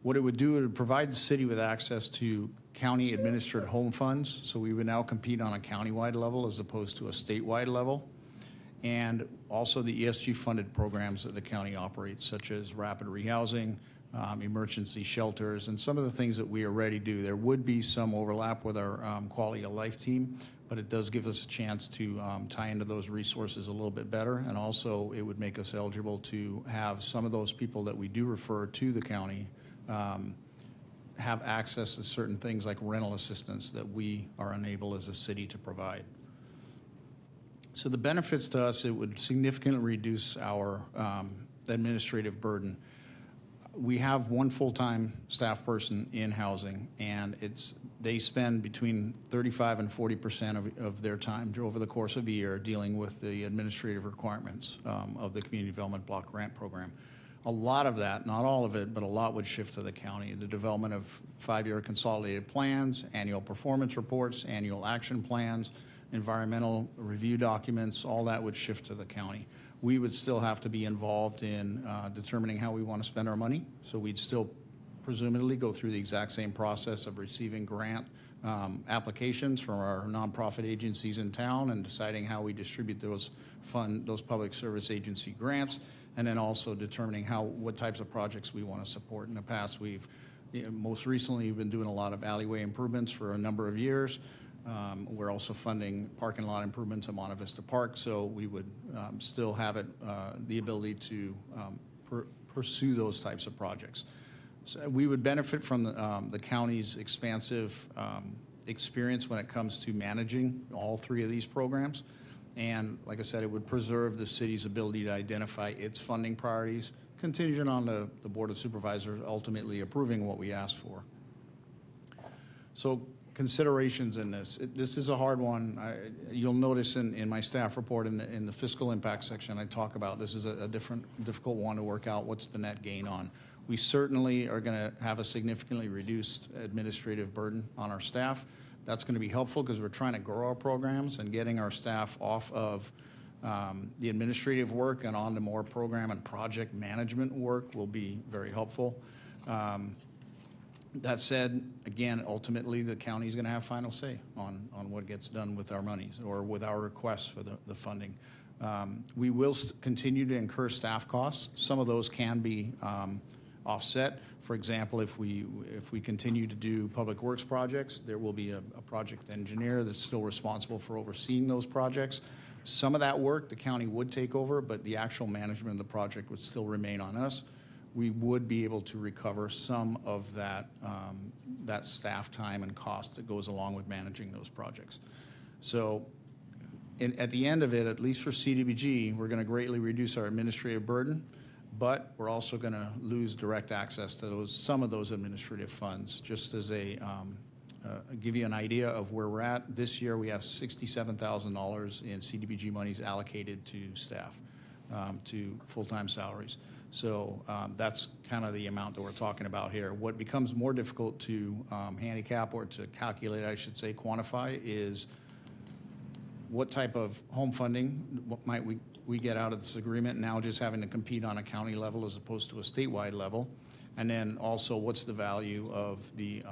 [SPEAKER 2] What it would do, it would provide the city with access to county-administered home funds, so we would now compete on a countywide level as opposed to a statewide level. And also the ESG-funded programs that the county operates, such as rapid rehousing, emergency shelters, and some of the things that we already do. There would be some overlap with our quality of life team, but it does give us a chance to tie into those resources a little bit better. And also it would make us eligible to have some of those people that we do refer to the county have access to certain things like rental assistance that we are unable as a city to provide. So the benefits to us, it would significantly reduce our administrative burden. We have one full-time staff person in housing, and they spend between 35% and 40% of their time over the course of a year dealing with the administrative requirements of the Community Development Block Grant Program. A lot of that, not all of it, but a lot would shift to the county. The development of 5-year consolidated plans, annual performance reports, annual action plans, environmental review documents, all that would shift to the county. We would still have to be involved in determining how we want to spend our money, so we'd still presumably go through the exact same process of receiving grant applications from our nonprofit agencies in town and deciding how we distribute those public service agency grants, and then also determining what types of projects we want to support. In the past, most recently, we've been doing a lot of alleyway improvements for a number of years. We're also funding parking lot improvements at Monte Vista Park, so we would still have the ability to pursue those types of projects. So we would benefit from the county's expansive experience when it comes to managing all 3 of these programs. And like I said, it would preserve the city's ability to identify its funding priorities, contingent on the Board of Supervisors ultimately approving what we asked for. So considerations in this. This is a hard one. You'll notice in my staff report in the fiscal impact section, I talk about this is a difficult one to work out what's the net gain on. We certainly are going to have a significantly reduced administrative burden on our staff. That's going to be helpful because we're trying to grow our programs, and getting our staff off of the administrative work and onto more program and project management work will be very helpful. That said, again, ultimately, the county is going to have final say on what gets done with our monies or with our requests for the funding. We will continue to incur staff costs. Some of those can be offset. For example, if we continue to do public works projects, there will be a project engineer that's still responsible for overseeing those projects. Some of that work the county would take over, but the actual management of the project would still remain on us. We would be able to recover some of that staff time and cost that goes along with managing those projects. So at the end of it, at least for CDBG, we're going to greatly reduce our administrative burden, but we're also going to lose direct access to some of those administrative funds. Just as give you an idea of where we're at, this year we have $67,000 in CDBG monies allocated to staff, to full-time salaries. So that's kind of the amount that we're talking about here. What becomes more difficult to handicap or to calculate, I should say, quantify, is what type of home funding, what might we get out of this agreement, now just having to compete on a county level as opposed to a statewide level? And then also, what's the value of the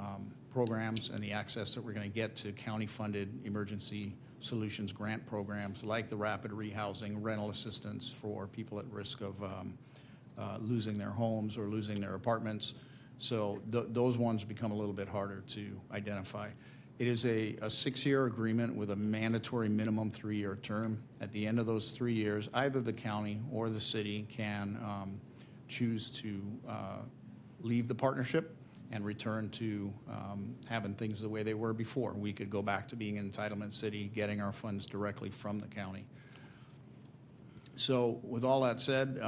[SPEAKER 2] programs and the access that we're going to get to county-funded emergency solutions grant programs like the rapid rehousing, rental assistance for people at risk of losing their homes or losing their apartments. So those ones become a little bit harder to identify. It is a 6-year agreement with a mandatory minimum 3-year term. At the end of those 3 years, either the county or the city can choose to leave the partnership and return to having things the way they were before. We could go back to being an entitlement city, getting our funds directly from the county. So with all that said,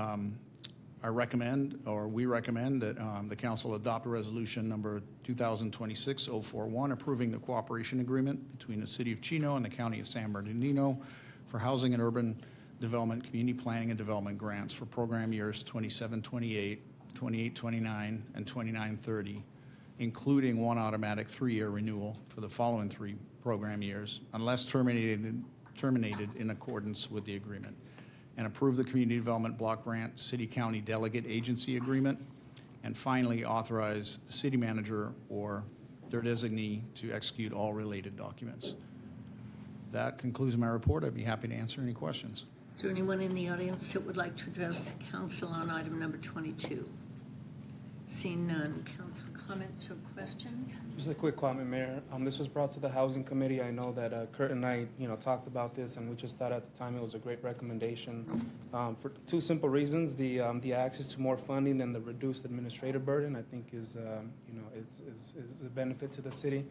[SPEAKER 2] we recommend that the council adopt a resolution number 2026-041 approving the cooperation agreement between the city of Chino and the county of San Bernardino for housing and urban development, community planning and development grants for program years 27-28, 28-29, and 29-30, including one automatic 3-year renewal for the following 3 program years, unless terminated in accordance with the agreement. And approve the Community Development Block Grant City-County Delegate Agency Agreement. And finally, authorize the city manager or their designee to execute all related documents. That concludes my report. I'd be happy to answer any questions.
[SPEAKER 1] Is there anyone in the audience that would like to address the council on item number 22? Seeing none, council comments or questions?
[SPEAKER 9] Just a quick comment, Mayor. This was brought to the Housing Committee. I know that Kurt and I, talked about this, and we just thought at the time it was a great recommendation for 2 simple reasons: the access to more funding and the reduced administrative burden. I think is is a benefit to the city.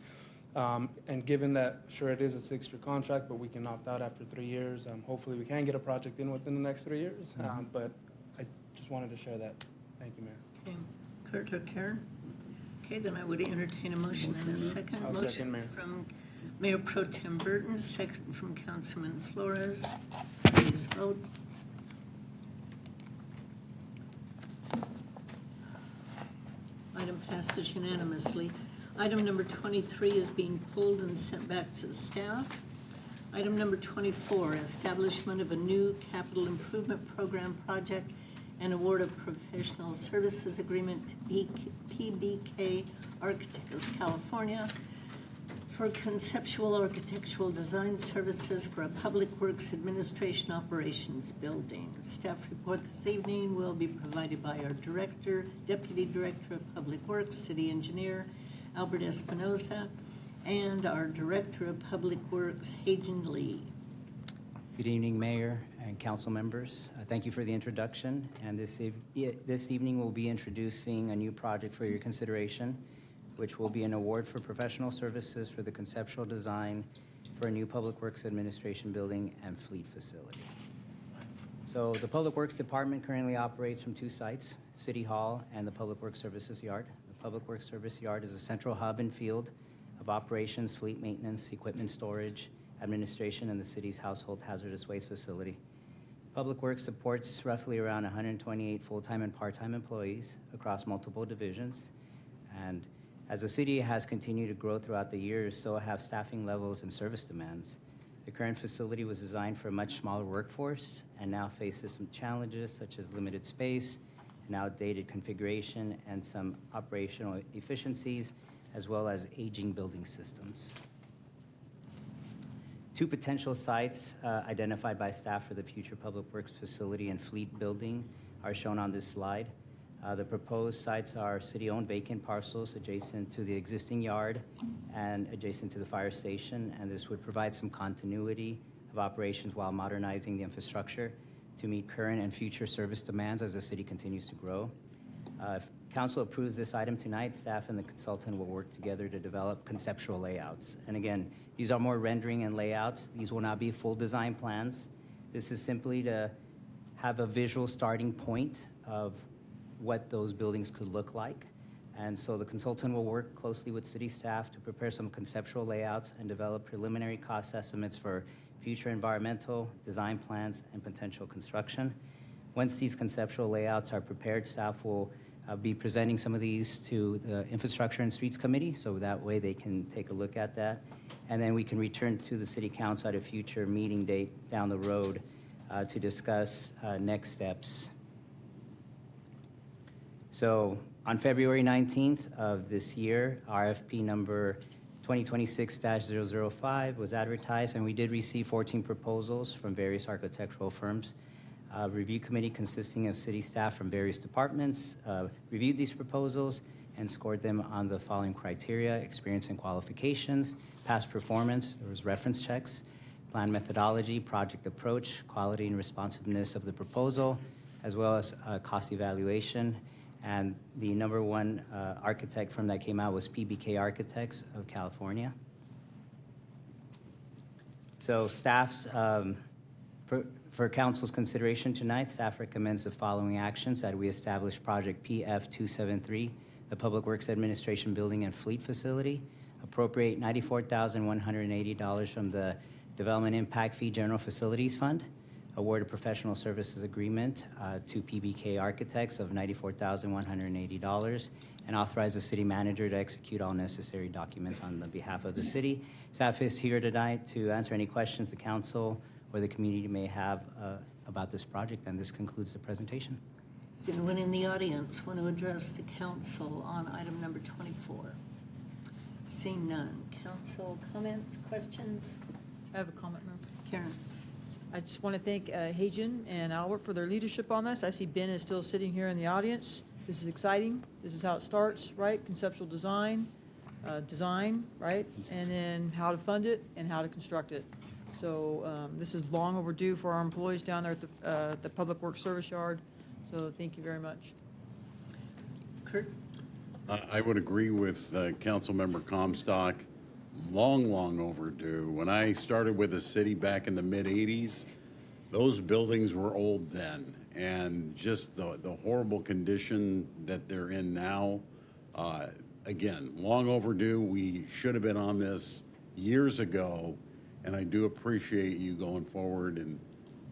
[SPEAKER 9] And given that, sure, it is a 6-year contract, but we can opt out after 3 years. Hopefully, we can get a project in within the next 3 years. But I just wanted to share that. Thank you, Mayor.
[SPEAKER 1] Okay. Kurt or Karen? Okay, then I would entertain a motion in a second.
[SPEAKER 9] I'll
[SPEAKER 1] Motion
[SPEAKER 9] second, Mayor.
[SPEAKER 1] from Mayor Pro Tem Burton, second from Councilman Flores. Please vote. Item passes unanimously. Item number 23 is being pulled and sent back to staff. Item number 24, establishment of a new capital improvement program project and award of professional services agreement to PBK Architects California for conceptual architectural design services for a Public Works Administration Operations building. Staff report this evening will be provided by our Director, Deputy Director of Public Works, City Engineer Albert Espinoza, and our Director of Public Works, Hajan Lee.
[SPEAKER 3] Good evening, Mayor and council members. Thank you for the introduction. And this evening we'll be introducing a new project for your consideration, which will be an award for professional services for the conceptual design for a new Public Works Administration building and fleet facility. So the Public Works Department currently operates from 2 sites, City Hall and the Public Works Services Yard. The Public Works Service Yard is a central hub and field of operations, fleet maintenance, equipment storage, administration, and the city's household hazardous waste facility. Public Works supports roughly around 128 full-time and part-time employees across multiple divisions. And as the city has continued to grow throughout the years, so have staffing levels and service demands. The current facility was designed for a much smaller workforce and now faces some challenges such as limited space, an outdated configuration, and some operational efficiencies, as well as aging building systems. 2 potential sites identified by staff for the future Public Works facility and fleet building are shown on this slide. The proposed sites are city-owned vacant parcels adjacent to the existing yard and adjacent to the fire station, and this would provide some continuity of operations while modernizing the infrastructure to meet current and future service demands as the city continues to grow. If council approves this item tonight, staff and the consultant will work together to develop conceptual layouts. And again, these are more rendering and layouts. These will not be full design plans. This is simply to have a visual starting point of what those buildings could look like. And so the consultant will work closely with city staff to prepare some conceptual layouts and develop preliminary cost estimates for future environmental, design plans, and potential construction. Once these conceptual layouts are prepared, staff will I'll be presenting some of these to the Infrastructure and Streets Committee, so that way they can take a look at that. And then we can return to the City Council at a future meeting date down the road to discuss next steps. So on February 19th of this year, RFP number 2026-005 was advertised, and we did receive 14 proposals from various architectural firms. A review committee consisting of city staff from various departments reviewed these proposals and scored them on the following criteria: experience and qualifications, past performance, there was reference checks, plan methodology, project approach, quality and responsiveness of the proposal, as well as cost evaluation. And the number one architect firm that came out was PBK Architects of California. So staff's, for council's consideration tonight, staff recommends the following actions: that we establish project PF273, the Public Works Administration Building and Fleet Facility, appropriate $94,180 from the Development Impact Fee General Facilities Fund, award a professional services agreement to PBK Architects of $94,180, and authorize the city manager to execute all necessary documents on the behalf of the city. Staff is here tonight to answer any questions the council or the community may have about this project, and this concludes the presentation.
[SPEAKER 1] Does anyone in the audience want to address the council on item number 24? Seeing none. Council comments, questions?
[SPEAKER 12] I have a comment, Mayor.
[SPEAKER 1] Karen?
[SPEAKER 12] I just want to thank Hajan and Albert for their leadership on this. I see Ben is still sitting here in the audience. This is exciting. This is how it starts, right? Conceptual design, right? And then how to fund it and how to construct it. So this is long overdue for our employees down there at the Public Works Service Yard. So thank you very much.
[SPEAKER 1] Kurt?
[SPEAKER 5] I would agree with Councilmember Comstock. Long overdue. When I started with the city back in the mid-'80s, those buildings were old then. And just the horrible condition that they're in now, again, long overdue. We should have been on this years ago. And I do appreciate you going forward, and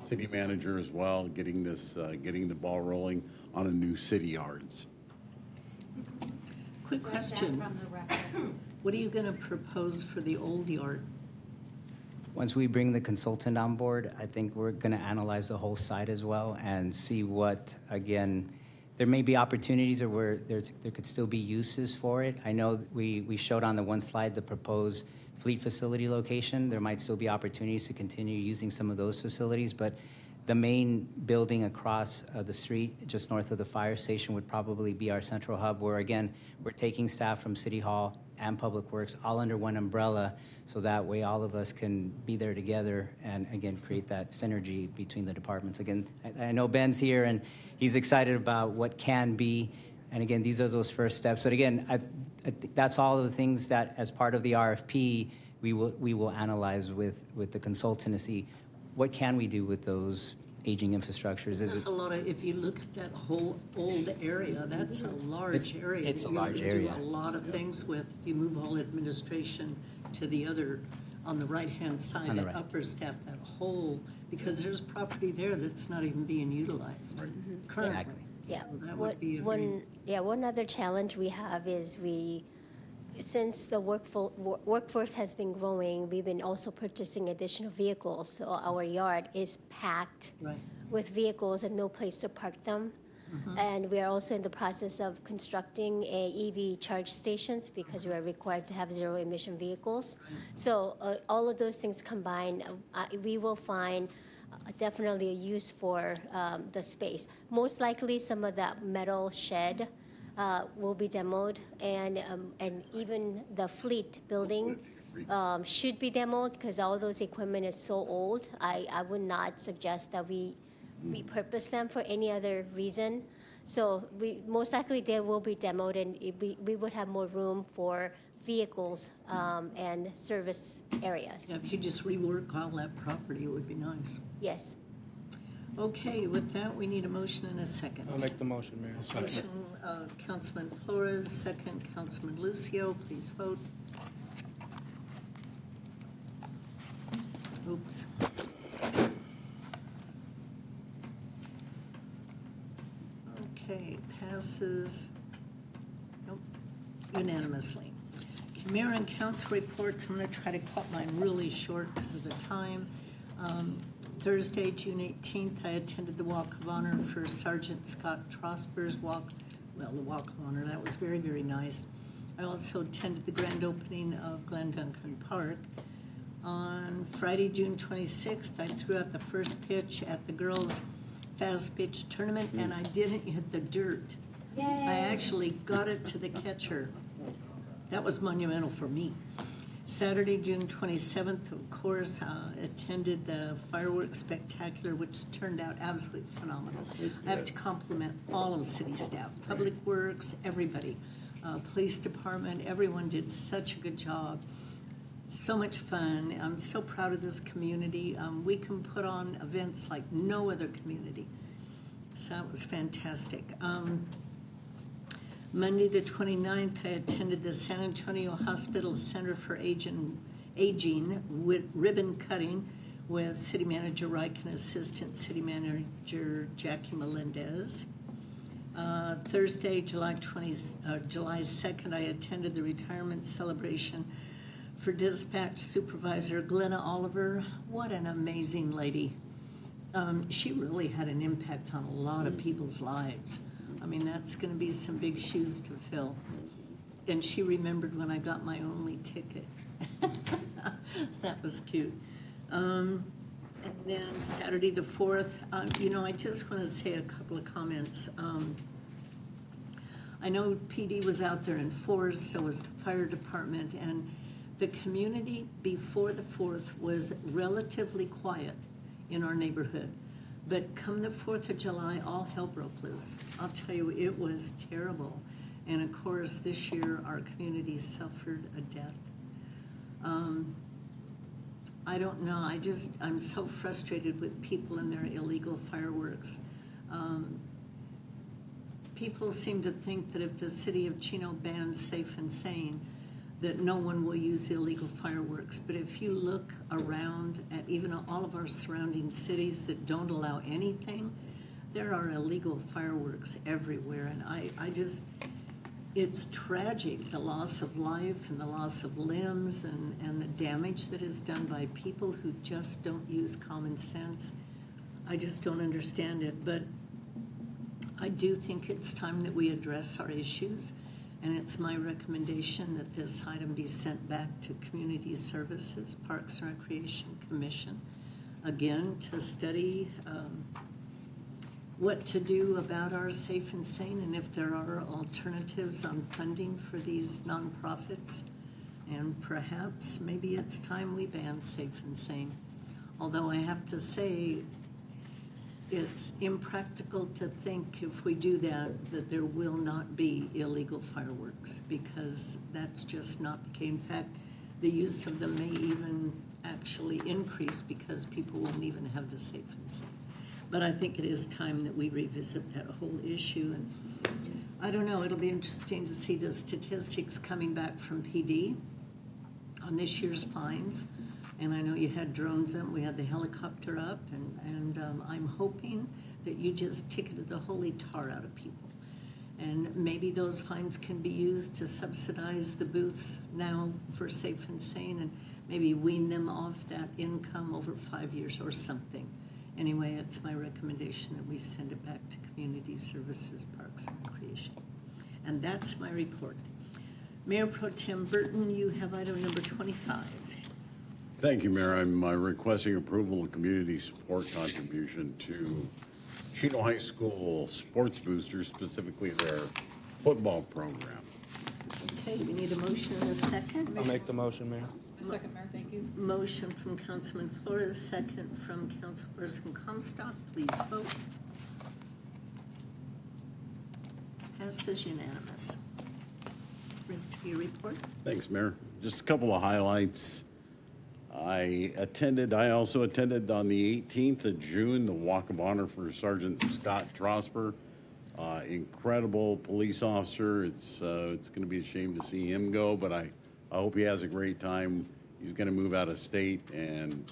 [SPEAKER 5] city manager as well, getting the ball rolling on a new city yards.
[SPEAKER 1] Quick question. What are you going to propose for the old yard?
[SPEAKER 3] Once we bring the consultant on board, I think we're going to analyze the whole site as well and see what, again, there may be opportunities or where there could still be uses for it. I know we showed on the one slide the proposed fleet facility location. There might still be opportunities to continue using some of those facilities, but the main building across the street, just north of the fire station, would probably be our central hub, where again, we're taking staff from City Hall and Public Works all under one umbrella, so that way all of us can be there together and again, create that synergy between the departments. Again, I know Ben's here and he's excited about what can be, and again, these are those first steps. But again, I think that's all of the things that, as part of the RFP, we will analyze with the consultant to see what can we do with those aging infrastructures.
[SPEAKER 1] That's a lot of, if you look at that whole old area, that's a large area.
[SPEAKER 3] It's a large
[SPEAKER 1] You
[SPEAKER 3] area.
[SPEAKER 1] do a lot of things with, if you move all administration to the other, on the right-hand side,
[SPEAKER 3] On the
[SPEAKER 1] at
[SPEAKER 3] right.
[SPEAKER 1] upper staff, that whole, because there's property there that's not even being utilized currently.
[SPEAKER 3] Exactly.
[SPEAKER 1] So that would be a very.
[SPEAKER 13] One other challenge we have is since the workforce has been growing, we've been also purchasing additional vehicles. So our yard is packed
[SPEAKER 1] Right.
[SPEAKER 13] with vehicles and no place to park them. And we are also in the process of constructing EV charge stations because we are required to have zero emission vehicles. So all of those things combined, we will find definitely a use for the space. Most likely some of that metal shed will be demoed, and even the fleet building should be demoed because all those equipment is so old. I would not suggest that we repurpose them for any other reason. So most likely they will be demoed, and we would have more room for vehicles and service areas.
[SPEAKER 1] Yeah, if you just rework all that property, it would be nice.
[SPEAKER 13] Yes.
[SPEAKER 1] Okay, with that, we need a motion and a second.
[SPEAKER 9] I'll make the motion, Mayor.
[SPEAKER 1] Motion, Councilman Flores, second, Councilman Lucio, please vote. Oops. Okay, passes, nope, unanimously. Okay, Mayor and council reports, I'm gonna try to cut mine really short because of the time. Thursday, June 18th, I attended the Walk of Honor for Sergeant Scott Trosper's the Walk of Honor. That was very, very nice. I also attended the grand opening of Glen Duncan Park. On Friday, June 26th, I threw out the first pitch at the girls' fast pitch tournament, and I didn't hit the dirt. I actually got it to the catcher. That was monumental for me. Saturday, June 27th, of course, attended the fireworks spectacular, which turned out absolutely phenomenal. I have to compliment all of city staff, Public Works, everybody, police department, everyone did such a good job. So much fun. I'm so proud of this community. We can put on events like no other community. So that was fantastic. Monday the 29th, I attended the San Antonio Hospital Center for Aging with ribbon cutting with City Manager Reich and Assistant City Manager Jackie Melendez. Thursday, July 2nd, I attended the retirement celebration for Dispatch Supervisor Glenna Oliver. What an amazing lady. She really had an impact on a lot of people's lives. I mean, that's going to be some big shoes to fill. And she remembered when I got my only ticket. That was cute. And then Saturday the 4th, I just want to say a couple of comments. I know PD was out there in force, so was the fire department, and the community before the 4th was relatively quiet in our neighborhood. But come the 4th of July, all hell broke loose. I'll tell you, it was terrible. And of course, this year, our community suffered a death. I don't know, I'm so frustrated with people and their illegal fireworks. People seem to think that if the city of Chino bans Safe and Sane, that no one will use illegal fireworks. But if you look around at even all of our surrounding cities that don't allow anything, there are illegal fireworks everywhere. And it's tragic, the loss of life and the loss of limbs and the damage that is done by people who just don't use common sense. I just don't understand it. But I do think it's time that we address our issues. And it's my recommendation that this item be sent back to Community Services, Parks and Recreation Commission, again, to study what to do about our Safe and Sane and if there are alternatives on funding for these nonprofits. And perhaps maybe it's time we ban Safe and Sane. Although I have to say, it's impractical to think if we do that there will not be illegal fireworks, because that's just not the case. In fact, the use of them may even actually increase because people won't even have the Safe and Sane. But I think it is time that we revisit that whole issue. And I don't know, it'll be interesting to see the statistics coming back from PD on this year's fines. And I know you had drones up, we had the helicopter up, and I'm hoping that you just ticketed the holy tar out of people. And maybe those fines can be used to subsidize the booths now for Safe and Sane, and maybe wean them off that income over 5 years or something. Anyway, it's my recommendation that we send it back to Community Services, Parks and Recreation. And that's my report. Mayor Pro Tem Burton, you have item number 25.
[SPEAKER 5] Thank you, Mayor. I'm requesting approval of community support contribution to Chino High School Sports Boosters, specifically their football program.
[SPEAKER 1] Okay, we need a motion and a second.
[SPEAKER 9] I'll make the motion, Mayor.
[SPEAKER 12] Second, Mayor, thank you.
[SPEAKER 1] Motion from Councilman Flores, second from Councilperson Comstock. Please vote. Passes unanimous. Rest of your report.
[SPEAKER 5] Thanks, Mayor. Just a couple of highlights. I also attended on the 18th of June, the Walk of Honor for Sergeant Scott Trosper. Incredible police officer. It's going to be a shame to see him go, but I hope he has a great time. He's going to move out of state and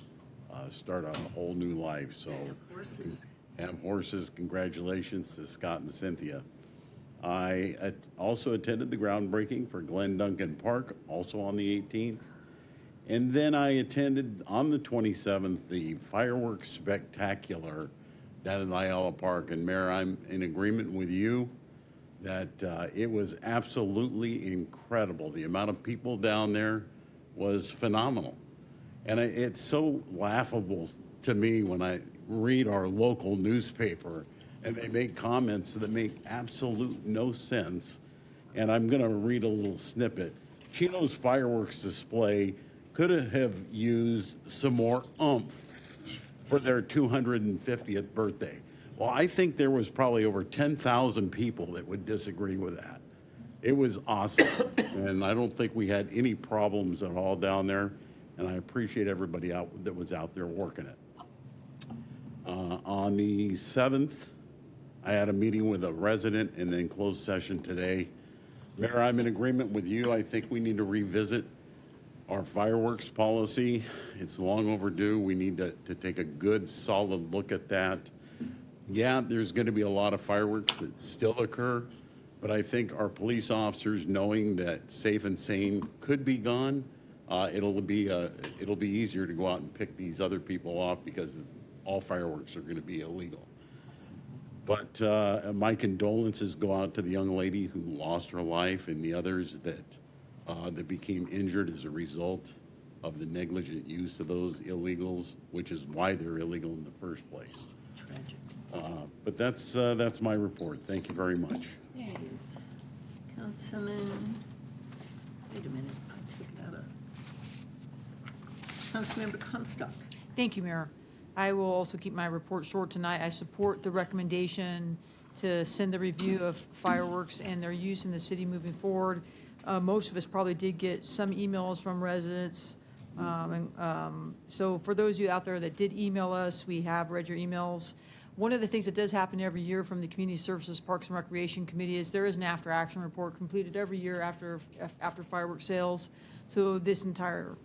[SPEAKER 5] start a whole new life. So have horses. Congratulations to Scott and Cynthia. I also attended the groundbreaking for Glen Duncan Park, also on the 18th. And then I attended on the 27th the fireworks spectacular down in Ayala Park. And Mayor, I'm in agreement with you that it was absolutely incredible. The amount of people down there was phenomenal. And it's so laughable to me when I read our local newspaper and they make comments that make absolute no sense. And I'm going to read a little snippet. Chino's fireworks display could have used some more oomph for their 250th birthday. Well, I think there was probably over 10,000 people that would disagree with that. It was awesome. And I don't think we had any problems at all down there. And I appreciate everybody that was out there working it. On the 7th, I had a meeting with a resident and then closed session today. Mayor, I'm in agreement with you. I think we need to revisit our fireworks policy. It's long overdue. We need to take a good, solid look at that. Yeah, there's going to be a lot of fireworks that still occur, but I think our police officers, knowing that safe and sane could be gone, it'll be easier to go out and pick these other people off because all fireworks are going to be illegal. But my condolences go out to the young lady who lost her life and the others that became injured as a result of the negligent use of those illegals, which is why they're illegal in the first place.
[SPEAKER 1] Tragic.
[SPEAKER 5] But that's my report. Thank you very much.
[SPEAKER 1] Thank you. Councilman, wait a minute, I took it out of. Councilmember Comstock.
[SPEAKER 12] Thank you, Mayor. I will also keep my report short tonight. I support the recommendation to send the review of fireworks and their use in the city moving forward. Most of us probably did get some emails from residents. So for those of you out there that did email us, we have read your emails. One of the things that does happen every year from the Community Services, Parks and Recreation Committee is there is an after-action report completed every year after fireworks sales. So this entire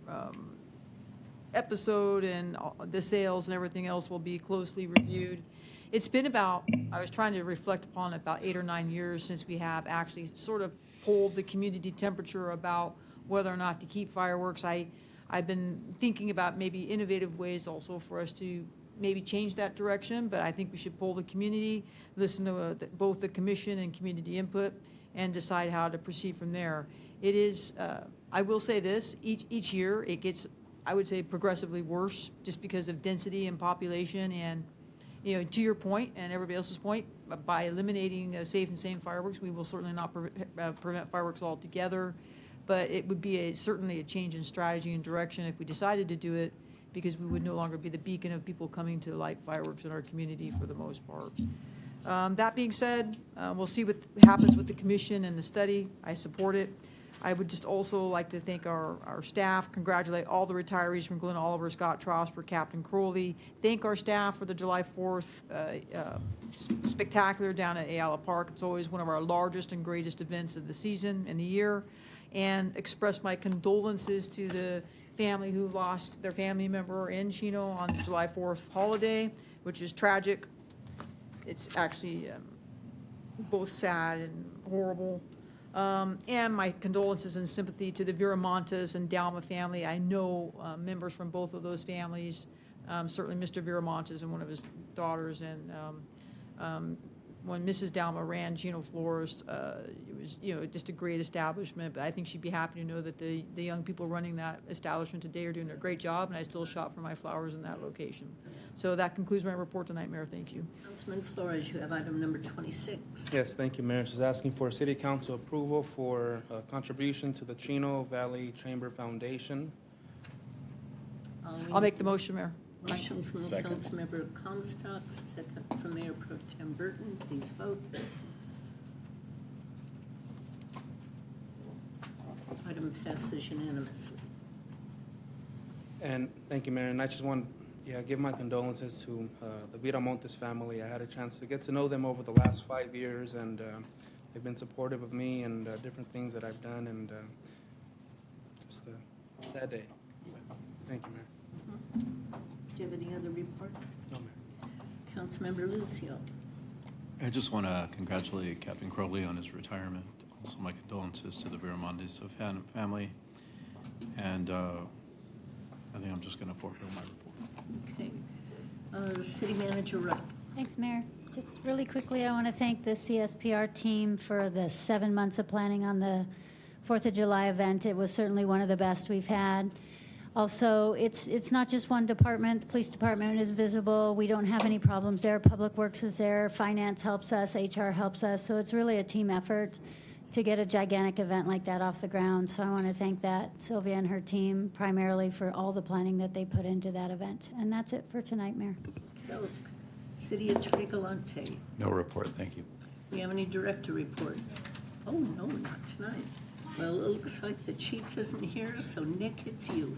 [SPEAKER 12] episode and the sales and everything else will be closely reviewed. It's been I was trying to reflect upon about 8 or 9 years since we have actually sort of polled the community temperature about whether or not to keep fireworks. I've been thinking about maybe innovative ways also for us to maybe change that direction, but I think we should poll the community, listen to both the commission and community input, and decide how to proceed from there. It is, I will say this, each year it gets, I would say, progressively worse just because of density and population. And, you know, to your point and everybody else's point, by eliminating safe and sane fireworks, we will certainly not prevent fireworks altogether. But it would be certainly a change in strategy and direction if we decided to do it, because we would no longer be the beacon of people coming to light fireworks in our community for the most part. That being said, we'll see what happens with the commission and the study. I support it. I would just also like to thank our staff, congratulate all the retirees from Glen Oliver, Scott Trosper, Captain Crowley. Thank our staff for the July 4th spectacular down at Ayala Park. It's always one of our largest and greatest events of the season and the year. And express my condolences to the family who lost their family member in Chino on the July 4th holiday, which is tragic. It's actually both sad and horrible. And my condolences and sympathy to the Viramontes and Dalma family. I know members from both of those families, certainly Mr. Viramontes and one of his daughters, and when Mrs. Dalma ran Chino Florist, it was, you know, just a great establishment. But I think she'd be happy to know that the young people running that establishment today are doing a great job, and I still shop for my flowers in that location. So that concludes my report tonight, Mayor. Thank you.
[SPEAKER 1] Councilman Flores, you have item number 26.
[SPEAKER 9] Yes, thank you, Mayor. She's asking for City Council approval for a contribution to the Chino Valley Chamber Foundation.
[SPEAKER 12] I'll make the motion, Mayor.
[SPEAKER 1] Motion from Councilmember Comstock, second from Mayor Pro Tem Burton. Please vote. Item passes unanimously.
[SPEAKER 9] And thank you, Mayor. And I just want give my condolences to the Viramontes family. I had a chance to get to know them over the last 5 years, and they've been supportive of me and different things that I've done, and just a sad day. Thank you, Mayor.
[SPEAKER 1] Do you have any other report?
[SPEAKER 9] No, Mayor.
[SPEAKER 1] Councilmember Lucio.
[SPEAKER 17] I just want to congratulate Captain Crowley on his retirement. Also, my condolences to the Viramontes family. And I think I'm just going to forego my report.
[SPEAKER 1] Okay. City Manager Rupp.
[SPEAKER 10] Thanks, Mayor. Just really quickly, I want to thank the CSPR team for the 7 months of planning on the 4th of July event. It was certainly one of the best we've had. Also, it's not just one department. The police department is visible. We don't have any problems there. Public Works is there. Finance helps us. HR helps us. So it's really a team effort to get a gigantic event like that off the ground. So I want to thank Sylvia and her team primarily for all the planning that they put into that event. And that's it for tonight, Mayor.
[SPEAKER 1] City Attorney Galante.
[SPEAKER 11] No report, thank you.
[SPEAKER 1] Do we have any director reports? Oh, no, not tonight. Well, it looks like the chief isn't here, so Nick, it's you.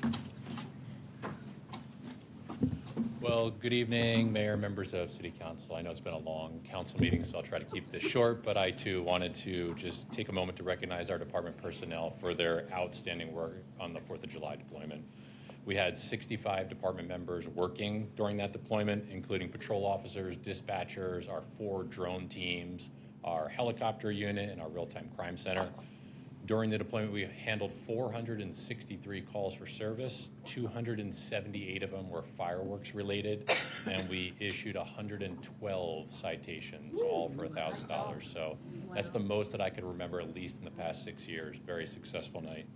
[SPEAKER 21] Well, good evening, Mayor, members of City Council. I know it's been a long council meeting, so I'll try to keep this short, but I too wanted to just take a moment to recognize our department personnel for their outstanding work on the 4th of July deployment. We had 65 department members working during that deployment, including patrol officers, dispatchers, our 4 drone teams, our helicopter unit, and our real-time crime center. During the deployment, we handled 463 calls for service. 278 of them were fireworks related, and we issued 112 citations, all for $1,000. So that's the most that I could remember, at least in the past 6 years. Very successful night.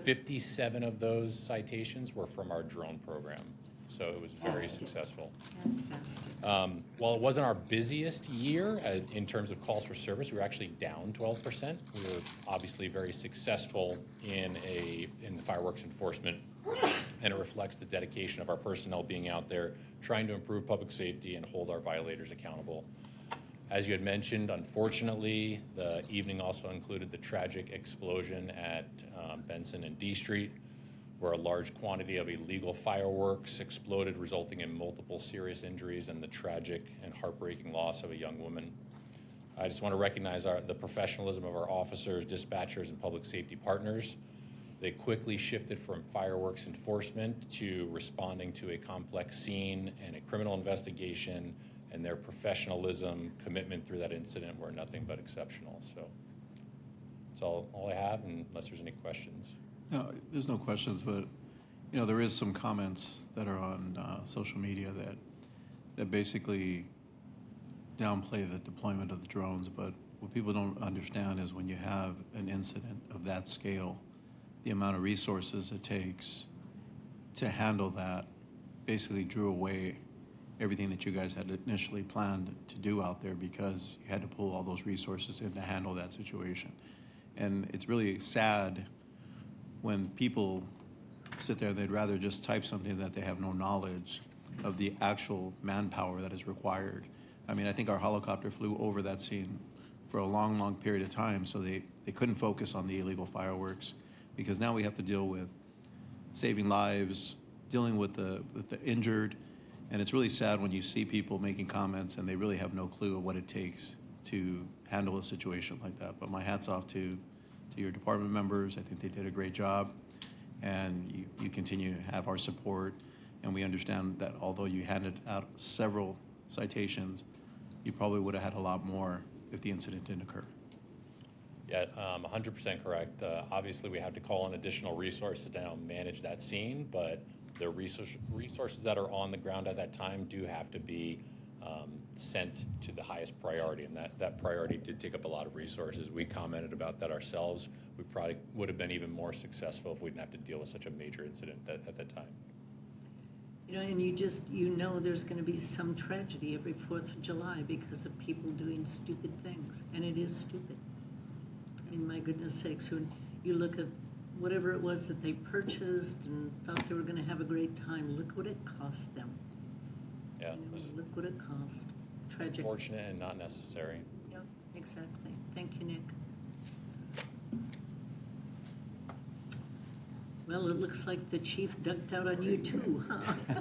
[SPEAKER 21] 57 of those citations were from our drone program. So it was very successful.
[SPEAKER 1] Fantastic.
[SPEAKER 21] While it wasn't our busiest year in terms of calls for service, we were actually down 12%. We were obviously very successful in the fireworks enforcement, and it reflects the dedication of our personnel being out there trying to improve public safety and hold our violators accountable. As you had mentioned, unfortunately, the evening also included the tragic explosion at Benson and D Street, where a large quantity of illegal fireworks exploded, resulting in multiple serious injuries and the tragic and heartbreaking loss of a young woman. I just want to recognize the professionalism of our officers, dispatchers, and public safety partners. They quickly shifted from fireworks enforcement to responding to a complex scene and a criminal investigation, and their professionalism, commitment through that incident were nothing but exceptional. So that's all I have, unless there's any questions.
[SPEAKER 17] No, there's no questions, but there is some comments that are on social media that basically downplay the deployment of the drones. But what people don't understand is when you have an incident of that scale, the amount of resources it takes to handle that basically drew away everything that you guys had initially planned to do out there, because you had to pull all those resources in to handle that situation. And it's really sad when people sit there, they'd rather just type something that they have no knowledge of the actual manpower that is required. I mean, I think our helicopter flew over that scene for a long, long period of time, so they couldn't focus on the illegal fireworks, because now we have to deal with saving lives, dealing with the injured, and it's really sad when you see people making comments and they really have no clue of what it takes to handle a situation like that. But my hat's off to your department members. I think they did a great job, and you continue to have our support, and we understand that although you handed out several citations, you probably would have had a lot more if the incident didn't occur.
[SPEAKER 21] Yeah, 100% correct. Obviously, we have to call in additional resources to now manage that scene, but the resources that are on the ground at that time do have to be sent to the highest priority, and that priority did take up a lot of resources. We commented about that ourselves. We probably would have been even more successful if we didn't have to deal with such a major incident at that time.
[SPEAKER 1] And you know there's going to be some tragedy every 4th of July because of people doing stupid things, and it is stupid. I mean, my goodness sakes, when you look at whatever it was that they purchased and thought they were going to have a great time, look what it cost them.
[SPEAKER 21] Yeah,
[SPEAKER 1] look what it cost. Tragic.
[SPEAKER 21] Unfortunate and not necessary.
[SPEAKER 1] Yep, exactly. Thank you, Nick. Well, it looks like the chief ducked out on you too, huh?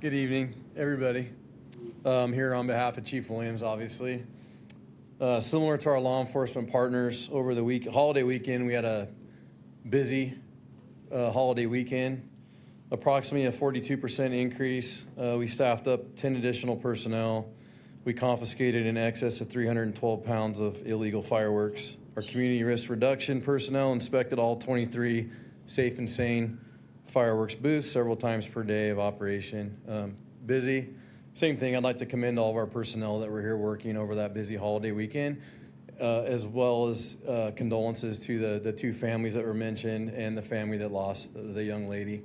[SPEAKER 23] Good evening, everybody. I'm here on behalf of Chief Williams, obviously. Similar to our law enforcement partners, over the holiday weekend, we had a busy holiday weekend. approximately a 42% increase. We staffed up 10 additional personnel. We confiscated in excess of 312 pounds of illegal fireworks. Our community risk reduction personnel inspected all 23 safe and sane fireworks booths several times per day of operation. Busy. Same thing, I'd like to commend all of our personnel that were here working over that busy holiday weekend, as well as condolences to the two families that were mentioned and the family that lost the young lady.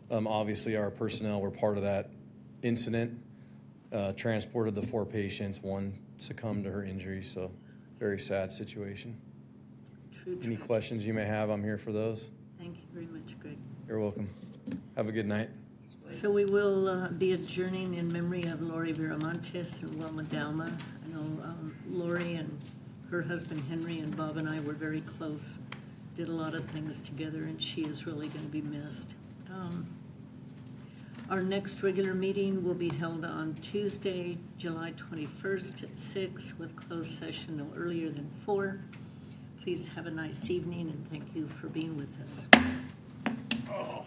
[SPEAKER 23] Obviously, our personnel were part of that incident, transported the 4 patients. One succumbed to her injuries, so very sad situation.
[SPEAKER 1] True.
[SPEAKER 23] Any questions you may have, I'm here for those.
[SPEAKER 1] Thank you very much, Greg.
[SPEAKER 23] You're welcome. Have a good night.
[SPEAKER 1] So we will be adjourning in memory of Lori Viramontes and Wilma Dalma. I know Lori and her husband Henry and Bob and I were very close, did a lot of things together, and she is really going to be missed. Our next regular meeting will be held on Tuesday, July 21st at 6 with closed session no earlier than 4. Please have a nice evening and thank you for being with us.
[SPEAKER 2] Oh.